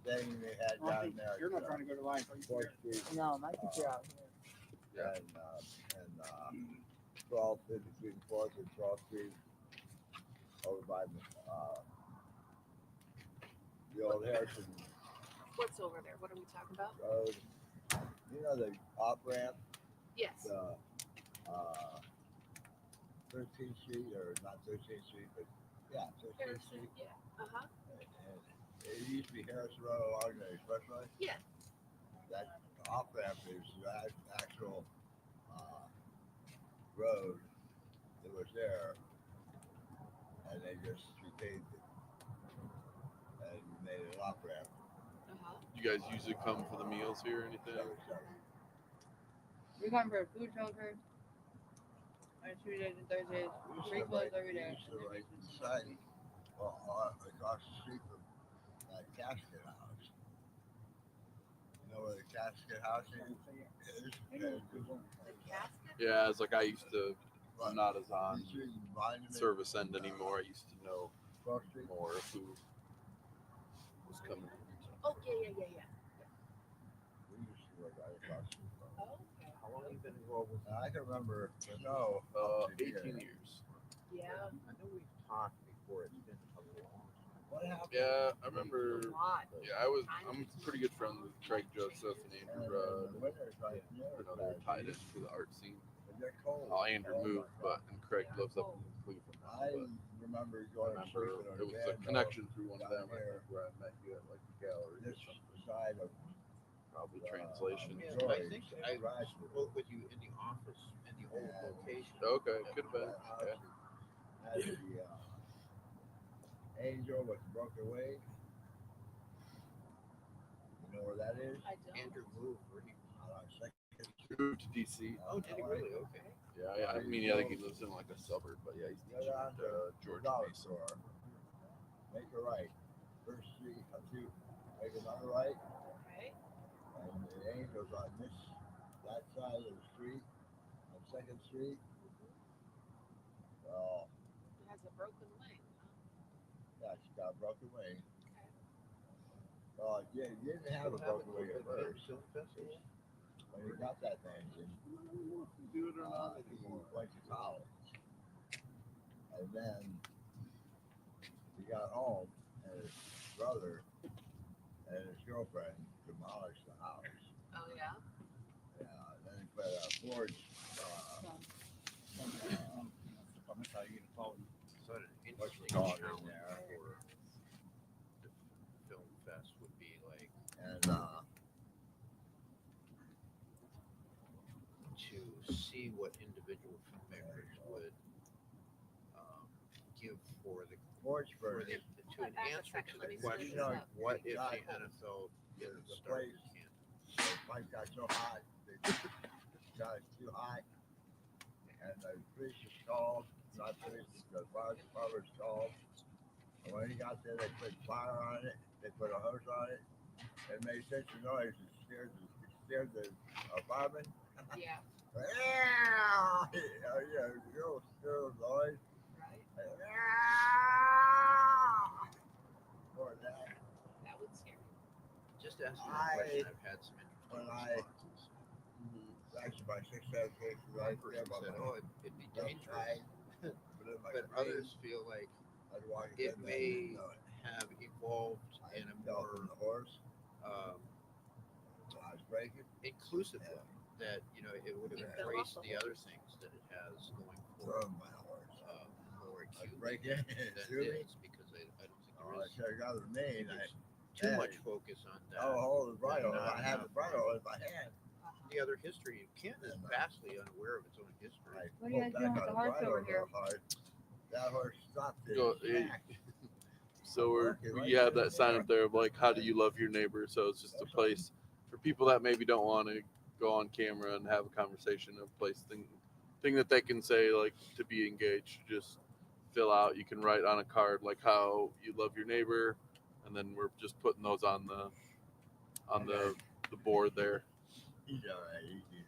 Thing they had I don't down think there. you're not trying to go to Alliance, are you? Fourth Peter? Street. No, my kids are out here. And 12th in between 4th and 12th Street over by the old Harrison What's over there? What are we talking about? Road. You know the off ramp, Yes. the 13th Street, or not 13th Street, but yeah, 13th Harrison. Street. Yeah. Uh-huh. And it used to be Harrison Road along there, especially. Yeah. That off ramp is that actual road that was there, and they just repaved it and made it an off ramp. Uh-huh. You guys usually come for the meals here or anything? We come for food shelter on Tuesdays and Thursdays. Free clothes every day. Beside, across the street from that casket house. You know where the casket house is? The casket? Yeah, it's like I used to. I'm not as on service end anymore. I used to know more of who was coming. Oh yeah, yeah, yeah, yeah. We used to work right across the street from. Oh, okay. How long have you been involved with I can remember, but no, 18 years. Yeah. I know we've talked before. It's been a long time. What happened? Yeah, I remember. A lot. Yeah, I'm pretty good friends with Craig Joseph and Andrew Rudd. They're tied into the art scene. Oh, Andrew moved, but and Craig lives up in Cleveland now. I But remember I going remember it was a connection through one of them, I think, where I met you at like the gallery. This side of Probably translation. Yeah, I think I spoke with you in the office in the old location. Okay, could have been. Okay. as the angel with the broken wing. You know where that is? I don't. Andrew moved. Where he Moved to DC. Oh, did he really? Okay. Yeah, I mean, I think he lives in like a suburb, but yeah, he's teaching at Georgia Mason. Make a right. First street, make another right. Okay. And the angel's on that side of the street, on 2nd Street. Well, It has a broken leg. yeah, she got a broken wing. Well, yeah, you didn't have a broken wing at first. When you got that thing, Do it or not he anymore. went to college. And then he got home, and his brother and his girlfriend demolished the house. Oh yeah. Yeah, then he put a forge. I'm how you gonna call it. So an What's interesting the dog challenge in there? for the film fest would be like And to see what individual filmmakers would give for the forge for first. the to an Back a answer second, to let the me see question: this up. what if the Exactly. NFL didn't The start place- with Canton? The pipe got so hot, they got it too high. And the police was called, not police, the fire department was called. And when he got there, they put fire on it, they put a hose on it, and made such a noise, it scared the firemen. Yeah. Yeah, real scared noise. Right. For that. That would scare me. Just asking a question, I've had some when interesting I- responses. Actually, my 6 7 case right One there person by said, my "Oh, it'd be dangerous," but in my but dream, others feel like I'd walk it in there may and know it. have evolved I in a felt on more the horse, um, I was breaking. inclusive way. That it would have You fell off embraced the the other things that it has going for Thrown my horse. more I was acutely breaking than it. it is, because I don't think Oh, there I is should have got the main. there's too Hey. much focus on that. Oh, hold the bridle. Not I had the enough. bridle in my hand. The other history, Canton is vastly unaware of its own history. I What are you guys pulled doing back with on the horse bridle over here? real hard. That horse stopped it. Go- So we have that sign up there of like, how do you love your neighbor? So it's just a place for people that maybe don't want to go on camera and have a conversation, a place thing that they can say like to be engaged. Just fill out. You can write on a card like how you love your neighbor, and then we're just putting those on the board there. He's all right. He's easy.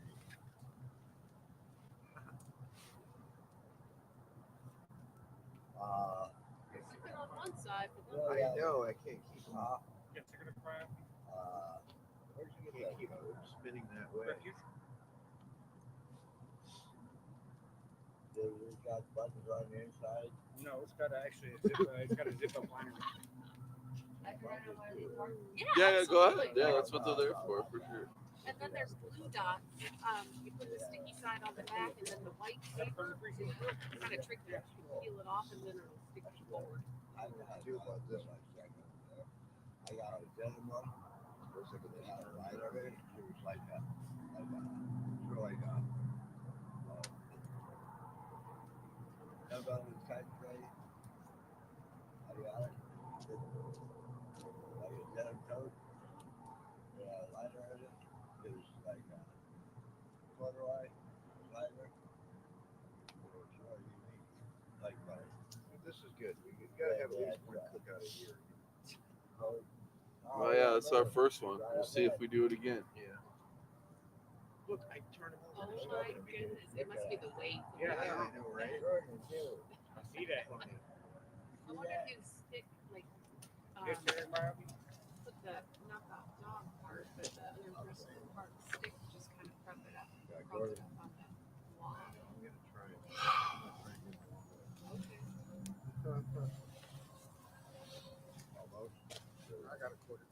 It's sitting on one side, but then I know. I can't keep. Yes, they're gonna cry. Where'd you get Can't that keep code? spinning that way. Does it got buttons on the inside? No, it's got actually a zip. It's got a zip up liner. Yeah, go ahead. absolutely. Yeah, that's what they're there for sure. And then there's blue dots. You put the sticky side on the back, and then the white paper is kind of tricky. You peel it off, and then it'll stick forward. I do about this. I got a denim one. Looks like it had a light on it. It was like that. It's really Never on the tight tray. I got it. Like a denim coat. Yeah, lighter in it. It was like corduroy, lighter. It was really unique. Like butter. This is good. We gotta have at least one cook out a year. Oh yeah, that's our first one. We'll see if we do it again. Yeah. Look, I turn it Oh over. my goodness! It must be the weight. Yeah, I know, right? I see that. I wonder if you stick like Yes, sir, Bobby. put the not the dog part, but the other person's part stick, just kind of prep it up on the wall. I'm gonna try it. Okay. Almost. I got a quarter.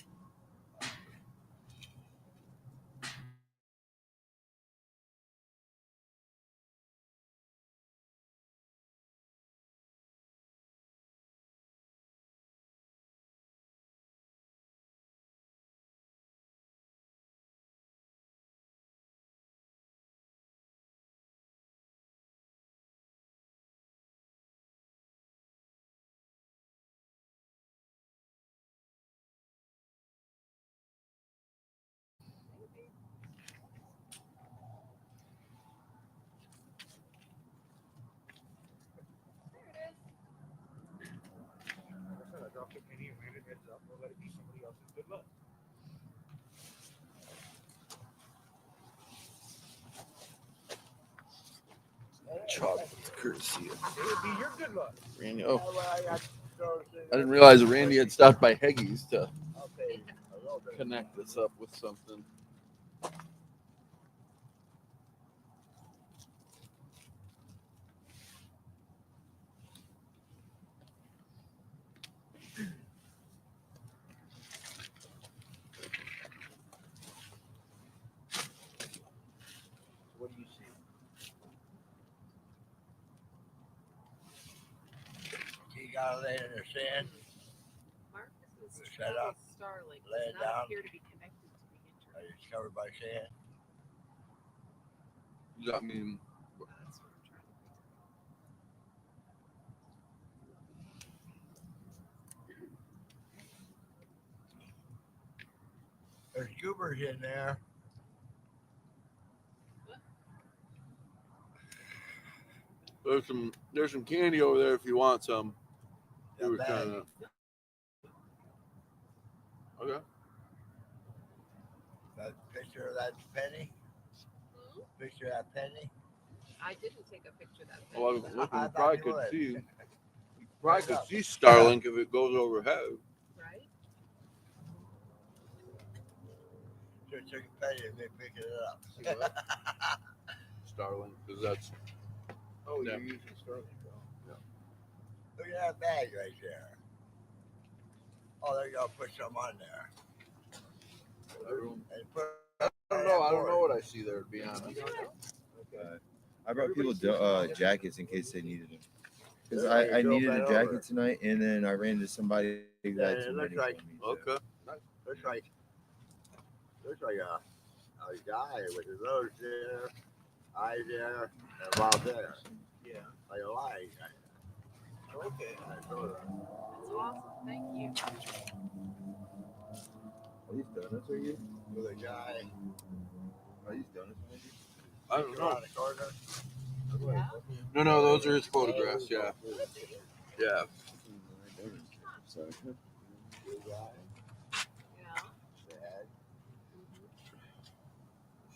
I'll pick any and hand it heads up. We'll let it be somebody else's good luck. Chocolate courtesy of It would be your good luck. Randy. Oh, I didn't realize Randy had stopped by Heggy's to connect this up with something. What do you see? You gotta lay in the sand. Mark, this is Set up, Starlink. lay Does it not down. appear to be connected to the internet. It's covered by sand. Does that mean That's what I'm trying to figure There's goobers in there. there's some candy over there if you want some? The We were bag. kind of okay. That picture of that penny. Hmm? Picture of that penny. I didn't take a picture of that. Well, I was thing, looking. I You thought probably you could would. see. You probably could see Starlink if it goes overhead. right? So took a penny and they picked it up. Starlink, because that's Oh, Yeah. you're using Starlink. Look at that bag right there. Oh, there you go. Put some on there. And put I don't know what I see there, to be honest. I brought people jackets in case they needed them. Because I needed a jacket tonight, and then I ran into somebody who Yeah, had it too looks many like for me. Okay. looks like a guy with his nose there, eyes there, and a mouth there. Yeah. Like a lion. Okay. I saw that. That's awesome. Thank you. these donuts are you? With a guy. Are these donuts are you? I don't know. Around the corner. No, those are his photographs. Yeah. Yeah.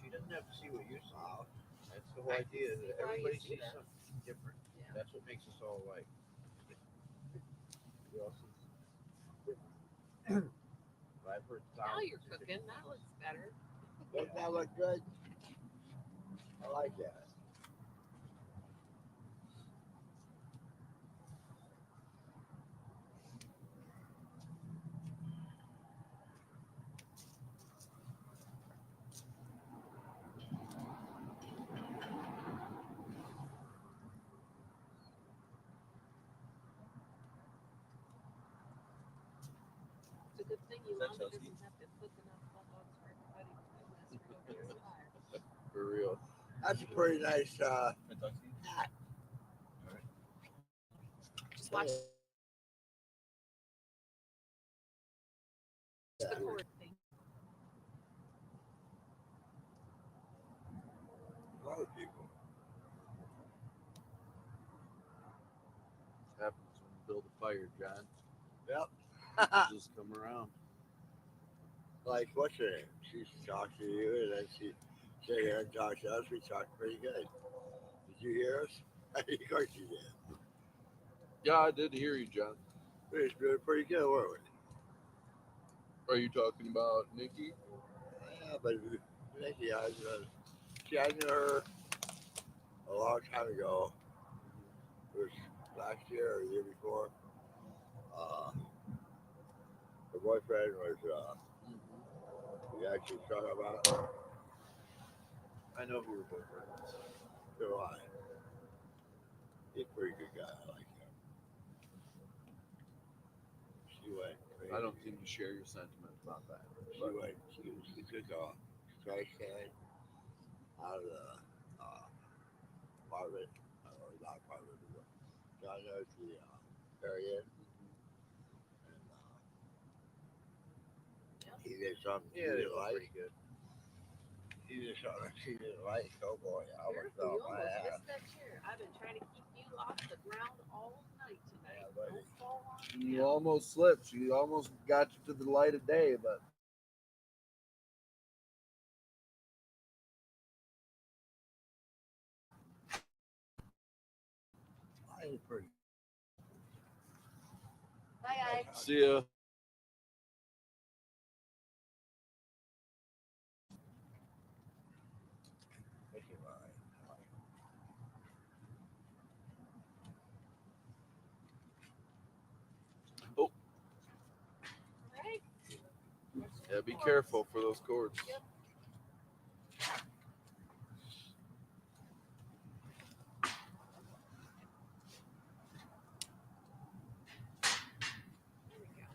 She doesn't have to see what you saw. That's the whole idea. That everybody sees something different. That's what makes us all alike. I've heard Now you're cooking. That looks better. Doesn't that look good? I like that. It's a good thing Yolanda doesn't have to cook enough hot dogs for everybody to go over fire. For real. That's a pretty nice hat. Just watch the cord thing. A lot of people. Happens when you build a fire, John. Yep. Just come around. Like, what's her name? She talked to you, and then she sat here and talked to us. We talked pretty good. Did you hear us? Of course you did. Yeah, I did hear you, John. We was doing pretty good, weren't we? Are you talking about Nikki? Yeah, but Nikki, I knew her a long time ago. It was last year or the year before. Her boyfriend was the guy she was talking about. I know who her boyfriend is. So do I. He's a pretty good guy. I like him. She went crazy. I don't think you share your sentiments about that. She took a trash can out of the apartment, or not apartment, but John knows the area. And he did something she Yeah, they didn't look like. pretty good. He did something she didn't like. Oh boy, I almost Careful, fell you on my almost ass. missed that chair. I've been trying to keep you off the ground all night tonight. Yeah, buddy. Don't fall on You down. almost slipped. She almost got you to the light of day, but I ain't pretty. Bye, see ya. Thank you, Ryan. Oh, Right? yeah, be careful for those cords. Yep. There we go.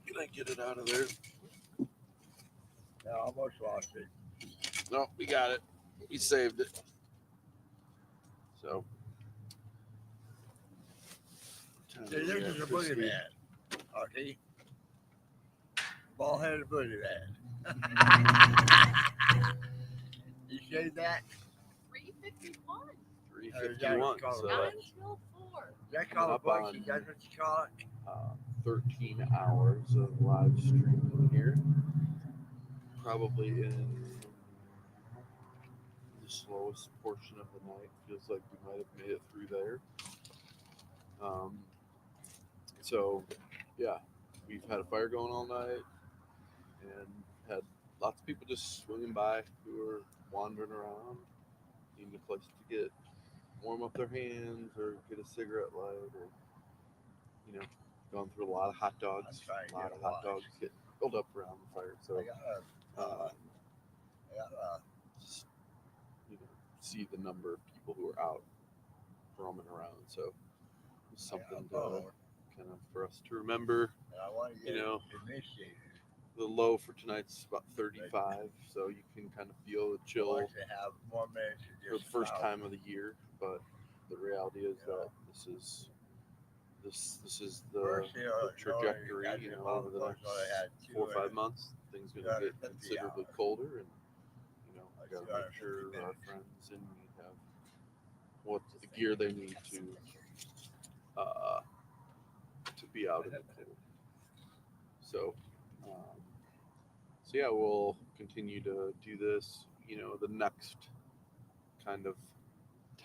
Can I get it out of there? Yeah, I almost lost it. No, we got it. We saved it. So. See, this is a boogeyman. Okay? Ball-headed boogeyman. You say that? 351. 351. So 9 till 4. Is that called a up bucky? on, That's what you call it? 13 hours of live streaming here. Probably in the slowest portion of the night. Feels like we might have made it through there. So, yeah, we've had a fire going all night and had lots of people just swinging by who are wandering around, needing a place to get warm up their hands or get a cigarette light, or going through a lot of hot dogs. A lot of hot dogs getting filled up around the fire. So just see the number of people who are out roaming around. So it's something to kind of for us to remember. And I want to get initiated. The low for tonight's about 35, so you can kind of feel the I chill like to have more minutes to for the just first smile. time of the year. But the reality is that this is the First year, trajectory. I You know, about over the first next I had 4 or 5 250 months, things going to get considerably hours. colder, and you know, we got to make 250 sure our minutes. friends in need have what the gear they need to be out in the cold. So, so yeah, we'll continue to do this. You know, the next kind of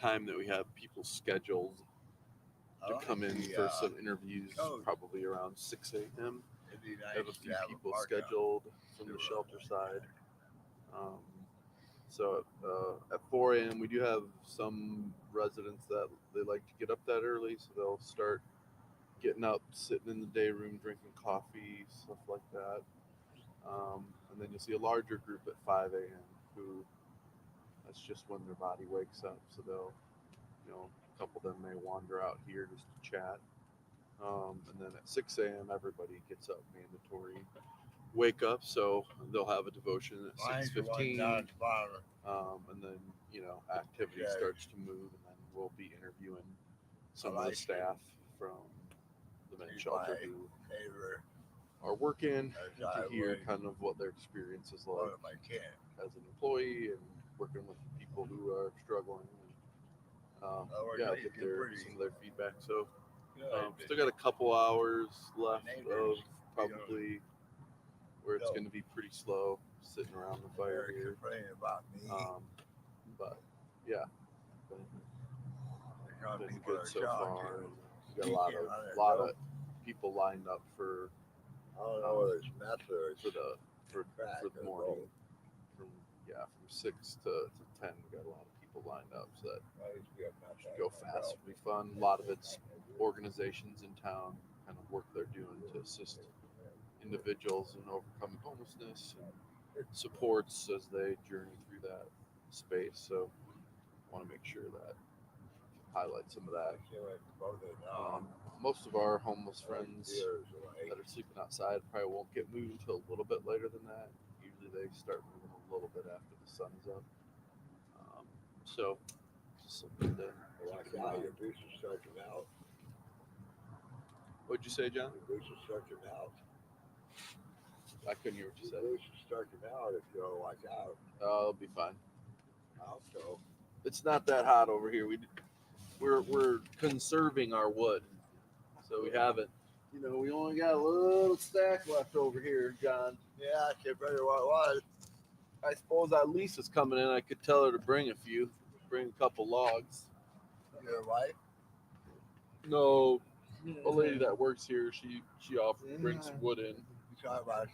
time that we have people scheduled to come in for some interviews, probably around 6 a.m. It'd be I have a nice few to have people a park scheduled from the shelter side. So at 4 a.m. we do have some residents that they like to get up that early, so they'll start getting up, sitting in the day room, drinking coffee, stuff like that. And then you'll see a larger group at 5 a.m. who that's just when their body wakes up. So they'll, you know, a couple of them may wander out here just to chat. And then at 6 a.m. everybody gets up, mandatory wake up. So they'll have a devotion at 6:15. And then, you know, activity starts to move, and then we'll be interviewing some of the staff from the men's shelter who are working to hear kind of what their experience is like as an employee and working with people who are struggling. And, yeah, get some of their feedback. So still got a couple hours left of probably where it's going to be pretty slow sitting around the fire here. But yeah, been good so far. And we got a lot of people lined up for the morning from 6 to 10. We got a lot of people lined up, so that should go fast. It'll be fun. A lot of it's organizations in town, kind of work they're doing to assist individuals in overcoming homelessness and supports as they journey through that space. So I want to make sure that highlight some of that. Most of our homeless friends that are sleeping outside probably won't get moved until a little bit later than that. Usually they start moving a little bit after the sun's up. So just something to keep in mind. What'd you say, John? I couldn't hear what you said. If you don't watch out. It'll be fine. Also, It's not that hot over here. We're conserving our wood, so we haven't. You know, we only got a little stack left over here, John. yeah, I can't remember what it was. I suppose that Lisa's coming in. I could tell her to bring a couple logs. Your wife? No, a lady that works here. She offered to bring some wood in. You talking about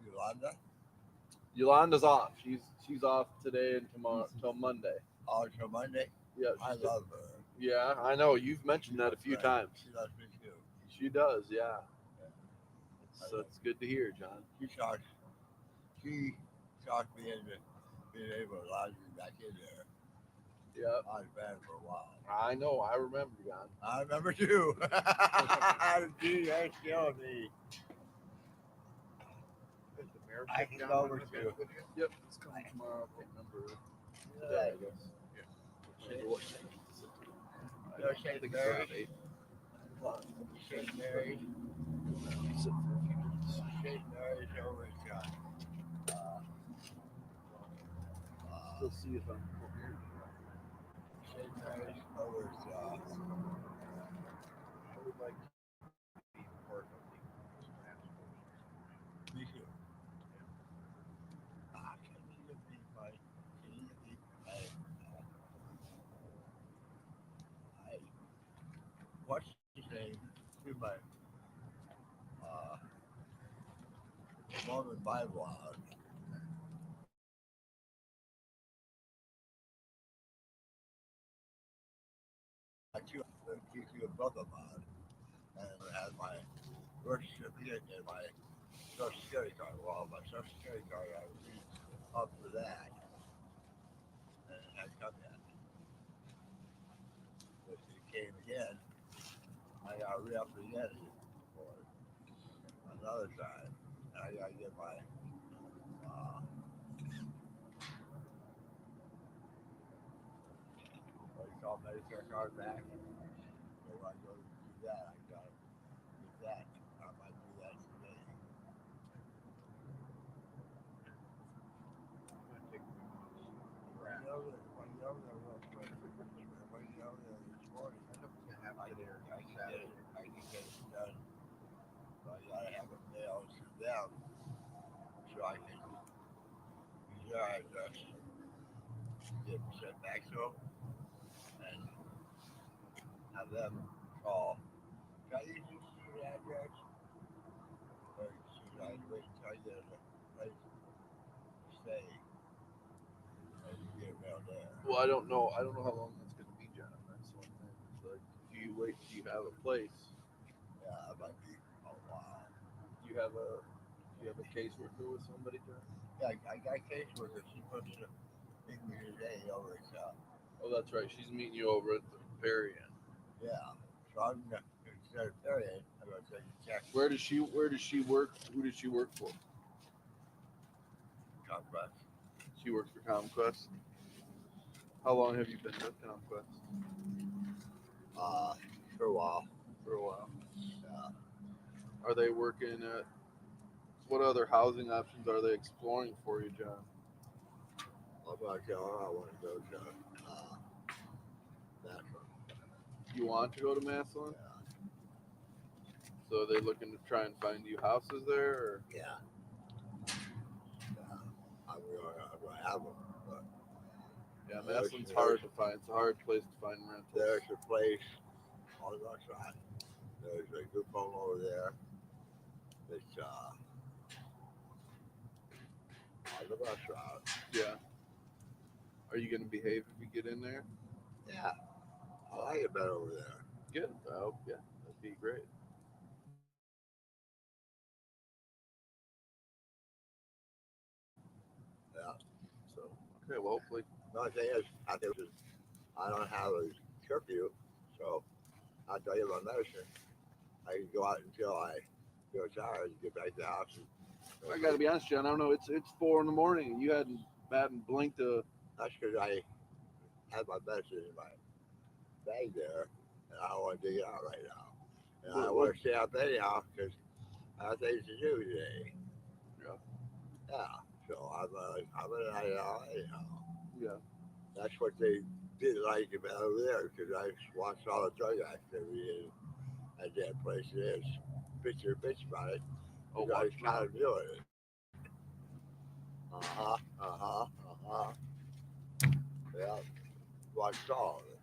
Yolanda? Yolanda's off. She's off today and tomorrow till Monday. Oh, till Monday? Yeah, I love her. Yeah, I know. You've mentioned that a few times. She loves me too. She does, yeah. So it's good to hear, John. She talked me into being able to allow you back in there. Yeah. I was banned for a while. I know. I remember, John. I remember too. Gee, that's killing me. I can go over to. Yep, it's coming tomorrow. I can't remember today, I guess. Yeah. You're St. Mary's. St. Mary's. St. Mary's over at Still see if I'm over here. St. Mary's over at I would like to be part of the task force. me too. Can you give me my what's his name? Do my Mormon Bible out. I keep a book about and I had my birth certificate and my Social Security card. Well, my Social Security card, I was up for that. And it hadn't come yet. But it came again. I got re-up again for it. other side. I gotta get my what do you call Medicare card back. So I go to do that. I gotta get that. I might do that today. When you over there real quick, when you over there this morning, I can get it done. So I gotta have it mailed to them so I can use their address, get it sent back to them, and have them call. Can I use this address? Or should I wait until I get a place to stay and get it mailed there? Well, I don't know. I don't know how long that's going to be, John. That's one thing. It's like, do you wait till you have a place? Yeah, that might be a while. Do you have a caseworker with somebody, John? Yeah, I got a caseworker. She puts the meet me today over at Oh, that's right. She's meeting you over at the Perry Inn. yeah. So I'm gonna instead of Perry, I'm gonna take a check. Where does she work? Who does she work for? Conquest. She works for Comquest. How long have you been with Comquest? For a while. For a while. Yeah. Are they working at what other housing options are they exploring for you, John? I'm gonna tell her I want to go to Nashville. You want to go to Massillon? Yeah. So are they looking to try and find you houses there? Or? Yeah. I'm gonna have them. But Yeah, Massillon's hard to find. It's a hard place to find rentals. There's a place on the side. There's a group home over there. It's on the bus route. Yeah. Are you gonna behave if you get in there? Yeah. I like it better over there. Good. Oh, yeah, that'd be great. Yeah. So okay, well hopefully. The only thing is, I don't have a curfew, so I'll tell you my medicine. I can go out until I go tired and get back to the house. I gotta be honest, John. I don't know. It's 4 in the morning, and you hadn't blinked a. That's because I have my medicine in my bag there, and I don't want to dig it out right now. And I want to stay up anyhow because I have things to do today. Yeah. Yeah. So I'm a night owl anyhow. Yeah. That's what they didn't like about over there because I watched all the drug activity at that place. It is bitch about it. Oh, I was kind of doing it. Yeah. Watched all of it.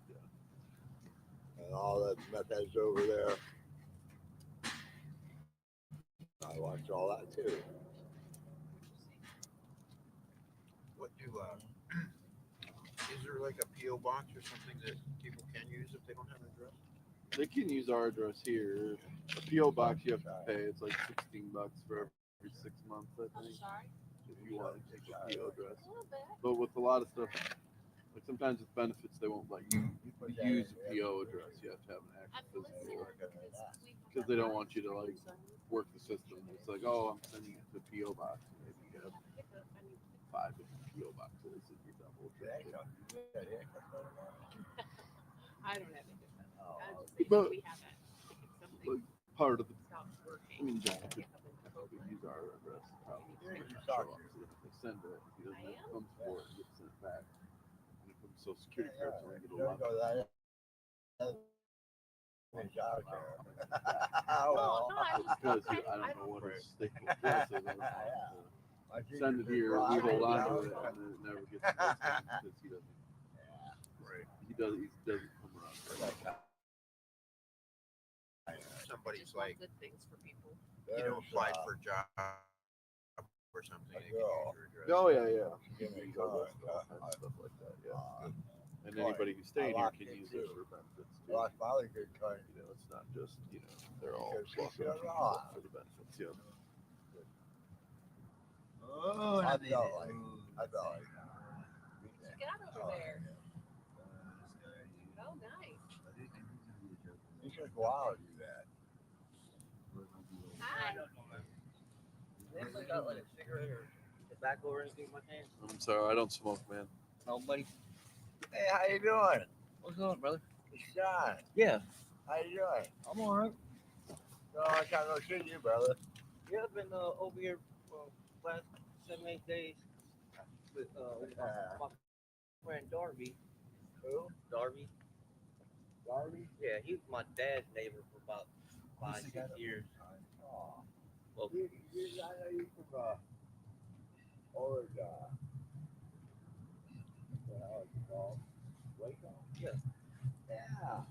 Yeah. And all that meth heads over there. I watched all that too. What do is there like a PO box or something that people can use if they don't have an address? They can use our address here. A PO box you have to pay. It's like $16 for every 6 months, I think. If you want to take a PO address. But with a lot of stuff, like sometimes with benefits, they won't let you use a PO address. You have to have an actual physical, because they don't want you to like work the system. It's like, oh, I'm sending it to a PO box. Maybe you have 5 different PO boxes and you're double. I don't have anything. But We have it. like part of the, Stops working. I mean, John could use our address. Probably show up. So if they send it, if he doesn't have to come for it, it gets sent back. And if it's Social Security card, so I get a lot. Well, because I don't know what his staple address is. Send it here, we hold on to it, and then it never gets because he doesn't. He doesn't come around. Somebody's Just want like, good things for people. applied for a job or something. They can use your address. Oh yeah. Stuff like that. Yeah. And anybody who's staying here can use it for benefits too. Well, I finally good card. It's not just they're all welcome to use it for the benefits. Yeah. Oh, I felt like. Get out over there. Oh, nice. It took a while to do that. Hi. Anybody got like a cigarette or tobacco or anything in my hand? I'm sorry, I don't smoke, man. Nobody. Hey, how you doing? What's going on, brother? It's John. Yeah. How you doing? I'm all right. No, I can't no shit you, brother. Yeah, I've been over here for last 7-8 days with my friend Darby. Who? Darby. Darby? Yeah, he was my dad's neighbor for about 5-6 years. Oh. Well, I know you from old Waco? Yeah. Yeah.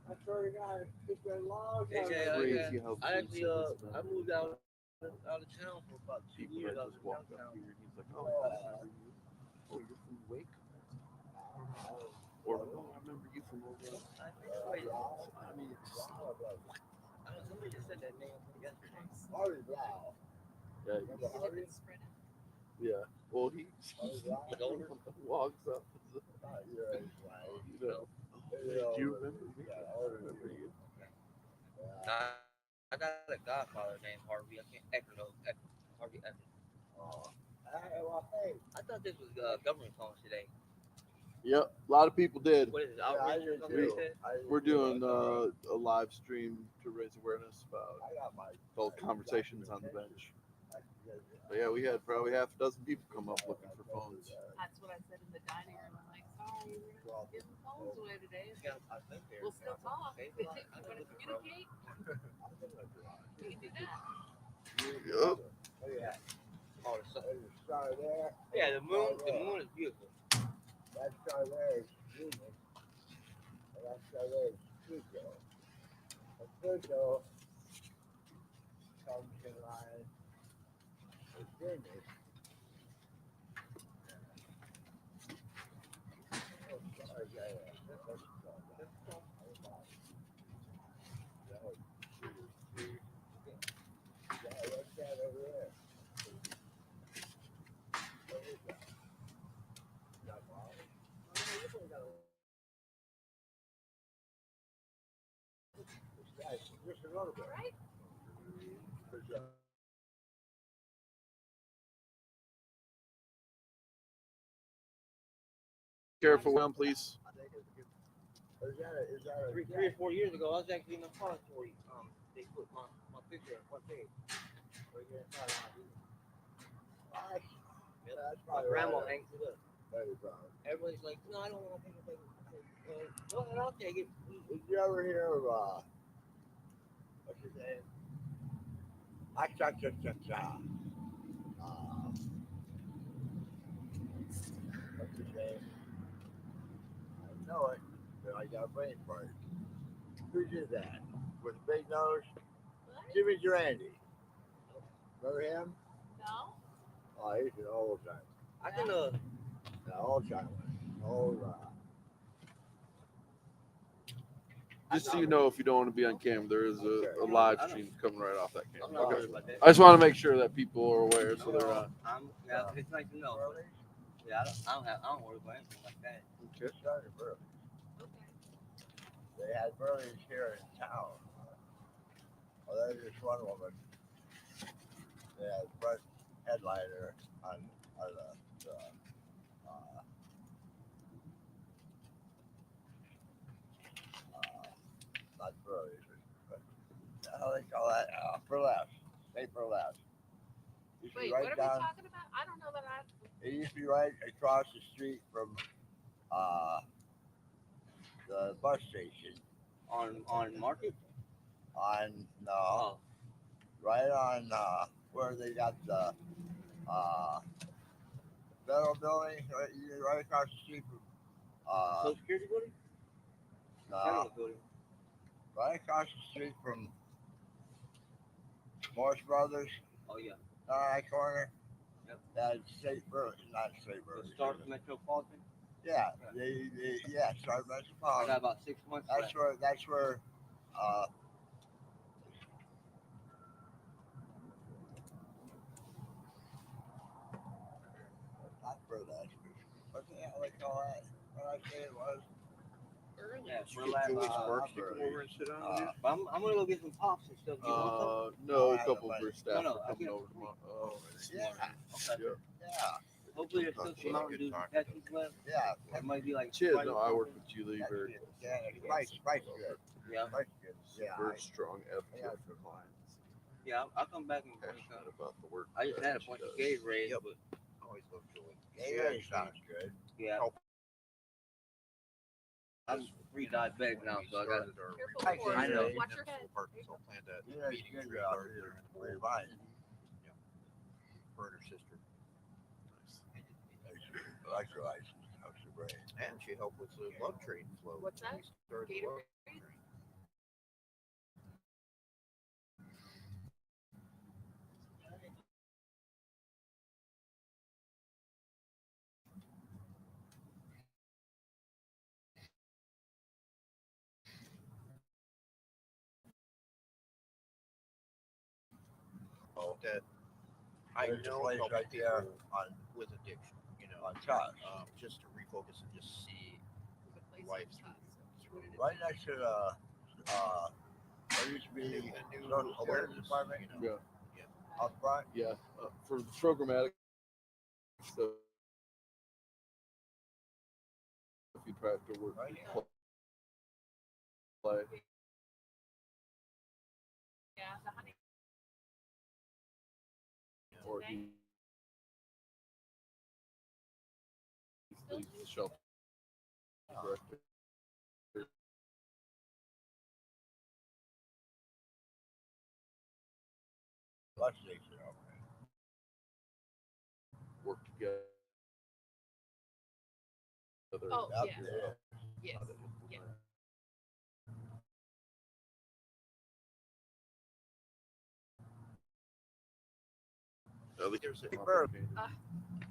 I swear to God, it's been a long time. Crazy how I food actually service I moved out of town for about 2 people years. that I was just in walked up downtown. here and he's like, oh, I remember you. Oh, you're from Waco. Or oh, I remember you from over there. I think somebody, I mean, it's just, somebody just said that name yesterday. Harvey Blau. yeah, Remember Harvey? yeah. Well, he older? walks up. You're his wife. You know, hey, do you remember me? Yeah, I remember you. I got a godfather named Harvey. I can't Ecker though. Harvey Ecker. Oh. Well, hey. I thought this was government phone today. Yep, a lot of people did. What is it? I Outreach or did something too. they said? We're doing a live stream to raise awareness about I got my called Conversations on the Bench. But yeah, we had probably half a dozen people come up looking for phones. That's what I said in the dining room. I'm like, sorry, we're not giving phones away today. Yeah, I think they're. We'll still talk. Okay, You well, want I to think it's communicate? We can do that. Yep. Oh, yeah. Oh, the sun. There's a star there. Yeah, the moon is beautiful. That star there is Venus. And that star there is Pluto. And Pluto comes in line with Venus. Oh, sorry, yeah. Yeah, what's that over there? What is that? Is that Mars? It's just a little bit. Right? Careful, one, please. Is that a 3 or 4 years ago, I was actually in the auditorium. They put my picture on one page. Right here inside of my room. Yeah, that's My probably grandma right. hangs it up. Very proud. Everybody's like, no, I don't want to take it. Go ahead, I'll take it. Did you ever hear of what's his name? Cha-cha-cha-cha-cha. What's his name? I know it, but I got a brain fart. Who did that? With a big nose? Jimmy Durante. Remember him? No? Oh, he's an old time. I can An old timer. Old Just so you know, if you don't want to be on camera, there is a live stream coming right off that I'm camera. not worried about that. I just want to make sure that people are aware, so they're not. Yeah, it's nice to know. But, yeah, I don't worry about anything like that. Okay. started Burley's. They had Burley's here in town. Well, there's this one woman. They had front headliner on the not Burley's, but how they call that? Burlesque. Say burlesque. Used to be Wait, right what are down. we talking about? I don't know that I. It used to be right across the street from the bus station. On Market? No. Right on where they got the federal building, right across the street from Social Security building? no, Federal building. right across the street from Morse Brothers. Oh yeah. That corner. Yep. That's State Burley, not State Burley. Start Metropolitan. Yeah, yeah, Start I Metropolitan. got about 6 months left. That's where not burlesque. What the hell they call that? What I say it was? early. Yeah, Get Julie Sparks to come over and sit down with you. I'm gonna go get some pops and stuff. Do you want some? No, a couple of our staff No, are I coming can't- over tomorrow. Okay. Yeah. Hopefully there's still some Mountain Dew Pepsis left. Yeah. It might be like. Yeah, no, I work with Julie. Very Yeah, spice good. Yeah. Spice good. Yeah. very strong advocate for clients. Yeah, I'll come back and bring Passionate some. about the work. I just had a that bunch she of does. Gatorade, but Always love Julie. Yeah, sounds good. yeah. I'm pre-diabetic now, so I got. Careful I know. watch your head. Parkinson's planned that Yeah, meeting good with job. her Way right. her and her sister. Electrolytes. Helps your brain. And she helped with the love train flow. What's that? We started the love Gatorade? train. That I There's a know place helps right people there on with addiction, you know, on top. just to refocus and just see The place life is hot, so. through Right next to there used to be a new social service awareness, department you know. Yeah, up front. yeah. For the programmatic stuff, if you try to work Right. play. Yeah, the honey. Or he's the shelter director. Bus station over there. Work together. Oh, Up yeah. there. Yes. Yeah. At least There's a oh,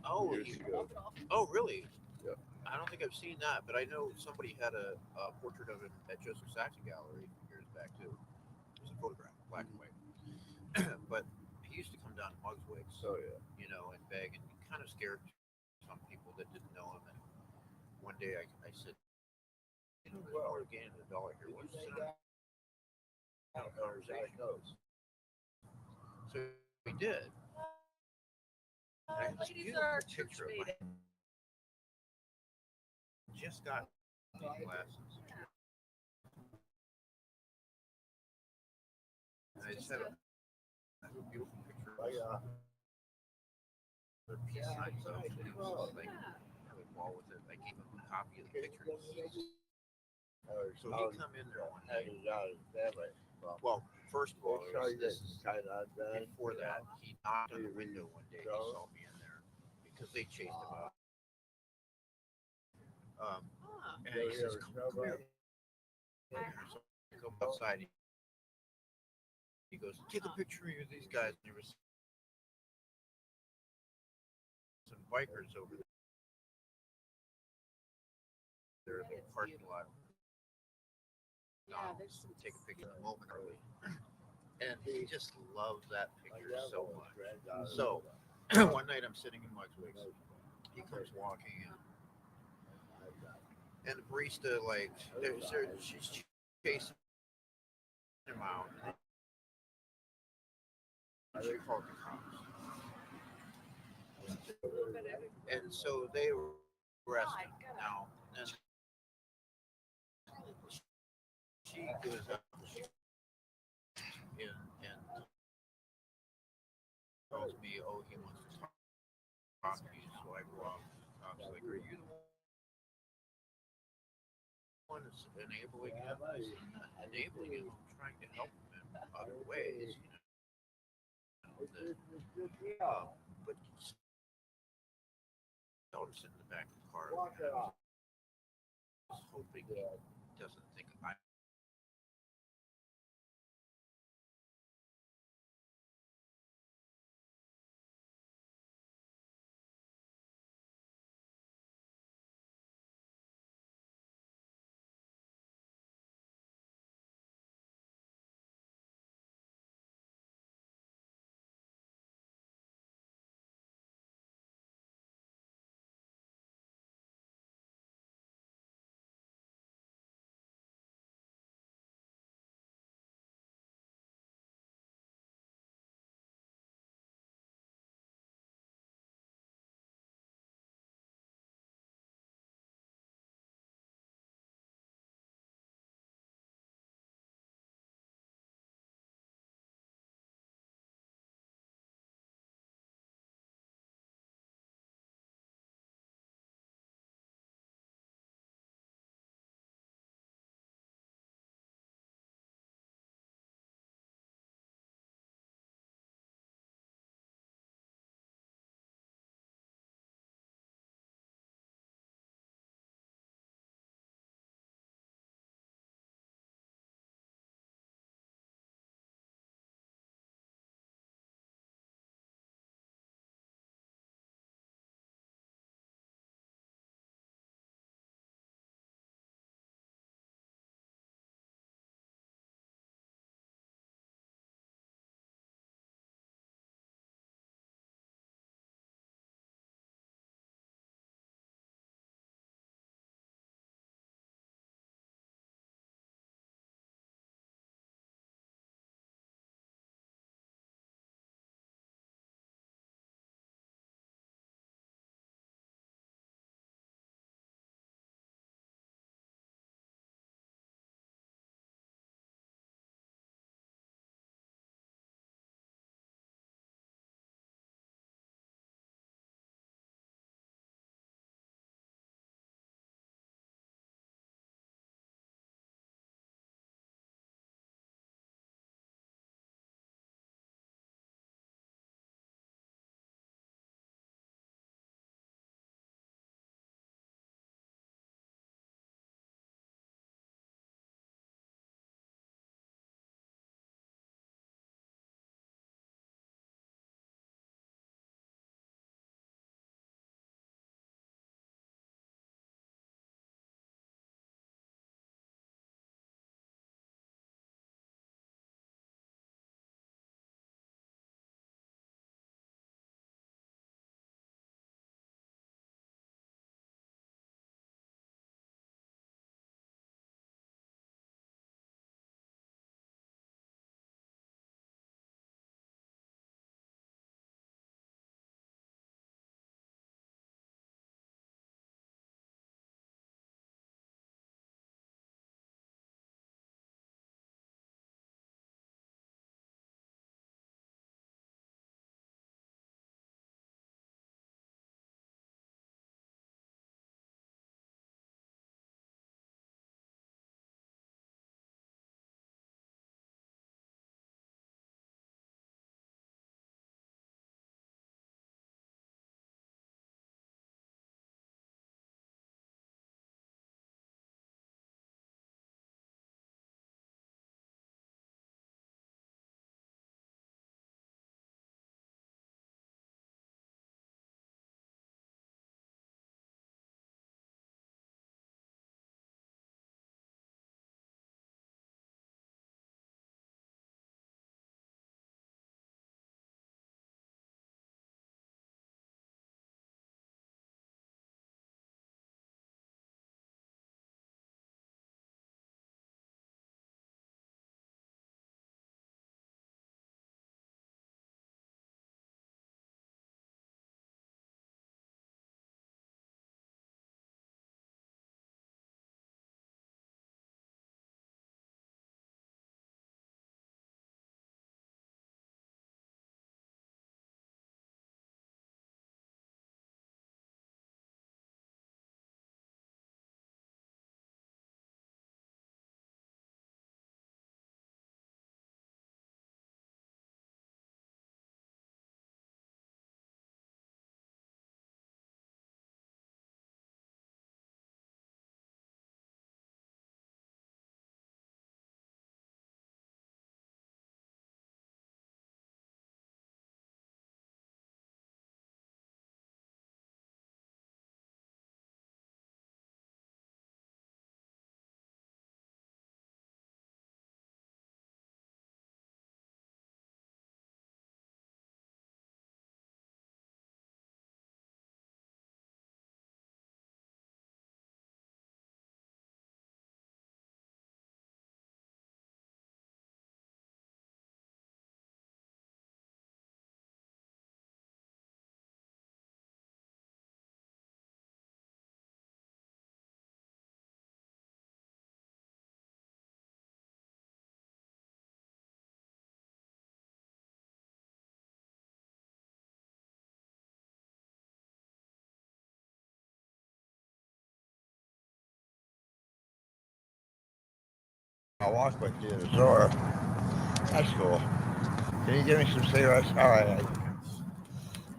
oh, years he, ago. oh, really? Yep. I don't think I've seen that, but I know somebody had a portrait of him at Joseph Saxon Gallery years back too. It was a photograph, black and white. But he used to come down to Mugswick, Oh yeah. you know, and beg, and kind of scared some people that didn't know him. And one day I said, you know, there's more to gain than $1 here. What's the conversation goes? So we did. And I just Ladies give are a picture of my just got these glasses. And I just had a beautiful picture of the peace sign stuff. And it was like a wall with it. I gave him a copy of the picture. So he come in there one day. Well, first of all, this is before that, he knocked on the window one day. He saw me in there because they chased him out. And he says, come here. So I go outside. He goes, take a picture of these guys. And there was some bikers over there in the parking lot. Yeah, there's some. Take a picture momentarily. And he just loved that picture so much. So one night I'm sitting in Mugswick. He comes walking in. And the barista, like, she's chasing him out. And she called the cops. And so they arrest him. Now, and she goes up and tells me, oh, he wants to talk to you. So I go out. The cops like, are you the one that's enabling him? I said, I'm not enabling him. I'm trying to help him in other ways. But I'll just sit in the back of the car. I was hoping he doesn't think I I'll walk with you to the store. That's cool. Can you give me some cigarettes? All right.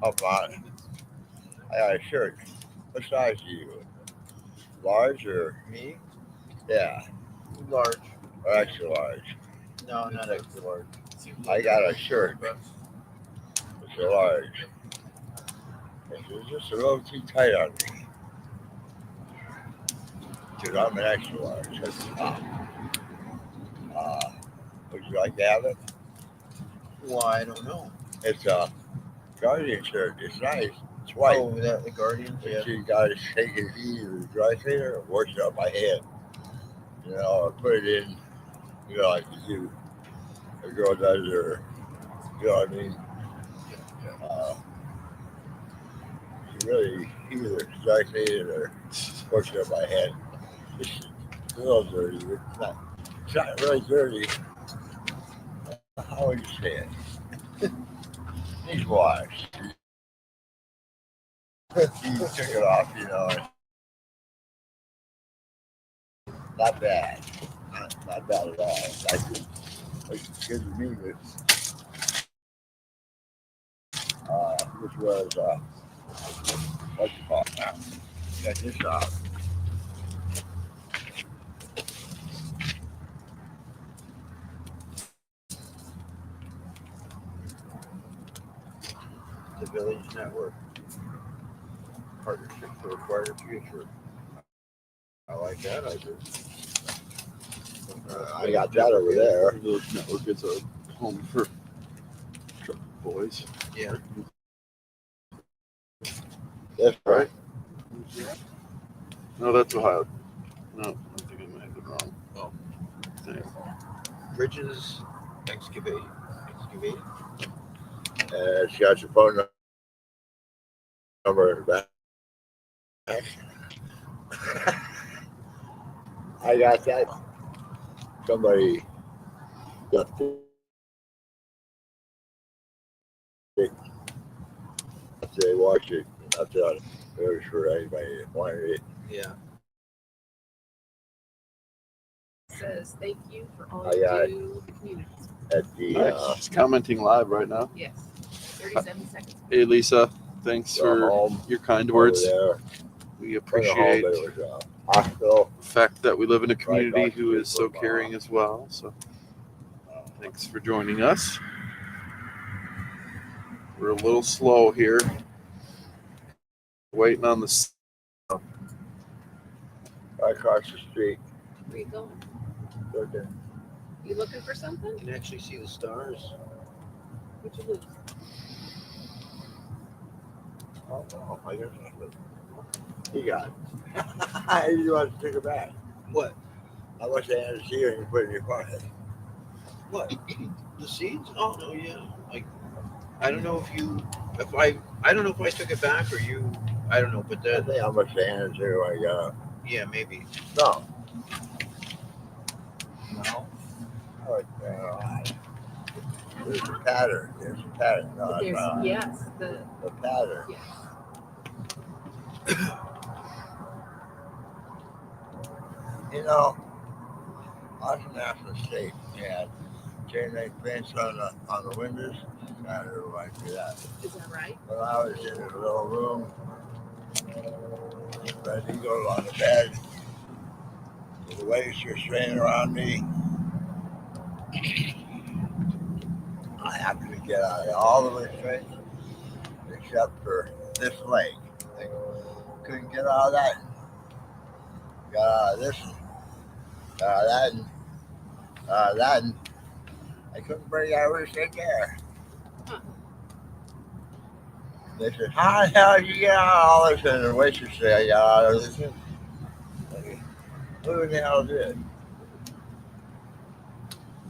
Hold on. I got a shirt. What size are you? Large or? Me? Yeah. Large. Or extra large? No, not extra large. I got a shirt. It's a large. It's just a little too tight on me. Because I'm an extra large. That's the top. Would you like to have it? Well, I don't know. It's a Guardian shirt. It's nice. It's white. Oh, the Guardians, yeah. You gotta take it either the dry cleaner or wash it up by hand. You know, or put it in, you know, like you do. A girl does her, you know what I mean? You really either dry clean it or wash it up by hand. It's a little dirty, but it's not really dirty. How would you say it? Needs wash. You took it off, you know. Not bad. Not bad at all. It's good to me, but which was what's it called now? Check this out. The Village Network. Partnership for a Quieter Future. I like that. I do. I got that over there. Village Network is a home for truck boys. Yeah. That's right. No, that's Ohio. No, I think I might have been wrong. Oh. Thanks. Bridges Excavate. It's got your phone number in the back. I got that. Somebody got it. They watch it. I thought it was for anybody that wanted it. Yeah. Says thank you for all I you got do with the community. At the Nice. She's commenting live right now. Yes. 37 seconds. Hey, Lisa. Thanks for your kind words. there. We appreciate It was hospital. the fact that we live in a community who is so caring as well. So thanks for joining us. We're a little slow here. Waiting on the Right across the street. Where you going? Okay. You looking for something? You can actually see the stars. What'd you lose? Oh, no, I guess not. You got it. You want to take it back. What? I wish I had a seed and you put it in your pocket. What? The seeds? Oh no, yeah. Like I don't know if I don't know if I took it back or you. I don't know, but I think how much they handed to I got. Yeah, maybe. No. No. There's a pattern. There's a pattern. No, There's, yes, the pattern. Yes. You know, Washington National State had chain link fence on the windows. Kind of reminds me of that. Is that right? When I was in a little room, ready to go on the bed, the waves were straining around me. I happened to get out of all the way straight, except for this leg. I couldn't get out of that. Got out of this, that, and that, and I couldn't bring out of right there. Huh. They said, "How the hell did you get out of all this?" And the waitress said, "I got out of this." Who the hell did?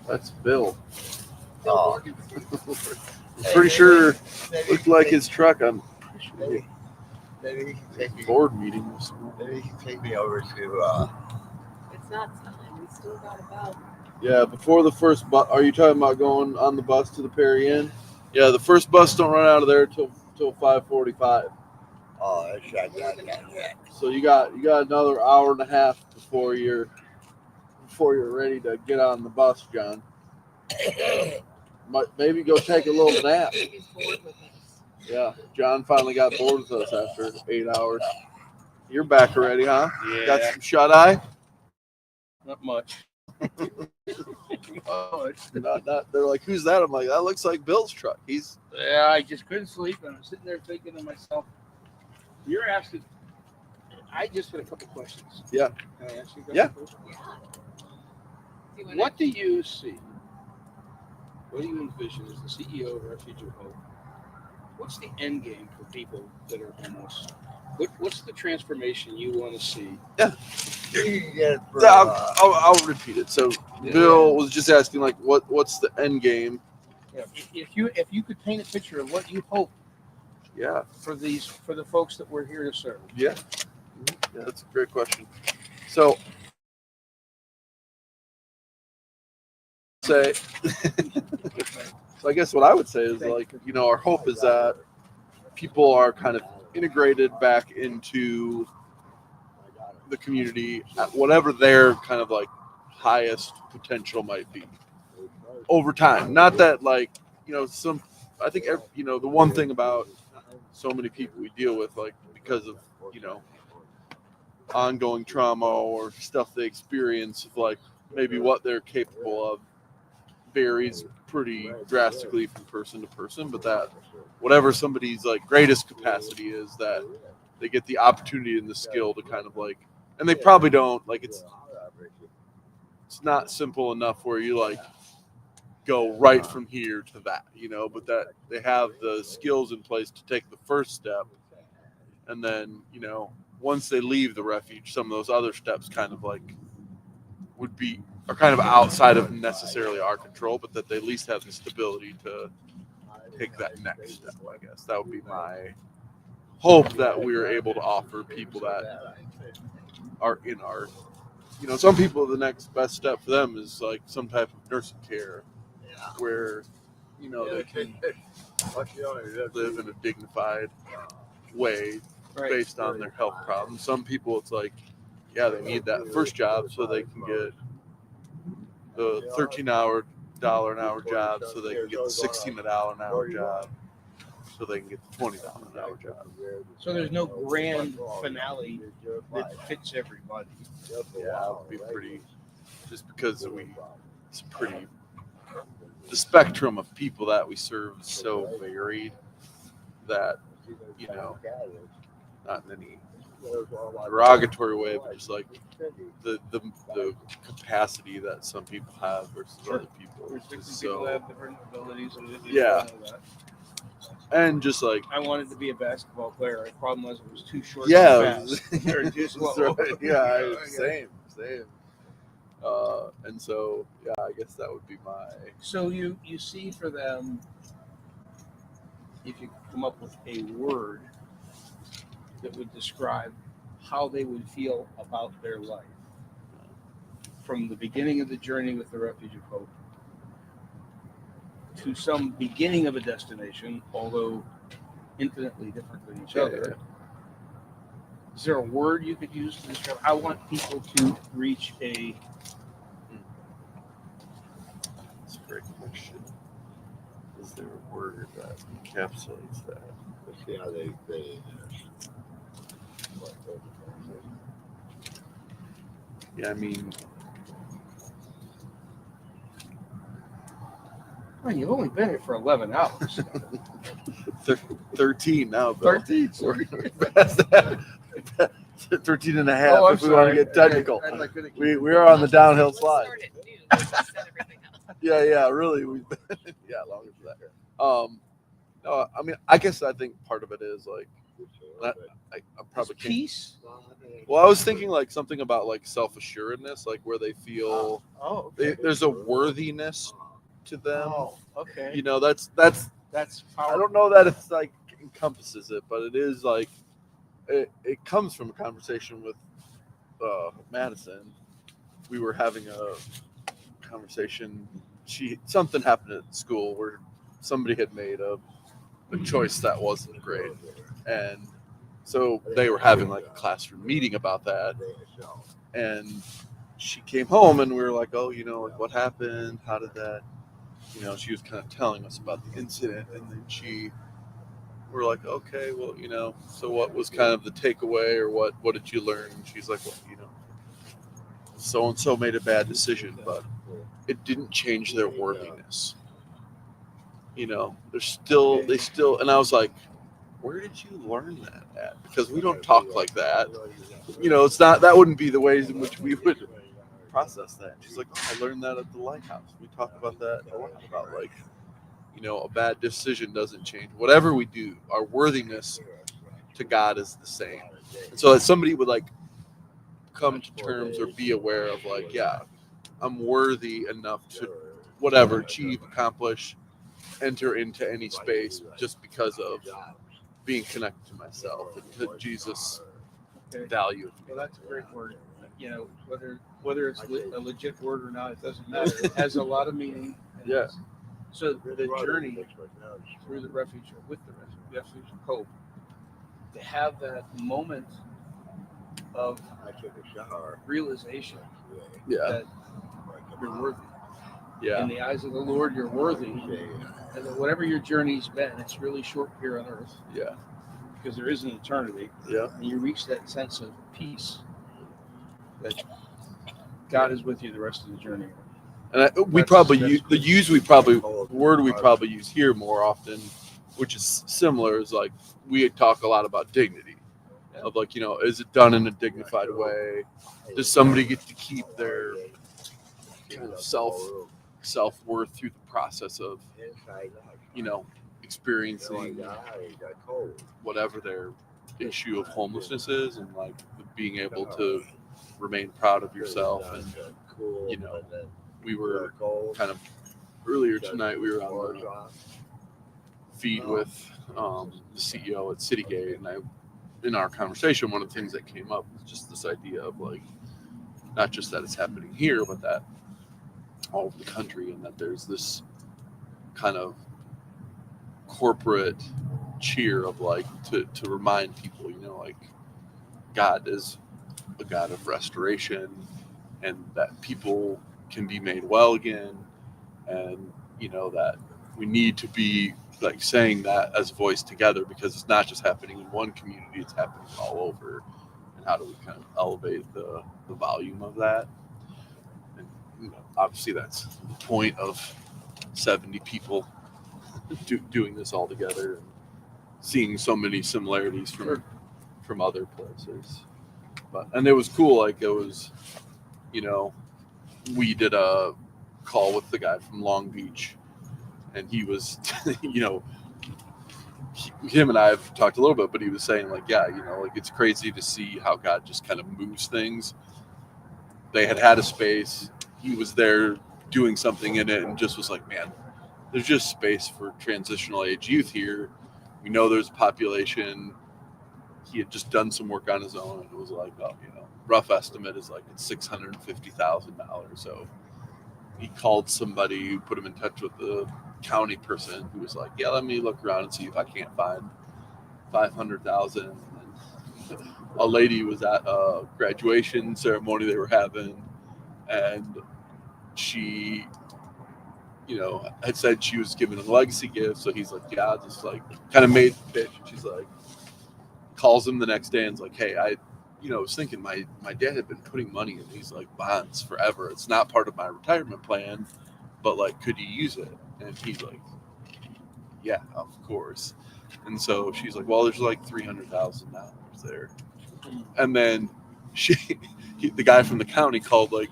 That's Bill. Oh. I'm pretty sure looked like his truck on Maybe he can take me. board meetings. Maybe he can take me over to. It's not time. We still got about. Yeah, before the first bus. Are you talking about going on the bus to the Perry Inn? Yeah, the first bus don't run out of there till 5:45. Oh, that's right. So you got another hour and a half before you're before you're ready to get on the bus, John. Maybe go take a little nap. He's bored with us. Yeah, John finally got bored with us after 8 hours. You're back already, huh? Yeah. Got some shut eye? Not much. Not. They're like, who's that? I'm like, that looks like Bill's truck. He's. Yeah, I just couldn't sleep, and I'm sitting there thinking to myself, you're asking. I just had a couple questions. Yeah. Can I ask you a couple Yeah. questions? Yeah. What do you see? What do you envision as the CEO of Refuge of Hope? What's the end game for people that are homeless? What's the transformation you want to see? Yeah. I'll repeat it. So Bill was just asking, like, what's the end game? Yeah, if you could paint a picture of what you hope. Yeah. For the folks that we're here to serve. Yeah. Yeah, that's a great question. So. So I guess what I would say is, like, our hope is that people are kind of integrated back into the community at whatever their kind of like highest potential might be over time. Not that, like, I think, the one thing about so many people we deal with, like, because of, ongoing trauma or stuff they experience, of like maybe what they're capable of varies pretty drastically from person to person, but that whatever somebody's like greatest capacity is, that they get the opportunity and the skill to kind of like, and they probably don't, like, it's not simple enough where you like go right from here to that, but that they have the skills in place to take the first step, and then once they leave the refuge, some of those other steps kind of like are kind of outside of necessarily our control, but that they at least have the stability to take that next step. I guess that would be my hope, that we are able to offer people that are in our, some people, the next best step for them is like some type of nursing care where, they can live in a dignified way based on their health problems. Some people, it's like, yeah, they need that first job so they can get the $13 an hour job, so they can get the $16 an hour job, so they can get the $20 an hour job. So there's no grand finale that fits everybody. Yeah, it would be pretty, just because the spectrum of people that we serve is so varied that, not in any derogatory way, but just like the capacity that some people have versus other people. People have different abilities. Yeah. And just like, I wanted to be a basketball player. The problem was it was too short. Yeah. And fast. They're too slow. Right. Yeah. Same. And so, yeah, I guess that would be my. So you see for them, if you come up with a word that would describe how they would feel about their life from the beginning of the journey with the Refuge of Hope to some beginning of a destination, although infinitely different than each other. Is there a word you could use to describe? I want people to reach a. That's a great question. Is there a word that encapsulates that? Let's see how they fit in Yeah, I mean, Well, you've only been here for 11 hours. 13 now, Bill. 13. We're past that. 13 and a half, Oh, I'm if we want to sorry. get technical. I'm not gonna keep We are on the downhill Let's slide. start at noon. Let's just set everything up. Yeah, really. We've been, longer for that. No, I mean, I guess I think part of it is like, I probably can't. Peace. Well, I was thinking like something about like self-assuredness, like where they feel there's a worthiness to them. Oh, okay. That's powerful. I don't know that it's like encompasses it, but it is like it comes from a conversation with Madison. We were having a conversation. Something happened at school where somebody had made a choice that wasn't great, and so they were having like a classroom meeting about that, and she came home and we were like, oh, like what happened? How did that, she was kind of telling us about the incident. And then we're like, okay, well, so what was kind of the takeaway, or what did you learn? And she's like, well, so-and-so made a bad decision, but it didn't change their worthiness. They still, and I was like, where did you learn that at? Because we don't talk like that. It's not, that wouldn't be the ways in which we would process that. She's like, oh, I learned that at the lighthouse. We talk about that a lot, about like, a bad decision doesn't change. Whatever we do, our worthiness to God is the same. And so that somebody would like come to terms or be aware of like, yeah, I'm worthy enough to whatever, achieve, accomplish, enter into any space just because of being connected to myself and to Jesus' value. Well, that's a great word. Whether it's a legit word or not, it doesn't matter. It has a lot of meaning. Yeah. So the journey through the refuge, or with the refuge of hope, to have that moment of realization that you're worthy. Yeah. In the eyes of the Lord, you're worthy. And that whatever your journey's been, it's really short here on earth. Yeah. Because there is an eternity. Yeah. And you reach that sense of peace that God is with you the rest of the journey. And we probably use the word we probably use here more often, which is similar, is like we talk a lot about dignity. Of like, is it done in a dignified way? Does somebody get to keep their kind of self-worth through the process of, experiencing whatever their issue of homelessness is, and like being able to remain proud of yourself. And we were kind of earlier tonight, we were on the feed with the CEO at Citygate, and in our conversation, one of the things that came up was just this idea of like, not just that it's happening here, but that all over the country, and that there's this kind of corporate cheer of like to remind people, like God is a God of restoration, and that people can be made well again, and that we need to be like saying that as a voice together, because it's not just happening in one community, it's happening all over. And how do we kind of elevate the volume of that? And obviously that's the point of 70 people doing this all together, and seeing so many similarities from other places. And it was cool, like it was, we did a call with the guy from Long Beach, and he was him and I have talked a little bit, but he was saying like, yeah, like it's crazy to see how God just kind of moves things. They had a space, he was there doing something in it, and just was like, man, there's just space for transitional age youth here. We know there's a population. He had just done some work on his own, and it was like, oh, rough estimate is like it's $650,000. So he called somebody who put him in touch with the county person, who was like, yeah, let me look around and see if I can't find 500,000. And a lady was at a graduation ceremony they were having, and she had said she was giving a legacy gift. So he's like, yeah, just like kind of made the pitch. And she's like, calls him the next day and's like, hey, I was thinking my dad had been putting money in these like bonds forever. It's not part of my retirement plan, but like, could you use it? And he's like, yeah, of course. And so she's like, well, there's like $300,000 there. And then the guy from the county called like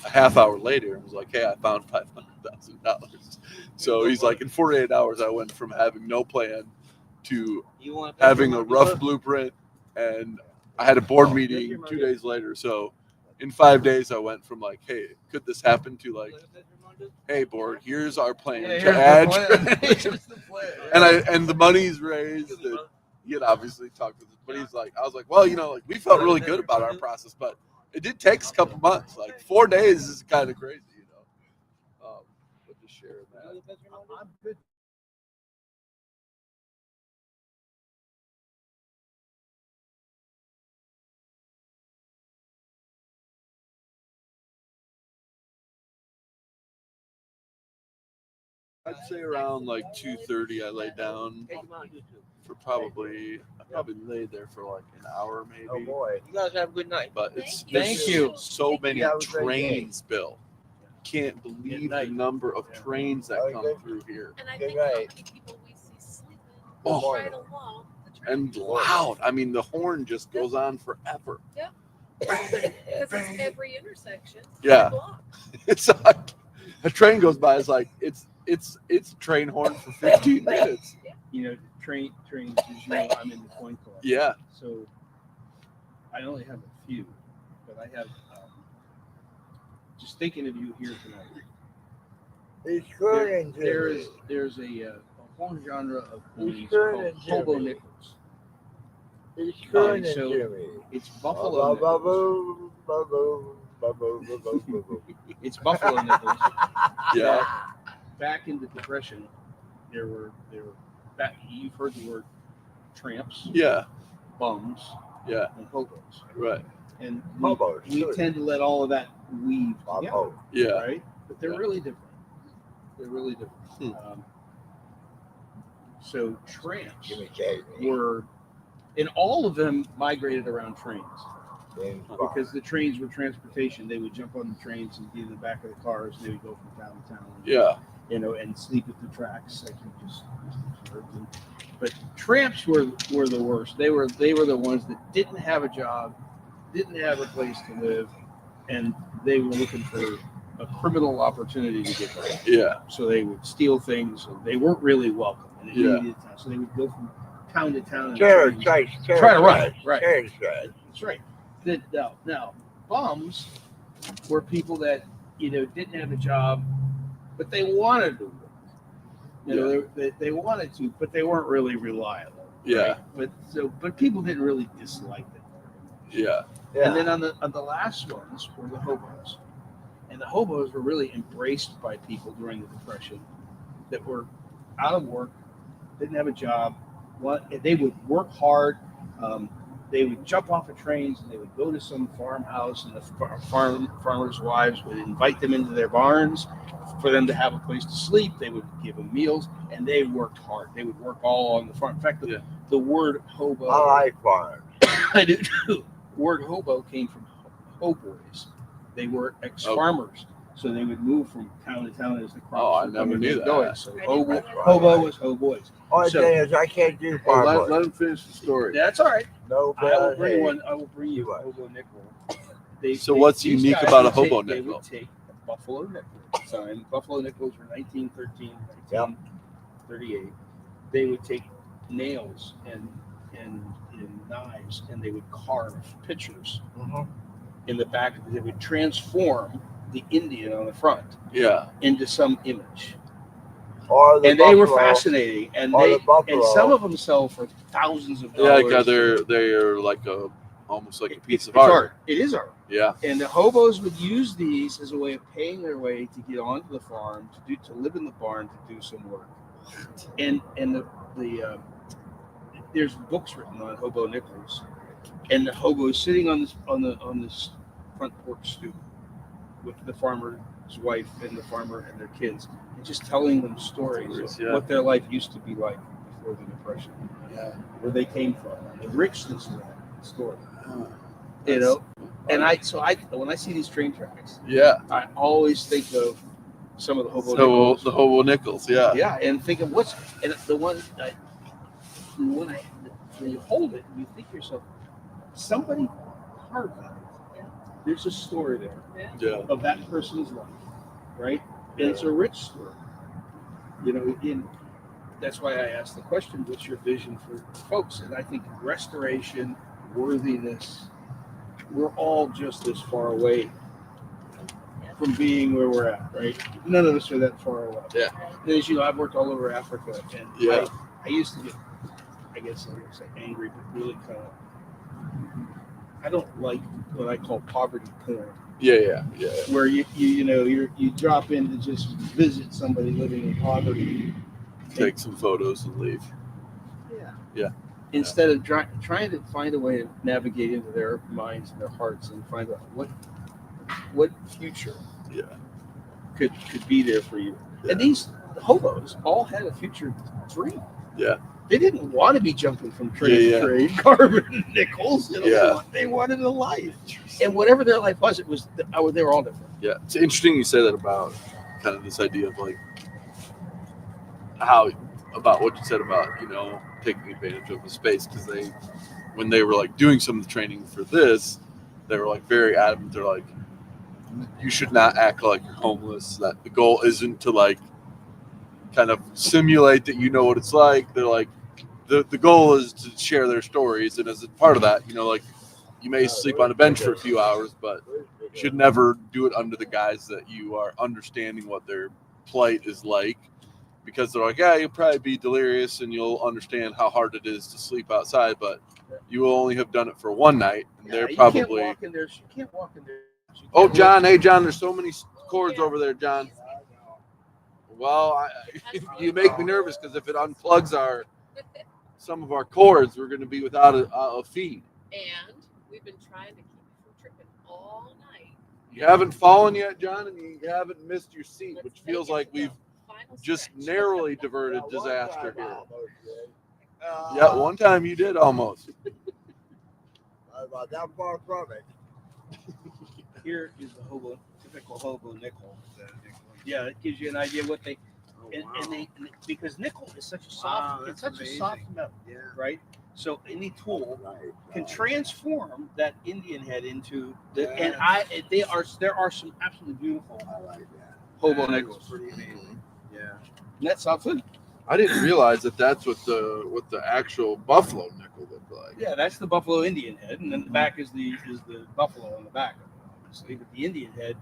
a half hour later and was like, hey, I found $500,000. So he's like, in 48 hours, I went from having no plan to having a rough blueprint, and I had a board meeting 2 days later. So in 5 days, I went from like, hey, could this happen, to like, hey, board, here's our plan to add. And the money's raised. And he had obviously talked with us, but he's like, I was like, well, like we felt really good about our process, but it did take us a couple months. Like 4 days is kind of crazy, but just sharing that. I'd say around like 2:30 I laid down for probably I probably laid there for like an hour maybe. Oh boy. You guys have a good night. But it's Thank you. so many Have a great day. trains, Bill. Can't believe the number of trains that come through here. And I Good think how night. many people we see sleeping Oh. right along the train. And loud. I mean, the horn just goes on forever. Yep. Because it's every intersection. Yeah. Block. It's like a train goes by. It's like it's a train horn for 15 minutes. You know, trains, as you know, I'm in the coin collection. Yeah. So I only have a few, but I have, just thinking of you here tonight. He's screwing There's a whole genre of He's coins called screwing hobo Jimmy. nickels. He's screwing So Jimmy. it's buffalo nickels. It's buffalo nickels. Yeah. Back in the Depression, there were back. You've heard the word tramps, Yeah. bums, Yeah. and hobos, Right. and Hobos, we too. tend to let all of that weave together, Hobo. Yeah. right? But they're Yeah. really different. They're really different. So tramps Jimmy K. were, and all of them migrated around trains. Because the trains were transportation. They would jump on the trains and be in the back of the cars, and they would go from town to town. Yeah. You know, and sleep at the tracks. Like you just observed them. But tramps were the worst. They were the ones that didn't have a job, didn't have a place to live, and they were looking for a criminal opportunity to get by. Yeah. So they would steal things, and they weren't really welcome. And they Yeah. needed time. So they would go from town to town and Try to run. Right. Right. That's right. Now, bums were people that, you know, didn't have a job, but they wanted to work. You know, they wanted to, but they weren't really reliable. Yeah. Right? But people didn't really dislike them. Yeah. And then on the last ones were the hobos, and the hobos were really embraced by people during the Depression that were out of work, didn't have a job. They would work hard. They would jump off of trains and they would go to some farmhouse, and the farmers' wives would invite them into their barns for them to have a place to sleep. They would give them meals, and they worked hard. They would work all on the farm. In fact, the word hobo. I like farms. I do too. The word hobo came from hoboys. They were ex-farmers. So they would move from town to town as the crops were coming and going. So hobo was hoboys. Only thing is, I can't do farm work. Let him finish the story. That's all right. No I will bad bring hay. one. I will bring you a hobo nickel. So what's these unique guys about a would hobo They nickel? would take a buffalo nickel. Sign. Buffalo nickels were 1913, 1938. They would take nails and knives, and they would carve pictures in the back. They would transform the Indian on the front into some image. And they were fascinating, and some of them sell for thousands of dollars. Yeah, they're like almost like a piece of art. It is art. Yeah. And the hobos would use these as a way of paying their way to get onto the farm, to live in the barn, to do some work. And there's books written on hobo nickels, and the hobo is sitting on this front porch stoop with the farmer's wife and the farmer and their kids, and just telling them stories of what their life used to be like before the Depression, where they came from, the richness of that story. You know, and when I see these train tracks, I always think of some of the hobo nickels. The hobo nickels, yeah, and think of when you hold it, you think to yourself, somebody carved that. There's a story there of that person's life, right? And it's a rich story. You know, that's why I asked the question, what's your vision for folks? And I think restoration, worthiness, we're all just this far away from being where we're at, right? None of us are that far away. Yeah. And as you know, I've worked all over Africa, and I used to get, I guess I would say angry, but really kind of, I don't like what I call poverty porn. Yeah. Where you drop in to just visit somebody living in poverty, take some photos and leave. Yeah. Instead of trying to find a way to navigate into their minds and their hearts and find out what future could be there for you. And these the hobos all had a future dream. Yeah. They didn't want to be jumping from trade Yeah, to trade, carbon and nickels. You know, Yeah. they wanted a life, and whatever their life was, they were all different. Yeah, it's interesting you say that about kind of this idea of like about what you said about taking advantage of the space, because when they were like doing some of the training for this, they were like very adamant. They're like, you should not act like you're homeless. That the goal isn't to like kind of simulate that you know what it's like. They're like, the goal is to share their stories, and as a part of that, like you may sleep on a bench for a few hours, but you should never do it under the guise that you are understanding what their plight is like, because they're like, yeah, you'll probably be delirious and you'll understand how hard it is to sleep outside, but you will only have done it for one night, and they're You probably. can't walk in there. You can't walk in there. Oh, John, hey, John, there's so many cords over there, John. Well, you make me nervous, because if it unplugs some of our cords, we're going to be without a feed. And we've been trying to keep you from tripping all night. You haven't fallen yet, John, and you haven't missed your seat, which feels like we've just narrowly diverted disaster here. Yeah, one time you did almost. About that far from it. Here is the typical hobo nickel. Yeah, it gives you an idea what they because nickel is such a soft, it's such a soft metal, right? So any tool can transform that Indian head into there are some absolutely beautiful hobo nickels. Pretty amazing. Yeah. And that sounds good. I didn't realize that's what the actual buffalo nickel looked like. Yeah, that's the buffalo Indian head, and then the back is the buffalo on the back of it, obviously. But the Indian head,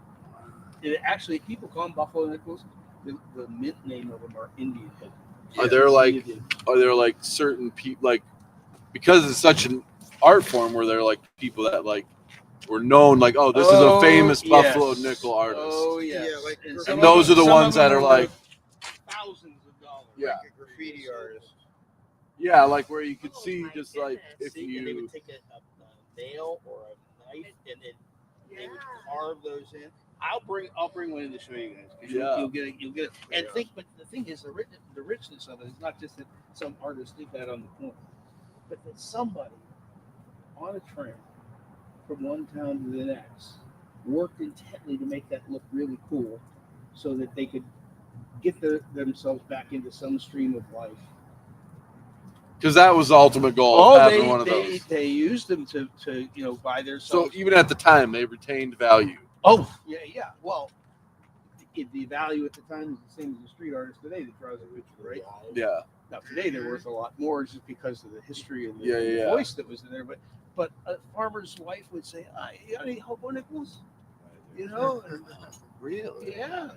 actually, people call them buffalo nickels. The mint name of them are Indian head. Are there like certain people, like, because it's such an art form, where they're like people that like were known, like, oh, this is a famous buffalo nickel artist. Oh yeah, like, and those are the ones that are like thousands of dollars. Yeah. Like a graffiti artist. Yeah, like where you could see just like if and they would take a nail or a knife, and then they would carve those in. I'll bring one in to show you guys. Yeah. You'll get it. And but the thing is, the richness of it is not just that some artist did that on the corner, but that somebody on a train from one town to the next worked intently to make that look really cool, so that they could get themselves back into some stream of life. Because that was the ultimate goal of having one of those. They used them to buy their. So even at the time, they retained value. Oh yeah. Well, the value at the time is the same as the street artist today that draws a picture, right? Yeah. Now today they're worth a lot more, just because of the history and the Yeah. voice that was in there. But a farmer's wife would say, "You got any hobo nickels?" Really? Yeah.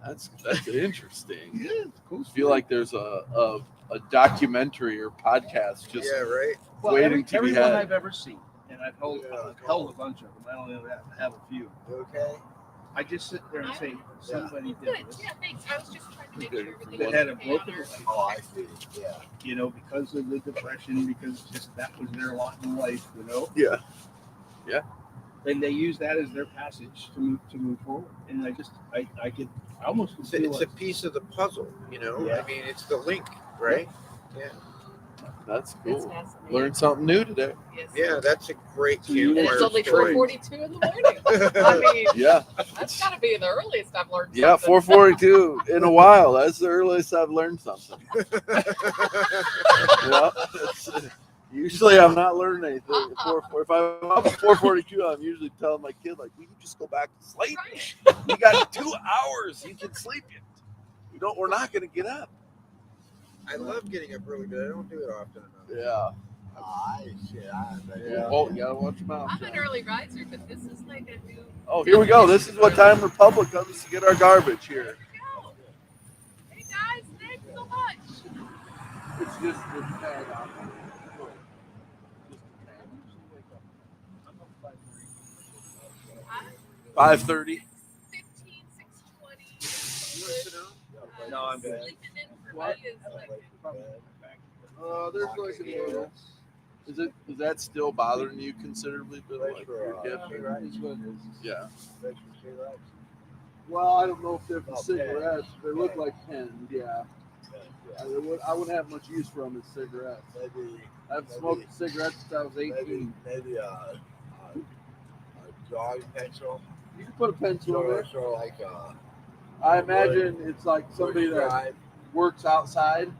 That's interesting. Yeah, it's cool. I feel like there's a documentary or podcast just right. waiting to be everyone had. I've ever seen, and I've held a bunch of them. I only have a few. Okay. I just sit there and say, somebody did this. Yeah, thanks. I was just trying to make sure everything That was had a okay broken on our life. Oh, I see. Yeah. Because of the depression, because just that was their lot in life, Yeah. Yeah. And they use that as their passage to move forward. And I almost feel It's a piece of the puzzle, Yeah. I mean, it's the link, right? Yeah. That's That's cool. fascinating. Learned something new today. Yes. Yeah, that's a great And it's campfire only story. 4:42 in the morning. I mean, Yeah. that's got to be the earliest I've learned Yeah, something. 4:42 in a while. That's the earliest I've learned something. Yeah. Usually I'm not learning anything. If I'm up at 4:42, I'm usually telling my kid, like, we can just go back to sleep. You got 2 hours. You can sleep it. We're not going to get up. I love getting up really good. I don't do it often enough. Yeah. Yeah. Oh, you gotta watch your mouth. I'm an early riser, but this is like a new. Oh, here we go. This is what time Republic comes to get our garbage here. Hey guys, thanks so much. It's just the tag on. 5:30. 15, 6:20. No, I'm good. Sleeping in for me is like. There's like a is that still bothering you considerably, Bill? Like your hip? Right. Yeah. Well, I don't know if they're for Oh, cigarettes. They look pens. like pens, yeah. I wouldn't have much use for them as cigarettes. Maybe I've smoked cigarettes since I was 18. maybe a drawing pencil. You can put a pencil in there. Sort of like I imagine it's like somebody that scribe. works outside,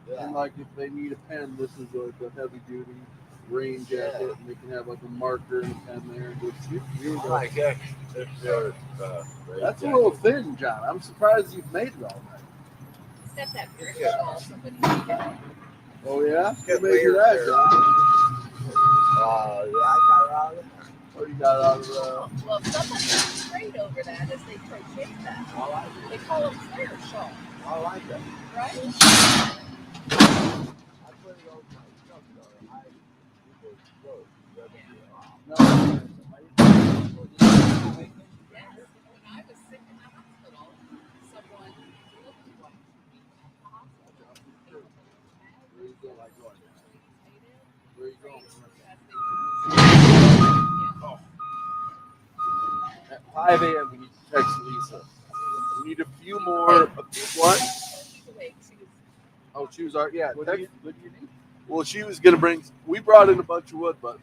Yeah. and like if they need a pen, this is like a heavy duty rain jacket, and they can have like a marker and a pen there. I like that. That's a little thin, John. I'm surprised you've made it all night. Except that British shawl somebody made it. Oh yeah? Who Get made you weird that, there. John? Yeah, I got it out of it. Oh, you got it out of Well, someone got sprayed over that as they crocheted that. I like it. They call them Slayer shawl, I like it. right? I put it over my stuff though. I people go. Yes. When I was sick in the hospital, someone looked like me at the hospital. Where you going? Where you going? Oh. At 5 a.m. we need to text Lisa. We need a few more. What? Oh, choose art. Yeah. What do you need? Well, she was gonna bring. We brought in a bunch of wood, but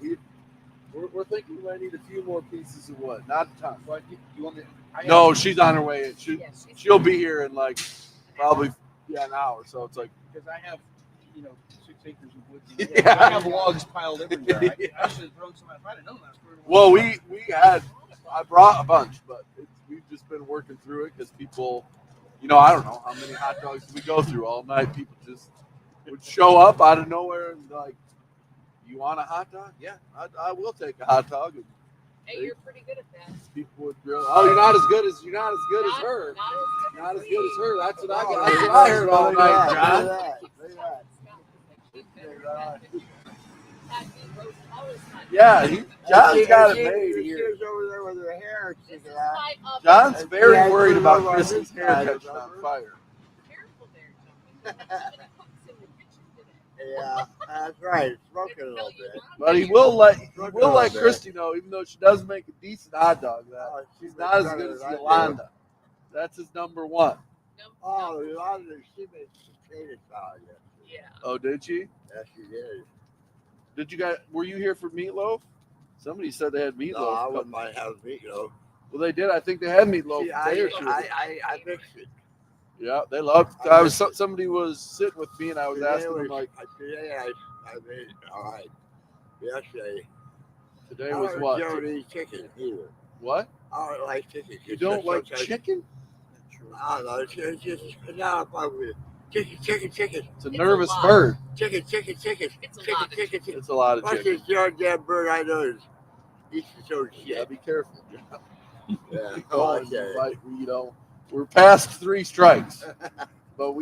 we're thinking we might need a few more pieces of wood. Not a ton. What you want me? No, she's on her way. She'll be here in like probably an hour. So it's like Because I have, 6 acres of wood. Yeah. I have logs piled everywhere. I should have thrown some. If I'd have known that. Well, I brought a bunch, but we've just been working through it because people, I don't know how many hot dogs we go through all night. People just would show up out of nowhere and like, "You want a hot dog? Yeah, I will take a hot dog." And Hey, you're pretty good at that. people would grill. Oh, you're not as good as her. Not as good as her. That's what I heard all night, John. Yeah, John's got it made here. over there with her hair sticking out. John's very worried about Chris's hair catching on fire. Yeah, that's right. It's smoking a little bit. But he will let Christy know, even though she does make a decent hot dog, that she's not as good as Yolanda. That's his number one. Oh, Yolanda, she made some potato salad yesterday. Yeah. Oh, did she? Yes, she did. Did you guys? Were you here for meatloaf? Somebody said they had meatloaf. No, I wouldn't mind having meatloaf. Well, they did. I think they had meatloaf. See, I mixed it. Yeah, they loved. Somebody was sitting with me, and I was asking them like, Today I made it all right. Yesterday. Today was what? I don't eat chicken either. What? I don't like chicken. You don't like chicken? I don't know. It's just now I'm with chicken. It's a nervous bird. Chicken. It's a lot of What's chicken. this damn bird I know is eats its own shit. Yeah, be careful. Yeah. We're past 3 strikes, but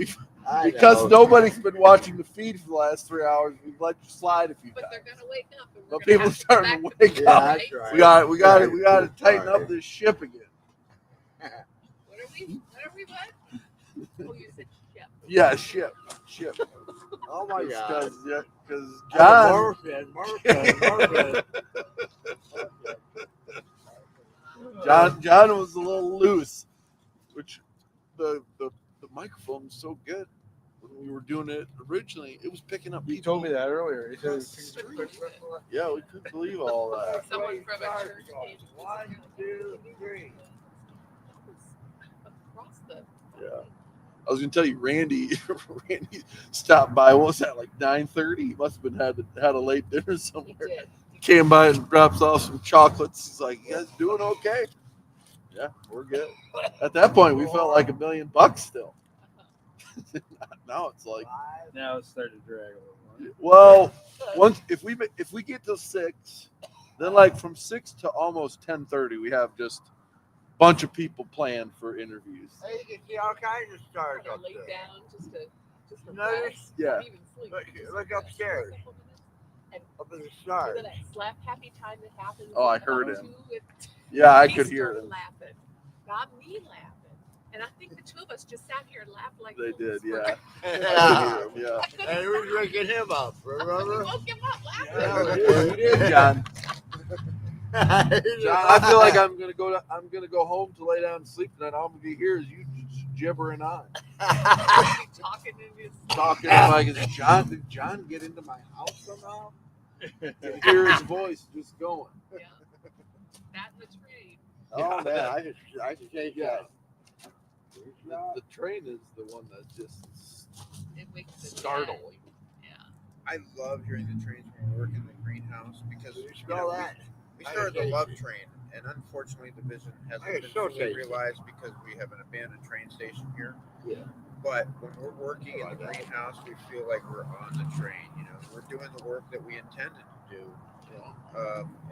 because nobody's been watching the feed for the last 3 hours, we've let you slide a few times. But they're gonna wake up. And But people are starting to wake up. That's right. We got to tighten up this ship again. What are we what? Oh, you said ship. Yeah, ship. Oh my God. Because John. Morphin. John was a little loose, which the microphone was so good when we were doing it originally. It was picking up. You told me that earlier. He said Yeah, we couldn't believe all that. Someone from a church came. 1, 2, 3. Across the. Yeah. I was gonna tell you, Randy stopped by. What was that, like 9:30? He must have been had a late dinner somewhere. He came by and drops off some chocolates. He's like, "You guys doing okay?" Yeah, we're good. At that point, we felt like $1 million still. Now it's like. Now it's starting to drag a little. Well, if we get to 6, then like from 6 to almost 10:30, we have just a bunch of people planned for interviews. Hey, you can see all kinds of stars They're up laid there. down just to Notice? relax. Yeah. Not even sleep. Look upstairs. And Up in the stars. remember that slap happy time that happened? Oh, I heard him. With, Yeah, I he could hear started him. laughing. Not me laughing. And I think the two of us just sat here and laughed like They did, fools. yeah. Yeah. Yeah. And we were waking him up, We remember? woke him up laughing. Yeah, you did, John. I feel like I'm gonna go home to lay down and sleep tonight. All I'm gonna be here is you just gibbering on. Talking in his Talking like, did John get into my house somehow? You can hear his voice just going. Yeah. That and the train. Oh man, I should change that. The train is the one that's just It wakes it startling. I love hearing the trains when we work in the greenhouse because smell that? we started the love train, and unfortunately the vision hasn't been fully realized because we have an abandoned train station here. Yeah. But when we're working in the greenhouse, we feel like we're on the train. You know, we're doing the work that we intended to do,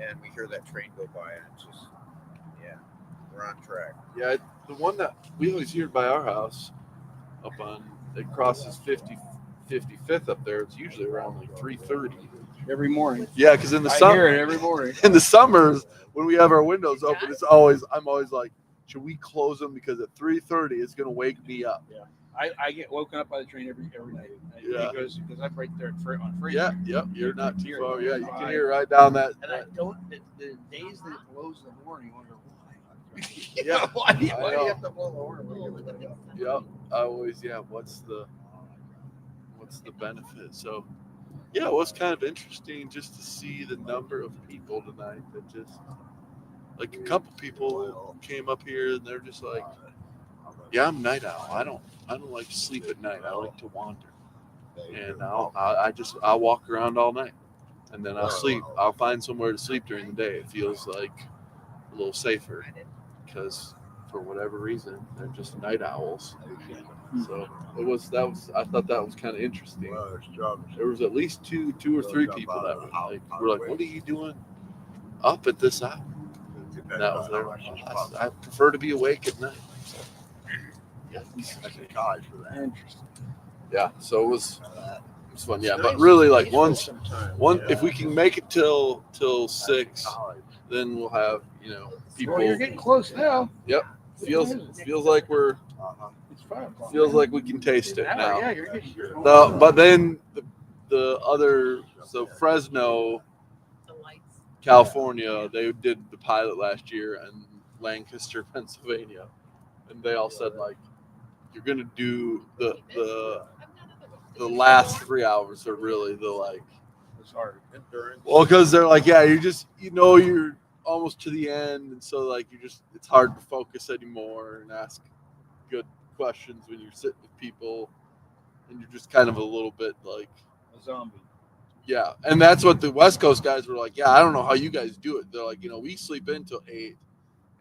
and we hear that train go by, and it's just, we're on track. Yeah, the one that we always hear by our house, up on it crosses 55th up there. It's usually around like 3:30 every morning. Yeah, because in the I summer, hear it every morning. in the summers when we have our windows open, I'm always like, should we close them because at 3:30 it's gonna wake me up. Yeah, I get woken up by the train every night. Yeah. because I'm right there on Fraser. Yeah, yep, you're not too far. Yeah, you can I- hear right down that. And I don't. The days that it blows in the morning, I wonder why. Yeah, why do you I know. have to blow the horn when everybody else? Yep, I always what's the benefit? So yeah, it was kind of interesting just to see the number of people tonight that just like a couple people came up here and they're just like, yeah, I'm a night owl. I don't like to sleep at night. I like to wander, and I'll walk around all night, and then I'll sleep. I'll find somewhere to sleep during the day. It feels like a little safer because for whatever reason they're just night owls. So I thought that was kind of interesting. There was at least two or three people that were like, what are you doing up at this hour? And that was their I prefer to be awake at night. So, Interesting. yeah, so it was fun. Yeah, but really like one if we can make it till 6, then we'll have people. Well, you're getting close now. Yep. Feels like we're. It's 5 o'clock. Feels like we can taste it now. Yeah, you're getting. But then the other, so Fresno, California, they did the pilot last year, and Lancaster, Pennsylvania, and they all said like, you're gonna do the last 3 hours are really the like. It's hard. Endurance. Well, because they're like, yeah, you're just you're almost to the end, and so like it's hard to focus anymore and ask good questions when you're sitting with people, and you're just kind of a little bit like A zombie. yeah. And that's what the West Coast guys were like. Yeah, I don't know how you guys do it. They're like, we sleep until 8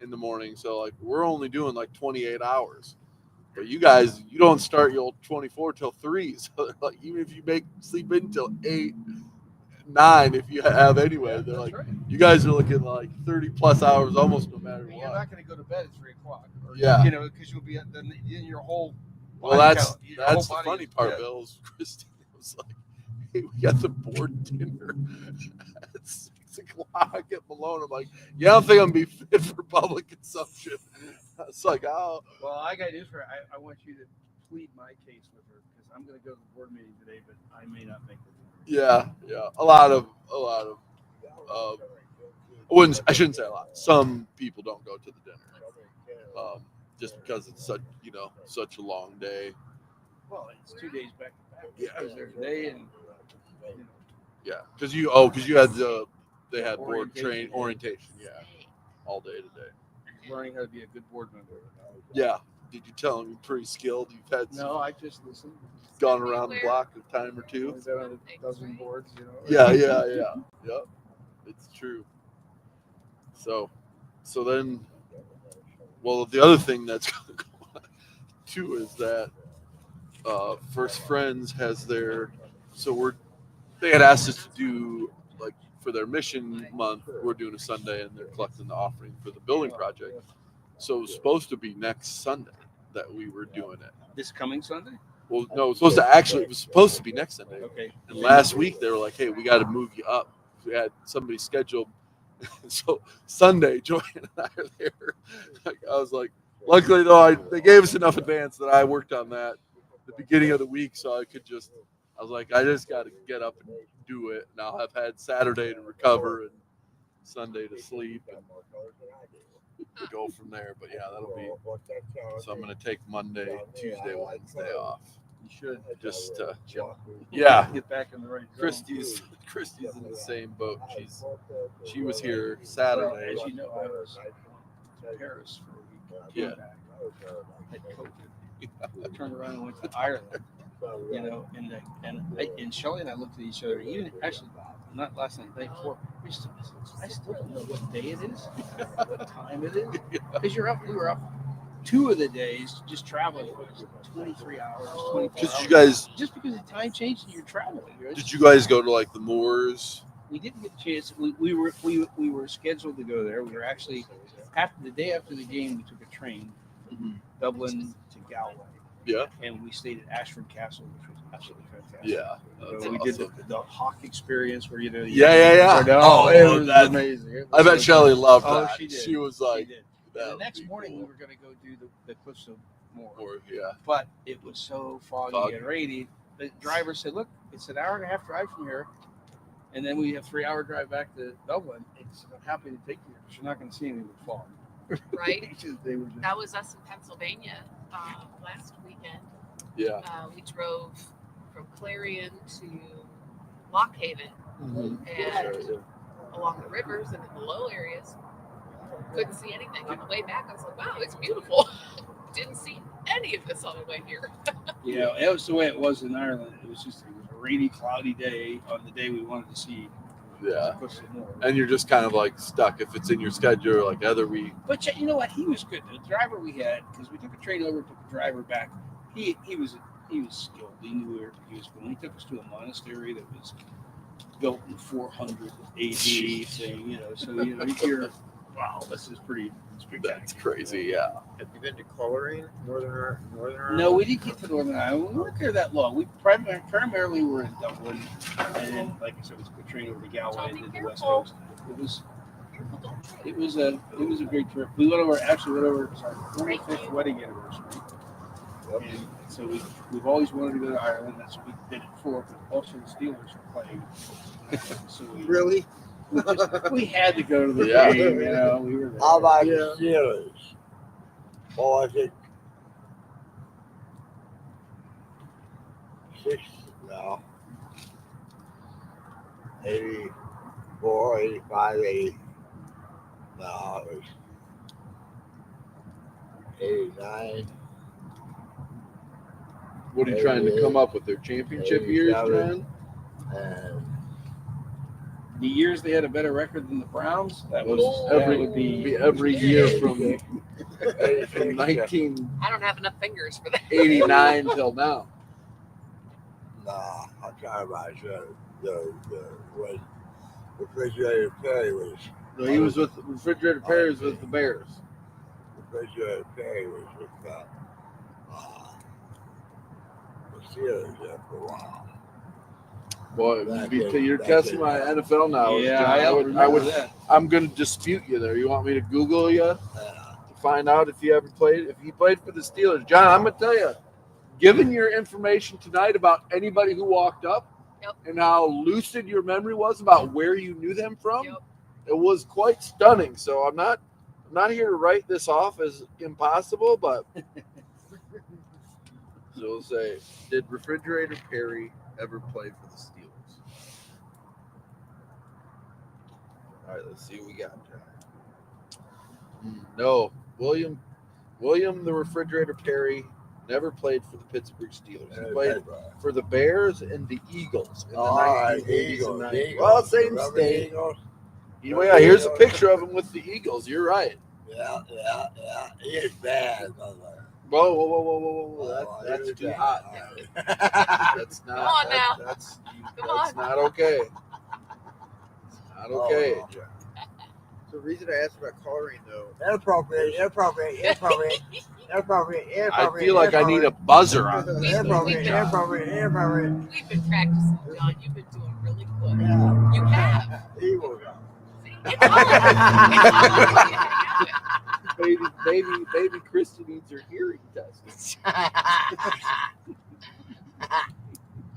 in the morning, so like we're only doing like 28 hours, but you guys, you don't start your 24 till 3. So they're like, even if you sleep in till 8, 9, if you have anyway, they're like, you guys are looking like 30 plus hours almost no matter You're what. not going to go to bed at 3 o'clock. Yeah. Because you'll be in your whole. Well, that's the funny part, Bill. Is Christine was like, "Hey, we got the board dinner at 6 o'clock at Malone." I'm like, "Yeah, I don't think I'm gonna be fit for public consumption." It's like, oh. Well, I got news for her. I want you to plead my case with her because I'm going to go to the board meeting today, but I may not make it. Yeah. A lot of. I shouldn't say a lot. Some people don't go to the dinner, just because it's such a long day. Well, it's 2 days back to back. Yeah, because there's a day and. Yeah, because you had they had board orientation. Yeah, all day today. Learning how to be a good board member. Yeah. Did you tell him you're pretty skilled? You've had No, I just listened. Gone around the block a time or two. I've been on a dozen boards, Yeah. Yep. It's true. So then, well, the other thing that's going to go on too is that First Friends has their. So they had asked us to do like for their mission month. We're doing a Sunday, and they're collecting the offering for the building project. So it was supposed to be next Sunday that we were doing it. This coming Sunday? Well, no, it was supposed to be next Sunday. Okay. And last week they were like, "Hey, we got to move you up." We had somebody scheduled, so Sunday, Joanne and I are there. I was like, luckily though, they gave us enough advance that I worked on that at the beginning of the week, so I was like, I just got to get up and do it, and I'll have had Saturday to recover, and Sunday to sleep and go from there. But yeah, that'll be. So I'm gonna take Monday, Tuesday, Wednesday off. You should Just chill. yeah. Get back in the right zone. Christy's in the same boat. She was here Saturday. As you know, I was in Paris for a week. Yeah. Had COVID. I turned around and went to Ireland. You know, and Shelley and I looked at each other. Even actually, not last night, the night before. I still don't know what day it is, what time it is, because you're up. We were up 2 of the days just traveling. 23 hours, 24 Because hours. you guys, Just because the time changed and you're traveling. Right? did you guys go to like the moors? We didn't get a chance. We were scheduled to go there. We were actually the day after the game. We took a train, Dublin to Galway. Yeah. And we stayed at Ashford Castle, which was absolutely fantastic. Yeah. So we did the Hawk experience where Yeah. Oh, it was amazing. I bet Shelley loved that. She did. She was like, She did. And the next morning we were going to go do the Cliffs of Moher. Yeah. But it was so foggy and rainy. The driver said, "Look, it's an hour and a half drive from here, and then we have 3-hour drive back to Dublin. It's I'm happy to take you, but you're not going to see any of the fog." Right. They were just, That was us in Pennsylvania last weekend. Yeah. We drove from Clarion to Lock Haven and along the rivers and in the low areas. Couldn't see anything. On the way back, I was like, wow, it's beautiful. Didn't see any of this on the way here. Yeah, that was the way it was in Ireland. It was a rainy, cloudy day on the day we wanted to see. Yeah. And you're just kind of like stuck if it's in your schedule, like other week. But you know what? He was good. The driver we had, because we took a train over, took the driver back. He was skilled. He knew where he was going. He took us to a monastery that was built in 400 AD thing, you know. So you're wow, this is pretty spectacular. That's crazy, yeah. Have you been to Coleraine, Northern Ireland? No, we didn't get to Northern Ireland. We weren't there that long. We primarily were in Dublin, and then, like I said, we took a train over to Galway and did the West Coast. It was a great trip. We went over. Actually, went over. It was our 45th wedding anniversary, and so we've always wanted to go to Ireland. That's what we did it for. But also the Steelers were playing. So Really? We had to go to the Yeah. game. You know, we were there. How about the Steelers? What was it? 84, 85, 80. No, it was 89. What are you trying to come up with? Their championship years, John? And the years they had a better record than the Browns. That was every year from 1989 I don't have enough fingers for that. till now. nah, I'm talking about when Refrigerator Perry was. No, he was with Refrigerator Perry was with the Bears. Refrigerator Perry was with the Steelers there for a while. Boy, Back you're in- testing my NFL knowledge. Yeah, John. I would. That. I'm going to dispute you there. You want me to Google you to find out if you ever played? If you played for the Steelers, John, I'm going to tell you. Given your information tonight about anybody who walked up and how lucid your memory was about where you knew them from, it was quite stunning. So I'm not here to write this off as impossible, but so we'll say, did Refrigerator Perry ever play for the Steelers? All right, let's see what we got. No, William the Refrigerator Perry never played for the Pittsburgh Steelers. He played for the Bears and the Eagles in the 1980s and 90s. Well, same state. Anyway, here's a picture of him with the Eagles. You're right. Yeah. He is bad, brother. Whoa. That's too hot. That's not. Come on now. That's Come on. not okay. Not okay. The reason I asked about Coleraine, though. Inappropriate. I feel like I need a buzzer on this. Inappropriate. We've been practicing, John. You've been doing really good. Yeah. You have. Evil. Baby Christy needs her hearing tested.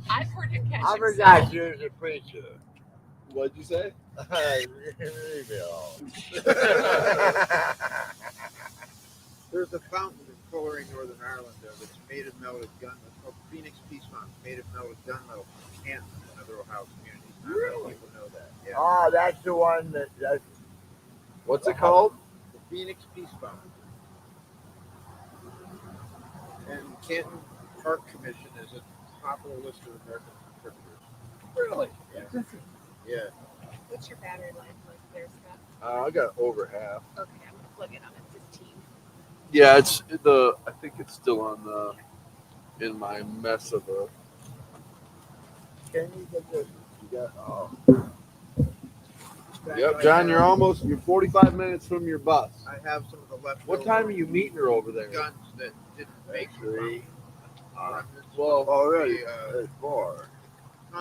I've heard him catch I himself. forgot you was a preacher. What'd you say? Leave me alone. There's a fountain in Coleraine, Northern Ireland, there that's made of melted gun. It's called Phoenix Peace Fountain, made of melted gunmetal from Canton, one of the Ohio communities. Not many Really? people know that. Yeah. Oh, that's the one that's What's it called? The Phoenix Peace Fountain. And Canton Park Commission is at the top of the list of American contributors. Really? Yeah. Yeah. What's your battery life like there, Scott? I got over half. Okay, I'm gonna plug it on at 15. Yeah, it's the. I think it's still on the. In my mess of a. Can you get this? You got Yep, John, you're 45 minutes from your bus. I have some of the leftover. What time are you meeting her over there? Guns that didn't make three. Well, already the, it's 4.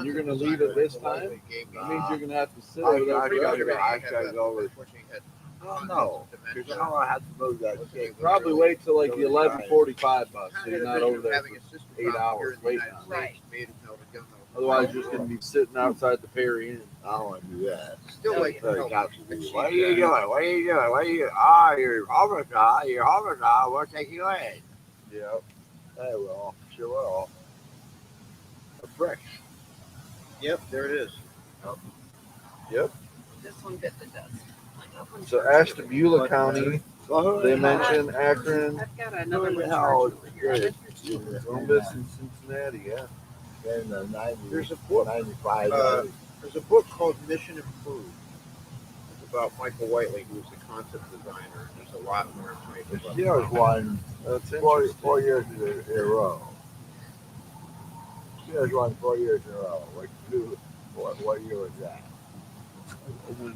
You're gonna leave at this time? That means you're gonna have to sit over there. I gotta go over. Oh no, because now I have to move that shit. Probably wait till like the 11:45 bus, so you're not over there for 8 hours waiting on it. Right. Otherwise, you're just gonna be sitting outside the Perry Inn. I don't want to do that. Still wait for help. What are you doing? What are you doing? What are you? Oh, you're home now. You're home now. We'll take you in. Yep. Hey, well, sure will. Fresh. Yep, there it is. Yep. This one bit the dust. So Ashtabula County, they mentioned Akron, I've got another one How charged over here. Columbus, and Cincinnati. Yeah. in the 90s, There's a book. 95. There's a book called Mission Improved. It's about Michael Whiteley, who's the concept designer. There's a lot more information The about Steelers won That's 4 years in a row. Steelers won 4 years in a row. What year was that?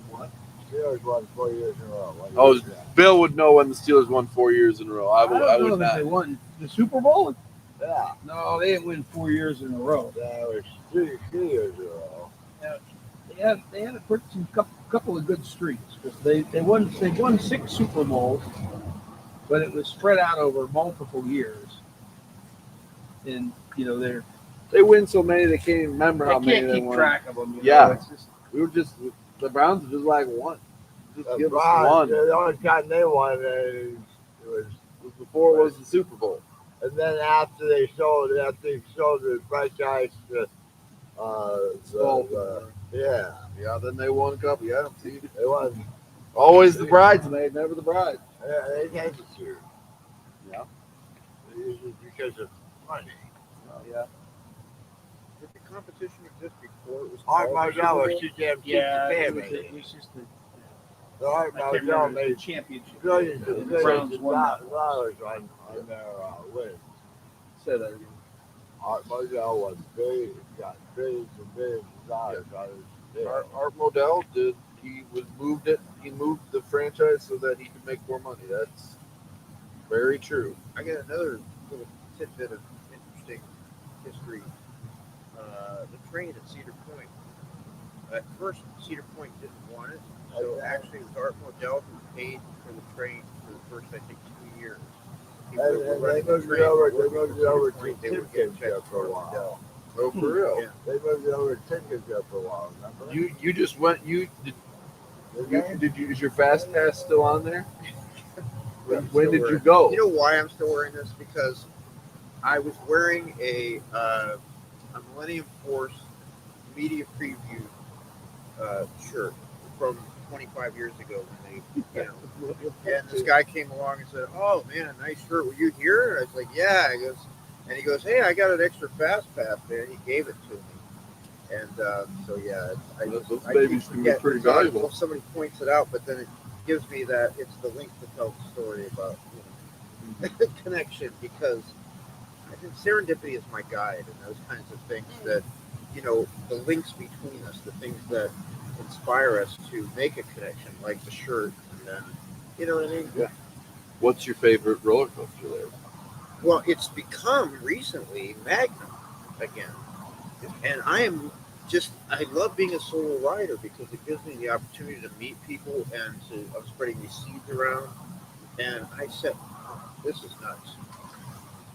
What? Steelers won 4 years in a row. What year Oh, was that? Bill would know when the Steelers won 4 years in a row. I don't know would that they not. won the Super Bowl. Yeah, No, they didn't win 4 years in a row. that was 3 years in a row. They had to put some couple of good streaks because they won 6 Super Bowls, but it was spread out over multiple years. And They win so many they can't even remember how they many can't they keep won. track of them. Yeah. It's just, The Browns are just like one. Just The give us Browns, one. the only time they won it was, Before it was the Super Bowl. and then after they sold the franchise to, yeah, Yeah, then they won a couple. Yeah, see, they won. always the bridesmaid, never the bride. Yeah, they had to year. Yeah. Because of money. Yeah. Did the competition exist before it was Art called the Super Modell was Bowl? too damn cheap yeah, to pay it him. was just So Art I can't Modell remember the made championship. billions The and Browns billions of won that. dollars on their win. Say that again. Art Modell was got billions and billions of dollars on his deal. Art Modell did. He moved it. He moved the franchise so that he could make more money. That's very true. I got another little tidbit of interesting history. The train at Cedar Point. At first, Cedar Point didn't want it, so actually it was Art Modell who paid for the train for the first, I think, 2 years. People And that were they running the moved it train over. were They working moved for it over Cedar to Point. They would get Timkins checks for a from while. Oh, for real. Yeah. They moved it over to Timkins for a while. Remember? You just went. Is your fast pass still on there? When did you go? You know why I'm still wearing this? Because I was wearing a Millennium Force media preview shirt from 25 years ago when they, and this guy came along and said, "Oh man, nice shirt. Were you here?" I was like, "Yeah." He goes, "Hey, I got an extra fast pass, man." He gave it to me, and so yeah, Those I babies keep can be forgetting pretty it's not valuable. until somebody points it out, but then it gives me that it's the link to tell the story about the connection, because I think serendipity is my guide and those kinds of things that, the links between us, the things that inspire us to make a connection, like the shirt, and then, you know what I mean? Yeah. What's your favorite roller coaster there? Well, it's become recently Magnum again. And I love being a solo rider because it gives me the opportunity to meet people and I'm spreading these seeds around. And I said, this is nuts.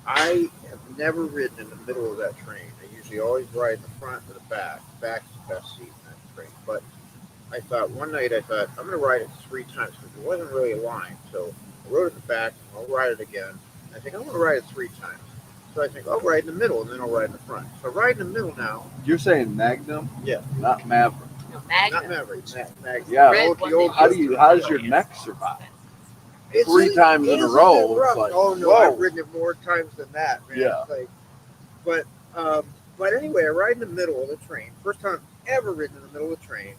I have never ridden in the middle of that train. I usually always ride in the front or the back. The back's the best seat in that train. But I thought one night I'm going to ride it 3 times because it wasn't really a line. So I rode it in the back. I'll ride it again. I think I'm going to ride it 3 times. So I think I'll ride in the middle and then I'll ride in the front. So I ride in the middle now. You're saying Magnum? Yeah. Not Maverick. No, Not Maverick. Magnum. Yeah. The old How does your neck survive? 3 times in a row. It's like, oh no, whoa. I've ridden it more times than that, man. Yeah. It's like, but anyway, I ride in the middle of the train. First time I've ever ridden in the middle of the train.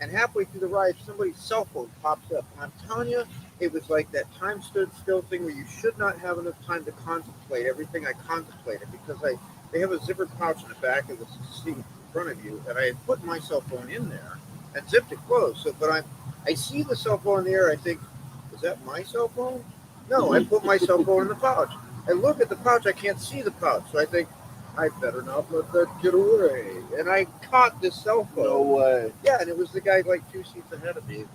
And halfway through the ride, somebody's cell phone pops up. And I'm telling you, it was like that time stood still thing where you should not have enough time to contemplate everything I contemplated because they have a zippered pouch in the back of the seat in front of you, and I had put my cell phone in there and zipped it closed. So, but I see the cell phone in the air. I think, is that my cell phone? No, I put my cell phone in the pouch. I look at the pouch. I can't see the pouch. So I think, I better not let that get away. And I caught this cell phone. No way. Yeah, and it was the guy like 2 seats ahead of me.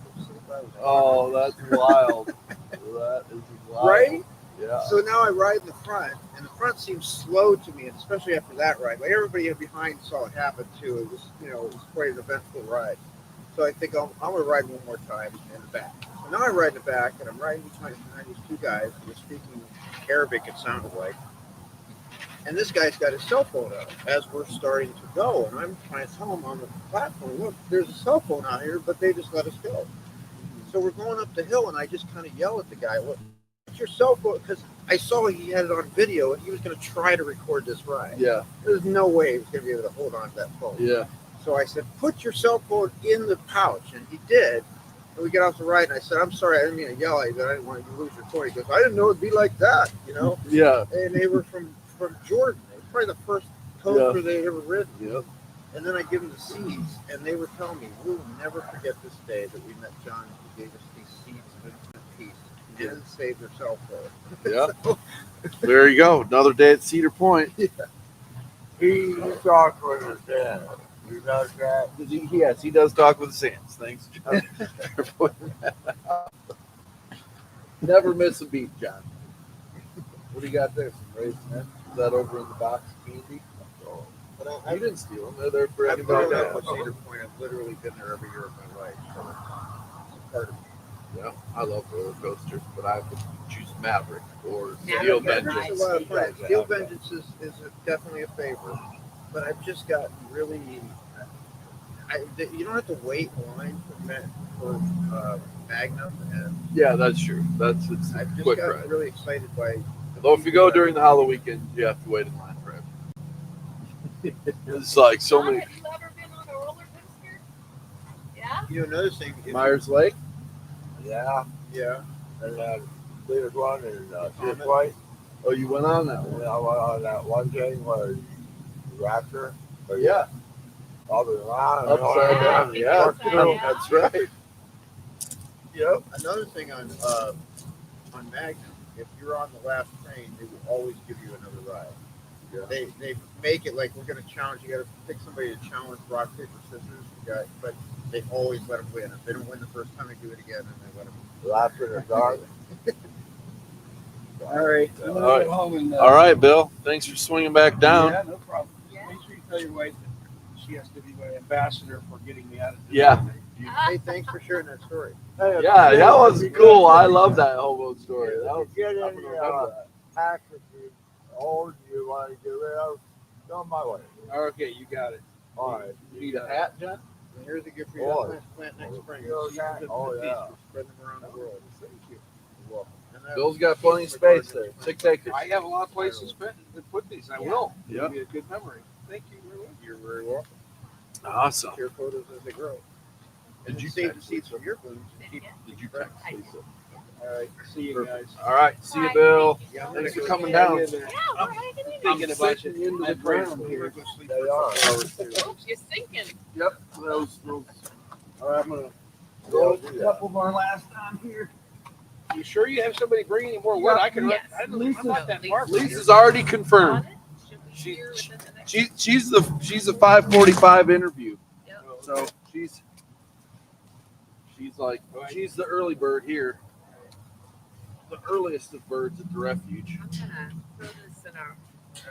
Oh, that's wild. That is wild. Right? Yeah. So now I ride in the front, and the front seems slow to me, especially after that ride. Like everybody behind saw it happen too. It was, it was quite an eventful ride. So I think I'm going to ride one more time in the back. So now I ride in the back, and I'm riding behind these 2 guys who were speaking Arabic, it sounded like. And this guy's got his cell phone out as we're starting to go. And I'm trying to tell him on the platform, look, there's a cell phone out here, but they just let us go. So we're going up the hill, and I just kind of yell at the guy, look, what's your cell phone? Because I saw he had it on video, and he was going to try to record this ride. Yeah. There's no way he was going to be able to hold on to that phone. Yeah. So I said, put your cell phone in the pouch. And he did. And we get off the ride, and I said, I'm sorry, I didn't mean to yell at you, but I didn't want you to lose your phone. He goes, I didn't know it'd be like that, Yeah. And they were from Jordan. It was probably the first coaster they'd ever ridden. Yep. And then I give them the seeds, and they were telling me, we'll never forget this day that we met John, who gave us these seeds of infinite peace. He didn't save their cell phone. Yep. There you go. Another day at Cedar Point. Yeah. He talks with his dad. He does that. Yes, he does talk with the Sands. Thanks, John. Never miss a beat, John. What do you got there? Some raisins? Is that over in the box of candy? But You didn't steal them. They're there for I've anybody. grown up with Cedar Point. I've literally been there every year of my life. So it's a part of me. Yeah, I love roller coasters, but I would choose Maverick or Maverick Steel is Vengeance. nice. It's a lot of fun. Steel Vengeance is definitely a favorite, but I've just got really. You don't have to wait in line for Magnum, and Yeah, that's true. It's a I've just quick got ride. really excited by. Though if you go during the Halloween weekend, you have to wait in line forever. It's like so many. Have you ever been on a roller coaster? Yeah? Another thing. Myers Lake. Yeah. Yeah. And Cedar One and Cedar Point. Oh, you went on that one? And I went on that one thing where you raptor. Yeah. All the around. Upside down. Yeah, that's right. Yep. Another thing on Magnum, if you're on the last train, they will always give you another ride. Yeah. They make it like we're going to challenge. You got to pick somebody to challenge rock paper scissors. But they always let them win. If they don't win the first time, they do it again, and they let them. Laughter in the dark. All right. All right, Bill. Thanks for swinging back down. Yeah, no problem. Make sure you tell your wife that she has to be my ambassador for getting me out of Yeah. Hey, thanks for sharing that story. Yeah, that was cool. I love that hobo story. That was Get I'm in gonna remember that. pack if you old you want to get rid of. Go my way. Okay, you got it. All right. You need a hat, John? And here's a gift for you. Oh. Let's plant next spring. Oh, yeah. Oh, yeah. Spread them around the world. Thank you. You're welcome. Bill's got plenty of space there. 6 acres. I have a lot of places to put these. I will. Yep. It'll be a good memory. Thank you very much. You're very welcome. Awesome. Share photos as they grow. Did you save the text seeds from your blooms? Did you text Lisa? All right. See you guys. All right. See you, Bill. Yeah, Thanks for I'm coming Hang down. in there. Yeah, we're hanging in there. Thinking about you. Sinking into I the pray ground for here. you. They are. Oops, you're sinking. Yep. Those. All right, I'm gonna They'll go do a that. couple more last time here. You sure you have somebody bringing any more wood? I can. Yes. I'm not that far. from Lisa's already confirmed. Should we She- hear within the next? She's a 5:45 interview. Yep. So she's like she's the early bird here. The earliest of birds at the refuge. I'm gonna throw this in our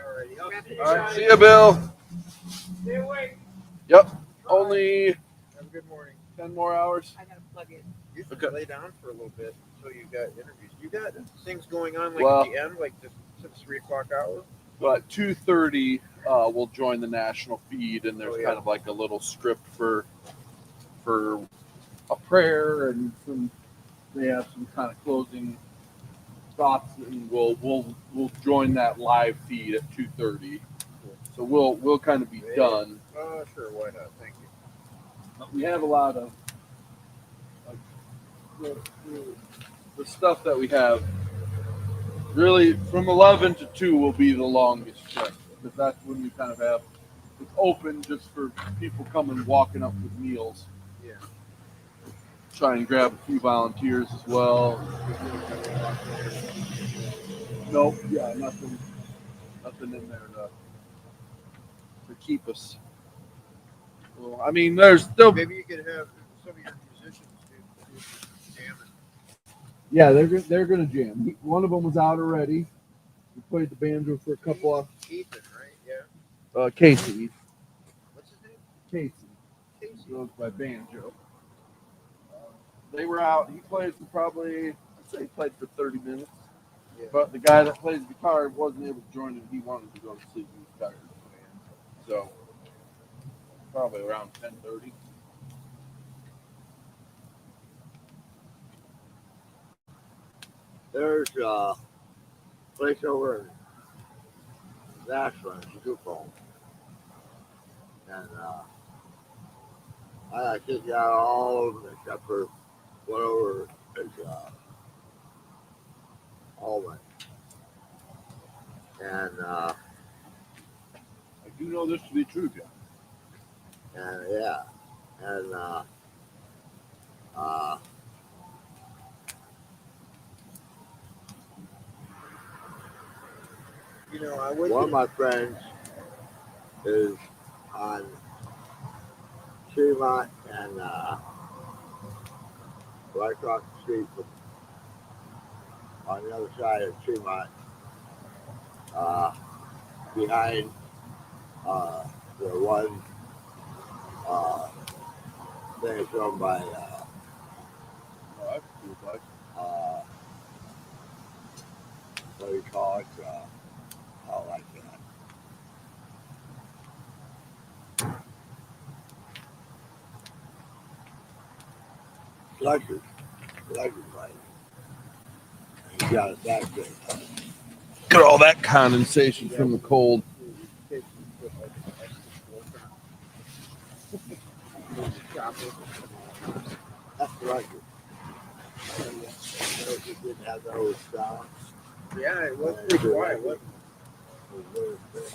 All right. rapid All right. shot. See ya, Bill. Stay away. Yep. Only Have a good morning. 10 more hours. I gotta plug in. You should Okay. lay down for a little bit until you got interviews. You got things going on like Well- at the end, like the 3 o'clock hour. But at 2:30, we'll join the national feed, and there's Oh, yeah. kind of like a little script for a prayer and some. They have some kind of closing thoughts, and we'll join that live feed at 2:30. So we'll kind of be done. Sure, why not? Thank you. But we have a lot of like, the stuff that we have. Really, from 11 to 2 will be the longest stretch, because that's when we kind of have it's open just for people coming walking up with meals. Yeah. Try and grab a few volunteers as well. Nope, yeah, nothing in there to keep us. Well, I mean, there's still Maybe you could have some of your musicians do jamming. yeah, they're gonna jam. One of them was out already. We played the banjo for a couple of Ethan, right? Yeah. Casey. What's his name? Casey. Casey. Goes by banjo. They were out. He played for probably, I'd say he played for 30 minutes. Yeah. But the guy that plays guitar wasn't able to join him. He wanted to go to sleep. He was tired. So probably around 10:30. There's a place over in Nashville, it's a group home. And I kicked out all of them except for one over is Allman. And I do know this to be true, John. and yeah. And You know, I went one of my friends is on Tremont and right across the street from on the other side of Tremont, behind the one thing that's owned by what do you call it? Oh, like that. Electric light. And you got it back there. Look at all that condensation from the cold. That's electric. It didn't have those sounds. Yeah, it was pretty quiet, wasn't It was very big.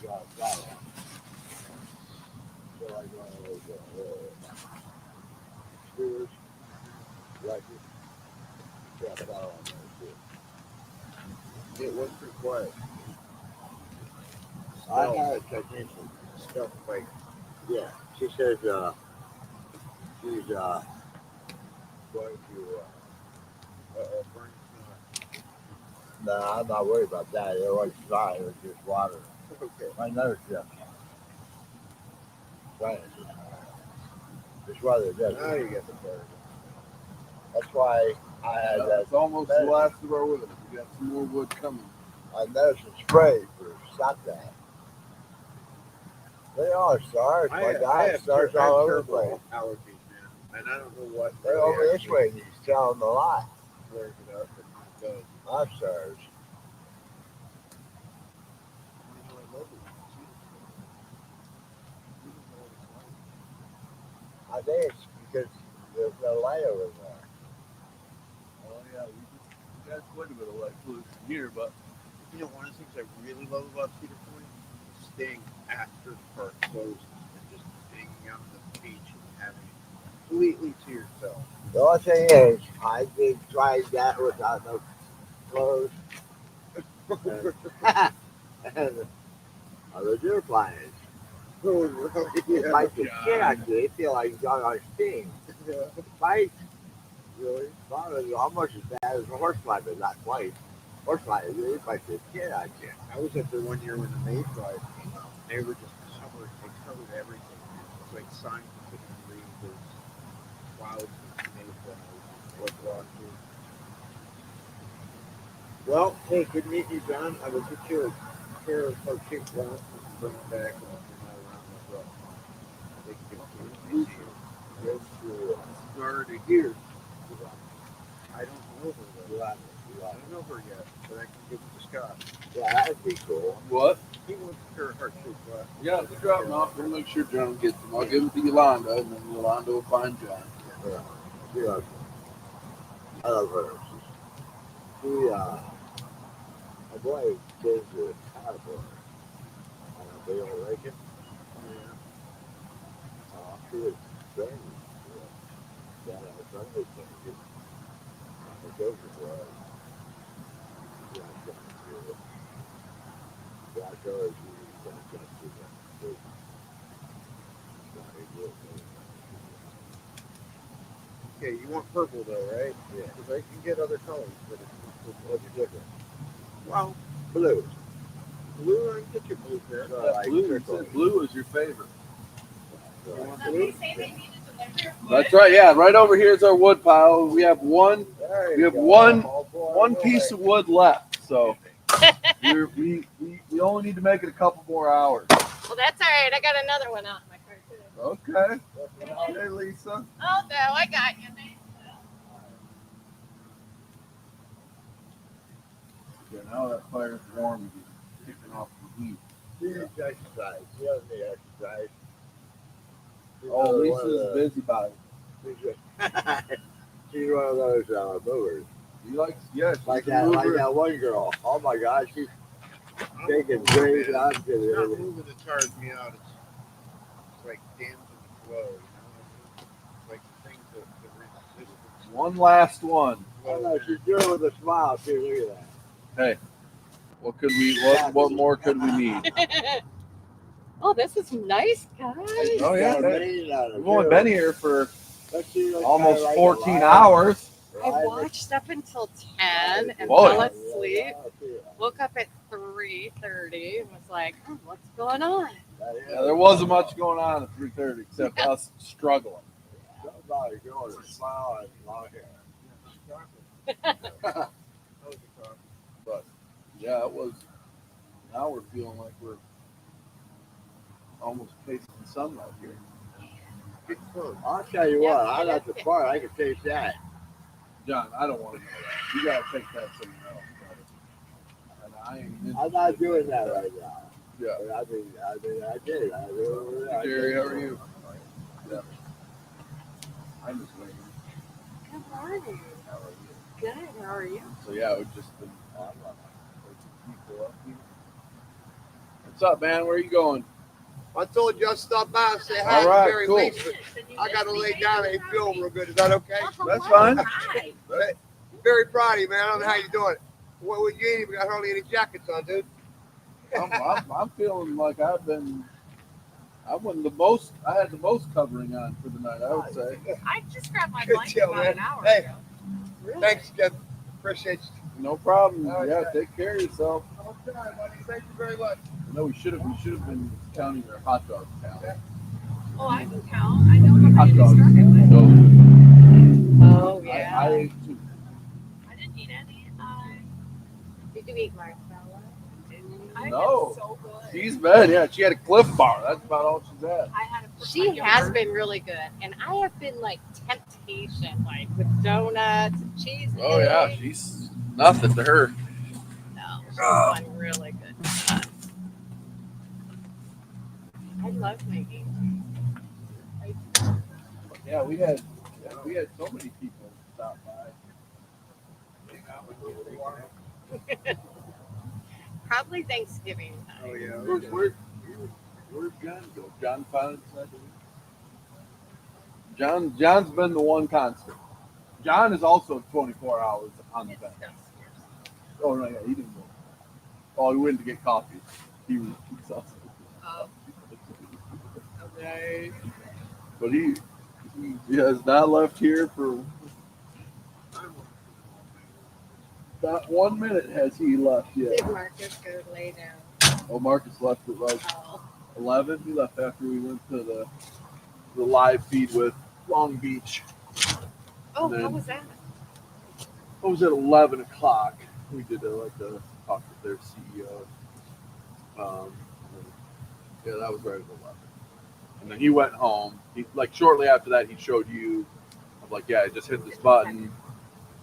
You got a power on. So like one of those screws, electric. You got power on there too. it? It was pretty quiet. I had a technician. Stuff like Yeah, she says she's going to. No, I'm not worried about that. It was dry. It was just water. Okay. My nose shift. Right. It's weather, doesn't Now it? you get the bird. That's why I had that. It's almost the last of our wood. We got some more wood coming. I medicine spray for stop that. They are stars. My God, stars all over the place. Allergies, man, and I don't know what. They're over this way. He's telling a lot. Flares it up and goes. I'm stars. I think it's because there's no light over there. Oh yeah, we got quite a bit of light pollution here, but You know, one of the things I really love about Cedar Point is staying after the park closes and just hanging out on the beach and having it completely to yourself. The only thing is, I did try that without no clothes. And the deer flies. Oh, really? It bites the shit out of you. They feel like you got on steam. Yeah. It bites. Really? It's almost as bad as a horsefly, but not quite. Horsefly, it really bites the shit out of you. I was up there one year when the mayflies came out. They were just covered. They covered everything. It was like signs you couldn't read. clouds and mayflies. Well, hey, good meeting you, John. I will get you a pair of Chick glasses and bring them back when you're not around as well. They can get you. Yes, it's already here. I don't know her yet. I don't know her yet, but I can give it to Scott. Yeah, that'd be cool. What? He wants a pair of Chick glasses. Yeah, we drop them off. We'll make sure John gets them. I'll give them to Yolanda, and then Yolanda will find John. Yeah, she loves them. I love her. She, my boy goes to California. They all like it. Yeah. She was very that I was thinking. I go to the okay, you want purple though, right? Yeah. Because I can get other colors, but it's different. Well, blue. Blue, I can get you blue pair. Blue is your favorite. You want blue? That's right. Yeah, right over here is our wood pile. We have one piece of wood left. So we only need to make it a couple more hours. Well, that's all right. I got another one out in my car too. Okay. Hey, Lisa. Oh no, I got you. Yeah, now that fire's warm, it's kicking off the heat. She needs exercise. She doesn't need exercise. Oh, Lisa's busybody. She's one of those movers. You like, yes, like that one girl. Oh my God, she's taking great. I'm It's not moving that tires me out. It's like damaging the flow. You know? It's like the things that resist. One last one. Oh no, she's doing it with a smile too. Look at that. Hey, what more could we need? Oh, this is nice, guys. Oh yeah, we've only been here for almost 14 hours. I watched up until 10 and Boy. fell asleep. Woke up at 3:30 and was like, what's going on? Yeah, there wasn't much going on at 3:30 except us struggling. Somebody going to smile and long hair. But yeah, it was. Now we're feeling like we're almost tasting sunlight here. I'll tell you what, I like the part. I can taste that. John, I don't want to know that. You gotta take that somewhere else, brother. And I ain't. I'm not doing that right now. Yeah. But I did. Jerry, how are you? Yeah. I'm just waiting. Good morning. How are you? Good. How are you? So yeah, we've just been. What's up, man? Where are you going? I told you I'd stop by and say hi All to right, Mary cool. Lisa. I got to lay down. I ain't feeling real good. Is that okay? That's fine. Very proud of you, man. I don't know how you're doing it. What would you ain't even got hardly any jackets on, dude? I'm feeling like I had the most covering on for the night, I would say. I just grabbed my Good blanket deal, about man. an hour Hey, ago. thanks, Jeff. Appreciate you. No problem. All right, Yeah, guys. take care of yourself. Okay, buddy. Thank you very much. No, we should have been counting your hot dog count. Oh, I can count. I know how Hot many to dogs. start with. So, Oh, yeah. I ate two. I didn't eat any. Did you eat marshmallow? I No. get so good. She's bad. Yeah, she had a Cliff Bar. That's about all she's had. I had a She has been really good. And I have been like temptation, like with donuts and cheese. Oh yeah, she's nothing to her. No, she's been really good. I love making. Yeah, we had so many people stop by. Probably Thanksgiving time. Oh yeah. Where's John go? John finally decided to leave? John's been the one constant. John is also 24 hours on the bench. Oh no, yeah, he didn't go. Oh, he went to get coffee. He also. Okay. But he has not left here for not 1 minute has he left yet. Did Marcus go lay down? Oh, Marcus left at like 11. He left after we went to the live feed with Long Beach. Oh, And how then was that? it was at 11 o'clock. We did a talk with their CEO. Yeah, that was right at 11. And then he went home. He like shortly after that, he showed you. I'm like, yeah, I just hit this button,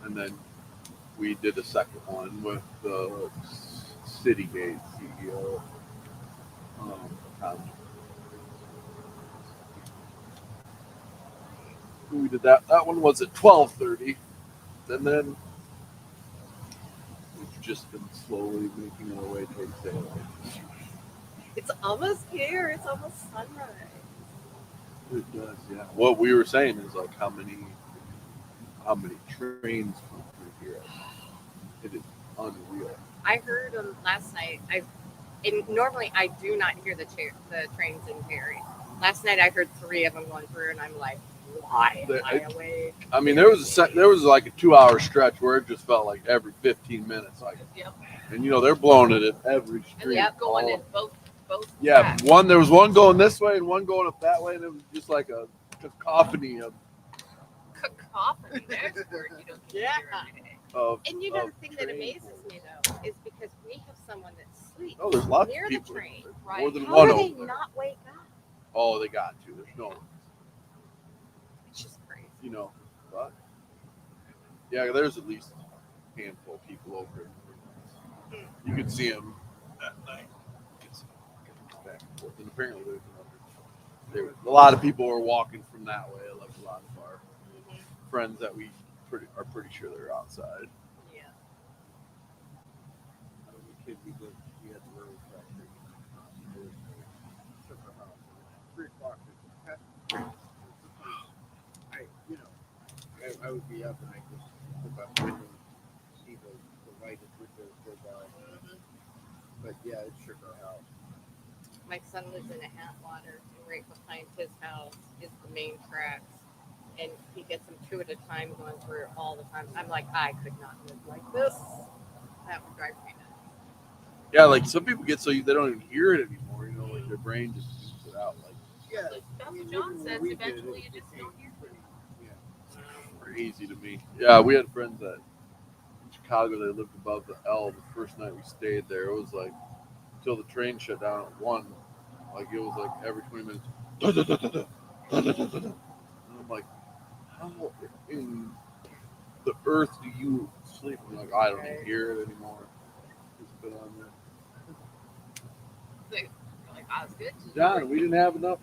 and then we did a second one with the Citygate CEO. Tom. We did that. That one was at 12:30, and then we've just been slowly making our way towards daylight. It's almost here. It's almost sunrise. It does, yeah. What we were saying is like how many trains come through here. It is unreal. I heard them last night. And normally I do not hear the trains in Perry. Last night I heard 3 of them going through, and I'm like, why am I awake? I mean, there was like a 2-hour stretch where it just felt like every 15 minutes, like, Yep. and they're blowing it at every street. Yep, going in both. Yeah, tracks. there was one going this way and one going up that way, and it was just like a cacophony of. Cacophony. That's a word you don't hear every day. And you know the thing that amazes me though is because we have someone that sleeps Oh, there's lots near of people. the train, More right? than How one do they over there. not wake up? Oh, they got to. There's no. It's just crazy. But yeah, there's at least a handful of people over here. You can see them at night. You can see them back and forth. And apparently there's a lot of people are walking from that way. Like a lot of our friends that we are pretty sure they're outside. Yeah. We had the road factory. 3 o'clock. I would be up and I just look up and see the light as windows go by. But yeah, it shook our house. My son lives in a Hatwater, and right behind his house is the main tracks. And he gets them 2 at a time going through all the time. I'm like, I could not live like this. That would drive me nuts. Yeah, like some people get so they don't even hear it anymore. Like their brain just shoots it out. Like That's what John says. Eventually, you just don't hear it. crazy to me. Yeah, we had friends that in Chicago. They lived above the L. The first night we stayed there, it was like until the train shut down at 1. Like it was like every 20 minutes. Da, da, da, da, da, da, da, da, da, da. And I'm like, how in the earth do you sleep? And like, I don't even hear it anymore. It's been on there. Like, I was good. John, we didn't have enough.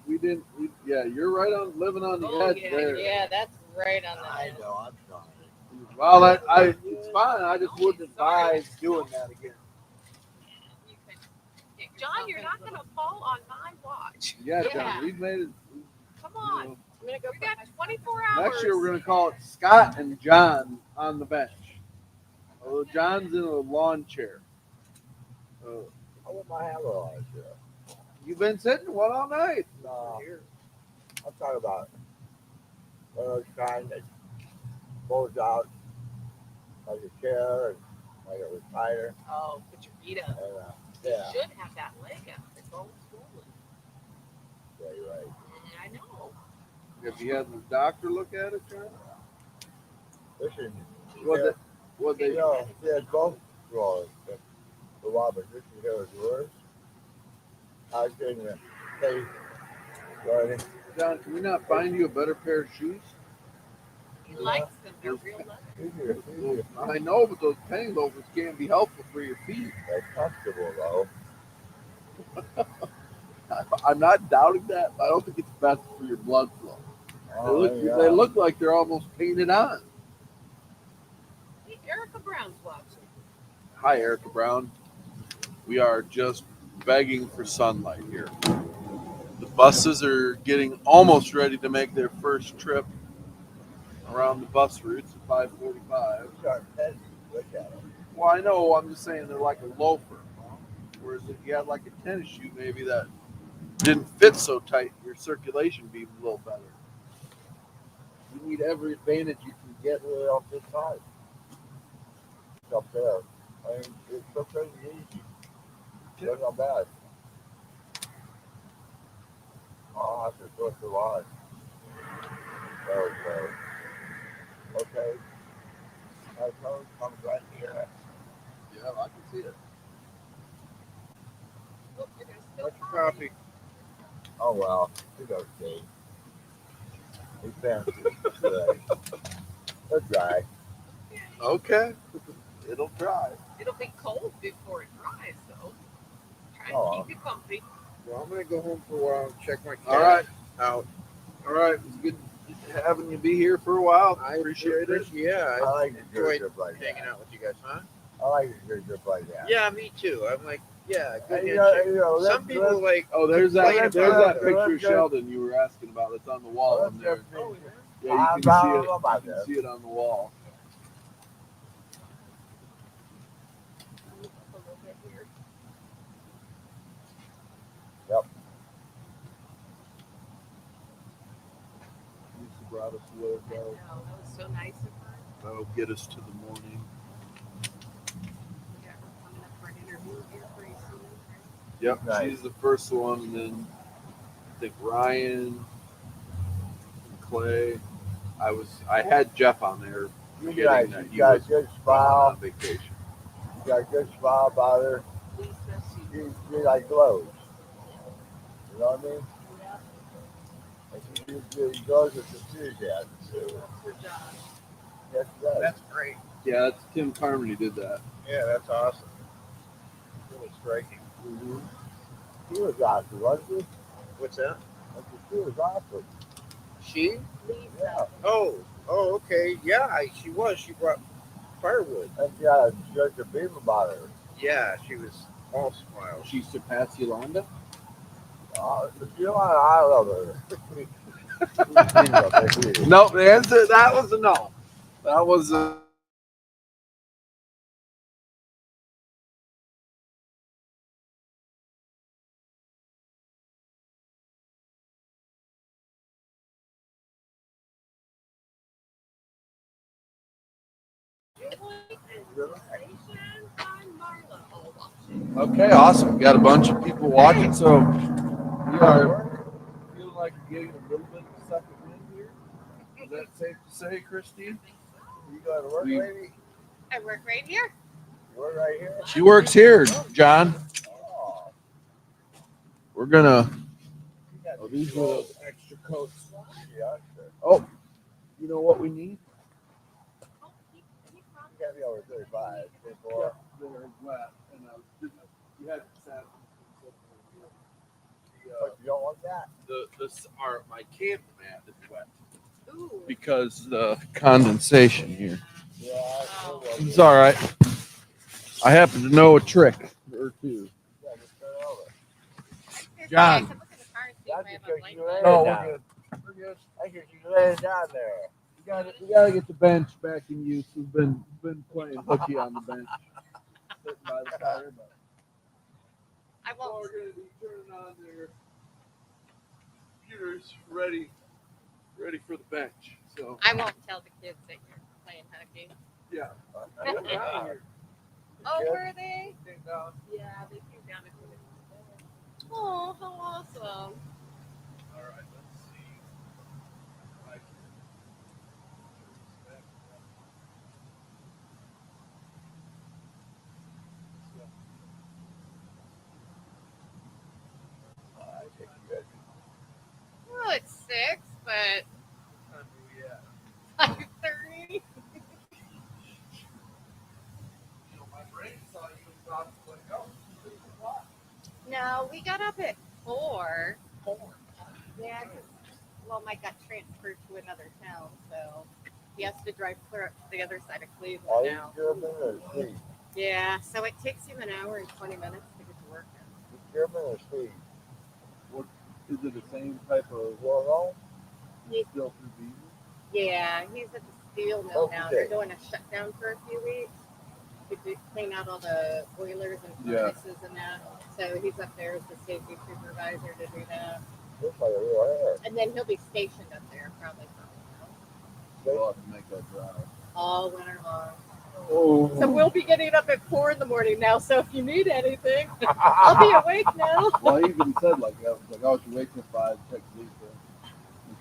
Yeah, you're right on living on the edge there. Yeah, that's right on the edge. I know, I'm sorry. Well, it's fine. I just wouldn't advise doing that again. John, you're not going to fall on my watch. Yeah, John, we've made it. Come on. We got 24 hours. Next year, we're going to call it Scott and John on the bench. Although John's in a lawn chair. I want my hammer on chair. You've been sitting one all night. No, I'm talking about one of those kind that folds out like a chair and like a recliner. Oh, put your feet up. And, You yeah, should have that leg up. It's all swollen. yeah, you're right. I know. Have you had the doctor look at it, John? Listen, They had both drawers. The Robert, this is here is yours. I was getting the face. John, can we not find you a better pair of shoes? He likes them. They're real leather. I know, but those penny loafers can't be helpful for your feet. They're comfortable though. I'm not doubting that, but I don't think it's best for your blood flow. They look like they're almost painted on. Hey, Erica Brown's watching. Hi, Erica Brown. We are just begging for sunlight here. The buses are getting almost ready to make their first trip around the bus routes at 5:45. Well, I know. I'm just saying they're like a loafer. Whereas if you had like a tennis shoe, maybe that didn't fit so tight, your circulation would be a little better. You need every advantage you can get really off this side. It's up there. I mean, it's so crazy easy. It's not bad. I'll have to go through line. Okay. code comes right here. Yeah, I can see it. What's your coffee? Oh well, it's okay. It's fancy today. It's dry. Okay. It'll dry. It'll be cold before it dries, though. Try and Oh. keep you comfy. Well, I'm gonna go home for a while and check my cat All right. out. All right. It's good having you be here for a while. I Appreciate it. Yeah, I like to do enjoyed stuff like hanging that. out with you guys, huh? I like to do stuff like that. Yeah, me too. I'm like, yeah, good And handshake. Some people like. Oh, there's that. complain There's about that picture of Sheldon you were asking about. That's on the wall in there. Oh, Yeah, you can see it. You can see it on the wall. Yep. Lisa brought us wood. I know, that was so nice of her. That'll get us to the morning. We got her coming up for an interview here pretty soon. Right? Yep, Nice. she's the first one, and then I think Ryan and Clay. I had Jeff on there. You forgetting guys, that you he got a was good gone smile. on vacation. You got a good smile about her. Lisa, She like glows. You know what I mean? yeah, And she glows with enthusiasm too. that's her job. Yes, she does. That's great. Yeah, that's Tim Carmody did that. Yeah, that's awesome. Really striking. Mm-hmm. She was awesome, wasn't she? What's that? She was awesome. She? Lisa. Yeah. Oh, okay. Yeah, she was. She brought firewood. And she had such a beam about her. Yeah, she was all smiles. She surpassed Yolanda. You know, I love her. No, the answer that was a no. That was a. Okay, awesome. We got a bunch of people watching, so we are feeling like getting a little bit of a second wind here. Is that safe to say, Christine? You go to work, lady? I work right here. You work right here? She works here, John. Oh. We're gonna. Oh, these are those extra coats. Yeah, sure. Oh, you know what we need? You gotta be over 35. Yeah, they're wet, and you had sat. But you don't want that. My camp mat is wet Ooh. because the condensation here. Yeah. It's all right. I happen to know a trick or two. Yeah, just turn it over. John. That's because you lay No, it down. we're good. That's because you lay it down there. We gotta get the bench back in use. We've been playing hooky on the bench, sitting by the fire. But I won't. we're gonna be turning on their computers, ready for the bench. So I won't tell the kids that you're playing hooky. yeah. Oh, were they? Came down. Yeah, they came down and put it. Oh, how awesome! All right, let's see. I can- I think you guys. Well, it's 6, but What time are we at? 5:30. My brain thought you was about to like, oh, 6 o'clock. No, we got up at 4. Yeah, 'cause, well, Mike got transferred to another town, so he has to drive clear up to the other side of Cleveland Are you now. German or Swede? Yeah, so it takes him an hour and 20 minutes to get to work. You German or Swede? What is it? The same type of Well, no. still through Beaver? Yeah, he's at the steel mill now. They're doing a shutdown for a few weeks to clean out all the boilers and Yeah. furnaces and that. So he's up there as the safety supervisor to do that. Looks like a real hair. And then he'll be stationed up there probably for We'll have to make that drive. all winter long. Oh. So we'll be getting up at 4 in the morning now. So if you need anything, I'll be awake now. Well, I even said like that. Was like, oh, she's waking up 5. Text Lisa.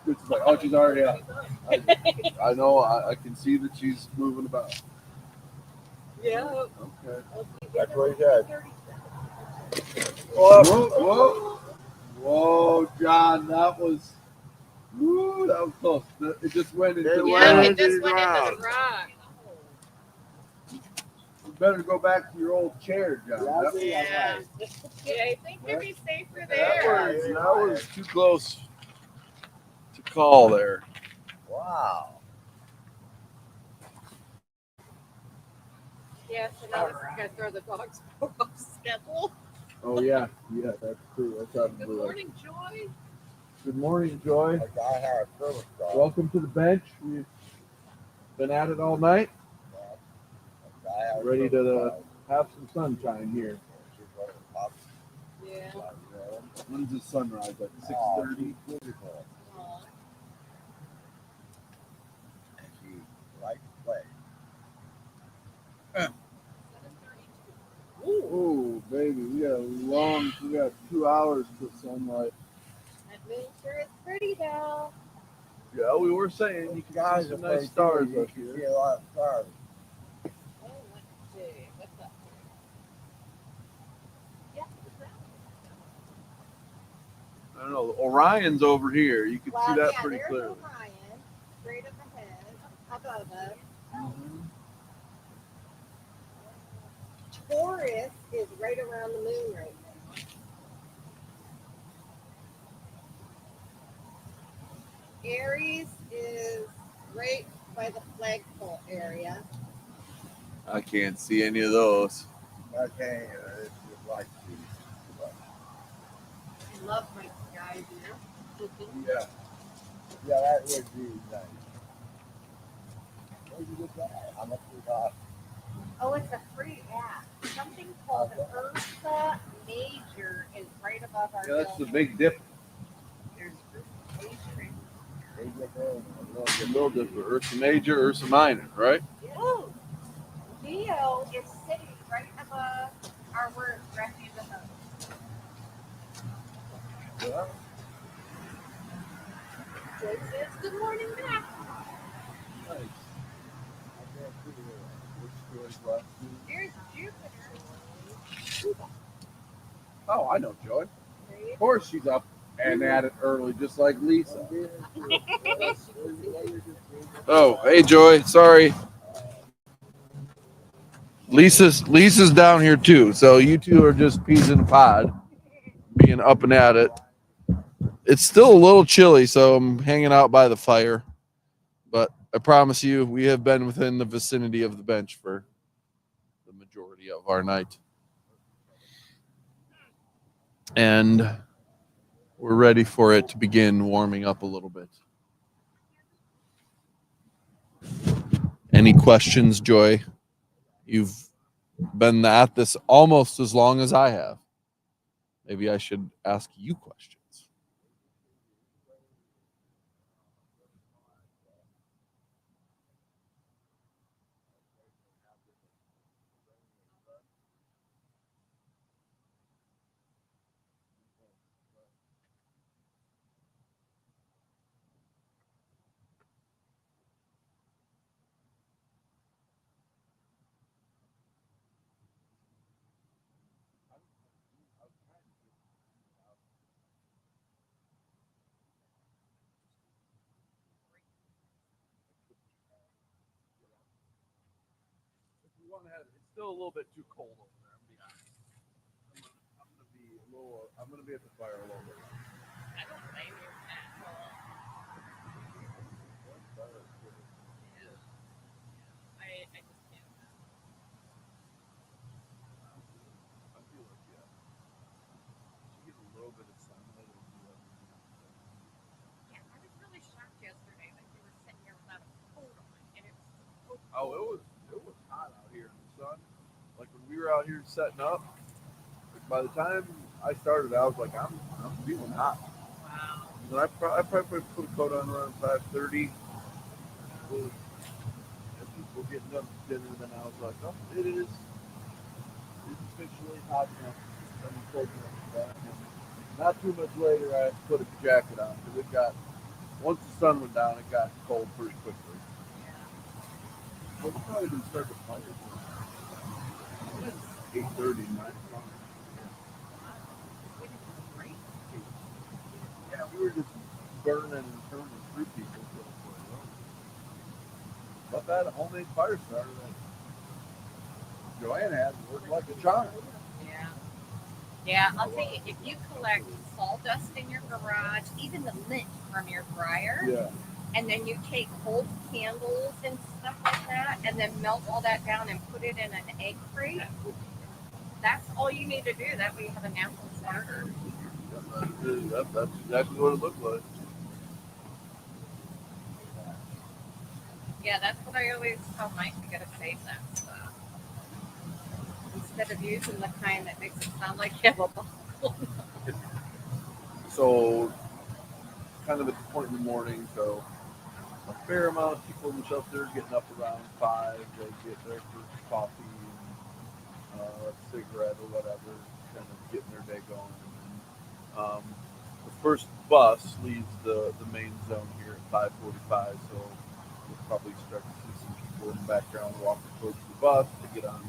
It's like, oh, she's already up. I know. I can see that she's moving about. Yeah. Okay. I'll be That's there what he said. 30 Whoa, whoa, whoa, John, that was close. It just went into the Yeah, ground. it just went into the rock. You better go back to your old chair, John. Yeah. Yeah, I think you'd be safer That there. was too close to call there. Wow. Yeah, so now this is gonna throw the dogs off schedule. Oh yeah, that's true. That's out of the Good blue. morning, Joy. Good morning, Joy. I had a service dog. Welcome to the bench. We've been at it all night. Ready to have some sunshine here. Yeah. When's the sunrise? Like 6:30. Oh, baby, we got 2 hours to sunlight. That moon sure is pretty though. Yeah, we were saying you can see some nice stars up here. See a lot of stars. Oh, let's see. What's up here? Yeah, what's that? I don't know. Orion's over here. You can see that yeah, pretty there's clearly. Orion, straight up ahead, above us. Taurus is right around the moon right now. Aries is right by the flagpole area. I can't see any of those. Okay, it's like I love my sky view. yeah, that would be nice. Where'd you get that? How much we got? Oh, it's a free app. Something called an Ursa Major is right above our Yeah, that's the building. big dip. There's Ursa Major. A little different. Ursa Major, Ursa Minor, right? Oh, Leo is sitting right above our word refuge of hope. Yeah. Joy says good morning back. Nice. Here's Jupiter. Oh, I know Joy. Of course she's up and at it early, just like Lisa. Oh, hey Joy. Sorry. Lisa's down here too. So you two are just peas in a pod, being up and at it. It's still a little chilly, so I'm hanging out by the fire. But I promise you, we have been within the vicinity of the bench for the majority of our night. And we're ready for it to begin warming up a little bit. Any questions, Joy? You've been at this almost as long as I have. Maybe I should ask you questions. It's still a little bit too cold over there. I'm gonna be at the fire a little bit. I don't blame you at all. I just can't. I feel like she gets a little bit of sunlight. Yeah, I was really shocked yesterday that you were sitting here without a coat on, and it was so Oh, it was hot out here in the sun. Like when we were out here setting up, by the time I started, I was like, I'm feeling hot. wow. And I probably put a coat on around 5:30. As people getting done with dinner, then I was like, oh, it is officially hot enough. I'm cold enough for that. And not too much later, I had to put a jacket on because once the sun went down, it got cold pretty quickly. Yeah. Well, we probably didn't start the fire. 8:30, 9 o'clock. Yeah, we were just burning and turning through people. Not bad, a homemade fire starter that Joanne had worked like a charm. Yeah. Yeah, I'll tell you, if you collect sawdust in your garage, even the lint from your dryer, Yeah. and then you take old candles and stuff like that, and then melt all that down and put it in an egg crate, that's all you need to do. That way you have a natural starter. That's exactly what it looked like. Yeah, that's what I always tell Mike. You gotta save that stuff. Instead of using the kind that makes it sound like you have a bubble. So, kind of at the point in the morning, so a fair amount of people in the shelter getting up around 5. They get their first coffee and a cigarette or whatever, kind of getting their day going. And the first bus leaves the main zone here at 5:45, so we'll probably start to see some people in the background walking towards the bus to get on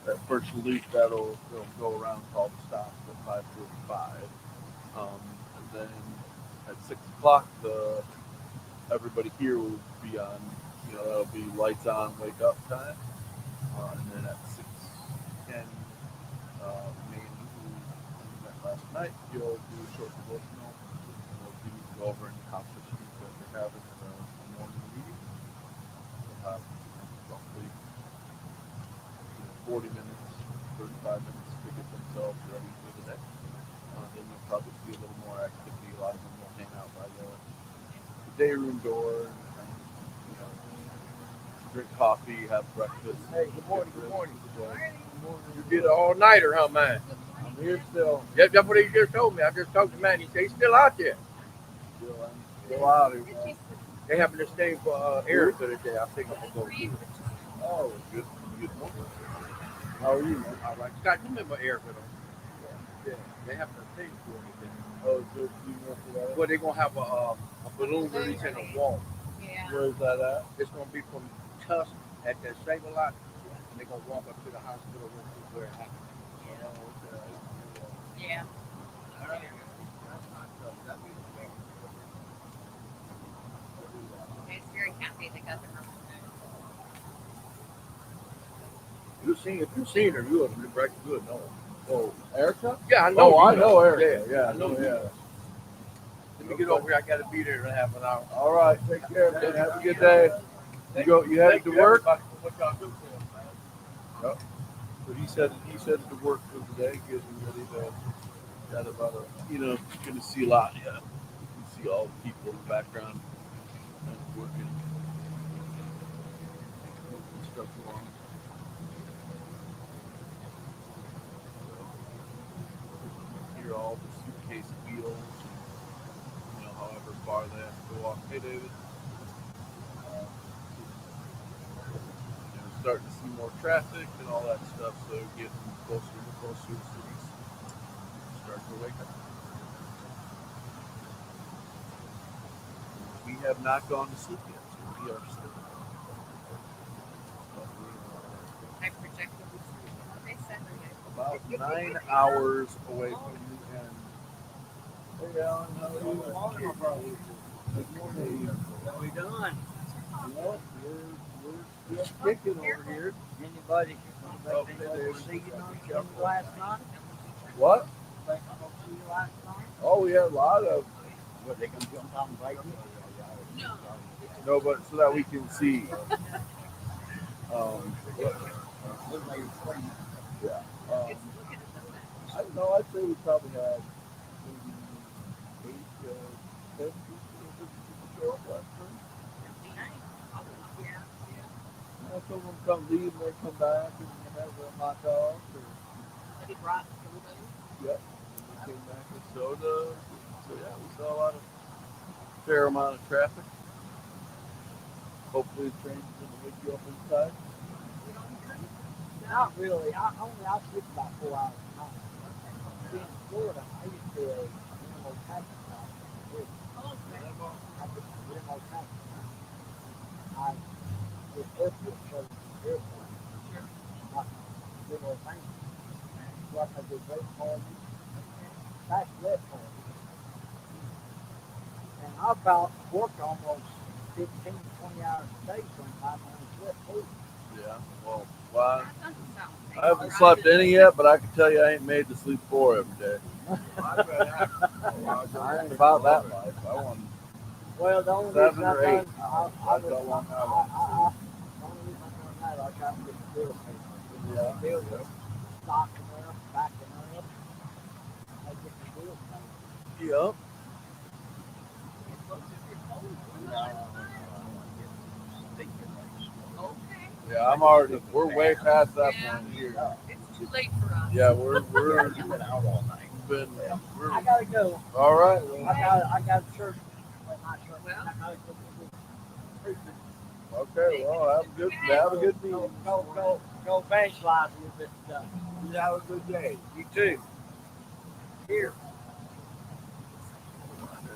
that first loop that'll go around to all the stops at 5:45. And then at 6 o'clock, everybody here will be on, that'll be lights on, wake up time. And then at 6:10, Manny, who we met last night, he'll do a short devotional. We'll go over any accomplishments that they're having in the morning meeting. We'll have roughly 40 minutes, 35 minutes to get themselves ready for the day. Then you'll probably see a little more activity. A lot of them will hang out by the day room door and drink coffee, have breakfast. Hey, good morning, good morning. You did an all-nighter, huh, man? I'm here still. That's what he just told me. I just talked to man. He said he's still out there. Still out here, man. They having this thing for Erica today. I think I'm going to go do it. Oh, good morning. How are you, man? All right. Scott, you remember Erica, though? Yeah. They having a thing for anything. Oh, so you know for that? Well, they're going to have a balloon release in a wall. Yeah. Where's that at? It's going to be from Tusk at that Sable Lot. And they're going to walk up to the hospital where it happened. Yeah. He's very happy they got the number. If you've seen her, you would have been good, no. Oh, Erica? Yeah, I know. Oh, I know Erica. Yeah, I know. Yeah. Let me get over here. I got to be there in a half an hour. All right. Take care, man. Have a good day. You headed to work? What y'all do for us, man? Yep. So he said to work for today, getting ready to. Got about going to see a lot. Yeah. You can see all the people in the background working, moving stuff along. Hear all the suitcase wheels, however far they have to go off. Hey, David. Starting to see more traffic and all that stuff, so getting closer and closer to cities start to wake up. We have not gone to sleep yet, so we are still. I projected they said About 9 hours away from the end. Hey, Alan, how are you? Good morning. How we doing? Well, we're just kicking over here. Anybody see you last night? What? Think I'm gonna see you last night? Oh, we had a lot of. What, they gonna jump out and bite me? No, but so that we can see. Yeah. I don't know. I'd say we probably had maybe 8, 10 people show up last time. Some of them come leave and they come back and have a hot dog. Yep. They came back with soda. So yeah, we saw a fair amount of traffic. Hopefully the train's going to wake you up inside. Not really. I sleep about 4 hours a night. In Florida, I used to be a limo taxi driver. I was a limo taxi driver. I was airport service airport. big old thing. Plus I did great parties. That's lit parties. And I about worked almost 15, 20 hours a day sometimes on lit food. Yeah. Well, I haven't slept any yet, but I can tell you I ain't made to sleep 4 every day. I ain't about that life. I want Well, the only 7 reason or 8. That's how long I want. The only reason I'm doing that, I try to get the bill paid. Yeah. Bill was stocking up, backing up. I get the bill paid. Yep. Yeah, I'm already. We're way past that point here. It's too late for us. Yeah, we're You've been out all night. been. I gotta go. All right. I got church. Not church. Well, I gotta go preaching. Okay. Well, have a good meeting. Go bank slide a little bit. You have a good day. You too. Here.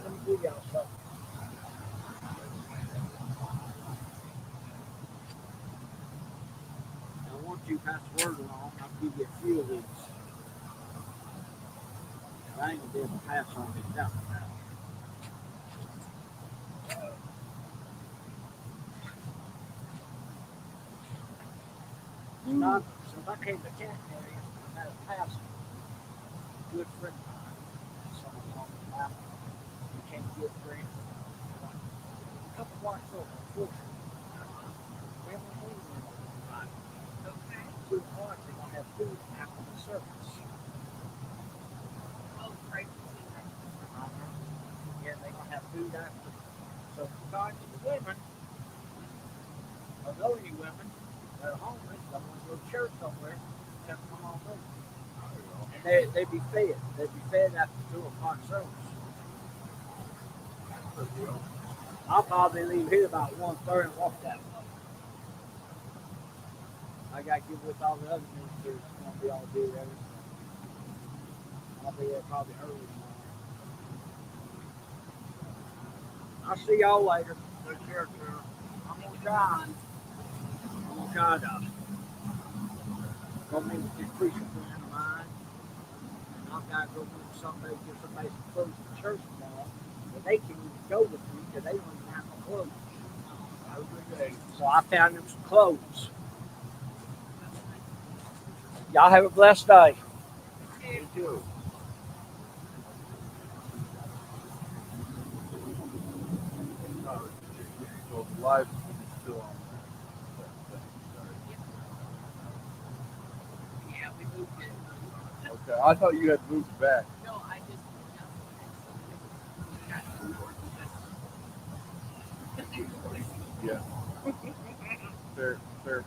Let me give y'all something. Now, once you pass the word along, I'll give you a few of these. I ain't gonna be able to pass on these down now. Since I came to Canterbury, I had a pastor, a good friend of mine, someone on the map, became a good friend. A couple blocks over, unfortunately. We haven't seen them in okay. 2 o'clock, they're gonna have food after the service. Oh, right. Yeah, they're gonna have food after. So regarding the women, or those of you women that are homeless, that want to go to church somewhere, have to come on over. And they be fed. They be fed after 2 o'clock service. I'll probably leave here about 1:30 and walk that way. I got to get with all the other ministers. It's going to be all day there. I'll be there probably early tomorrow. I'll see y'all later. Take care, sir. I'm going to try. I'm going to try to go meet with this preacher friend of mine. And I've got to go meet somebody, get somebody some clothes to church tomorrow. But they can't even go with me because they don't even have no clothes. Have a good day. So I found them some clothes. Y'all have a blessed day. You too. So the live is still on. Yeah, we moved it. Okay. I thought you had moved back. No, I just Yeah. Fair. Fair.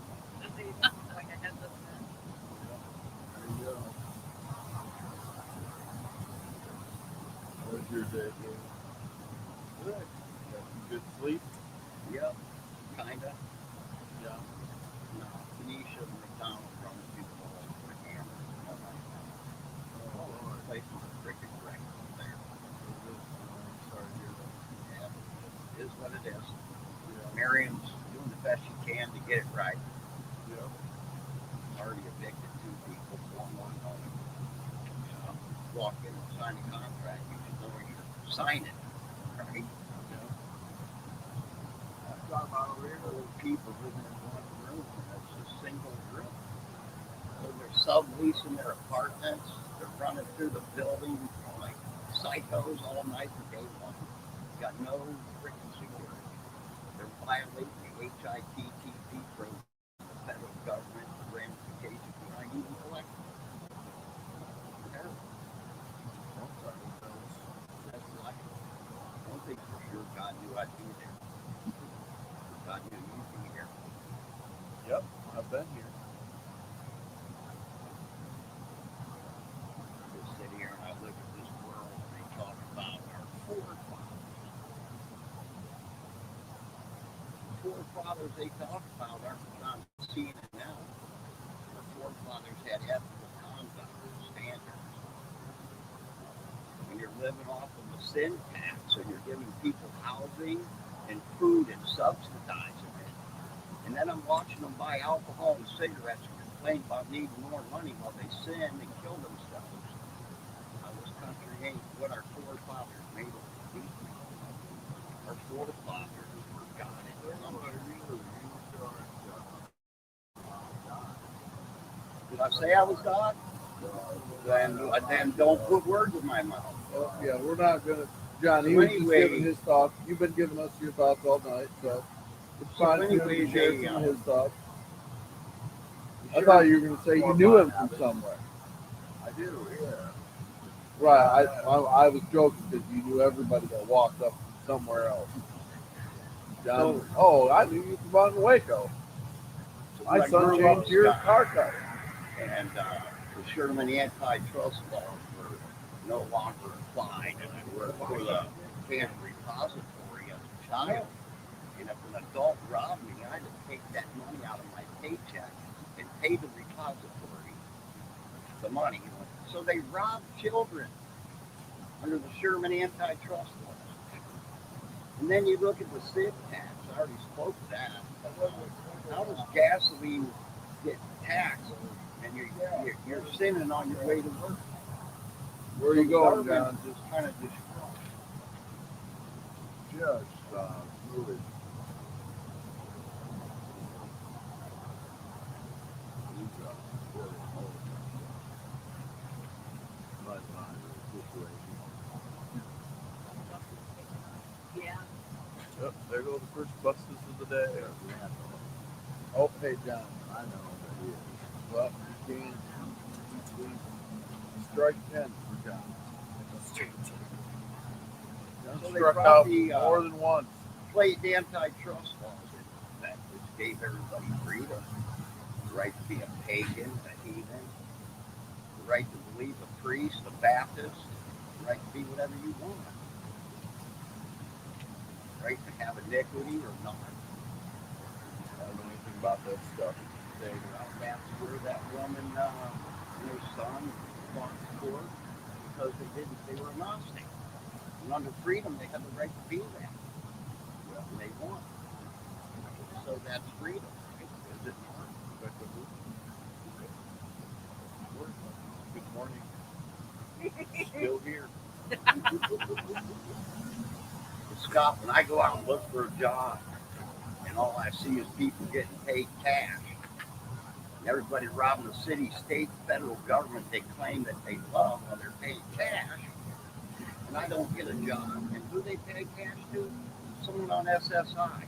like I had this. There you go. What was your day? Good. Got some good sleep? Yep, kinda. Yeah. No, Tanisha and McDonald from the people for the camera. The place was a freaking wreck there. Sorry to hear that. Yeah, it is what it is. Miriam's doing the best she can to get it right. Yeah. Already evicted 2 people, 1 home. Walk in and sign a contract, you should know where you're signing, right? I've got about 100 people living in 1 room, and it's a single room. So they're subleasing their apartments, they're running through the building like psychos all night from day one. Got no freaking security. They're violating the HITTP program, the federal government ramifications behind even collecting. That's like, one thing for sure, God knew I'd be there. God knew you'd be here. Yep. I've been here. I just sit here and I look at this world and they talk about our forefathers. Forefathers they talk about are not seeing it now. Our forefathers had ethical conduct standards. When you're living off of a sin tax and you're giving people housing and food and subsidizing it, and then I'm watching them buy alcohol and cigarettes complain about needing more money while they sin and kill themselves. This country ain't what our forefathers made it to be. Our forefathers were God. Did I say I was God? Then don't put words in my mouth. Well, yeah, we're not gonna. John, he So was just anyway- giving his thoughts. You've been giving us your thoughts all night, so it's So fine for him anyway, to share they, some of his thoughts. I sure thought you were gonna say you knew him from somewhere. I do, yeah. Right. I was joking because you knew everybody that walked up from somewhere else. John, I knew you from out in Waco. My I son grew changed up your Scott. car color. And the Sherman antitrust laws were no longer applied, and I worked for the camp repository as a child. And if an adult robbed me, I had to take that money out of my paycheck and pay the repository the money. So they robbed children under the Sherman antitrust laws. And then you look at the SID tax. I already spoke to that. How does gasoline get taxed and you're sinning on your way to work? Where are you going, John? John? Just kind of destroyed. Just moving. Yeah. Yep, there go the first buses of the day. Oh, hey, John. I know that he is. Well, you can strike 10 for John. John So they struck brought out the, more than once. Played the antitrust laws in effect, which gave everybody freedom. The right to be a pagan, a heathen, the right to believe a priest, a Baptist, the right to be whatever you want. The right to have iniquity or not. I don't know anything about that stuff. That's where that woman and her son fought for because they were Gnostic. And under freedom, they had the right to be that. Well, they won. So that's freedom. Is it not? Good morning. Still here. Scott, when I go out and look for a job, and all I see is people getting paid cash, and everybody robbing the city, state, federal government they claim that they love while they're paid cash, and I don't get a job. And who they pay cash to? Someone on SSI.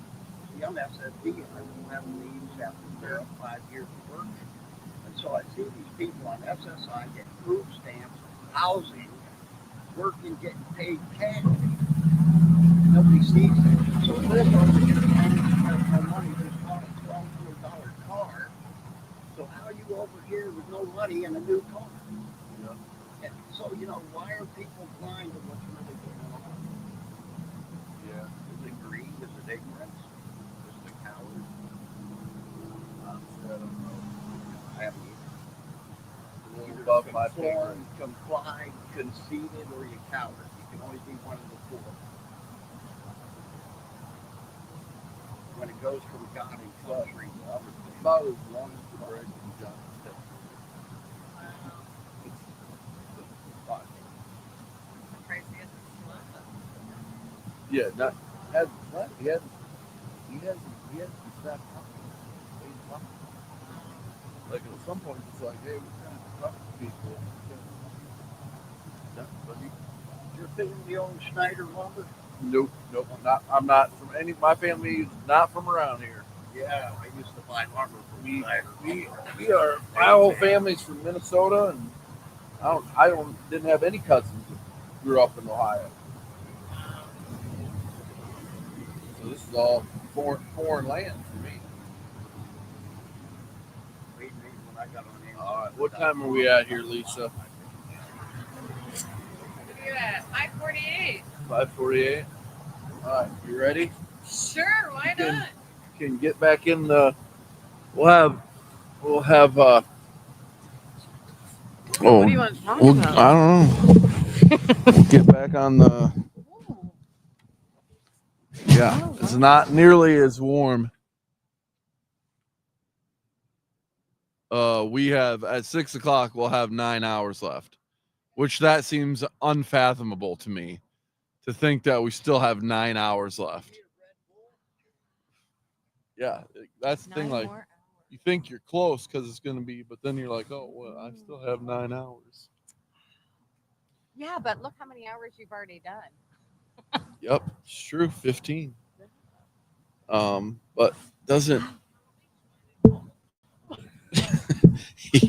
See, I'm SSD, and I don't have leaves after 5 years of work. And so I see these people on SSI getting food stamps, housing, working, getting paid cash. Nobody sees it. So this over here has no money, just bought a $1,200 car. So how are you over here with no money and a new car? And so, why are people blind to what's really going on? Yeah. Is it greed? Is it ignorance? Is it a coward? Honestly, I don't know. I haven't either. A little above my pay grade. Conformed, complied, conceited, or you coward. You can only be one of the four. When it goes from God and country to other things. About as long as the break and John. Yeah, not has what he hasn't stopped talking. Like at some point it's like, hey, we're trying to talk to people. You're thinking the old Schneider lumber? Nope. I'm not from any. My family is not from around here. Yeah, I used to buy lumber from Schneider. We are. My whole family's from Minnesota, and I didn't have any cousins that grew up in Ohio. So this is all foreign land for me. All right, what time are we at here, Lisa? What are you at? 5:48. 5:48. All right, you ready? Sure, why not? Can get back in the. We'll have. What do you want to talk about? I don't know. We'll get back on the. Yeah, it's not nearly as warm. we have at 6 o'clock, we'll have 9 hours left, which that seems unfathomable to me to think that we still have 9 hours left. Yeah, that's the thing. Like, you think you're close because it's going to be, but then you're like, oh, well, I still have 9 hours. Yeah, but look how many hours you've already done. Yep, it's true, 15. But doesn't.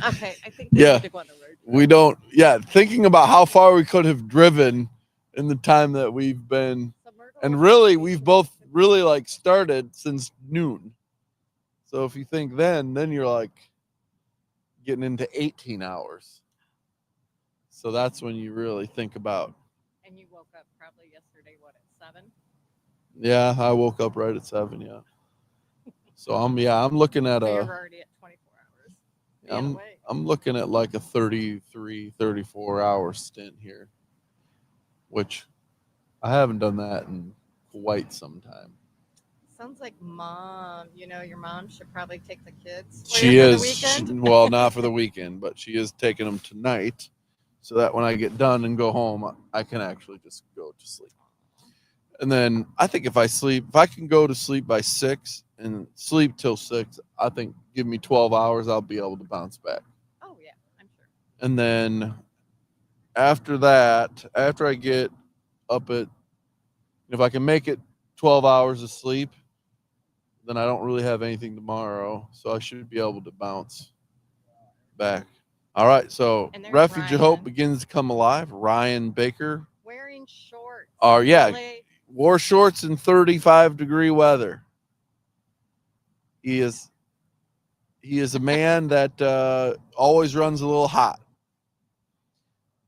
Okay, I think they Yeah, need to go on the road. we don't. Yeah, thinking about how far we could have driven in the time that we've been, and really, we've both really like started since noon. So if you think then you're like getting into 18 hours. So that's when you really think about. And you woke up probably yesterday, what, at 7? Yeah, I woke up right at 7. Yeah. So I'm looking at So a. you're already at 24 hours. I'm looking at like a 33, 34 hour stint here, which I haven't done that in quite some time. Sounds like mom. You know, your mom should probably take the kids. She for is, the weekend. well, not for the weekend, but she is taking them tonight so that when I get done and go home, I can actually just go to sleep. And then I think if I can go to sleep by 6 and sleep till 6, I think give me 12 hours, I'll be able to bounce back. Oh, yeah, I'm sure. And then after that, after I get up at, if I can make it 12 hours of sleep, then I don't really have anything tomorrow. So I should be able to bounce back. All right. So Refuge of Hope begins to come alive. Ryan Baker. Wearing shorts. Oh, yeah. Really? Wore shorts in 35-degree weather. He is a man that always runs a little hot.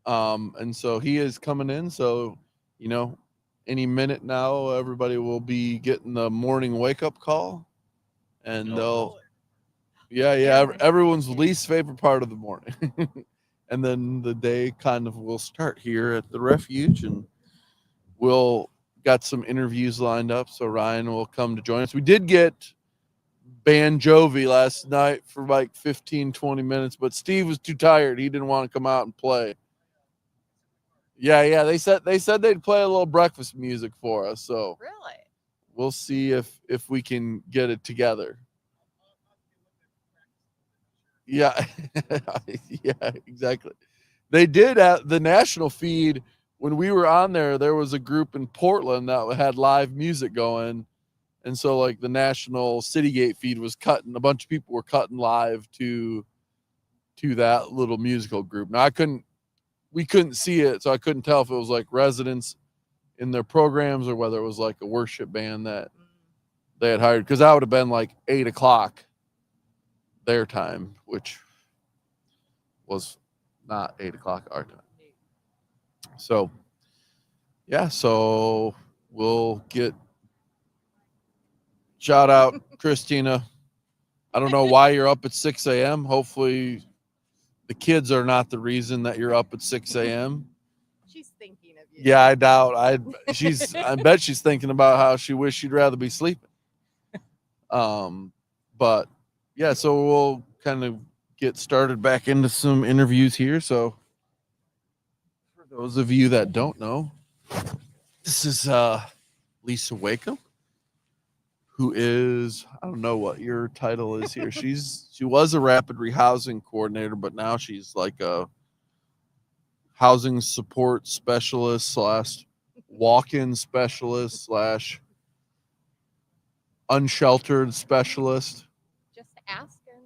And so he is coming in. So, you know, any minute now, everybody will be getting the morning wake up call, and everyone's least favorite part of the morning. And then the day kind of will start here at the refuge, and we'll got some interviews lined up. So Ryan will come to join us. We did get Ban Jovi last night for like 15, 20 minutes, but Steve was too tired. He didn't want to come out and play. Yeah. They said they'd play a little breakfast music for us. So really, we'll see if we can get it together. Yeah, yeah, exactly. They did at the national feed when we were on there. There was a group in Portland that had live music going, and so like the national Citygate feed was cutting. A bunch of people were cutting live to that little musical group. Now we couldn't see it, so I couldn't tell if it was like residents in their programs or whether it was like a worship band that they had hired, because that would have been like 8 o'clock their time, which was not 8 o'clock our time. So yeah, so we'll get shout out Christina. I don't know why you're up at 6 a.m. Hopefully the kids are not the reason that you're up at 6 a.m. She's thinking of you. Yeah, I doubt. I bet she's thinking about how she wished she'd rather be sleeping. But yeah, so we'll kind of get started back into some interviews here. So for those of you that don't know, this is Lisa Wakeham, who is, I don't know what your title is here. She was a rapid rehousing coordinator, but now she's like a housing support specialist / walk-in specialist / unsheltered specialist. Just asking.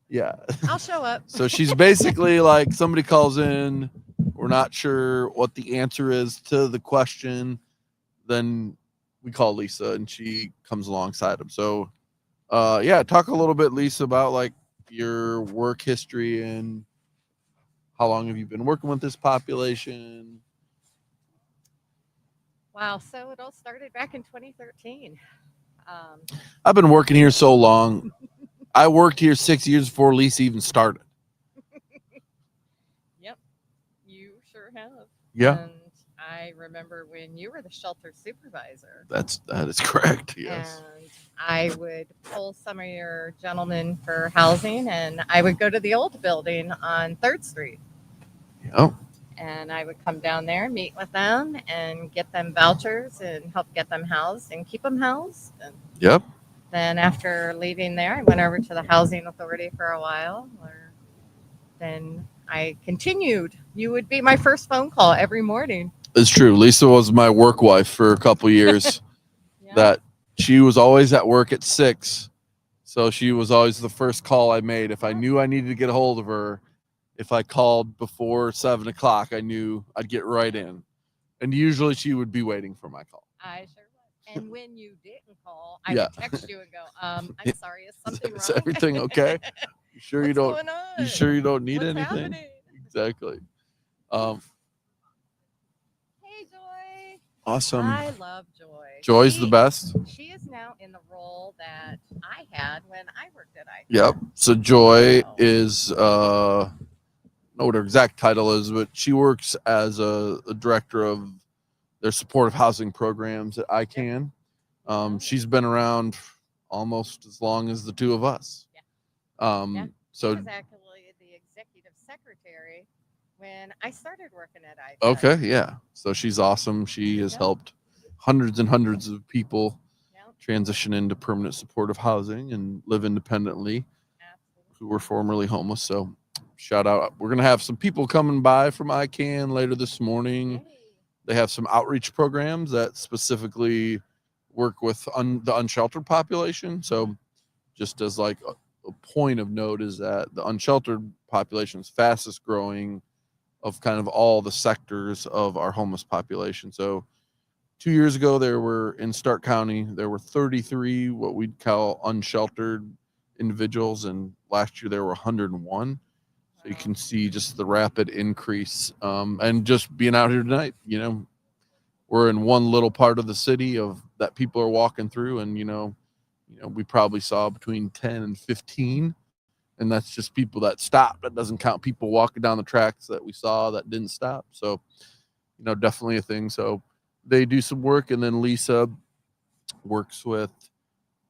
Yeah. I'll show up. So she's basically like, somebody calls in, we're not sure what the answer is to the question, then we call Lisa and she comes alongside them. So talk a little bit, Lisa, about like your work history and how long have you been working with this population? Wow, so it all started back in 2013. I've been working here so long. I worked here 6 years before Lisa even started. Yep, you sure have. Yeah. And I I remember when you were the shelter supervisor. That is correct. Yes. And I would pull some of your gentlemen for housing, and I would go to the old building on 3rd Street. Yep. And I would come down there, meet with them, and get them vouchers and help get them housed and keep them housed. And Yep. then after leaving there, I went over to the housing authority for a while. Then I continued. You would be my first phone call every morning. It's true. Lisa was my work wife for a couple years. That she was always at work at 6. So she was always the first call I made. If I knew I needed to get a hold of her, if I called before 7 o'clock, I knew I'd get right in. And usually she would be waiting for my call. I sure was. And when you didn't call, I Yeah. would text you and go, I'm sorry, is something Is wrong? everything okay? You sure you don't? What's going You on? sure you don't need What's anything? happening? Exactly. Hey, Joy. Awesome. I love Joy. Joy's the best. She is now in the role that I had when I worked at ICANN. Yep. So Joy is know what her exact title is, but she works as a director of their supportive housing programs at ICANN. She's been around almost as long as the two of us. So She was actually the executive secretary when I started working at ICANN. okay, yeah. So she's awesome. She has helped hundreds and hundreds of people transition into permanent supportive housing and live independently who were formerly homeless. So shout out. We're going to have some people coming by from ICANN later this morning. They have some outreach programs that specifically work with the unsheltered population. So just as like a point of note is that the unsheltered population is fastest growing of kind of all the sectors of our homeless population. So 2 years ago, there were in Stark County, there were 33 what we'd call unsheltered individuals, and last year there were 101. So you can see just the rapid increase. And just being out here tonight, we're in one little part of the city of that people are walking through, and we probably saw between 10 and 15. And that's just people that stopped. That doesn't count people walking down the tracks that we saw that didn't stop. So, definitely a thing. So they do some work, and then Lisa works with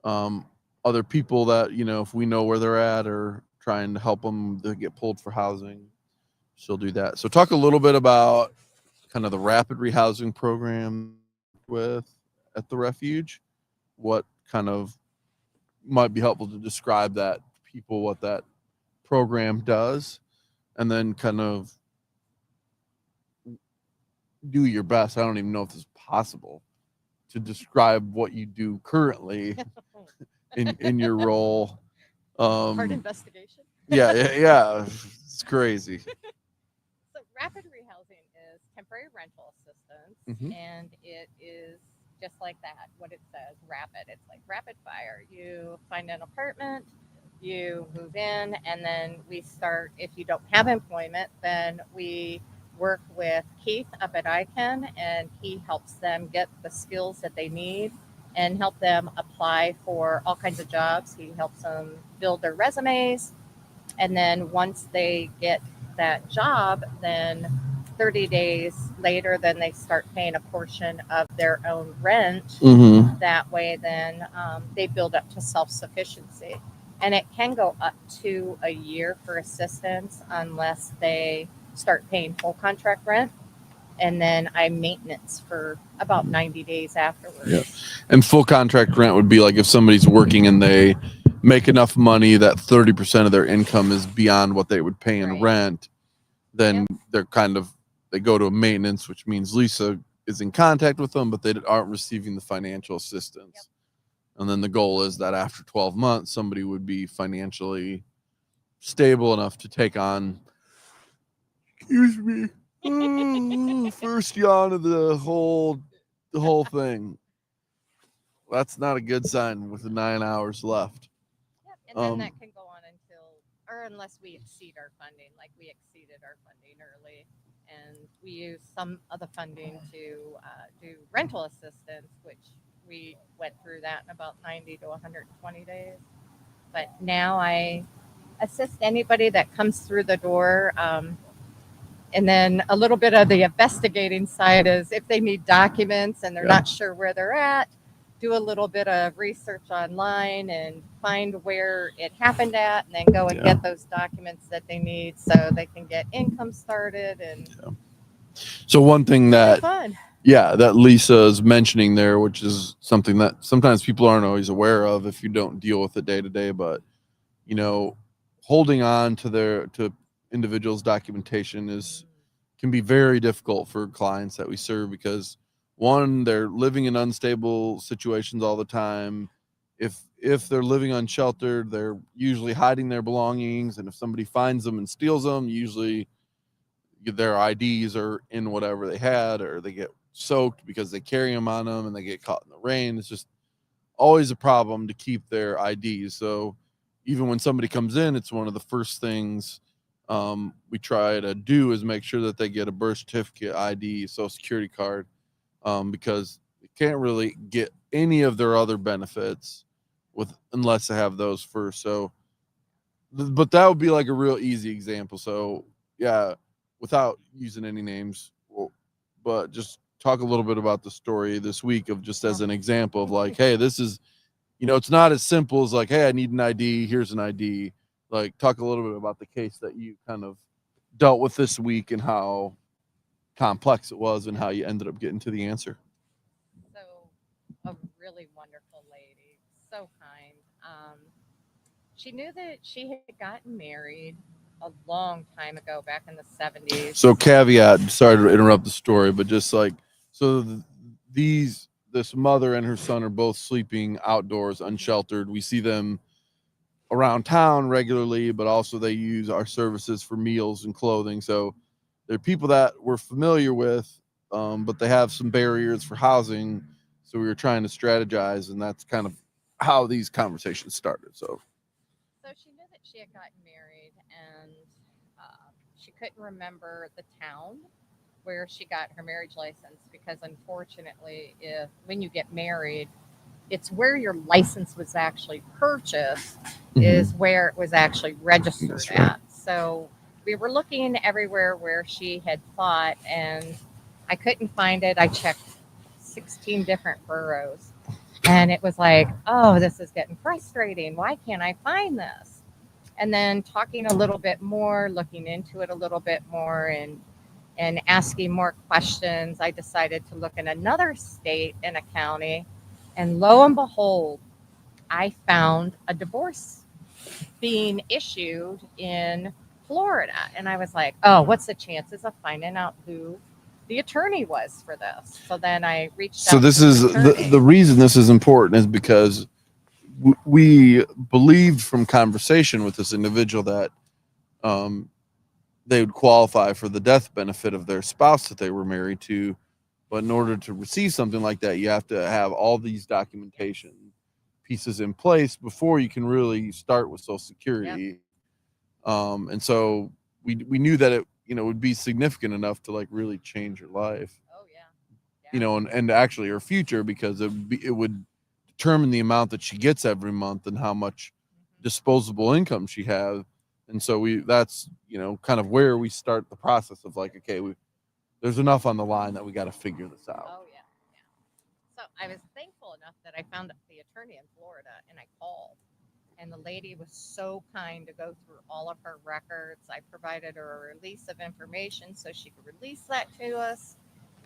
other people that, if we know where they're at or trying to help them to get pulled for housing, she'll do that. So talk a little bit about kind of the rapid rehousing program with at the refuge. What kind of might be helpful to describe that to people, what that program does, and then kind of do your best. I don't even know if this is possible to describe what you do currently in your role. Hard investigation. Yeah. It's crazy. So rapid rehousing is temporary rental assistance, and it is just like that, what it says, rapid. It's like rapid fire. You find an apartment, you move in, and then we start, if you don't have employment, then we work with Keith up at ICANN, and he helps them get the skills that they need and help them apply for all kinds of jobs. He helps them build their resumes, and then once they get that job, then 30 days later, then they start paying a portion of their own rent. That way, then they build up to self-sufficiency. And it can go up to a year for assistance unless they start paying full contract rent. And then I maintenance for about 90 days afterwards. Yeah. And full contract rent would be like if somebody's working and they make enough money that 30% of their income is beyond what they would pay in rent, then they're they go to a maintenance, which means Lisa is in contact with them, but they aren't receiving the financial assistance. And then the goal is that after 12 months, somebody would be financially stable enough to take on, first yawn of the whole thing. That's not a good sign with the 9 hours left. And then that can go on unless we exceed our funding, like we exceeded our funding early. And we use some of the funding to do rental assistance, which we went through that in about 90 to 120 days. But now I assist anybody that comes through the door. And then a little bit of the investigating side is if they need documents and they're not sure where they're at, do a little bit of research online and find where it happened at, and then go and get those documents that they need so they can get income started. And So one thing that fun. that Lisa is mentioning there, which is something that sometimes people aren't always aware of if you don't deal with it day to day, but you know, holding on to individuals' documentation can be very difficult for clients that we serve, because one, they're living in unstable situations all the time. If they're living unsheltered, they're usually hiding their belongings, and if somebody finds them and steals them, usually their IDs are in whatever they had, or they get soaked because they carry them on them and they get caught in the rain. It's just always a problem to keep their IDs. So even when somebody comes in, it's one of the first things we try to do is make sure that they get a birth certificate, ID, social security card, because they can't really get any of their other benefits unless they have those first. So, but that would be like a real easy example. So yeah, without using any names, but just talk a little bit about the story this week of just as an example of like, hey, this is, it's not as simple as like, hey, I need an ID, here's an ID. Like, talk a little bit about the case that you kind of dealt with this week and how complex it was and how you ended up getting to the answer. So, a really wonderful lady, so kind. She knew that she had gotten married a long time ago, back in the 70s. So caveat, sorry to interrupt the story, but just like, so this mother and her son are both sleeping outdoors, unsheltered. We see them around town regularly, but also they use our services for meals and clothing. So they're people that we're familiar with, but they have some barriers for housing. So we were trying to strategize, and that's kind of how these conversations started. So she knew that she had gotten married, and she couldn't remember the town where she got her marriage license, because unfortunately, when you get married, it's where your license was actually purchased is where it was actually registered at. So we were looking everywhere where she had thought, and I couldn't find it. I checked 16 different boroughs, and it was like, oh, this is getting frustrating. Why can't I find this? And then talking a little bit more, looking into it a little bit more, and asking more questions, I decided to look in another state in a county, and lo and behold, I found a divorce being issued in Florida. And I was like, oh, what's the chances of finding out who the attorney was for this? So then I reached out. So this is the reason this is important is because we believed from conversation with this individual that they would qualify for the death benefit of their spouse that they were married to. But in order to receive something like that, you have to have all these documentation pieces in place before you can really start with Social Security. And so we knew that it would be significant enough to like really change your life. Oh yeah. And actually her future, because it would determine the amount that she gets every month and how much disposable income she has. And so that's kind of where we start the process of like, okay, there's enough on the line that we got to figure this out. Oh yeah. So I was thankful enough that I found the attorney in Florida, and I called, and the lady was so kind to go through all of her records. I provided her a release of information so she could release that to us.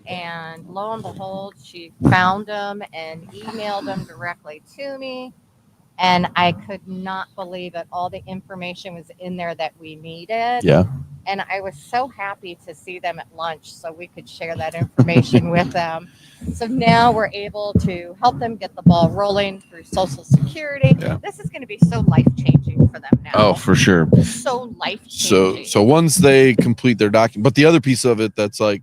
And lo and behold, she found them and emailed them directly to me. And I could not believe that all the information was in there that we needed. Yeah. And I was so happy to see them at lunch so we could share that information with them. So now we're able to help them get the ball rolling through Social Security. Yeah. This is going to be so life-changing for them now. Oh, for sure. So life-changing. So once they complete their document, but the other piece of it that's like,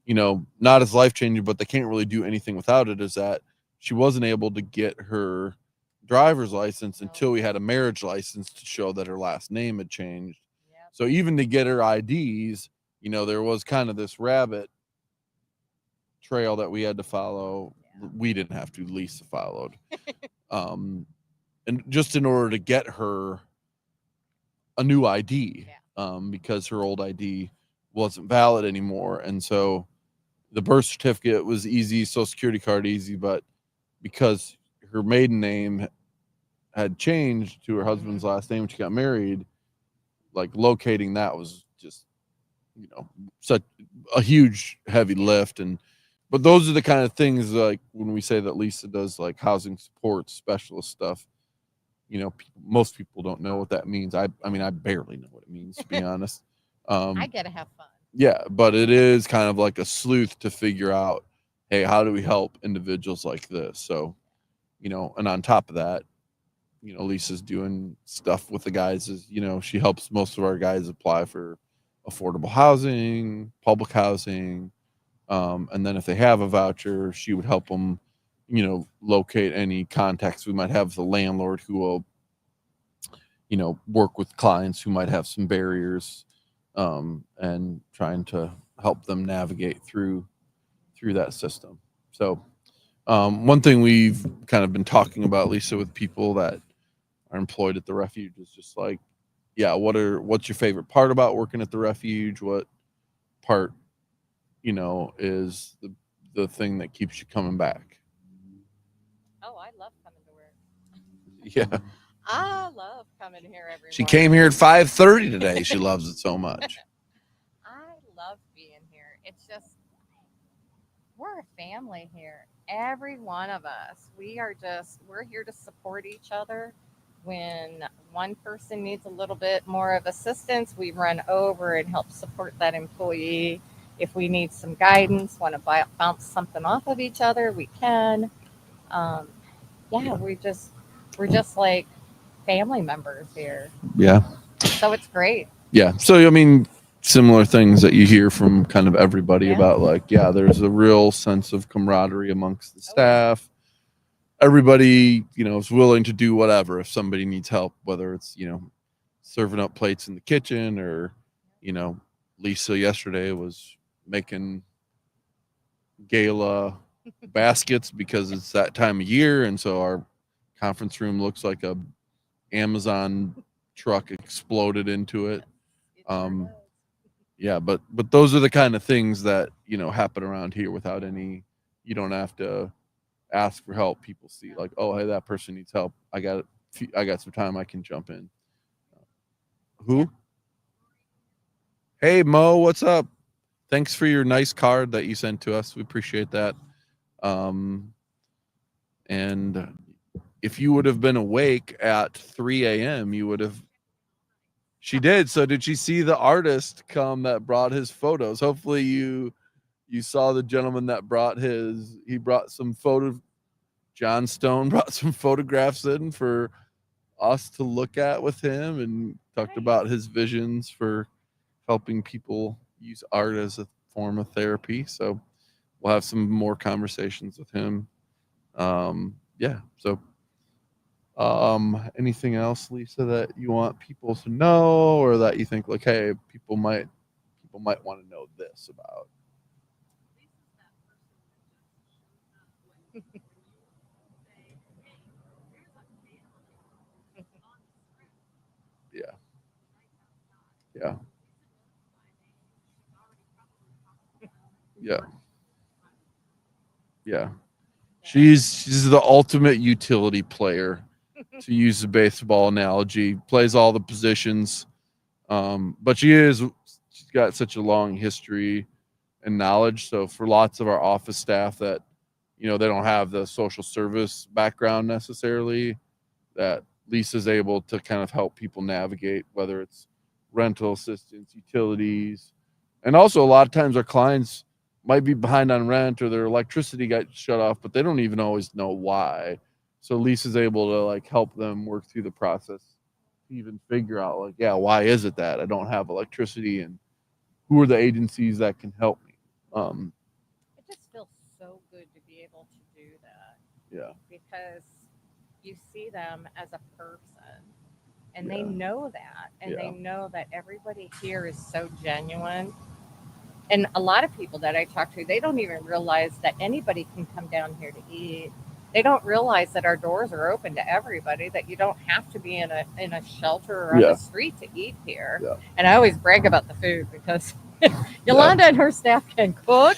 not as life-changing, but they can't really do anything without it, is that she wasn't able to get her driver's license until we had a marriage license to show that her last name had changed. So even to get her IDs, there was kind of this rabbit trail that we had to follow. We didn't have to, Lisa followed. And just in order to get her a new ID, because her old ID wasn't valid anymore. And so the birth certificate was easy, social security card easy, but because her maiden name had changed to her husband's last name when she got married, like locating that was just, such a huge heavy lift. But those are the kind of things, like when we say that Lisa does like housing support specialist stuff, most people don't know what that means. I mean, I barely know what it means, to be honest. I get to have fun. Yeah, but it is kind of like a sleuth to figure out, hey, how do we help individuals like this? So, and on top of that, Lisa's doing stuff with the guys she helps most of our guys apply for affordable housing, public housing. And then if they have a voucher, she would help them, locate any contacts we might have with the landlord who will, work with clients who might have some barriers, and trying to help them navigate through that system. So, one thing we've kind of been talking about, Lisa, with people that are employed at the refuge is just like, yeah, what's your favorite part about working at the refuge? What part, is the thing that keeps you coming back? Oh, I love coming to work. Yeah. I love coming here every She morning. came here at 5:30 today. She loves it so much. I love being here. It's just, we're a family here. Every one of us. We're here to support each other. When one person needs a little bit more of assistance, we run over and help support that employee. If we need some guidance, want to bounce something off of each other, we can. Yeah, we're just like family members here. Yeah. So it's great. Yeah. So, I mean, similar things that you hear from kind of everybody about, like, yeah, there's a real sense of camaraderie amongst the staff. Everybody, is willing to do whatever if somebody needs help, whether it's, serving up plates in the kitchen or, Lisa yesterday was making gala baskets because it's that time of year. And so our conference room looks like a Amazon truck exploded into it. Yeah, but those are the kind of things that happen around here without any. You don't have to ask for help. People see like, oh, hey, that person needs help. I got some time. I can jump in. Who? Hey, Mo, what's up? Thanks for your nice card that you sent to us. We appreciate that. And if you would have been awake at 3 a.m., you would have. She did. So did she see the artist come that brought his photos? Hopefully you saw the gentleman that brought some photo. John Stone brought some photographs in for us to look at with him and talked about his visions for helping people use art as a form of therapy. So we'll have some more conversations with him. Yeah. So, anything else, Lisa, that you want people to know, or that you think like, hey, people might want to know this about? Yeah. Yeah. Yeah. Yeah. She's the ultimate utility player, to use the baseball analogy. Plays all the positions. But she's got such a long history and knowledge. So for lots of our office staff that, they don't have the social service background necessarily, that Lisa's able to kind of help people navigate, whether it's rental assistance, utilities. And also a lot of times our clients might be behind on rent or their electricity got shut off, but they don't even always know why. So Lisa's able to like help them work through the process to even figure out like, yeah, why is it that I don't have electricity, and who are the agencies that can help me? It just feels so good to be able to do that. Yeah. Because you see them as a person and they know that, and they know that everybody here is so genuine. And a lot of people that I talk to, they don't even realize that anybody can come down here to eat. They don't realize that our doors are open to everybody, that you don't have to be in a shelter or on the street to eat here. And I always brag about the food because Yolanda and her staff can cook.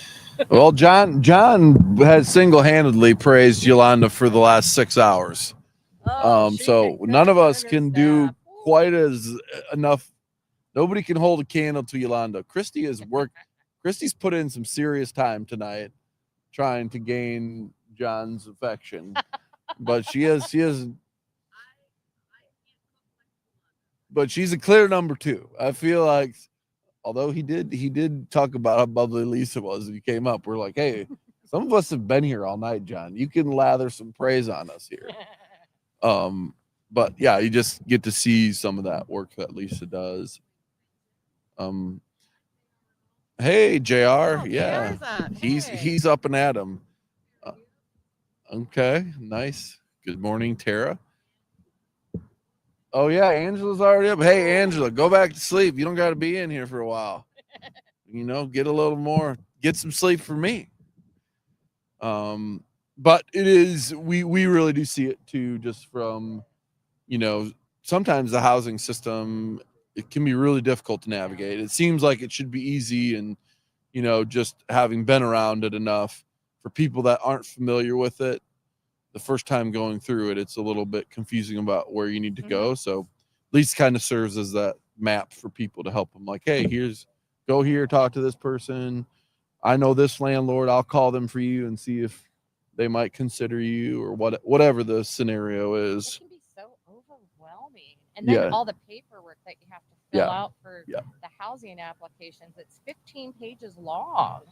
Well, John has single-handedly praised Yolanda for the last 6 hours. So none of us can do quite as enough. Nobody can hold a candle to Yolanda. Christy's put in some serious time tonight trying to gain John's affection. But but she's a clear number 2. I feel like, although he did talk about how bubbly Lisa was when he came up. We're like, hey, some of us have been here all night, John. You can lather some praise on us here. But yeah, you just get to see some of that work that Lisa does. Hey, JR. Yeah, he's up and at 'em. Okay, nice. Good morning, Tara. Oh yeah, Angela's already up. Hey, Angela, go back to sleep. You don't got to be in here for a while. Get a little more, get some sleep for me. But it is, we really do see it too, just from, sometimes the housing system, it can be really difficult to navigate. It seems like it should be easy, and just having been around it enough, for people that aren't familiar with it, the first time going through it, it's a little bit confusing about where you need to go. So at least kind of serves as that map for people to help them, like, hey, go here, talk to this person. I know this landlord. I'll call them for you and see if they might consider you, or whatever the scenario is. It can be so overwhelming. And then all the paperwork that you have to fill out for the housing applications, it's 15 pages long.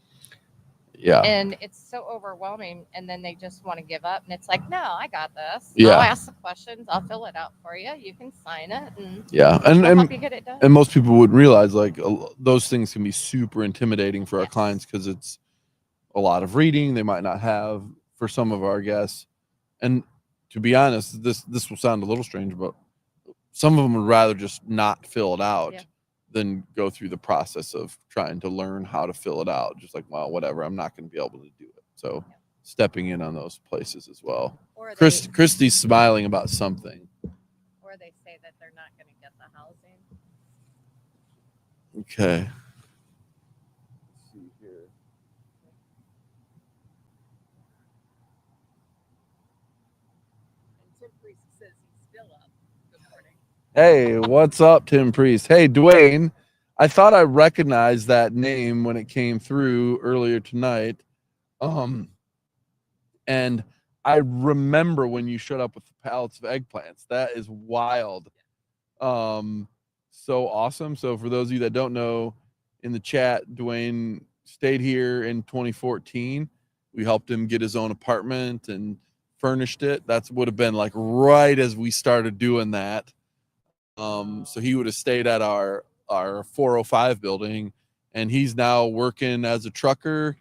Yeah. And it's so overwhelming. And then they just want to give up. And it's like, no, I got this. Yeah. I'll ask the questions. I'll fill it out for you. You can sign it. And And help you get it done. And most people wouldn't realize, like, those things can be super intimidating for our clients, because it's a lot of reading they might not have for some of our guests. And to be honest, this will sound a little strange, but some of them would rather just not fill it out than go through the process of trying to learn how to fill it out. Just like, well, whatever, I'm not going to be able to do it. So stepping in on those places as well. Christy's smiling about something. Or they say that they're not going to get the housing. Okay. Let's see here. And Tim Priest says he's still up. Good morning. Hey, what's up, Tim Priest? Hey, Dwayne. I thought I recognized that name when it came through earlier tonight. And I remember when you showed up with the pallets of eggplants. That is wild. So awesome. So for those of you that don't know, in the chat, Dwayne stayed here in 2014. We helped him get his own apartment and furnished it. That would have been like right as we started doing that. So he would have stayed at our 405 building, and he's now working as a trucker,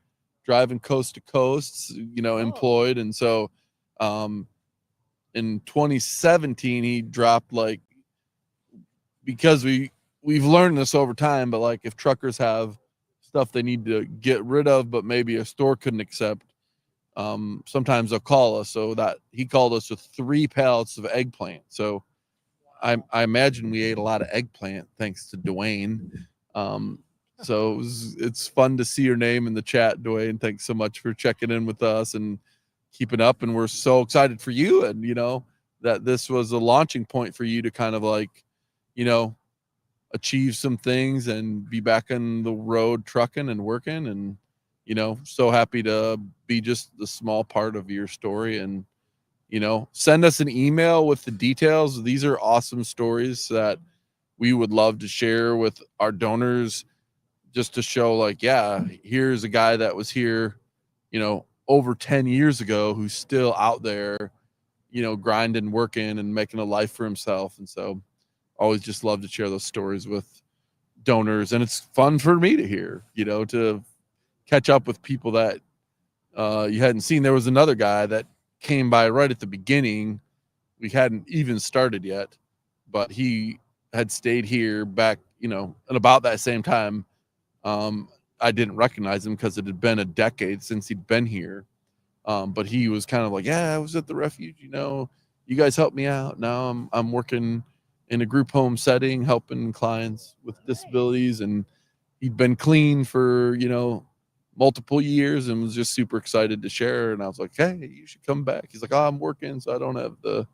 driving coast to coast, employed. And so in 2017 he dropped, like, because we've learned this over time, but like, if truckers have stuff they need to get rid of but maybe a store couldn't accept, sometimes they'll call us. So that he called us with 3 pallets of eggplant. So I imagine we ate a lot of eggplant thanks to Dwayne. So it's fun to see your name in the chat, Dwayne. Thanks so much for checking in with us and keeping up. And we're so excited for you, and that this was a launching point for you to kind of, like, achieve some things and be back on the road trucking and working. And so happy to be just the small part of your story. And send us an email with the details. These are awesome stories that we would love to share with our donors, just to show, like, yeah, here's a guy that was here, over 10 years ago, who's still out there, grinding, working, and making a life for himself. And so always just love to share those stories with donors. And it's fun for me to hear, to catch up with people that you hadn't seen. There was another guy that came by right at the beginning. We hadn't even started yet, but he had stayed here back, at about that same time. I didn't recognize him because it had been a decade since he'd been here. But he was kind of like, yeah, I was at the refuge, you guys helped me out. Now I'm working in a group home setting, helping clients with disabilities. And he'd been clean for, multiple years and was just super excited to share. And I was like, hey, you should come back. He's like, oh, I'm working, so I don't have the.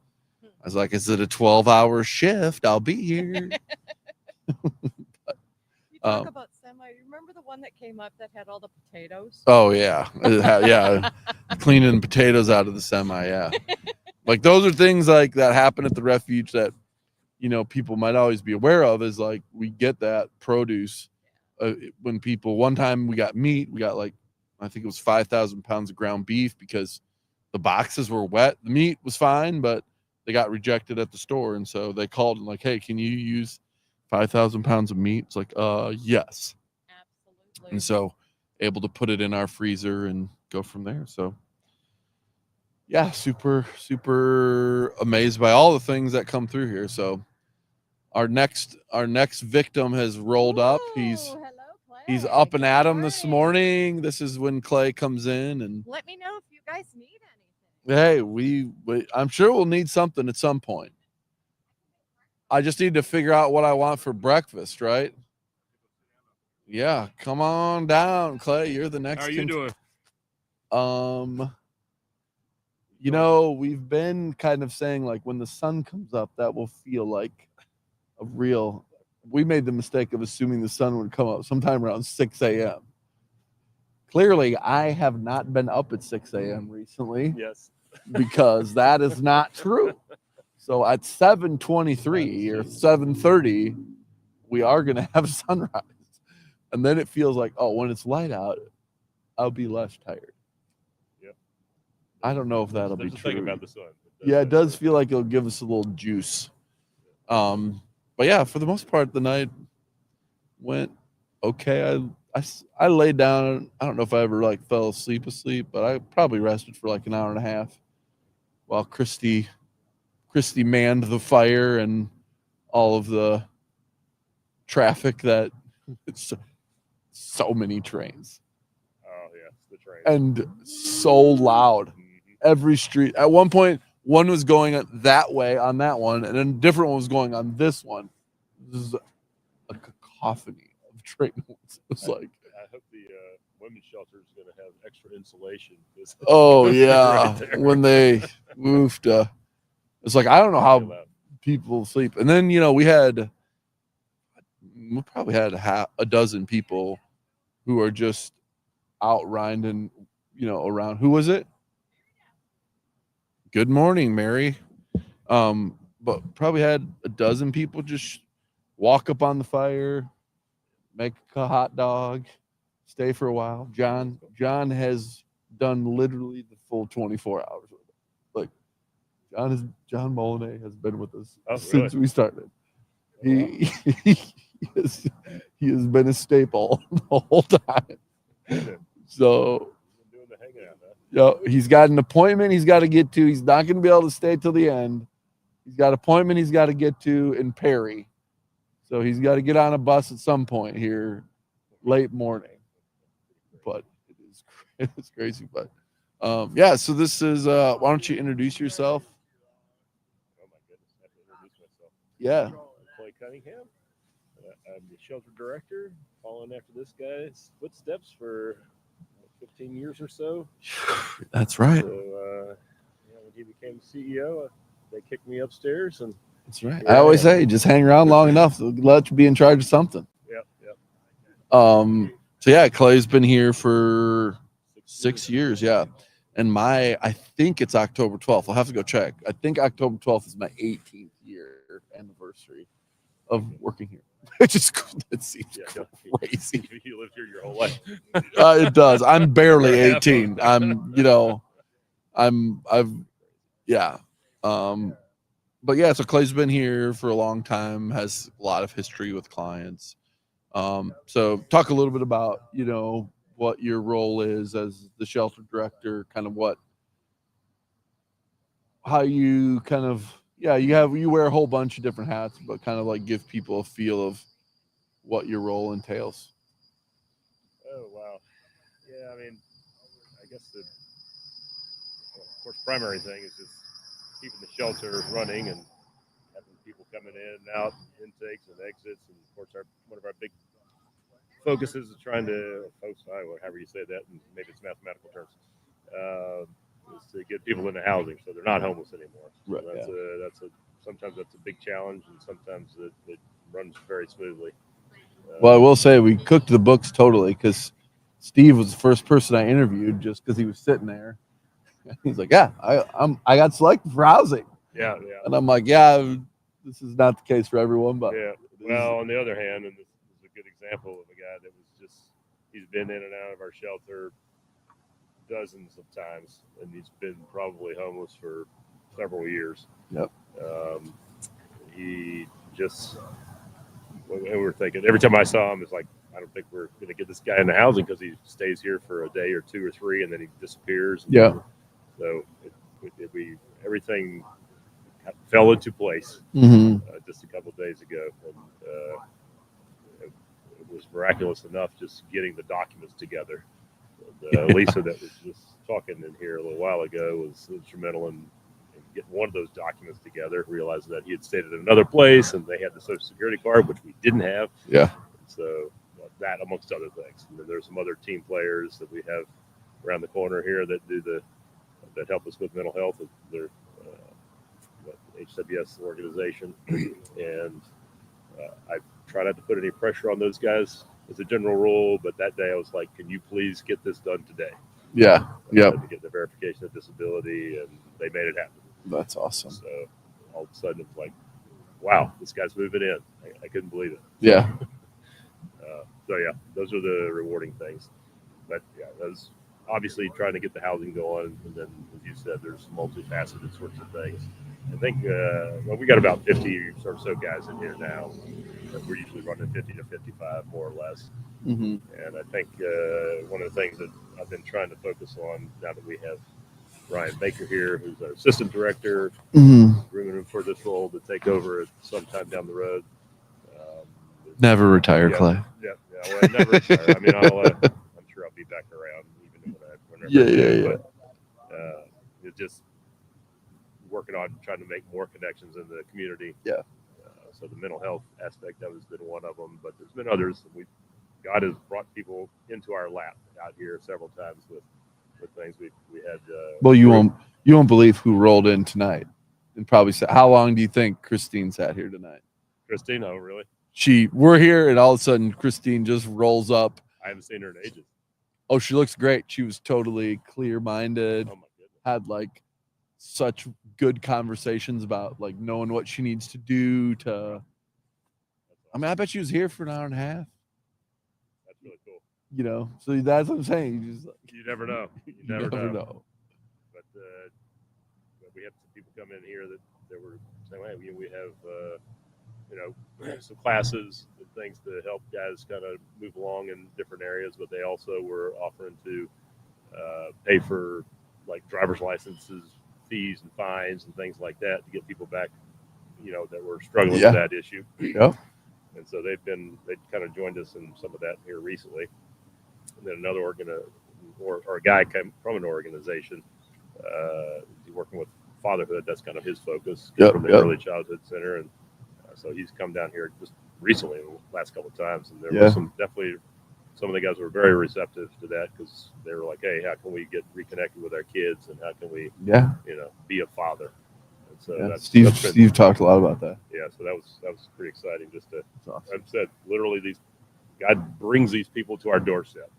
I was like, is it a 12-hour shift? I'll be here. You talk about semi. You remember the one that came up that had all the potatoes? Oh yeah, yeah, cleaning potatoes out of the semi. Yeah, like those are things like that happen at the refuge that people might always be aware of. Is like we get that produce when people. One time we got meat. We got like I think it was 5,000 pounds of ground beef because the boxes were wet. The meat was fine, but they got rejected at the store, and so they called and like, hey, can you use 5,000 pounds of meat? It's like, yes. Absolutely. And so able to put it in our freezer and go from there. So yeah, super, super amazed by all the things that come through here. So our next victim has rolled up. He's up and at 'em this morning. This is when Clay comes in, and Let me know if you guys need anything. hey, I'm sure we'll need something at some point. I just need to figure out what I want for breakfast, right? Yeah, come on down, Clay. You're the next. How are you doing? We've been kind of saying like when the sun comes up, that will feel like a real. We made the mistake of assuming the sun would come up sometime around 6 a.m. Clearly, I have not been up at 6 a.m. recently. Yes. Because that is not true. So at 7:23 or 7:30, we are going to have sunrise. And then it feels like, oh, when it's light out, I'll be less tired. Yep. I don't know if that'll be There's a true. thing about the sun. Yeah, it does feel like it'll give us a little juice. But yeah, for the most part, the night went okay. I laid down. I don't know if I ever like fell asleep, but I probably rested for like an hour and a half while Christy manned the fire and all of the traffic that it's so many trains. Oh yeah, the train. And so loud. Every street. At one point, one was going that way on that one, and then a different one was going on this one. This is a cacophony of train horns. It's like, I hope the women's shelter is going to have extra insulation. oh yeah, right there. when they moved, it's like I don't know how people sleep. And then we probably had a dozen people who are just out riding, around. Who was it? Good morning, Mary. But probably had a dozen people just walk up on the fire, make a hot dog, stay for a while. John has done literally the full 24 hours with it. Like John Molinay has been with us since we started. He has been a staple the whole time. So he's got an appointment he's got to get to. He's not going to be able to stay till the end. He's got an appointment he's got to get to in Perry. So he's got to get on a bus at some point here late morning. But it's crazy. But yeah, so this is why don't you introduce yourself? Oh my goodness, I have to introduce myself. Yeah. Clay Cunningham. I'm the shelter director, following after this guy's footsteps for 15 years or so. That's right. So when he became CEO, they kicked me upstairs, and that's right. I always say just hang around long enough to let you be in charge of something. Yep. So yeah, Clay's been here for 6 years. Yeah. And I think it's October 12th. I'll have to go check. I think October 12th is my 18th year anniversary of working here. It seems crazy. You lived here your whole life. It does. I'm barely 18. But yeah, so Clay's been here for a long time, has a lot of history with clients. So talk a little bit about, what your role is as the shelter director, kind of how you kind of, you wear a whole bunch of different hats, but kind of like give people a feel of what your role entails. Oh, wow. Yeah, I mean, I guess of course, primary thing is just keeping the shelter running and having people coming in and out, intakes and exits. And of course, one of our big focus is trying to, however you say that, and maybe it's mathematical terms, is to get people into housing so they're not homeless anymore. So Right. Sometimes that's a big challenge, and sometimes it runs very smoothly. Well, I will say we cooked the books totally because Steve was the first person I interviewed just because he was sitting there. He's like, "Yeah, I got selected for housing." Yeah. And I'm like, "Yeah, this is not the case for everyone, but Yeah. Well, on the other hand, and this is a good example of a guy that he's been in and out of our shelter dozens of times, and he's been probably homeless for several years. Yep. He just, and we're thinking, every time I saw him, it's like, I don't think we're going to get this guy into housing because he stays here for a day or two or three, and then he disappears. Yeah. So everything fell into place just a couple of days ago, and it was miraculous enough just getting the documents together. Lisa, that was just talking in here a little while ago, was instrumental in getting one of those documents together. Realized that he had stayed at another place, and they had the Social Security card, which we didn't have. Yeah. So that, amongst other things, and then there's some other team players that we have around the corner here that that help us with mental health. They're HWS organization, and I try not to put any pressure on those guys as a general rule, but that day I was like, can you please get this done today? Yeah. Yep. To get the verification of disability, and they made it happen. That's awesome. So all of a sudden it's like, wow, this guy's moving in. I couldn't believe it. Yeah. So yeah, those are the rewarding things. But yeah, those obviously trying to get the housing going, and then as you said, there's multifaceted sorts of things. I think we got about 50 or so guys in here now. We're usually running 50 to 55, more or less. Mm-hmm. And I think one of the things that I've been trying to focus on now that we have Ryan Baker here, who's our assistant director, grooming him for this role to take over at sometime down the road. Never retire, Clay. Yeah. Well, never retire. I mean, I'm sure I'll be back around even whenever. Yeah. But it's just working on trying to make more connections in the community. Yeah. So the mental health aspect that has been one of them, but there's been others. God has brought people into our lap out here several times with things we had. Well, you won't believe who rolled in tonight, and probably said, how long do you think Christine sat here tonight? Christine, oh really? We're here, and all of a sudden Christine just rolls up. I haven't seen her in ages. Oh, she looks great. She was totally clear-minded. Oh my goodness. Had like such good conversations about like knowing what she needs to do to. I mean, I bet she was here for an hour and a half. That's really cool. You know, so that's what I'm saying. You never know. You never know. But we had some people come in here that were saying, hey, we have some classes and things to help guys kind of move along in different areas, but they also were offering to pay for like driver's licenses, fees and fines and things like that to get people back, that were struggling with that issue. Yeah. And so they kind of joined us in some of that here recently. And then another or a guy came from an organization, he's working with fatherhood. That's kind of his focus from the Early Childhood Center. And so he's come down here just recently, the last couple of times. And there was some of the guys were very receptive to that because they were like, hey, how can we get reconnected with our kids, and how can we, be a father? And so Steve talked a lot about that. Yeah, so that was pretty exciting. Just to, I've said, literally, God brings these people to our doorstep.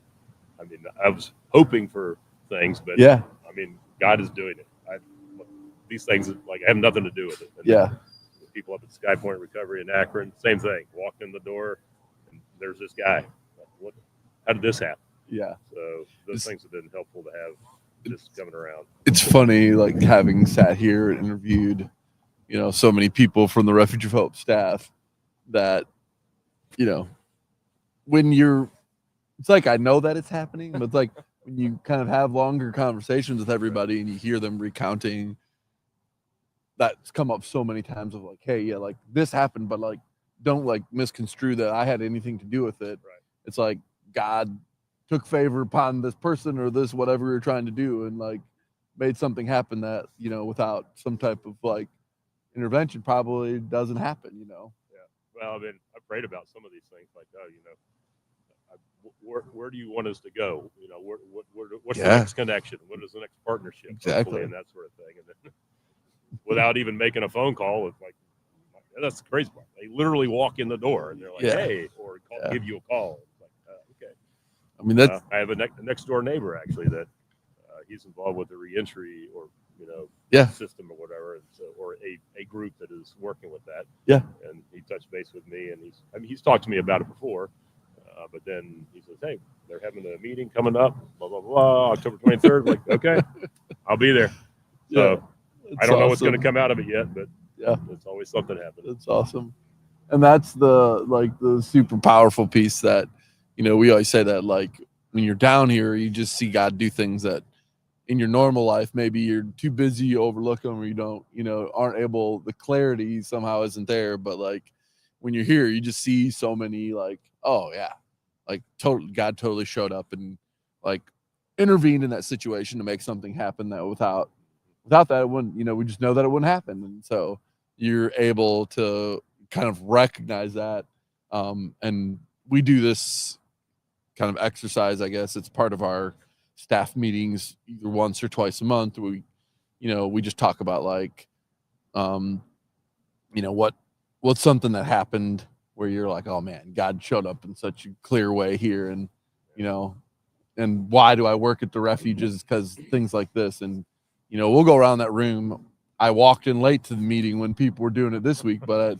I mean, I was hoping for things, but I mean, God is doing it. These things, like, I have nothing to do with it. And the people up at Sky Point Recovery in Akron, same thing. Walked in the door, and there's this guy. Like, how did this happen? Yeah. So those things have been helpful to have just coming around. It's funny, like having sat here and interviewed, so many people from the Refuge of Hope staff that, when it's like, I know that it's happening, but it's like when you kind of have longer conversations with everybody and you hear them recounting, that's come up so many times of like, hey, yeah, like this happened, but like, don't like misconstrue that I had anything to do with it. Right. It's like God took favor upon this person or this, whatever you're trying to do, and like made something happen that, without some type of like intervention probably doesn't happen, Yeah. Well, I mean, I prayed about some of these things, like, where do you want us to go? You know, what's the Yeah. next connection? What is the next partnership? Exactly. Hopefully, and that sort of thing. And then, without even making a phone call, it's like, that's the crazy part. They literally walk in the door and they're like, Yeah. "Hey," or give you a call. It's like, okay. I mean, that's I have a next door neighbor actually that he's involved with the reentry or system or whatever, and so, or a group that is working with that. Yeah. And he touched base with me, and he's talked to me about it before, but then he says, "Hey, they're having a meeting coming up, blah blah blah, October 23rd." Like, okay, I'll be there. So I don't know what's going to come out of it yet, but it's always something happening. That's awesome. And that's the super powerful piece that, we always say that, like, when you're down here, you just see God do things that in your normal life, maybe you're too busy, you overlook them, or you don't, aren't able, the clarity somehow isn't there. But like when you're here, you just see so many, like, oh yeah, like God totally showed up and like intervened in that situation to make something happen that without that it wouldn't, we just know that it wouldn't happen. And so you're able to kind of recognize that. And we do this kind of exercise, I guess. It's part of our staff meetings either once or twice a month. We just talk about like, what's something that happened where you're like, oh man, God showed up in such a clear way here. And, and why do I work at the refuges? Because things like this. And, we'll go around that room. I walked in late to the meeting when people were doing it this week, but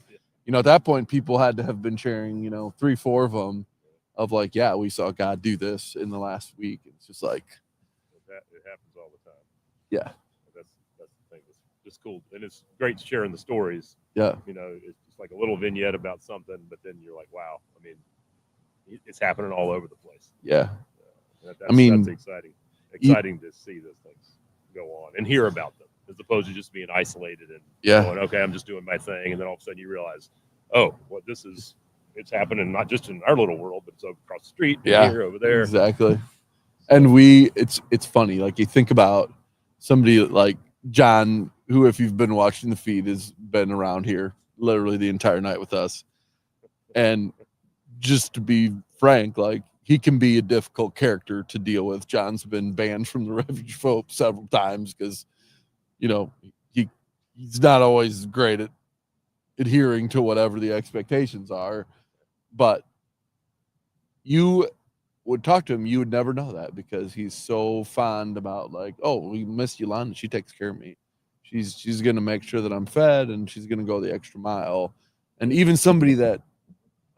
at that point, people had to have been sharing, 3-4 of them of like, yeah, we saw God do this in the last week. It's just like, it happens all the time. Yeah. That's the thing. It's just cool. And it's great sharing the stories. Yeah. It's just like a little vignette about something, but then you're like, wow, I mean, it's happening all over the place. Yeah. That's exciting to see those things go on and hear about them, as opposed to just being isolated and going, okay, I'm just doing my thing. And then all of a sudden you realize, oh, what this is, it's happening not just in our little world, but it's across the street, here, over there. Exactly. And it's funny. Like you think about somebody like John, who, if you've been watching the feed, has been around here literally the entire night with us. And just to be frank, like he can be a difficult character to deal with. John's been banned from the Refuge Folk several times because, he's not always great at adhering to whatever the expectations are. But you would talk to him, you would never know that because he's so fond about like, oh, we miss Yolanda. She takes care of me. She's going to make sure that I'm fed and she's going to go the extra mile. And even somebody that,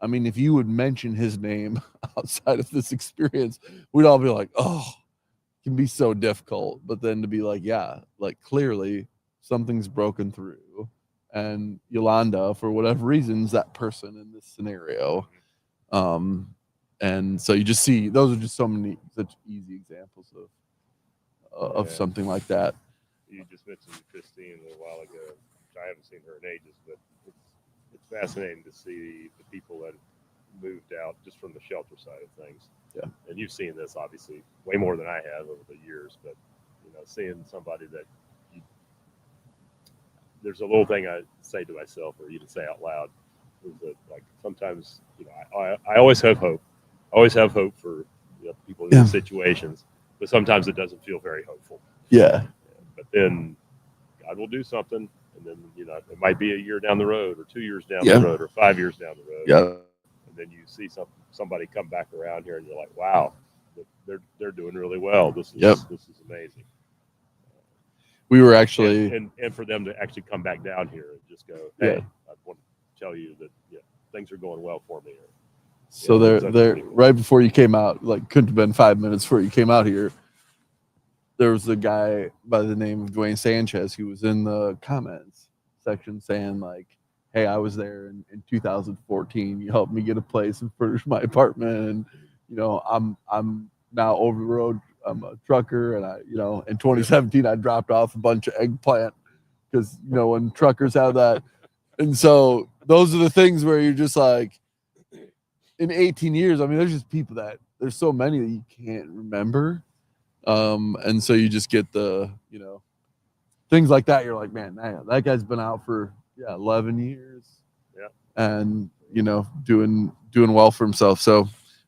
I mean, if you would mention his name outside of this experience, we'd all be like, oh, it can be so difficult. But then to be like, yeah, like clearly something's broken through. And Yolanda, for whatever reasons, that person in this scenario. And so you just see, those are just such easy examples of something like that. You just mentioned Christine a little while ago. I haven't seen her in ages, but it's fascinating to see the people that moved out just from the shelter side of things. Yeah. And you've seen this obviously way more than I have over the years, but seeing somebody that there's a little thing I say to myself or even say out loud is that like sometimes, I always have hope. I always have hope for people in these situations, but sometimes it doesn't feel very hopeful. Yeah. But then God will do something, and then it might be a year down the road, or 2 years down the road, or 5 years down the road. Yeah. And then you see somebody come back around here, and you're like, wow, they're doing really well. This is amazing. We were actually and for them to actually come back down here and just go, hey, I want to tell you that things are going well for me. So they're right before you came out, like couldn't have been 5 minutes before you came out here. There was a guy by the name of Dwayne Sanchez who was in the comments section saying like, hey, I was there in 2014. You helped me get a place and furnish my apartment. And, I'm now over the road. I'm a trucker. And in 2017, I dropped off a bunch of eggplant because, when truckers have that. And so those are the things where you're just like, in 18 years, I mean, there's just people there's so many that you can't remember. And so you just get the, things like that. You're like, man, that guy's been out for 11 years. Yeah. And, doing well for himself. So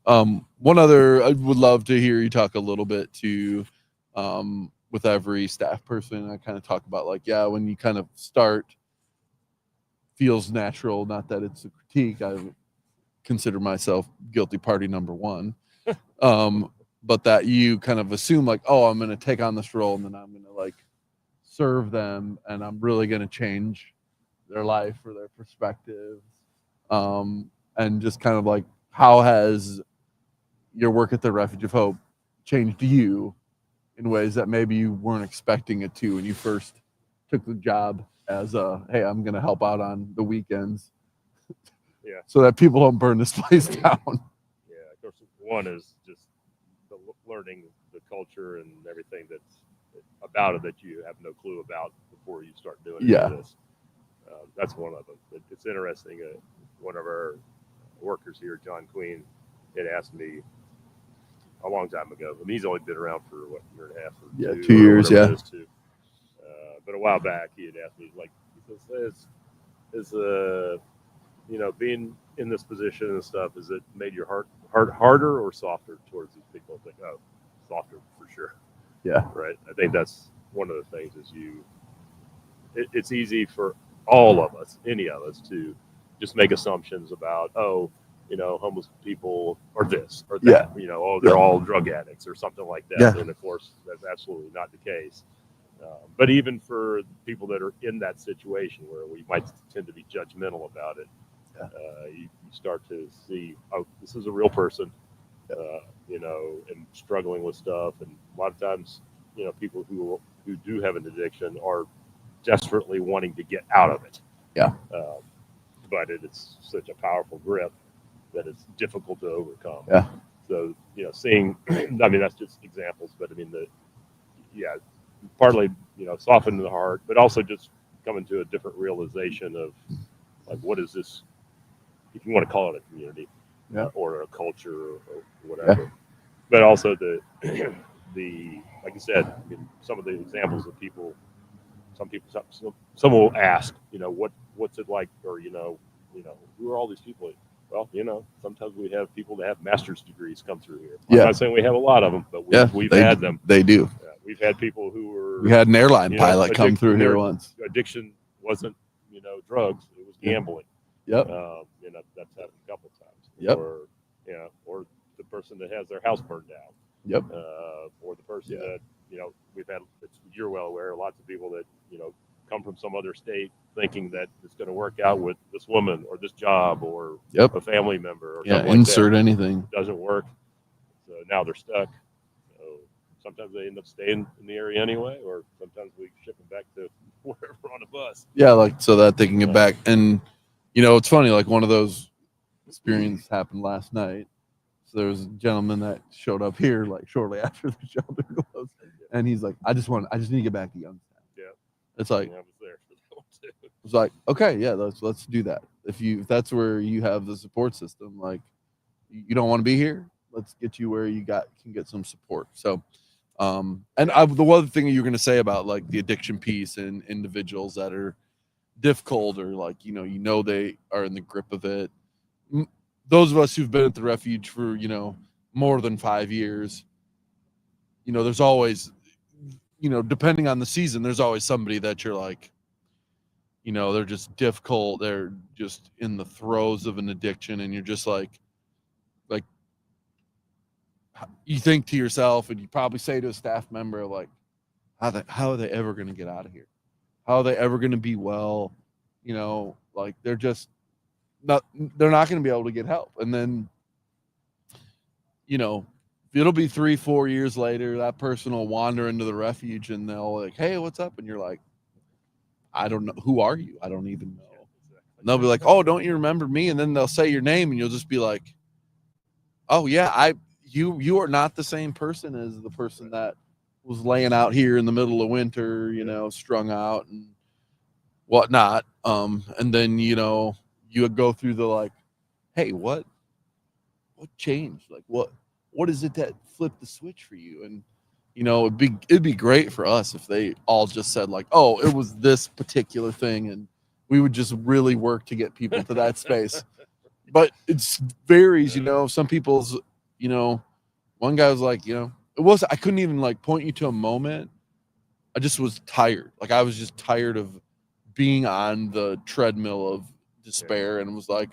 One other, I would love to hear you talk a little bit to, with every staff person. I kind of talk about like, yeah, when you kind of start, feels natural. Not that it's a critique. I consider myself guilty party number one. But that you kind of assume like, oh, I'm going to take on this role and then I'm going to like serve them and I'm really going to change their life or their perspective. And just kind of like, how has your work at the Refuge of Hope changed you in ways that maybe you weren't expecting it to when you first took the job as a, hey, I'm going to help out on the weekends. Yeah. So that people don't burn this place down. Yeah, of course. One is just the learning the culture and everything that's about it that you have no clue about before you start doing any of this. That's one of them. It's interesting. One of our workers here, John Queen, had asked me a long time ago. I mean, he's only been around for what, a year and a half or two, 2 years, yeah. But a while back, he had asked me, like, he says, you know, being in this position and stuff, has it made your heart harder or softer towards these people? I think, oh, softer for sure. Yeah. Right. I think that's one of the things is it's easy for all of us, any of us, to just make assumptions about, oh, you know, homeless people are this or that, you know, oh, they're all drug addicts or something like that. Yeah. And of course, that's absolutely not the case. But even for people that are in that situation where we might tend to be judgmental about it, you start to see, oh, this is a real person, you know, and struggling with stuff. And a lot of times, you know, people who do have an addiction are desperately wanting to get out of it. Yeah. But it's such a powerful grip that it's difficult to overcome. Yeah. So, you know, seeing, I mean, that's just examples, but I mean, partly, you know, soften the heart, but also just coming to a different realization of like, what is this, if you want to call it a community or a culture or whatever, but also the, like you said, I mean, some of the examples of people, some will ask, you know, what's it like, or, you know, who are all these people? Well, you know, sometimes we have people that have master's degrees come through here. I'm not saying we have a lot of them, but we've had them. They do. We've had people who were. We had an airline pilot come through here once. Addiction wasn't, you know, drugs; it was gambling. Yep. You know, that's happened a couple of times. Yep. Or, you know, or the person that has their house burned down. Yep. Or the person that, you know, we've had. You're well aware. Lots of people that, you know, come from some other state thinking that it's going to work out with this woman or this job or a family member or something insert like that. Anything. It doesn't work. So now they're stuck. So sometimes they end up staying in the area anyway, or sometimes we ship them back to wherever on a bus. Yeah, like so that they can get back. And, you know, it's funny, like one of those experiences happened last night. So there was a gentleman that showed up here like shortly after the shelter closed. And he's like, I just need to get back to Youngstown. Yeah. It's like, I was there for that one too. It's like, okay, yeah, let's do that. If that's where you have the support system, like you don't want to be here, let's get you where you can get some support. So, the one thing you're going to say about like the addiction piece and individuals that are difficult or like, you know, they are in the grip of it. Those of us who've been at the refuge for, you know, more than 5 years, you know, there's always, you know, depending on the season, there's always somebody that you're like, you know, they're just difficult. They're just in the throes of an addiction. And you're just like you think to yourself, and you probably say to a staff member, like, how are they ever going to get out of here? How are they ever going to be well? You know, like they're not going to be able to get help. And then, you know, it'll be 3-4 years later, that person will wander into the refuge and they'll like, hey, what's up? And you're like, I don't know. Who are you? I don't even know. And they'll be like, oh, don't you remember me? And then they'll say your name and you'll just be like, oh yeah, you are not the same person as the person that was laying out here in the middle of winter, you know, strung out and whatnot. And then, you know, you would go through the like, hey, what changed? Like what is it that flipped the switch for you? And, you know, it'd be great for us if they all just said like, oh, it was this particular thing. And we would just really work to get people to that space. But it varies, you know, some people's you know, one guy was like, I couldn't even like point you to a moment. I just was tired. Like I was just tired of being on the treadmill of despair, and was like,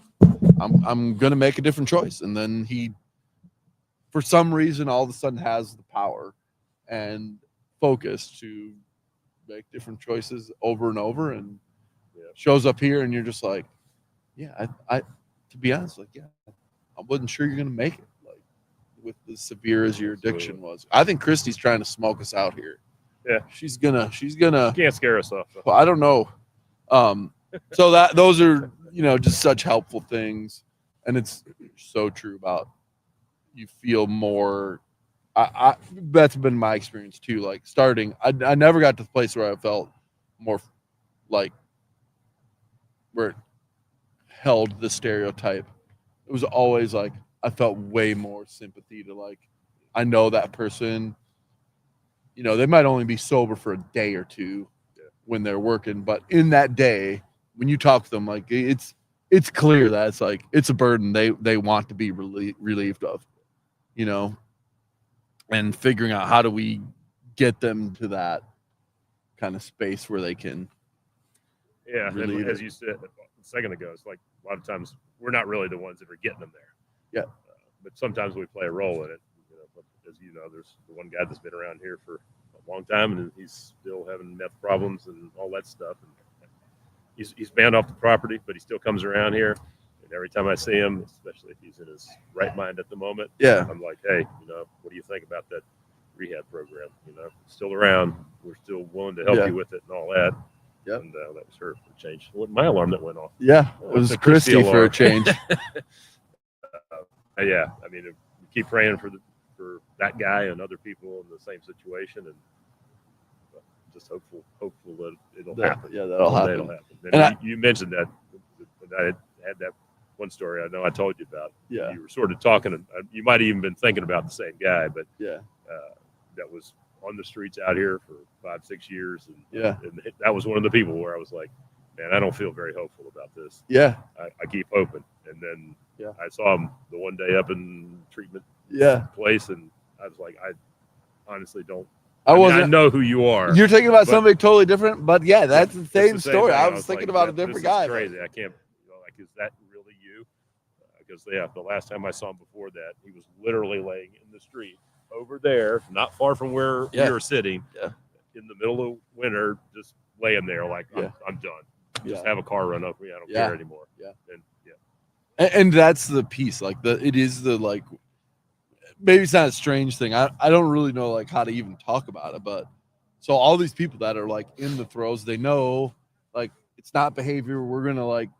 I'm gonna make a different choice. And then he, for some reason, all of a sudden has the power and focus to make different choices over and over, and shows up here, and you're just like, yeah, I to be honest, like, yeah, I wasn't sure you're gonna make it, like, with as severe as your addiction was. I think Christy's trying to smoke us out here. Yeah, she's gonna can't scare us off. Well, I don't know. So those are, just such helpful things, and it's so true about, you feel more. I that's been my experience too. Like starting, I never got to the place where I felt more like where it held the stereotype. It was always like I felt way more sympathy to, like, I know that person. They might only be sober for a day or two when they're working, but in that day, when you talk to them, like it's clear that it's like it's a burden they want to be relieved of, and figuring out how do we get them to that kind of space where they can. Yeah, and relieve as it. you said a second ago, it's like a lot of times we're not really the ones that are getting them there. Yeah. But sometimes we play a role in it. But as you know, there's the one guy that's been around here for a long time, and he's still having meth problems and all that stuff. And he's banned off the property, but he still comes around here. And every time I see him, especially if he's in his right mind at the moment, Yeah. I'm like, hey, what do you think about that rehab program? Still around. We're still willing to help Yeah. you with it and all that. Yep. And that was her for a change. What my alarm that went off? Yeah, it was the Christy for a alarm. change. Yeah, I mean, we keep praying for that guy and other people in the same situation, and just hopeful that it'll happen. Yeah, that'll One day happen. It'll happen. And And you mentioned that, and I had that one story I know I told you about. Yeah. You were sort of talking, and you might have even been thinking about the same guy, but yeah, that was on the streets out here for 5-6 years, and Yeah. and that was one of the people where I was like, man, I don't feel very hopeful about this. Yeah. I keep hoping, and then Yeah. I saw him the one day up in treatment Yeah. place, and I was like, I honestly don't. I mean, wasn't. I know who you are. You're thinking about but somebody totally different, but yeah, that's the it's same story. thing. I was thinking like, about a this different is guy. Crazy. I can't. Like, is that really you? Because the last time I saw him before that, he was literally laying in the street over there, not far from where Yeah. we were sitting. Yeah. In the middle of winter, just laying there, like Yeah. I'm done. Yeah. Just have a car run over me. I don't Yeah. care anymore. Yeah. And yeah. And that's the piece. Like it is the, like, maybe it's not a strange thing. I don't really know like how to even talk about it, but so all these people that are like in the throes, they know like it's not behavior we're gonna like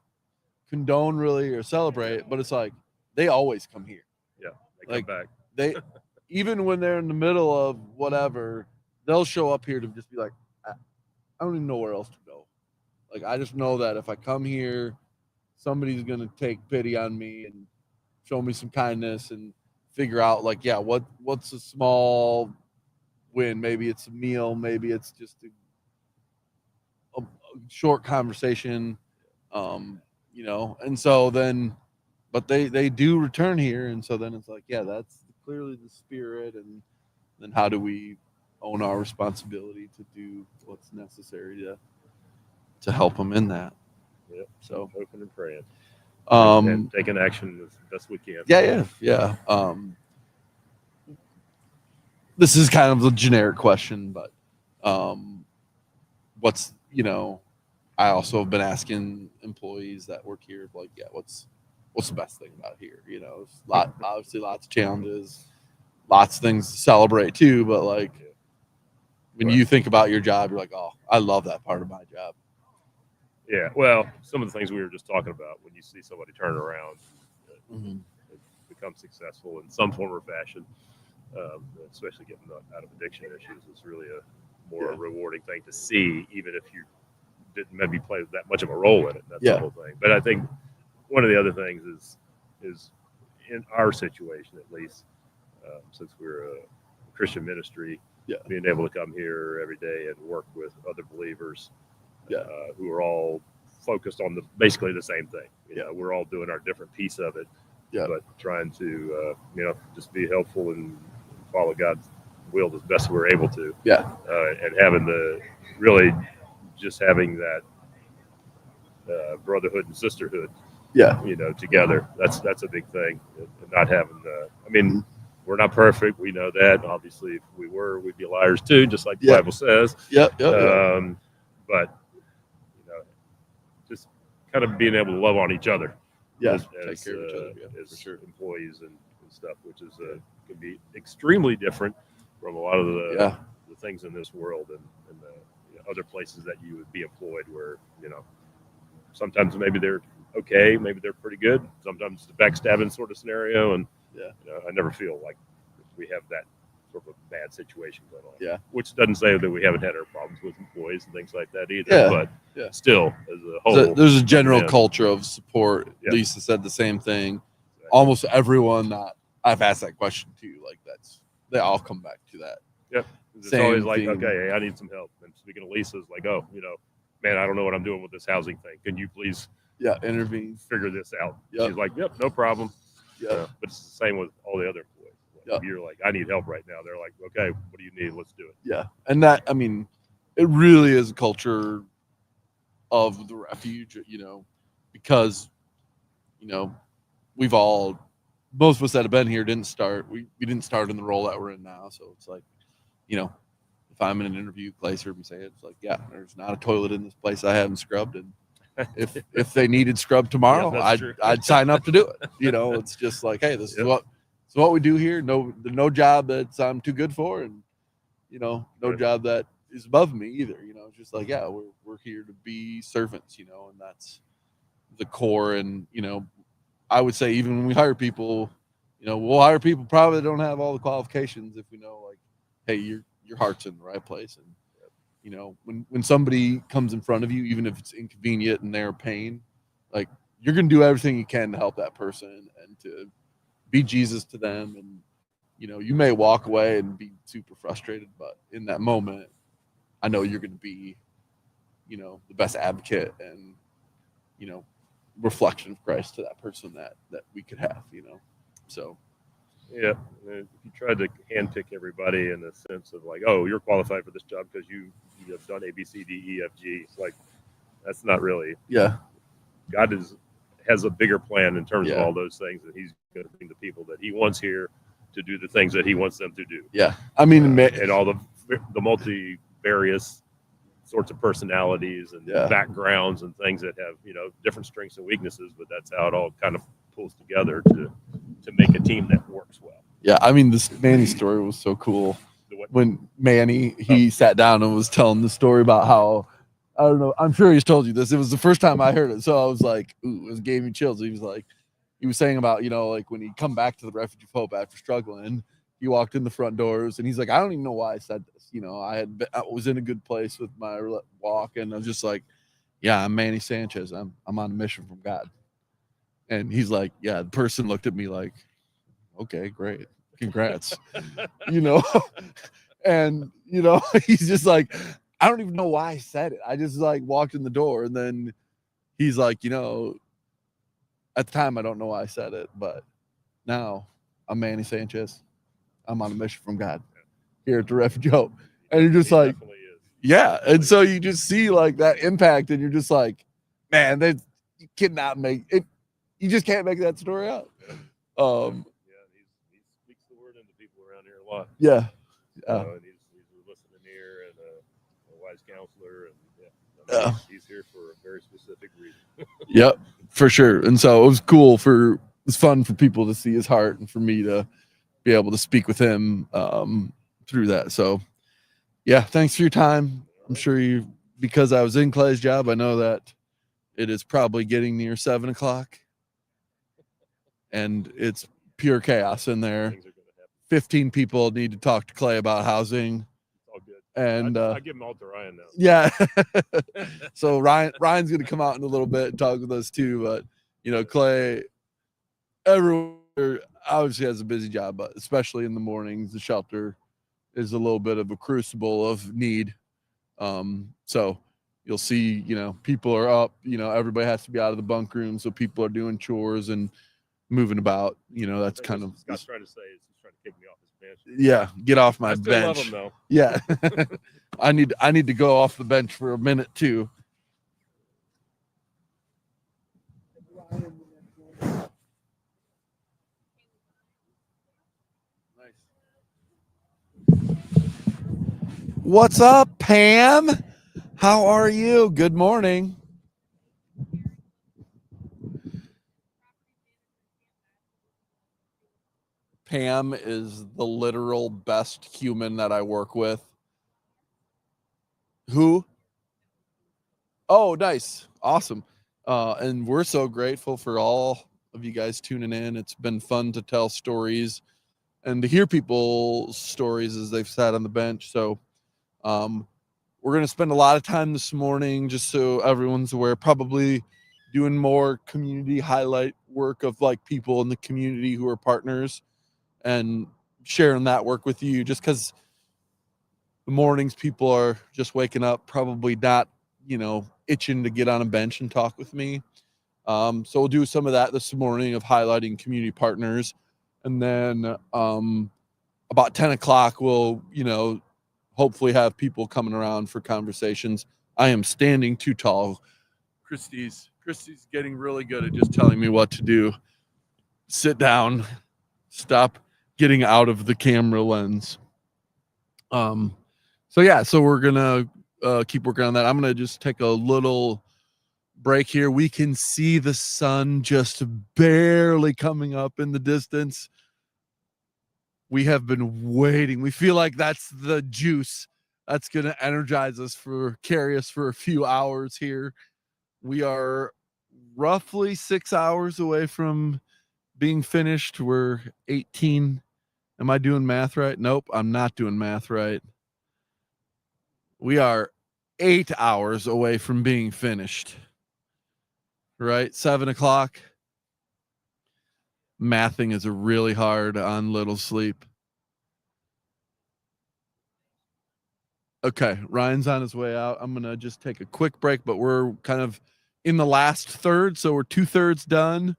condone really or celebrate, but it's like they always come here. Yeah, they Like, come back. They even when they're in the middle of whatever, they'll show up here to just be like, I don't even know where else to go. Like I just know that if I come here, somebody's gonna take pity on me and show me some kindness and figure out like, yeah, what's a small win? Maybe it's a meal, maybe it's just a short conversation, and so then, but they do return here, and so then it's like, yeah, that's clearly the spirit, and then how do we own our responsibility to do what's necessary to help them in that. Yep. So hoping and praying. Um, and taking action as best we can. Yeah. This is kind of a generic question, but what's, I also have been asking employees that work here, like, yeah, what's the best thing about here? It's obviously lots of challenges, lots of things to celebrate too, but like when you think about your job, you're like, oh, I love that part of my job. Yeah, well, some of the things we were just talking about, when you see somebody turn around and become successful in some form or fashion, especially getting out of addiction issues, is really a more rewarding thing to see, even if you didn't maybe play that much of a role in it. That's the whole thing. But I think one of the other things is in our situation, at least, since we're a Christian ministry, being able to come here every day and work with other believers who are all focused on basically the same thing. We're all doing our different piece of it, Yeah. But trying to, just be helpful and follow God's will as best we're able to. Yeah. And having having that brotherhood and sisterhood. Yeah. Together. That's a big thing. And not having, we're not perfect. We know that. Obviously, if we were, we'd be liars too, just like the Bible says. Yep. But just kind of being able to love on each other. Yeah. As Take care of each other. Yeah, as for sure. employees and stuff, which is can be extremely different from a lot of the things in this world and other places that you would be employed, where sometimes maybe they're okay, maybe they're pretty good. Sometimes the backstabbing sort of scenario, and I never feel like we have that sort of a bad situation going on. Yeah. Which doesn't say that we haven't had our problems with employees and things like that either. Yeah. But still, as a whole, There's a general culture of support. Yeah. Lisa said the same thing. Almost everyone that I've asked that question to, like they all come back to that. Yeah. It's Same always like, theme. okay, I need some help. And speaking of Lisa's, like, oh, man, I don't know what I'm doing with this housing thing. Can you please intervene, figure this out? Yep. She's like, yep, no problem. Yeah. But it's the same with all the other employees. Like, you're like, I need help right now. They're like, okay, what do you need? Let's do it. Yeah. And that, it really is a culture of the refuge, because, most of us that have been here didn't start, we didn't start in the role that we're in now. So it's like, if I'm in an interview, Clay heard me say it, it's like, yeah, there's not a toilet in this place I haven't scrubbed. And if they needed scrubbed tomorrow, I'd sign up to do it. It's just like, hey, this is what we do here. No job that I'm too good for, and no job that is above me either. It's just like, yeah, we're here to be servants, and that's the core. And I would say even when we hire people, we'll hire people probably that don't have all the qualifications if we know, like, hey, your heart's in the right place. And when somebody comes in front of you, even if it's inconvenient and they're pain, like, you're gonna do everything you can to help that person and to be Jesus to them. And you may walk away and be super frustrated, but in that moment, I know you're gonna be the best advocate and reflection of Christ to that person that we could have. So Yeah, if you tried to handpick everybody in the sense of like, oh, you're qualified for this job because you have done A, B, C, D, E, F, G. It's like, that's not really. Yeah. God has a bigger plan in terms of all those things, that He's going to bring the people that He wants here to do the things that He wants them to do. Yeah, and all the multi-various sorts of personalities and backgrounds and things that have different strengths and weaknesses, but that's how it all kind of pulls together to make a team that works well. Yeah, this Manny story was so cool. When Manny, he sat down and was telling the story about how, I don't know, I'm sure he's told you this. It was the first time I heard it, so I was like, ooh, it gave me chills. He was saying about, like when he come back to the Refuge of Hope after struggling, he walked in the front doors and he's like, I don't even know why I said this. I was in a good place with my walk, and I was just like, yeah, I'm Manny Sanchez. I'm on a mission from God. And he's like, yeah, the person looked at me like, okay, great. Congrats. And, he's just like, I don't even know why I said it. I just like walked in the door, and then he's like, at the time, I don't know why I said it, but now I'm Manny Sanchez. I'm on a mission from God here at the Refuge of Hope. And you're just like, yeah. And so you just see like that impact, and you're just like, man, you cannot make it. You just can't make that story up. He speaks the word into people around here a lot. Yeah. And he's a listening ear and a wise counselor, and he's here for a very specific reason. Yep, for sure. And so it was fun for people to see his heart, and for me to be able to speak with him through that. So yeah, thanks for your time. I'm sure because I was in Clay's job, I know that it is probably getting near 7:00. And it's pure chaos in there. 15 people need to talk to Clay about housing. It's all good. And I give them all to Ryan now. Yeah. So Ryan's going to come out in a little bit and talk with us too. But Clay, everyone obviously has a busy job, but especially in the mornings, the shelter is a little bit of a crucible of need. So you'll see, people are up. Everybody has to be out of the bunk room, so people are doing chores and moving about. That's That's kind what of Scott's trying to say is he's trying to kick me off his bench. yeah. Get off my I still love bench. him though. Yeah, I need to go off the bench for a minute too. What's up, Pam? How are you? Good morning. Pam is the literal best human that I work with. Who? Oh, nice. Awesome. And we're so grateful for all of you guys tuning in. It's been fun to tell stories and to hear people's stories as they've sat on the bench. So we're going to spend a lot of time this morning, just so everyone's aware, probably doing more community highlight work of like people in the community who are partners and sharing that work with you, just because the mornings people are just waking up, probably not, itching to get on a bench and talk with me. So we'll do some of that this morning of highlighting community partners. And then about 10 o'clock, we'll, hopefully have people coming around for conversations. I am standing too tall. Christy's getting really good at just telling me what to do. Sit down, stop getting out of the camera lens. So we're gonna keep working on that. I'm gonna just take a little break here. We can see the sun just barely coming up in the distance. We have been waiting. We feel like that's the juice that's going to energize us carry us for a few hours here. We are roughly 6 hours away from being finished. We're 18. Am I doing math right? Nope, I'm not doing math right. We are 8 hours away from being finished. Right? 7 o'clock. Mathing is really hard on little sleep. Okay, Ryan's on his way out. I'm gonna just take a quick break, but we're kind of in the last third, so we're 2/3 done.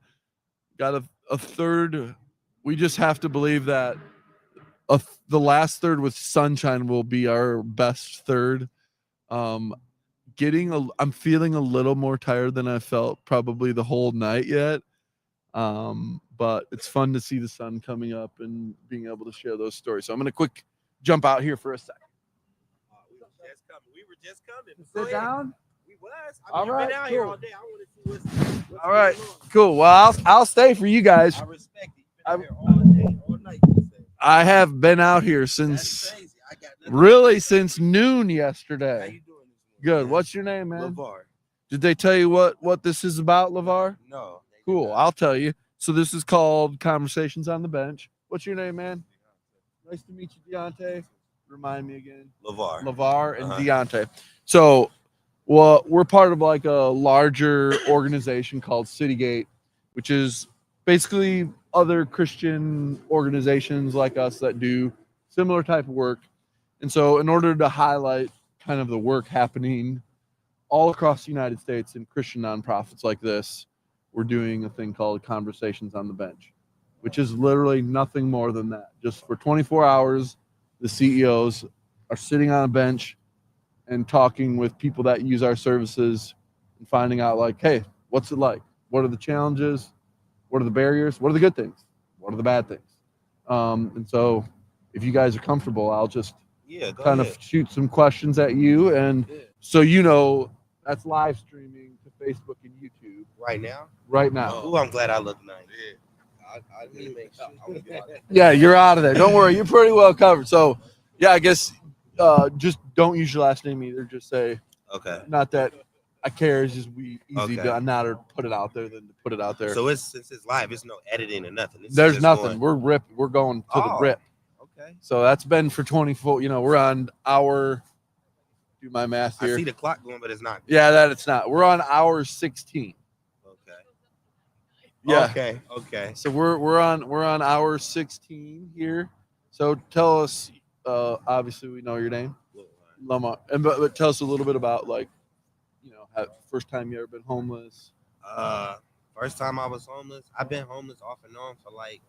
Got a third. We just have to believe that the last third with sunshine will be our best third. I'm feeling a little more tired than I felt probably the whole night yet. But it's fun to see the sun coming up and being able to share those stories. So I'm gonna quick jump out here for a second. We were just coming. Sit down. We was. All right, You've been out here cool. all day. I want to see what's All right, going on. cool. Well, I'll stay for you guys. I respect it. You've been out here all day, all night. I have been out here since since noon yesterday. How you doing this morning? Good. What's your name, man? LeVar. Did they tell you what this is about, LeVar? No. Cool. I'll tell you. So this is called Conversations on the Bench. What's your name, man? Nice to meet you, Deontay. Remind me again. LeVar and Deontay. So, we're part of like a larger organization called Citygate, which is basically other Christian organizations like us that do similar type of work. And so in order to highlight kind of the work happening all across the United States in Christian nonprofits like this, we're doing a thing called Conversations on the Bench, which is literally nothing more than that. Just for 24 hours, the CEOs are sitting on a bench and talking with people that use our services and finding out like, hey, what's it like? What are the challenges? What are the barriers? What are the good things? What are the bad things? And so if you guys are comfortable, I'll just kind of shoot some questions at you. And so that's live streaming to Facebook and YouTube. Right now? Right now. Oh, I'm glad I look nice. I need to make sure. I would get Yeah, you're out of there. Don't worry. You're pretty well covered. So, yeah, I guess just don't use your last name either. Just say, okay. Not that I care. It's just easy Okay. to not put it out there than to put it out there. So since it's live, it's no editing or nothing. It's There's just nothing. going- We're going to the Oh, rip. Okay. So that's been for 24. We're on hour. Do my math here. I see the clock going, but it's not. Yeah, that it's not. We're on hour 16. Okay. Yeah. Okay. So we're on hour 16 here. So tell us. Obviously, we know your name, Lamar, but tell us a little bit about first time you ever been homeless. First time I was homeless, I've been homeless off and on for like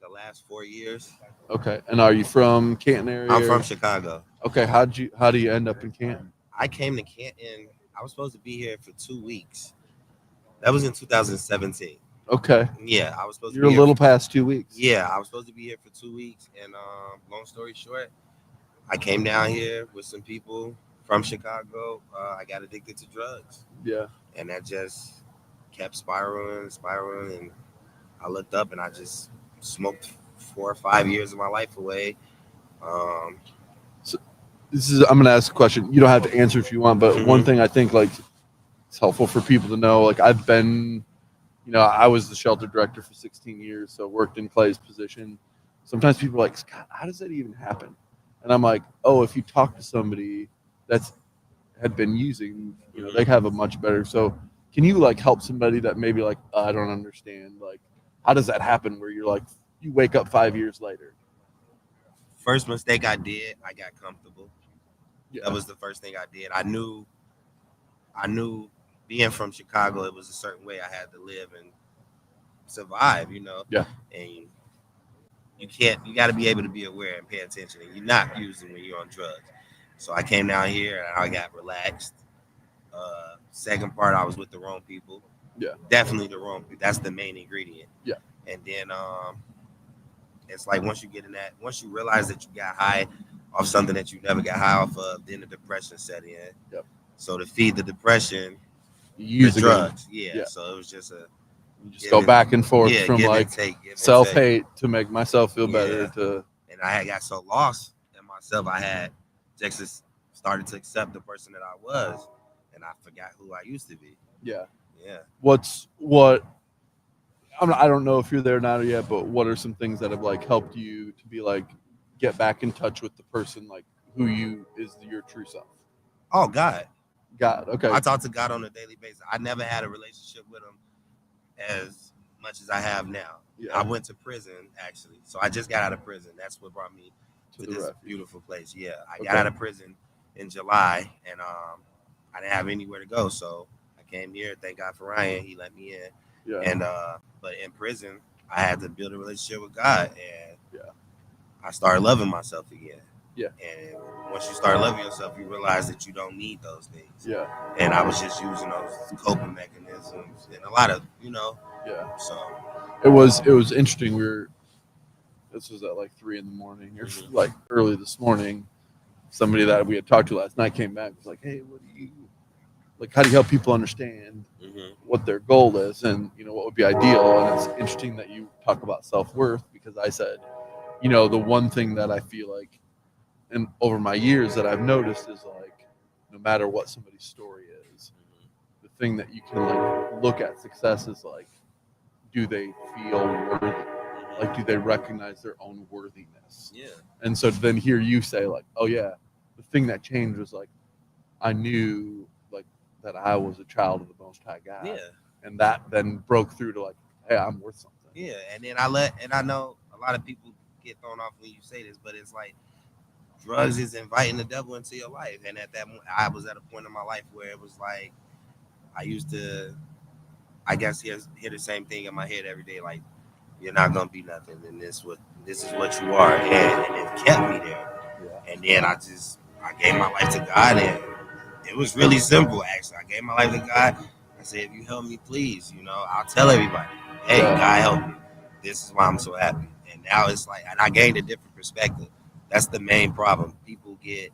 the last 4 years. Okay. And are you from Canton area? I'm from Chicago. Okay. How do you end up in Canton? I came to Canton. I was supposed to be here for 2 weeks. That was in 2017. Okay. Yeah, I was supposed You're to be a here little past 2 weeks. Yeah, I was supposed to be here for 2 weeks, and long story short, I came down here with some people from Chicago. I got addicted to drugs. Yeah. And that just kept spiraling, and I looked up and I just smoked 4 or 5 years of my life away. So I'm gonna ask a question. You don't have to answer if you want, but one thing I think like it's helpful for people to know. Like I've been, I was the shelter director for 16 years, so worked in Clay's position. Sometimes people are like, Scott, how does that even happen? And I'm like, oh, if you talk to somebody that's had been using, they have a much better. So can you like help somebody that maybe like, I don't understand, like, how does that happen where you're like, you wake up 5 years later? First mistake I did, I got comfortable. Yeah. That was the first thing I did. I knew being from Chicago, it was a certain way I had to live and survive, Yeah. And you got to be able to be aware and pay attention, and you're not using when you're on drugs. So I came down here and I got relaxed. Second part, I was with the wrong people. Yeah. Definitely the wrong people. That's the main ingredient. Yeah. And then it's like once you realize that you got high off something that you never got high off of, then the depression set in. Yep. So to feed the depression, use the drugs. Yeah. So it was just you just go back and forth from like self-hate to make myself feel better to. And I had got so lost in myself, I had just started to accept the person that I was, and I forgot who I used to be. Yeah. Yeah. I don't know if you're there now yet, but what are some things that have like helped you to be like get back in touch with the person like who you is your true self? Oh, God. Okay. I talk to God on a daily basis. I never had a relationship with him as much as I have now. Yeah. I went to prison actually, so I just got out of prison. That's what brought me to this refuge. Beautiful place. Yeah, I got out of prison in July, and I didn't have anywhere to go, so I came here. Thank God for Ryan; he let me in. Yeah. And but in prison, I had to build a relationship with God, and I started loving myself again. Yeah. And once you start loving yourself, you realize that you don't need those things. Yeah. And I was just using those coping mechanisms and a lot of, Yeah. So it was interesting. This was at like 3 a.m, or like early this morning. Somebody that we had talked to last night came back and was like, hey, how do you help people understand what their goal is and what would be ideal? And it's interesting that you talk about self-worth, because I said, the one thing that I feel like, and over my years that I've noticed is like, no matter what somebody's story is, the thing that you can like look at success is like, do they feel worthy? Like, do they recognize their own worthiness? Yeah. And so then here you say like, oh yeah, the thing that changed was like, I knew like that I was a child of the Most High God. Yeah. And that then broke through to like, hey, I'm worth something. Yeah. And then I know a lot of people get thrown off when you say this, but it's like drugs is inviting the devil into your life. And at that moment, I was at a point in my life where it was like, I used to, I guess, hear the same thing in my head every day, like, you're not gonna be nothing, and this is what you are, and it kept me there. Yeah. And then I gave my life to God, and it was really simple. Actually, I gave my life to God. I said, if you help me, please, I'll tell everybody, hey, God help me. This is why I'm so happy. And now it's like, and I gained a different perspective. That's the main problem. People get,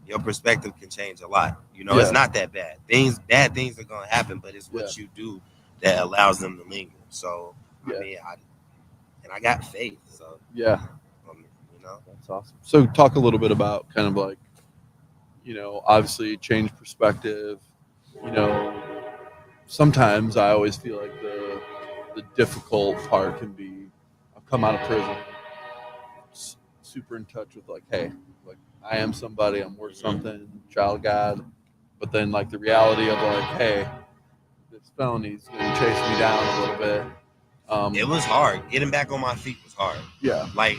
your perspective can change a lot. It's not that bad. Bad things are gonna happen, but it's what you do that allows them to linger. So I mean, I got faith. So that's awesome. So talk a little bit about kind of like, obviously change perspective. Sometimes I always feel like the difficult part can be, I've come out of prison, super in touch with like, hey, like I am somebody, I'm worth something, child of God. But then like the reality of like, hey, this felony's gonna chase me down a little bit. It was hard. Getting back on my feet was hard. Yeah. Like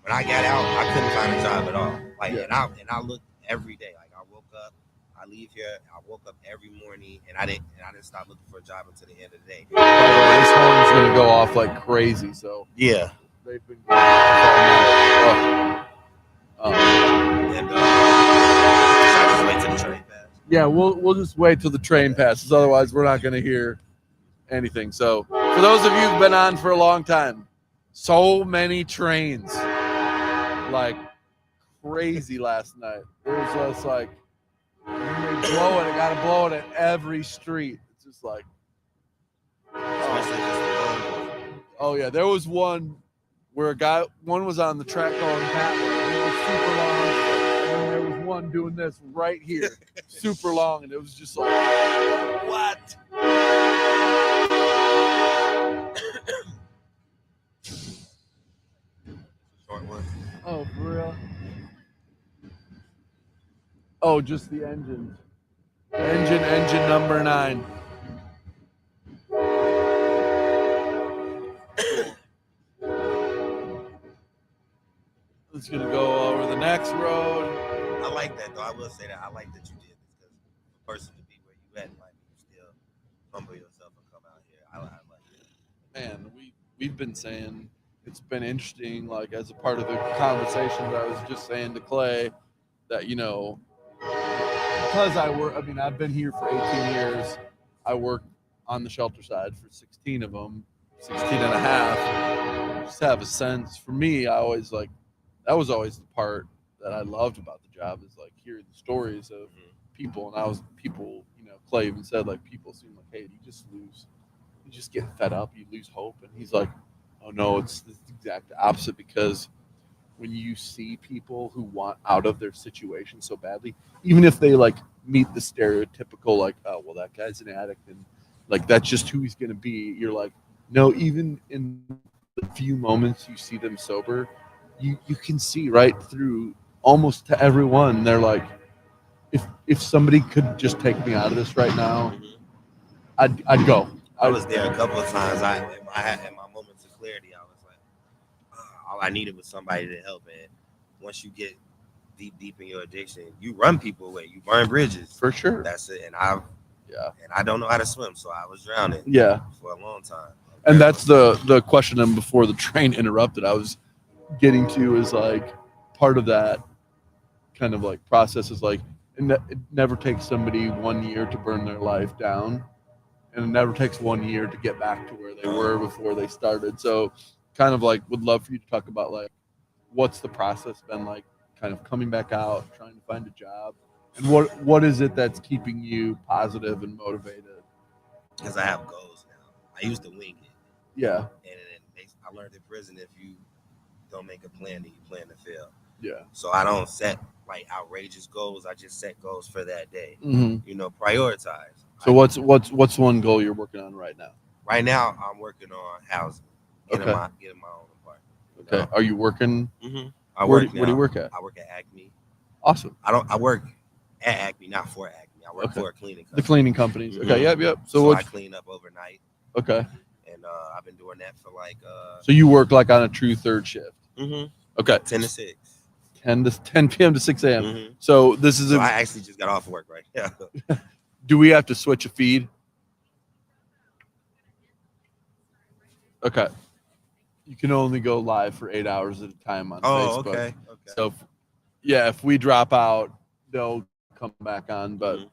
when I got out, I couldn't find a job at all. Like and I looked every day. Like I woke up, I leave here. I woke up every morning, and I didn't stop looking for a job until the end of the day. By the way, this horn's gonna go off like crazy. So yeah, they've been going off all night. and I just wait till the train passes. Yeah, we'll just wait till the train passes. Otherwise, we're not gonna hear anything. So for those of you who've been on for a long time, so many trains, like crazy last night. It was just like when they blow it, gotta blow it at every street. It's just like, oh yeah, there was one where one was on the track going that way, and it was super long, and there was one doing this right here, super long, and it was just like, what? Short one. Oh, for real? Oh, just the engines. Engine number 9. It's gonna go over the next road. I like that though. I will say that I like that you did this because a person to be where you at, like you still humble yourself and come out here. I like that. Man, we've been saying it's been interesting, like as a part of the conversations I was just saying to Clay that, because I've been here for 18 years. I worked on the shelter side for 16 of them, 16 and a half. Just have a sense. For me, that was always the part that I loved about the job, is like hearing the stories of people. And Clay even said, like, people seem like, hey, you just get fed up, you lose hope. And he's like, oh no, it's the exact opposite, because when you see people who want out of their situation so badly, even if they like meet the stereotypical, like, oh, well, that guy's an addict and like that's just who he's going to be, you're like, no, even in the few moments you see them sober, you can see right through almost to everyone. They're like, if somebody could just take me out of this right now, I'd go. I was there a couple of times. I had my moments of clarity. I was like, all I needed was somebody to help. And once you get deep in your addiction, you run people away. You burn bridges. For sure. That's it. And I don't know how to swim, so I was drowning. Yeah. For a long time. And that's the question. And before the train interrupted, I was getting to is like part of that kind of like process is like it never takes somebody 1 year to burn their life down, and it never takes 1 year to get back to where they were before they started. So kind of like would love for you to talk about like what's the process been like, kind of coming back out, trying to find a job, and what is it that's keeping you positive and motivated? Because I have goals now. I used to wing it. Yeah. And I learned in prison, if you don't make a plan, then you plan to fail. Yeah. So I don't set like outrageous goals. I just set goals for that day. Mm-hmm. Prioritize. So what's one goal you're working on right now? Right now, I'm working on housing. Getting my own apartment. Okay. Are you working? Mm-hmm. Where do you work at? I work at Acme. Awesome. I work at Acme, not for Acme. I work for a cleaning company. The cleaning companies. Mm-hmm. Okay. Yep. So I clean up overnight. Okay. And I've been doing that for like. So you work like on a true third shift. Mm-hmm. Okay. 10 to 6. 10 p.m. to 6 a.m. Mm-hmm. So this is. I actually just got off work right now. Do we have to switch a feed? Okay. You can only go live for 8 hours at a time on Facebook. Okay. So, if we drop out, they'll come back on. But,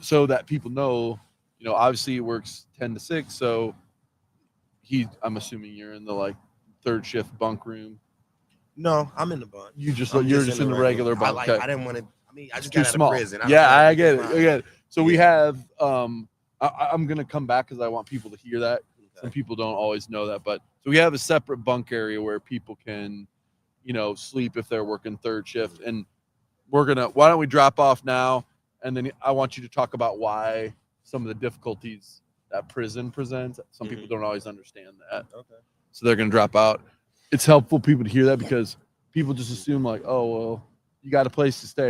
so that people know, obviously it works 10 to 6. So I'm assuming you're in the like third shift bunk room. No, I'm in the bunk. You're just in the regular bunk. I didn't want to. I mean, I just too got out small. of prison. I get it. So we have. I'm gonna come back because I want people to hear that. Some people don't always know that, but so we have a separate bunk area where people can, sleep if they're working third shift. And why don't we drop off now, and then I want you to talk about why some of the difficulties that prison presents. Some people don't always understand that. Okay. So they're gonna drop out. It's helpful people to hear that because people just assume like, oh well, you got a place to stay.